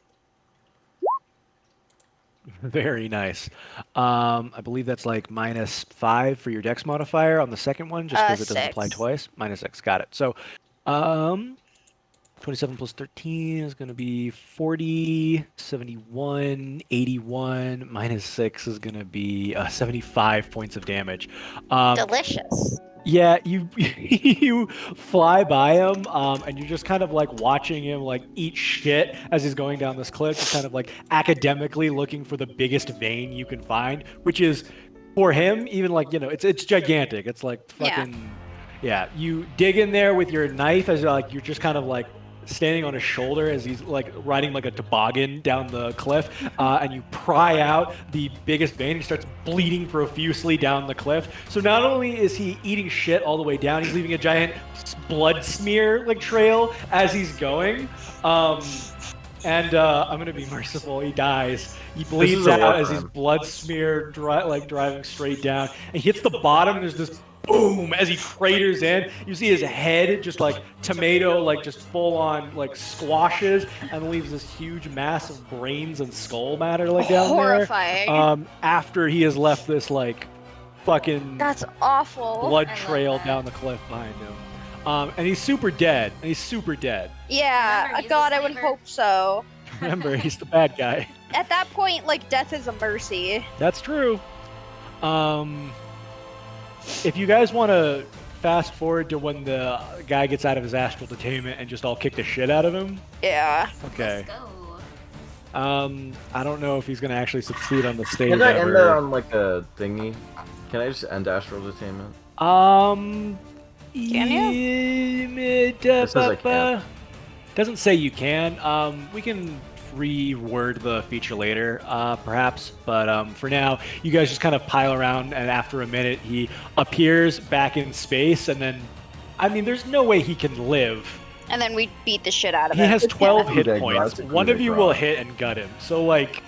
very nice. I believe that's like -5 for your dex modifier on the second one, just because it doesn't apply 6. twice. -6, got it. So, 27 plus 13 is going to be 40, 71, 81, minus 6 is going to be 75 points of damage. Delicious. Yeah, you you fly by him, and you're just kind of like watching him like eat shit as he's going down this cliff, just kind of like academically looking for the biggest vein you can find, which is for him even like it's gigantic. It's like fucking yeah. You dig in there with your knife as like you're just kind of like standing on his shoulder as he's like riding like a toboggan down the cliff, and you pry out the biggest vein. He starts bleeding profusely down the cliff. So not only is he eating shit all the way down, he's leaving a giant blood smear like trail as he's going. And I'm gonna be merciful. He dies. He bleeds out as his blood smear driving straight down. And he hits the bottom, and there's this boom as he craters in. You see his head just like tomato, like just full on like squashes, and leaves this huge mass of brains and skull matter like down Horrifying. there. After he has left this like fucking That's awful. blood I love trail that. down the cliff behind him. And he's super dead. Yeah, Remember, he's a God, I would slaver. hope so. Remember, he's the bad guy. At that point, like, death is a mercy. That's true. If you guys want to fast forward to when the guy gets out of his astral detainment and just all kick the shit out of him. Yeah. Okay. Let's go. I don't know if he's gonna actually succeed on the stage. Can I end ever. that on like a thingy? Can I just end astral detainment? Can It says I can. Doesn't say you can. We can reword the feature later, perhaps. But for now, you guys just kind of pile around, and after a minute, he appears back in space, and then, I mean, there's no way he can live. And then we beat the shit out of He him. has 12 hit Coup de points. grace, One coup of de you will grace. hit and gut him. So, like,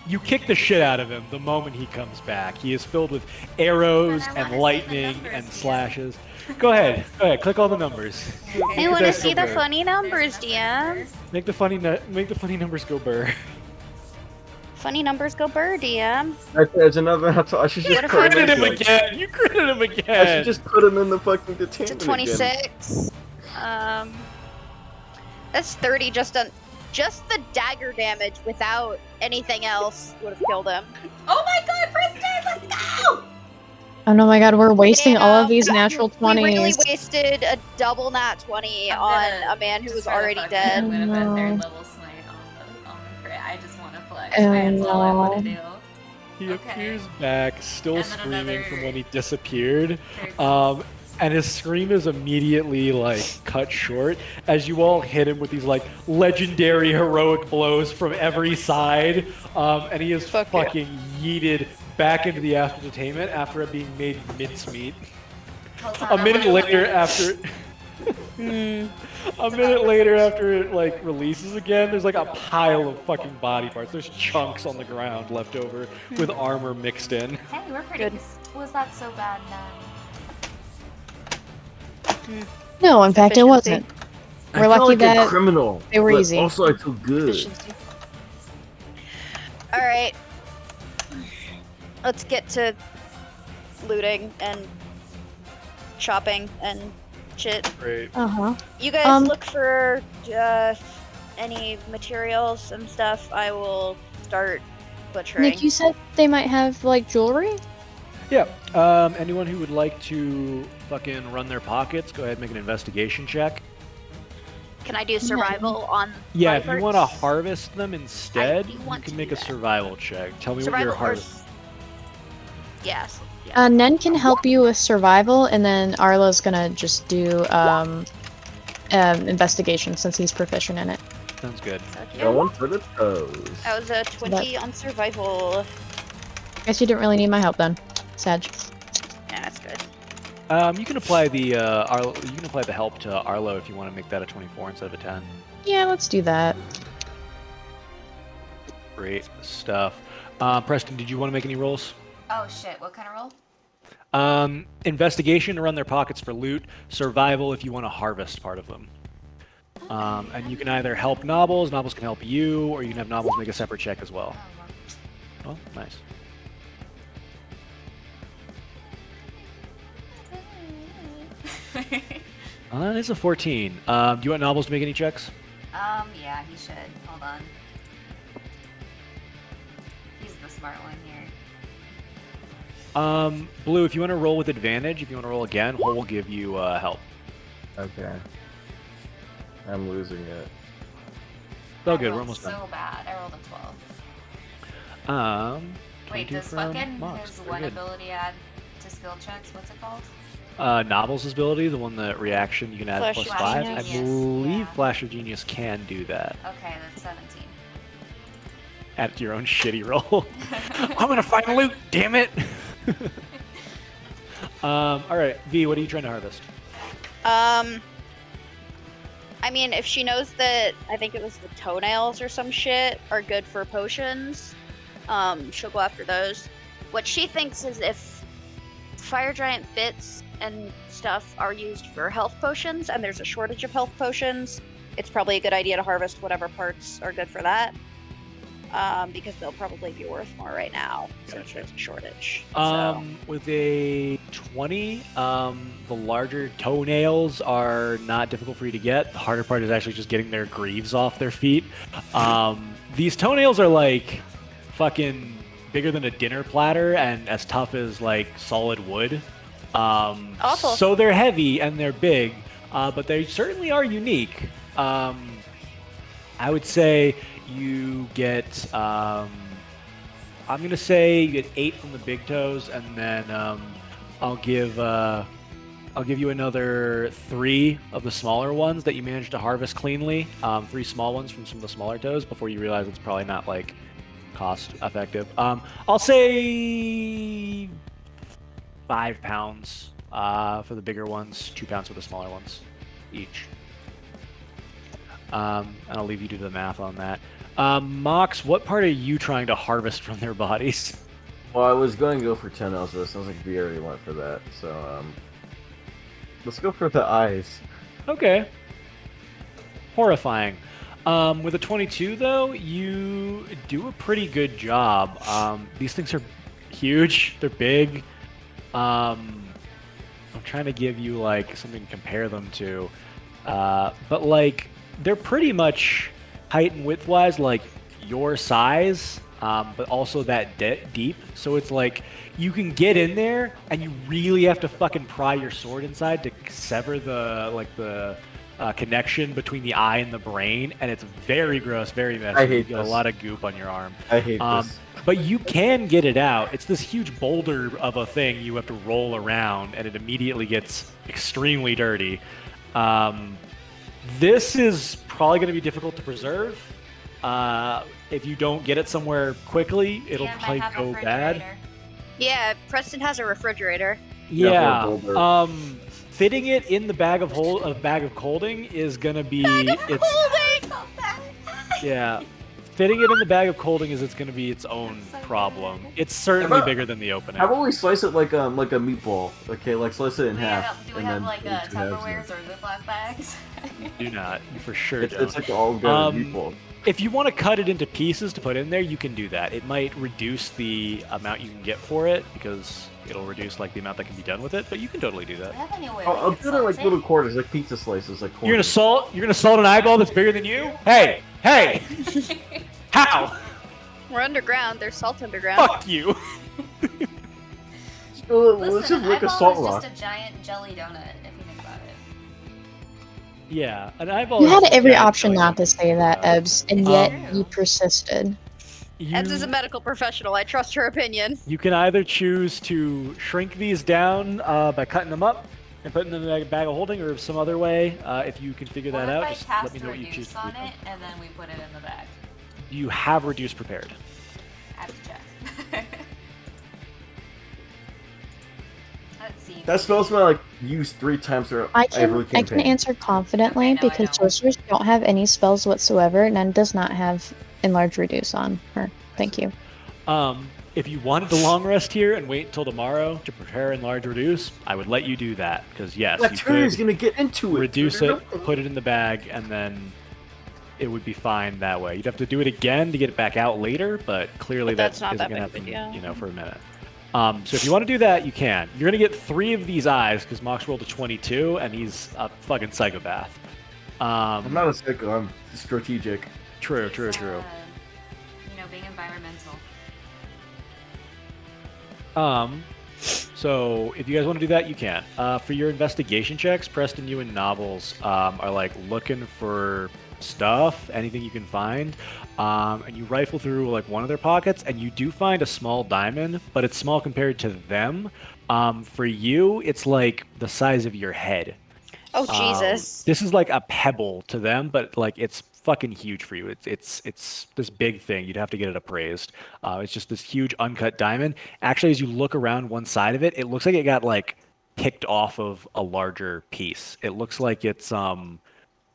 you kick the shit out of him the moment he comes back. He is filled with arrows But I wanna and see the lightning numbers, and yeah. slashes. Go ahead. Click all the numbers. I Make want to dice see go the burr. funny numbers, There's DM. numbers. Make the funny numbers go burr. Funny numbers go burr, DM. There's another. I should just What if put I him Critted in, him like- again. You critted him I again. should just put him in the fucking It's a detainment again. 26. That's 30 just the dagger damage without anything else would have killed him. Oh my god, Preston, let's go! Oh no, my God, we're wasting all of these Yeah, natural We really 20s. wasted a double nat 20 I'm on gonna- a man who just was for the already fuck of it, I'm dead. gonna put No. third level smite on the crit. I just want to flex. Oh, That's all I want to no. do. He Okay. appears back, still And then screaming another- from when he disappeared. Third level. And his scream is immediately like cut short as you all hit him with these like legendary heroic blows from every side. And he is Fuck yeah. fucking yeeted back into the astral detainment after it being made mincemeat. Hold on, A I'm minute gonna later, look at- after Hmm. a minute later after it like releases again, there's like a pile of fucking body parts. There's chunks on the ground left over with armor mixed in. Hey, we're pretty. Good. Was that so bad, None? No, in fact, it Efficiency. wasn't. I We're feel lucky like that a criminal. they were but easy. Also, I feel good. Efficiency. Alright. Let's get to looting and shopping and shit. Great. Uh-huh. You guys Um, look for any materials and stuff. I will start butchering. Nick, you said they might have, like, jewelry? Yeah. Anyone who would like to fucking run their pockets, go ahead and make an investigation check. Can I do survival on Yeah, my if you want to parts? harvest them instead, do you want can to make do a that. survival check. Tell me what Survival your or harvest. Yes. Yeah. Nen can help you with survival, and then Arlo's gonna just do, investigation since he's proficient in it. Sounds good. Fuck yeah. Going for the toes. That was a 20 on survival. Guess you didn't really need my help then, Sag. Yeah, that's good. You can apply the you can apply the help to Arlo if you want to make that a 24 instead of a 10. Yeah, let's do that. Great stuff. Preston, did you want to make any rolls? Oh shit! What kind of roll? Investigation to run their pockets for loot. Survival if you want to harvest part of them. And you can either help Nobbles can help you, or you can have Nobbles make a separate check as well. Oh, nice. It's a 14. Do you want Nobles to make any checks? Yeah, he should. Hold on. He's the smart one here. Blue, if you want to roll with advantage, if you want to roll again, Hole will give you help. Okay. I'm losing it. Oh, I good. We're rolled almost so done. bad. I rolled a 12. Wait, 22 does from fucking Mox. his Very one good. ability add to skill checks? What's it called? Novel's ability, the one that reaction you can add Flash plus of 5. Genius. I believe Yeah. Flash of Genius can do that. Okay, that's 17. Add it to your own shitty roll. I'm gonna find loot, damn it! Alright, V, what are you trying to harvest? I mean, if she knows that, I think it was the toenails or some shit are good for potions, she'll go after those. What she thinks is if fire giant bits and stuff are used for health potions and there's a shortage of health potions, it's probably a good idea to harvest whatever parts are good for that. Because they'll probably be worth more right now since Gotcha. there's a shortage. With a 20, the larger toenails are not difficult for you to get. The harder part is actually just getting their greaves off their feet. These toenails are like fucking bigger than a dinner platter and as tough as like solid wood. Awful. So they're heavy and they're big, but they certainly are unique. I would say you get, I'm gonna say you get 8 from the big toes, and then I'll give you another 3 of the smaller ones that you managed to harvest cleanly. 3 small ones from some of the smaller toes before you realize it's probably not like cost effective. I'll say 5 pounds for the bigger ones, 2 pounds for the smaller ones each. And I'll leave you to do the math on that. Mox, what part are you trying to harvest from their bodies? Well, I was going to go for toenails this. I was like, we already went for that. So, let's go for the eyes. Okay. Horrifying. With a 22, though, you do a pretty good job. These things are huge. They're big. I'm trying to give you, like, something to compare them to. But, like, they're pretty much height and width-wise, like, your size, but also that deep. So it's like, you can get in there, and you really have to fucking pry your sword inside to sever the connection between the eye and the brain, and it's very gross, very messy. I hate You get this. a lot of goop on your arm. I hate this. But you can get it out. It's this huge boulder of a thing you have to roll around, and it immediately gets extremely dirty. This is probably going to be difficult to preserve. If you don't get it somewhere quickly, it'll Dan might probably have a go bad. refrigerator. Yeah, Preston has a refrigerator. Yeah, Yeah. boulder. Fitting it in the bag of holding is gonna be yeah. Fitting it in the bag of holding is gonna be its own That's so problem. good. It's certainly How about- bigger than the opening. How about we slice it like a meatball? Okay, like slice it in Do half. we and have then like put it in two halves. Tupperwares or Ziploc bags? Do not. You for sure It's don't. like all good meatball. If you want to cut it into pieces to put in there, you can do that. It might reduce the amount you can get for it because it'll reduce like the amount that can be done with it. But you can totally do Do that. we have any way I'll we do can it in like salt little it? quarters, like pizza slices, like You're quarters. gonna salt an eyeball that's bigger than you? Hey, hey! How? We're underground. There's salt underground. Fuck you! Let's Listen, just an make a eyeball salt is rock. just a giant jelly donut, if you think about it. Yeah, an eyeball. You is had a every giant option jelly not to donut. say that, Ebbs, and yet you persisted. Eds is a medical professional. I trust her opinion. You can either choose to shrink these down by cutting them up and putting them in a bag of holding, or some other way. If you can figure What that if out, I just cast let me know what you choose reduce to on do. it and then we put it in the bag? You have reduce prepared. I have to check. Let's see. That spell's been like used 3 times throughout I every can campaign. answer confidently Okay, no, I because don't. sorcerers don't have any spells whatsoever. None does not have enlarge reduce on her. Thank you. If you wanted the long rest here and wait until tomorrow to prepare enlarge reduce, I would let you do that because yes, you Bacteria's could gonna get into it. reduce it, put it in the bag, and then it would be fine that way. You'd have to do it again to get it back out later, but clearly But that's that not isn't that gonna big of happen, a deal. for a minute. So if you want to do that, you can. You're gonna get 3 of these eyes because Mox rolled a 22, and he's a fucking psychopath. I'm not a psycho. I'm strategic. True. It's, being environmental. So if you guys want to do that, you can. For your investigation checks, Preston, you and Nobles are like looking for stuff, anything you can find, and you rifle through like one of their pockets, and you do find a small diamond, but it's small compared to them. For you, it's like the size of your head. Oh Jesus! This is like a pebble to them, but like it's fucking huge for you. It's this big thing. You'd have to get it appraised. It's just this huge uncut diamond. Actually, as you look around one side of it, it looks like it got like picked off of a larger piece. It looks like it's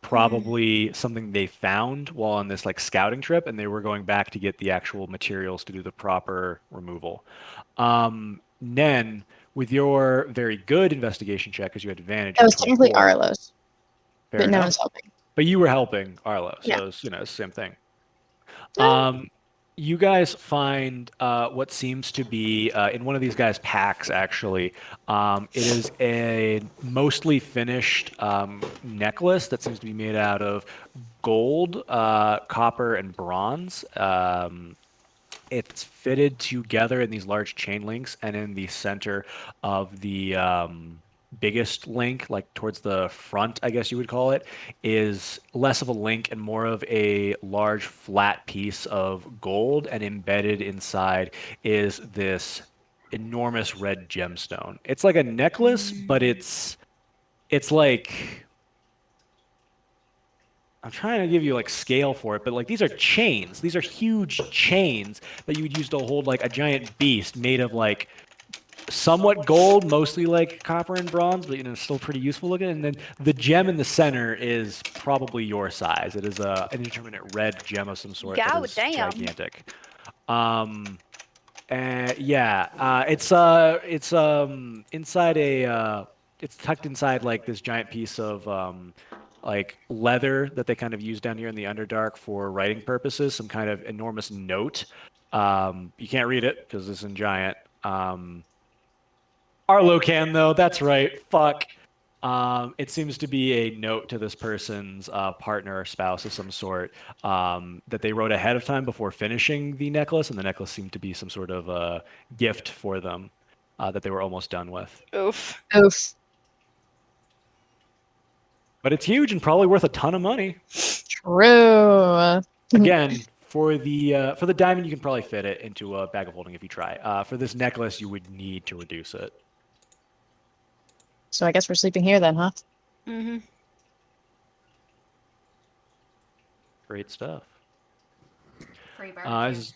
probably something they found while on this like scouting trip, and they were going back to get the actual materials to do the proper removal. Nen, with your very good investigation check, because you had advantage. That of was technically 24. Arlos, Fair but no enough. one's helping. But you were helping Arlo, so Yeah. it's the same thing. You guys find what seems to be in one of these guys' packs. Actually, it is a mostly finished necklace that seems to be made out of gold, copper, and bronze. It's fitted together in these large chain links, and in the center of the biggest link, like towards the front, I guess you would call it, is less of a link and more of a large flat piece of gold, and embedded inside is this enormous red gemstone. It's like a necklace, but it's like, I'm trying to give you like scale for it, but like these are chains. These are huge chains that you would use to hold like a giant beast made of like somewhat gold, mostly like copper and bronze, but still pretty useful looking. And then the gem in the center is probably your size. It is an indeterminate red gem of some sort. That is Goddamn. gigantic. It's inside a it's tucked inside like this giant piece of like leather that they kind of use down here in the Underdark for writing purposes, some kind of enormous note. You can't read it because it's in giant. Arlo can, though. That's right. Fuck. It seems to be a note to this person's partner or spouse of some sort that they wrote ahead of time before finishing the necklace, and the necklace seemed to be some sort of gift for them that they were almost done with. Oof. Oof. But it's huge and probably worth a ton of money. True. Again, for the diamond, you can probably fit it into a bag of holding if you try. For this necklace, you would need to reduce it. So I guess we're sleeping here then, huh? Mm-hmm. Great stuff. Free barbecue. Is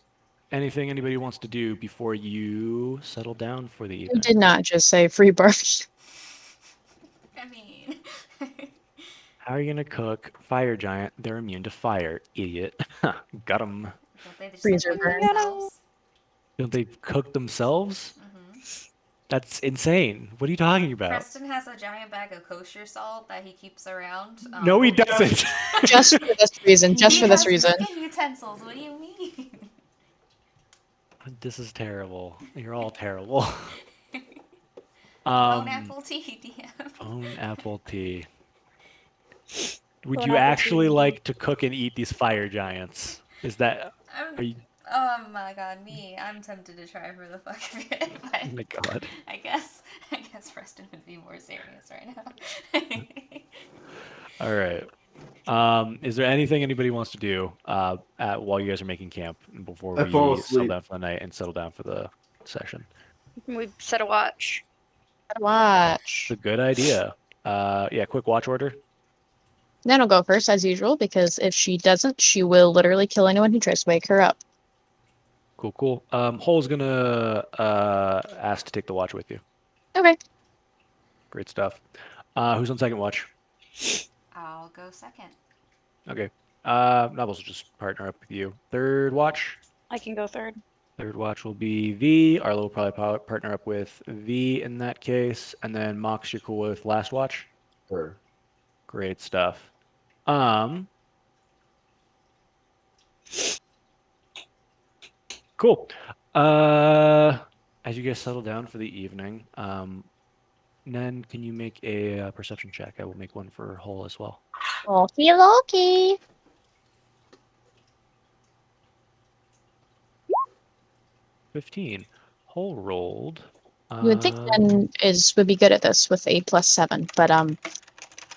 anything anybody wants to do before you settle down for the You evening? did not just say free barbecue. I mean, How are you gonna cook fire giant? They're immune to fire, idiot. Got 'em. don't they just Freezer cook burn. themselves? Don't they cook themselves? Mhm. That's insane. What are you talking about? Preston has a giant bag of kosher salt that he keeps around. No, he doesn't. Just for this reason. Just He for this has reason. cooking utensils. What do you mean? This is terrible. You're all terrible. Phone apple tea, DM. Phone apple tea. Would Phone you apple actually tea. like to cook and eat these fire giants? Is that? Are you? Oh my god, me. I'm tempted to try for the fuck of it, but Oh my god. I guess Preston would be more serious right now. All right. Is there anything anybody wants to do while you guys are making camp before I we fall settle asleep. down for the night and settle down for the session? We set a watch. Watch. It's a good idea. Yeah, quick watch order. Then I'll go first as usual because if she doesn't, she will literally kill anyone who tries to wake her up. Cool. Hole's gonna ask to take the watch with you. Okay. Great stuff. Who's on second watch? I'll go second. Okay. Nobbles will just partner up with you. Third watch. I can go third. Third watch will be V. Arlo will probably partner up with V in that case, and then Mox, you're cool with last watch. Sure. Great stuff. Cool. as you guys settle down for the evening, Nen, can you make a perception check? I will make one for Hull as well. Okie dokie. 15. Hull rolled. You would think Nen would be good at this with a +7, but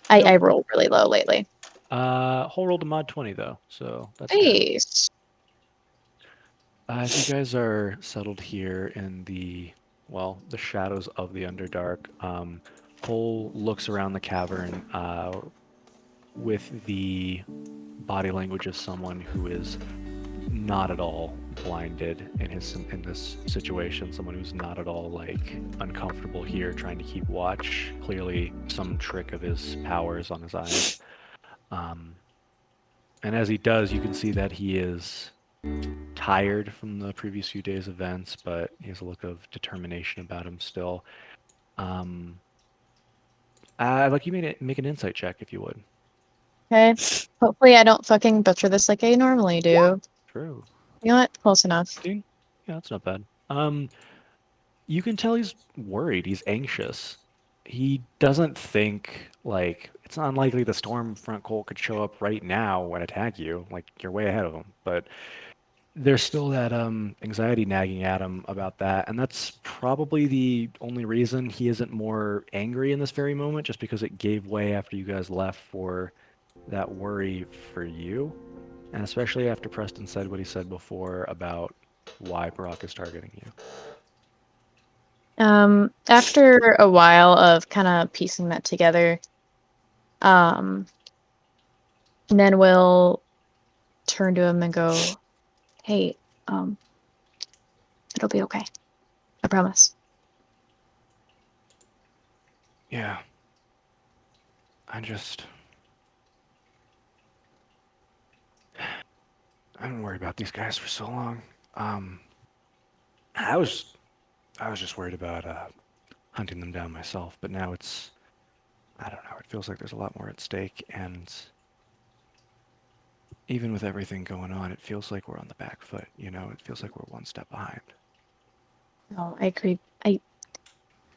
I roll really low lately. Hull rolled a mod 20 though, so that's good. Nice. As you guys are settled here in the shadows of the Underdark, Hull looks around the cavern with the body language of someone who is not at all blinded in this situation. Someone who's not at all like uncomfortable here, trying to keep watch. Clearly, some trick of his powers on his eyes. And as he does, you can see that he is tired from the previous few days' events, but he has a look of determination about him still. I'd like you to make an insight check if you would. Okay. Hopefully I don't fucking butcher this like I normally do. True. You know what? Close enough. 15? Yeah, that's not bad. You can tell he's worried. He's anxious. He doesn't think like it's not unlikely the Stormfront Colt could show up right now and attack you. Like you're way ahead of him, but there's still that anxiety nagging at him about that, and that's probably the only reason he isn't more angry in this very moment, just because it gave way after you guys left for that worry for you, and especially after Preston said what he said before about why Brock is targeting you. After a while of kind of piecing that together, then we'll turn to him and go, "Hey, it'll be okay. I promise." Yeah. I've been worried about these guys for so long. I was just worried about hunting them down myself, but now I don't know, it feels like there's a lot more at stake, and even with everything going on, it feels like we're on the back foot, you know? It feels like we're one step behind. No, I agree. I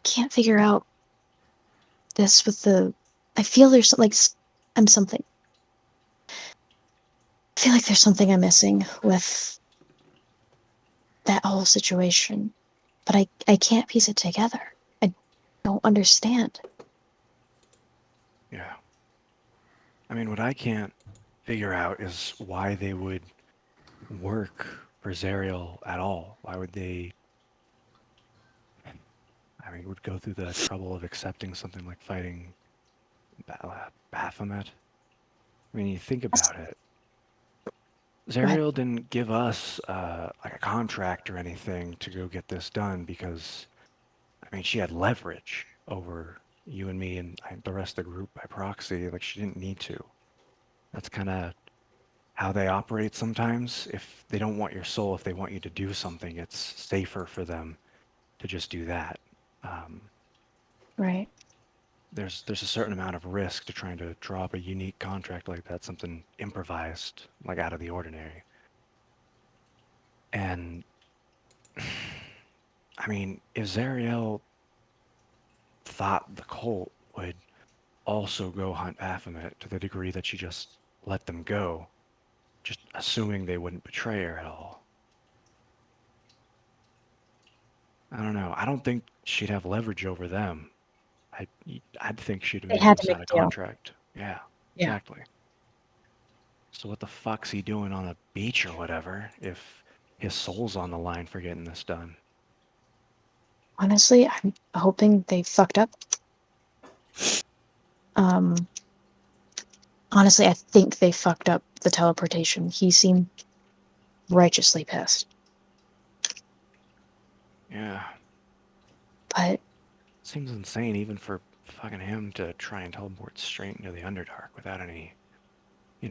can't figure out this with the. I feel there's I'm something. I feel like there's something I'm missing with that whole situation, but I can't piece it together. I don't understand. Yeah. I mean, what I can't figure out is why they would work for Zariel at all. Why would they, would go through the trouble of accepting something like fighting Baphomet? I mean, you think about it. Zariel didn't give us like a contract or anything to go get this done because, she had leverage over you and me and the rest of the group by proxy. Like, she didn't need to. That's kind of how they operate sometimes. If they don't want your soul, if they want you to do something, it's safer for them to just do that. Right. There's a certain amount of risk to trying to draw up a unique contract like that, something improvised, like out of the ordinary. And, if Zariel thought the cult would also go hunt Baphomet to the degree that she just let them go, just assuming they wouldn't betray her at all. I don't know. I don't think she'd have leverage over them. I'd think she'd have They made had them to sign make a a deal. contract. Yeah, Yeah. exactly. So what the fuck's he doing on a beach or whatever if his soul's on the line for getting this done? Honestly, I'm hoping they fucked up. Honestly, I think they fucked up the teleportation. He seemed righteously pissed. Yeah. But Seems insane even for fucking him to try and teleport straight into the Underdark without any,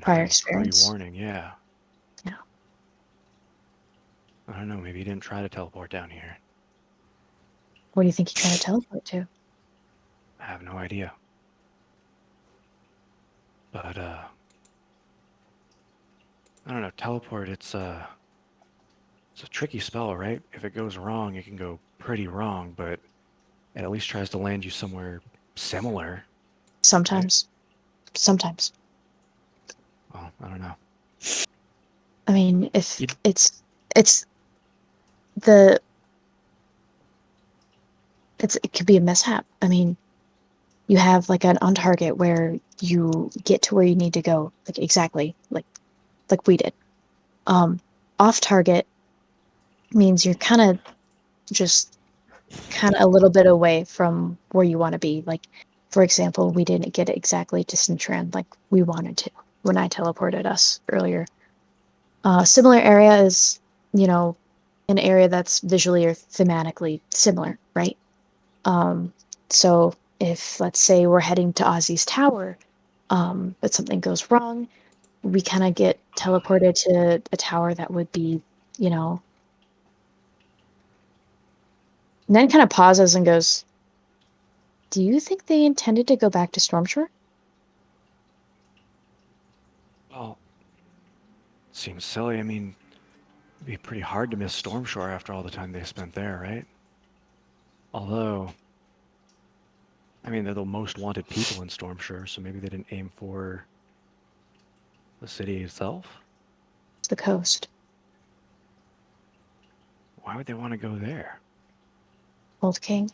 prior any experience. pre-warning. Yeah. Yeah. I don't know. Maybe he didn't try to teleport down here. Where do you think he tried to teleport to? I have no idea. But, I don't know. Teleport, it's a tricky spell, right? If it goes wrong, it can go pretty wrong, but it at least tries to land you somewhere similar. Sometimes. Sometimes. Well, I don't know. I mean, if You- it's the it could be a mishap. I mean, you have like an on target where you get to where you need to go, like exactly like we did. Off target means you're kind of just kind of a little bit away from where you want to be. Like, for example, we didn't get exactly to Sintran like we wanted to when I teleported us earlier. Similar area is, you know, an area that's visually or thematically similar, right? So if let's say we're heading to Ozzy's tower, but something goes wrong, we kind of get teleported to a tower that would be, you know. And then kind of pauses and goes, "Do you think they intended to go back to Stormshore?" Well, seems silly. I mean, it'd be pretty hard to miss Stormshore after all the time they spent there, right? Although, I mean, they're the most wanted people in Stormshore, so maybe they didn't aim for the city itself. It's the coast. Why would they want to go there? Old King.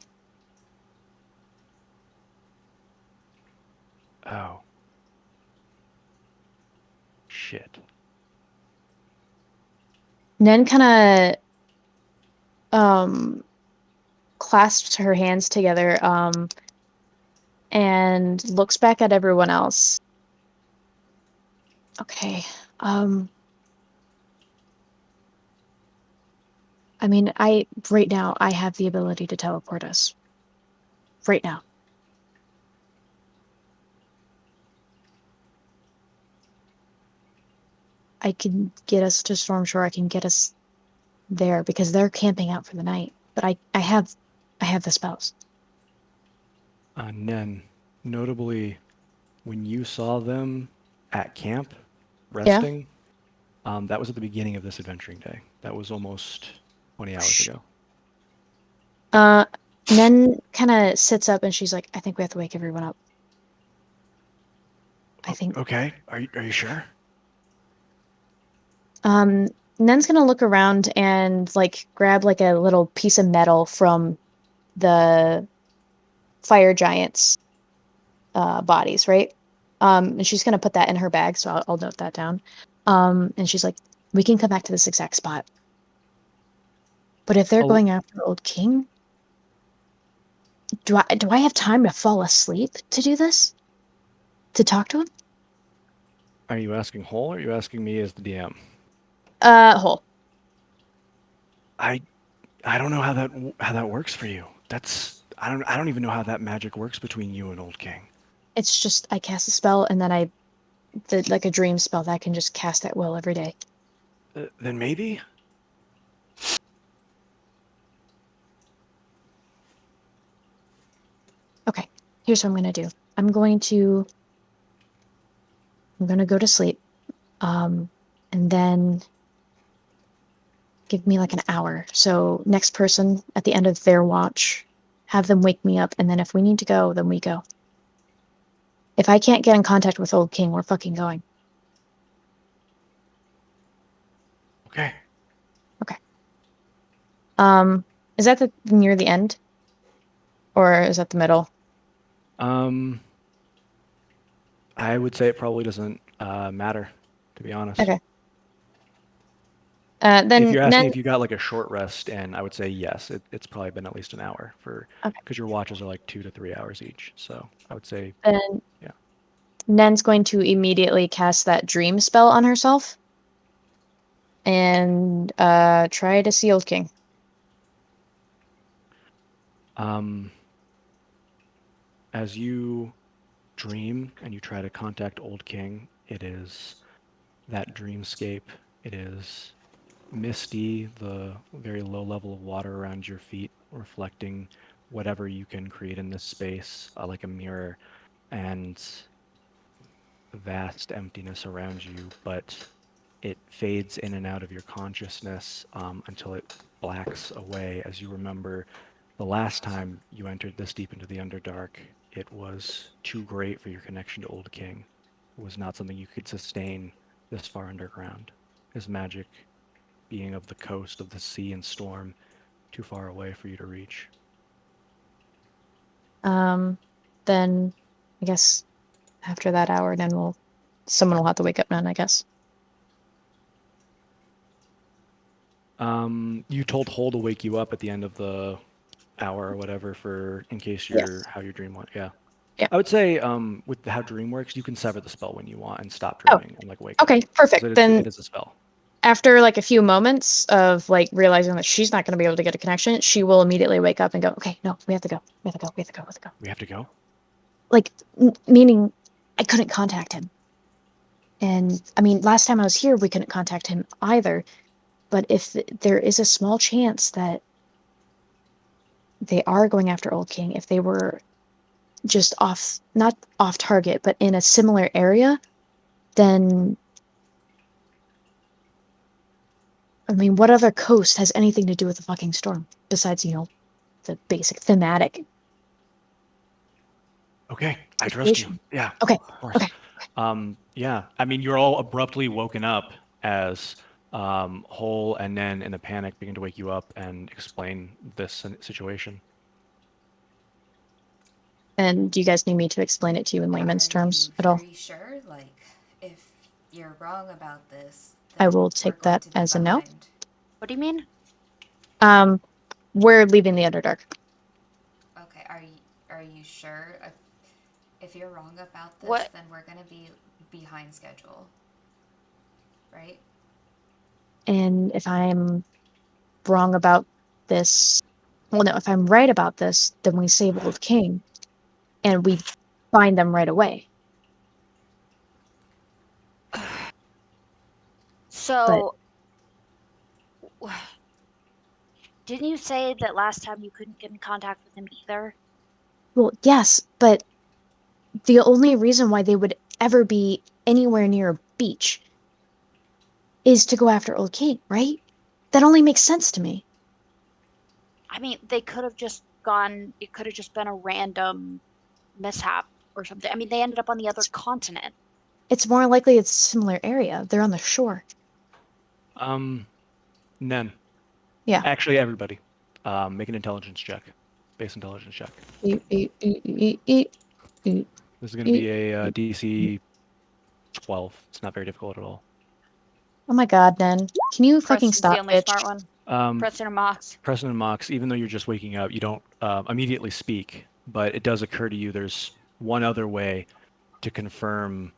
Oh. Shit. Nen kind of clasps her hands together and looks back at everyone else. Okay. I mean, right now I have the ability to teleport us. Right now. I can get us to Stormshore. I can get us there because they're camping out for the night. But I have the spells. Nen, notably, when you saw them at camp, Yeah. resting, that was at the beginning of this adventuring day. That was almost 20 hours ago. Nen kind of sits up and she's like, I think we have to wake everyone up. I think. Okay, are you sure? Nen's gonna look around and like grab like a little piece of metal from the fire giants' bodies, right? And she's gonna put that in her bag, so I'll note that down. And she's like, we can come back to this exact spot. But if they're Oh. going after Old King, do I have time to fall asleep to do this? To talk to him? Are you asking Hole or are you asking me as the DM? Hole. I don't know how that works for you. I don't even know how that magic works between you and Old King. It's just I cast a spell and then like a dream spell that I can just cast at will every day. Then maybe? Okay, here's what I'm gonna do. I'm gonna go to sleep. And then give me like an hour. So next person at the end of their watch, have them wake me up, and then if we need to go, then we go. If I can't get in contact with Old King, we're fucking going. Okay. Is that near the end? Or is that the middle? I would say it probably doesn't matter, to be honest. Okay. Then If you ask me Nen, if you got like a short rest, and I would say yes, it's probably been at least an hour Okay. because your watches are like 2 to 3 hours each. So I would say then yeah. Nen's going to immediately cast that dream spell on herself and try to see Old King. As you dream and you try to contact Old King, it is that dreamscape. It is misty, the very low level of water around your feet reflecting whatever you can create in this space, like a mirror, and vast emptiness around you. But it fades in and out of your consciousness until it blacks away. As you remember, the last time you entered this deep into the Underdark, it was too great for your connection to Old King. It was not something you could sustain this far underground. His magic being of the coast, of the sea and storm, too far away for you to reach. Then I guess after that hour, then someone will have to wake up Nun, I guess. You told Hole to wake you up at the end of the hour or whatever for in case Yes. how your dream went. Yeah. Yeah. I would say with how dream works, you can sever the spell when you want and stop Oh, dreaming and like wake up. Okay, 'Cause perfect. Then it is a spell. after like a few moments of like realizing that she's not going to be able to get a connection, she will immediately wake up and go, okay, no, we have to go. We have to go. We have to go. We have to go. We have to go. Like, meaning I couldn't contact him. And I mean, last time I was here, we couldn't contact him either. But if there is a small chance that they are going after Old King, if they were just not off target, but in a similar area, then I mean, what other coast has anything to do with the fucking storm besides, the basic thematic? Okay, I trust you. Situation. Yeah. Okay, Of course. okay. Yeah. I mean, you're all abruptly woken up as Hole and Nen in a panic begin to wake you up and explain this situation. And do you guys need me to explain it to you in layman's terms at all? Are you sure? Like, if you're wrong about this, I then will we're take going that to be as a no. behind. What do you mean? We're leaving the Underdark. Okay, are you sure? If you're wrong about this, What? then we're gonna be behind schedule, right? And if I'm wrong about this, well, no, if I'm right about this, then we save Old King and we find them right away. So, didn't you say that last time you couldn't get in contact with him either? Well, yes, but the only reason why they would ever be anywhere near a beach is to go after Old King, right? That only makes sense to me. I mean, they could have just gone, it could have just been a random mishap or something. I mean, they ended up on the other continent. It's more likely it's a similar area. They're on the shore. Nen. Yeah. Actually, everybody, make an intelligence check, base intelligence check. Eat. This is going to be a DC 12. It's not very difficult at all. Oh my god, Nen. Can you fucking Preston's stop, the only bitch? smart one. Preston and Mox. Preston and Mox, even though you're just waking up, you don't immediately speak, but it does occur to you there's one other way to confirm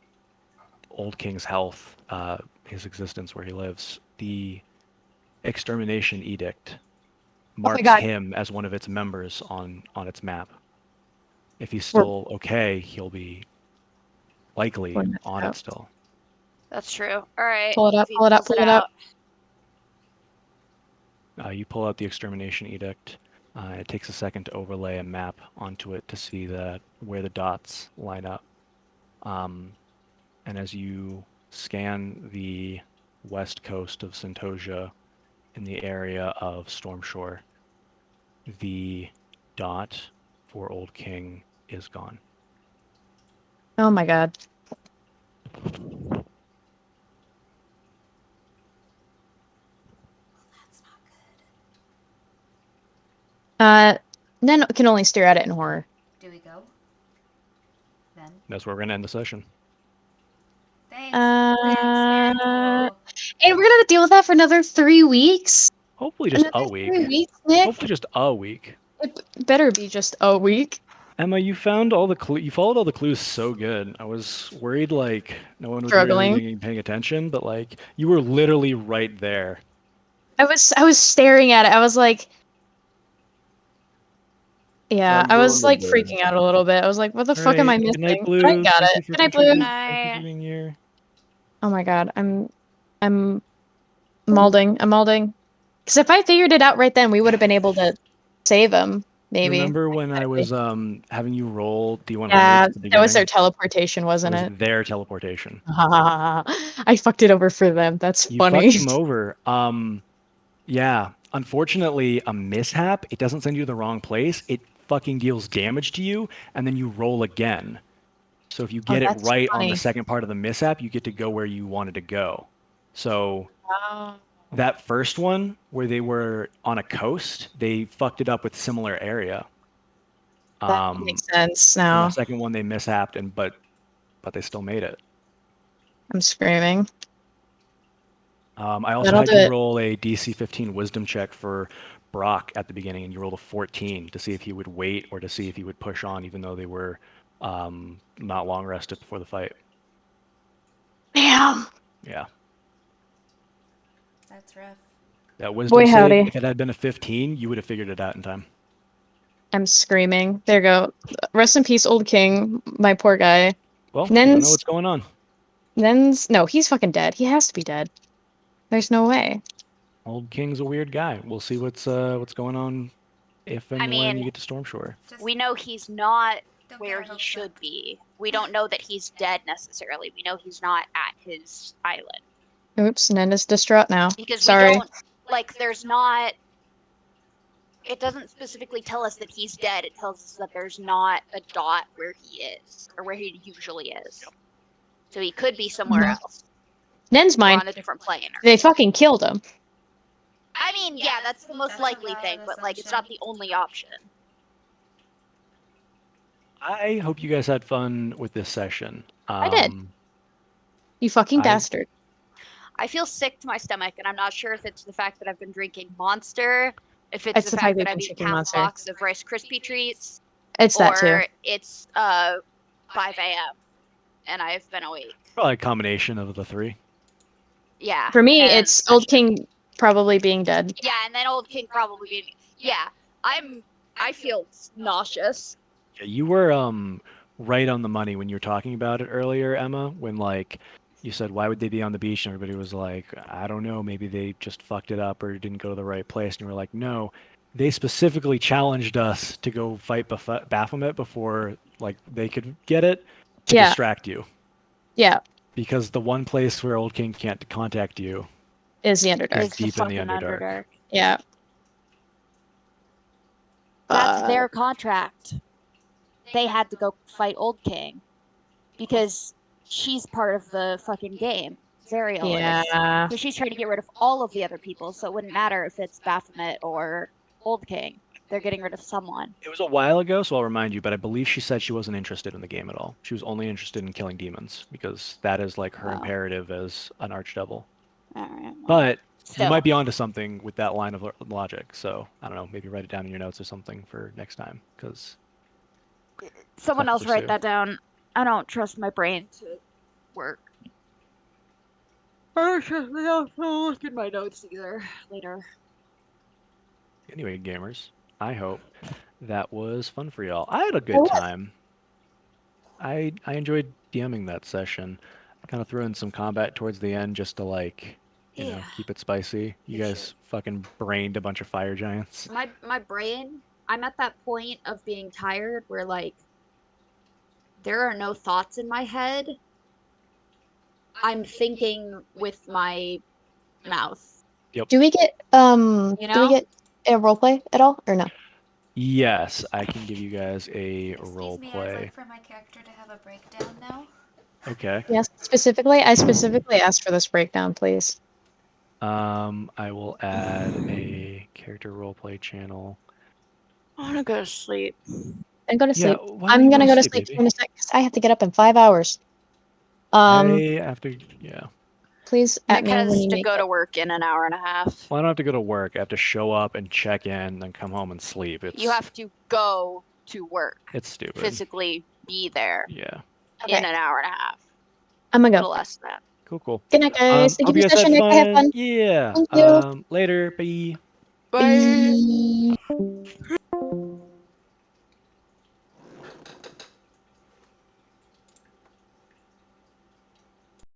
Old King's health, his existence where he lives. The Extermination Edict marks God. him as one of its members on its map. If he's still okay, he'll be likely Pulling that on out. it still. That's true. All right. Pull it up, if he pull it up, pulls pull it up. You pull out the Extermination Edict. It takes a second to overlay a map onto it to see where the dots line up. And as you scan the west coast of Sentosia in the area of Stormshore, the dot for Old King is gone. Oh my god. That's not good. Nen can only stare at it in horror. Do we go? Then? That's where we're gonna end the session. Thanks. Very cool. And we're gonna deal with that for another 3 weeks? Hopefully just a Another week. 3 weeks, Nick? Hopefully just a week. It better be just a week. Emma, you found all the you followed all the clues so good. I was worried like no one would Struggling. really be paying attention, but like you were literally right there. I was staring at it. I was like, yeah, I'm I was going like to bed. freaking out a little bit. I was like, what the fuck am I Good night, missing? Blue. But I got Thank you it. for Good night, Blue. contributing. Night. Thank you for being here. Oh my god, I'm malding. Because if I figured it out right then, we would have been able to save him. maybe. Remember when I was having you roll D100 Yeah, at the that was their beginning? teleportation, It wasn't was it? their teleportation. I fucked it over for them. That's You funny. fucked them over. Yeah. Unfortunately, a mishap, it doesn't send you to the wrong place. It fucking deals damage to you, and then you roll again. So if you Oh, get it that's right on the funny. second part of the mishap, you get to go where you wanted to go. So Oh. that first one, where they were on a coast, they fucked it up with similar area. That makes sense And now. the second one they mishapped, but they still made it. I'm screaming. I also That'll had do you it. roll a DC 15 wisdom check for Brock at the beginning, and you rolled a 14 to see if he would wait or to see if he would push on, even though they were not long rested before the fight. Damn. Yeah. That's rough. That wisdom Boy, save, howdy. if it had been a 15, you would have figured it out in time. I'm screaming. There you go. Rest in peace, old king. My poor guy. Well, we don't Nen's- know what's going on. No, he's fucking dead. He has to be dead. There's no way. Old King's a weird guy. We'll see what's going on if and I when you mean, get to Stormshore. Just We know he's not don't where get he our hopes should up. be. We don't know that he's dead necessarily. We know he's not at his island. Oops, Nenda's distraught now. Because Sorry. we don't, like, there's not. It doesn't specifically tell us that he's dead. It tells us that there's not a dot where he is, or where he usually is. So he could be somewhere Mhm. else. Nen's Or mine. on a different plane. Or, They fucking killed him. I mean, yeah, that's the most That's a likely valid thing, but, like, it's not the only option. I hope you guys had fun with this session. I did. You fucking I- bastard. I feel sick to my stomach, and I'm not sure if it's the fact that I've been drinking Monster, if it's the fact that I've eaten half a box of Rice Krispie treats, It's that too. or it's 5 a.m. and I've been awake. Probably a combination of the three. Yeah. For me, and it's Old King probably being dead. Yeah, and then Old King probably being. Yeah, I feel nauseous. Yeah, you were right on the money when you were talking about it earlier, Emma, when like you said why would they be on the beach and everybody was like, I don't know, maybe they just fucked it up or didn't go to the right place, and you were like, no, they specifically challenged us to go fight Baphomet before like they could get it to Yeah. distract you. Yeah, Because the one place where Old King can't contact you is the Underdark. is deep in the fucking Underdark. Yeah. That's their contract. They had to go fight Old King because she's part of the fucking game. Zariel is. Yeah. So she's trying to get rid of all of the other people, so it wouldn't matter if it's Baphomet or Old King. They're getting rid of someone. It was a while ago, so I'll remind you, but I believe she said she wasn't interested in the game at all. She was only interested in killing demons because that is like her Wow. imperative as an archdevil. Alright, well, But still. you might be onto something with that line of logic, so I don't know, maybe write it down in your notes or something for next time, because Someone tough else to write pursue. that down. I don't trust my brain to work. I don't trust myself to look at my notes either later. anyway, gamers, I hope that was fun for y'all. I had a It good was. time. I enjoyed DMing that session. I kind of threw in some combat towards the end just to like, you know, Yeah. keep it spicy. You You guys fucking brained a bunch of fire giants. My brain, I'm at that point of being tired where like there are no thoughts in my head. I'm thinking with my mouth. Do we get You do know? we get a roleplay at all or no? Yes, I can give you guys a Excuse role me, I'd play. like for my character to have a breakdown now. Okay. Yes, I specifically asked for this breakdown, please. I will add a character roleplay channel. I want to go to sleep. And go to Yeah, sleep. why don't I'm you gonna go to sleep, sleep baby? in a sec 'cause I have to get up in 5 hours. Yeah. Please at Nick me when has you to make go it. to work in an hour and a half. Well, I don't have to go to work. I have to show up and check in, then come home and sleep. You have to go to work. It's stupid. Physically be there Yeah. Okay. in an hour and a half. I'm A gonna little go. less than that. Cool. Good night, guys. Thank Hope you you for guys the session, had Nick. I had fun. Yeah. Thank you. Later. Bye. Bye. Bye.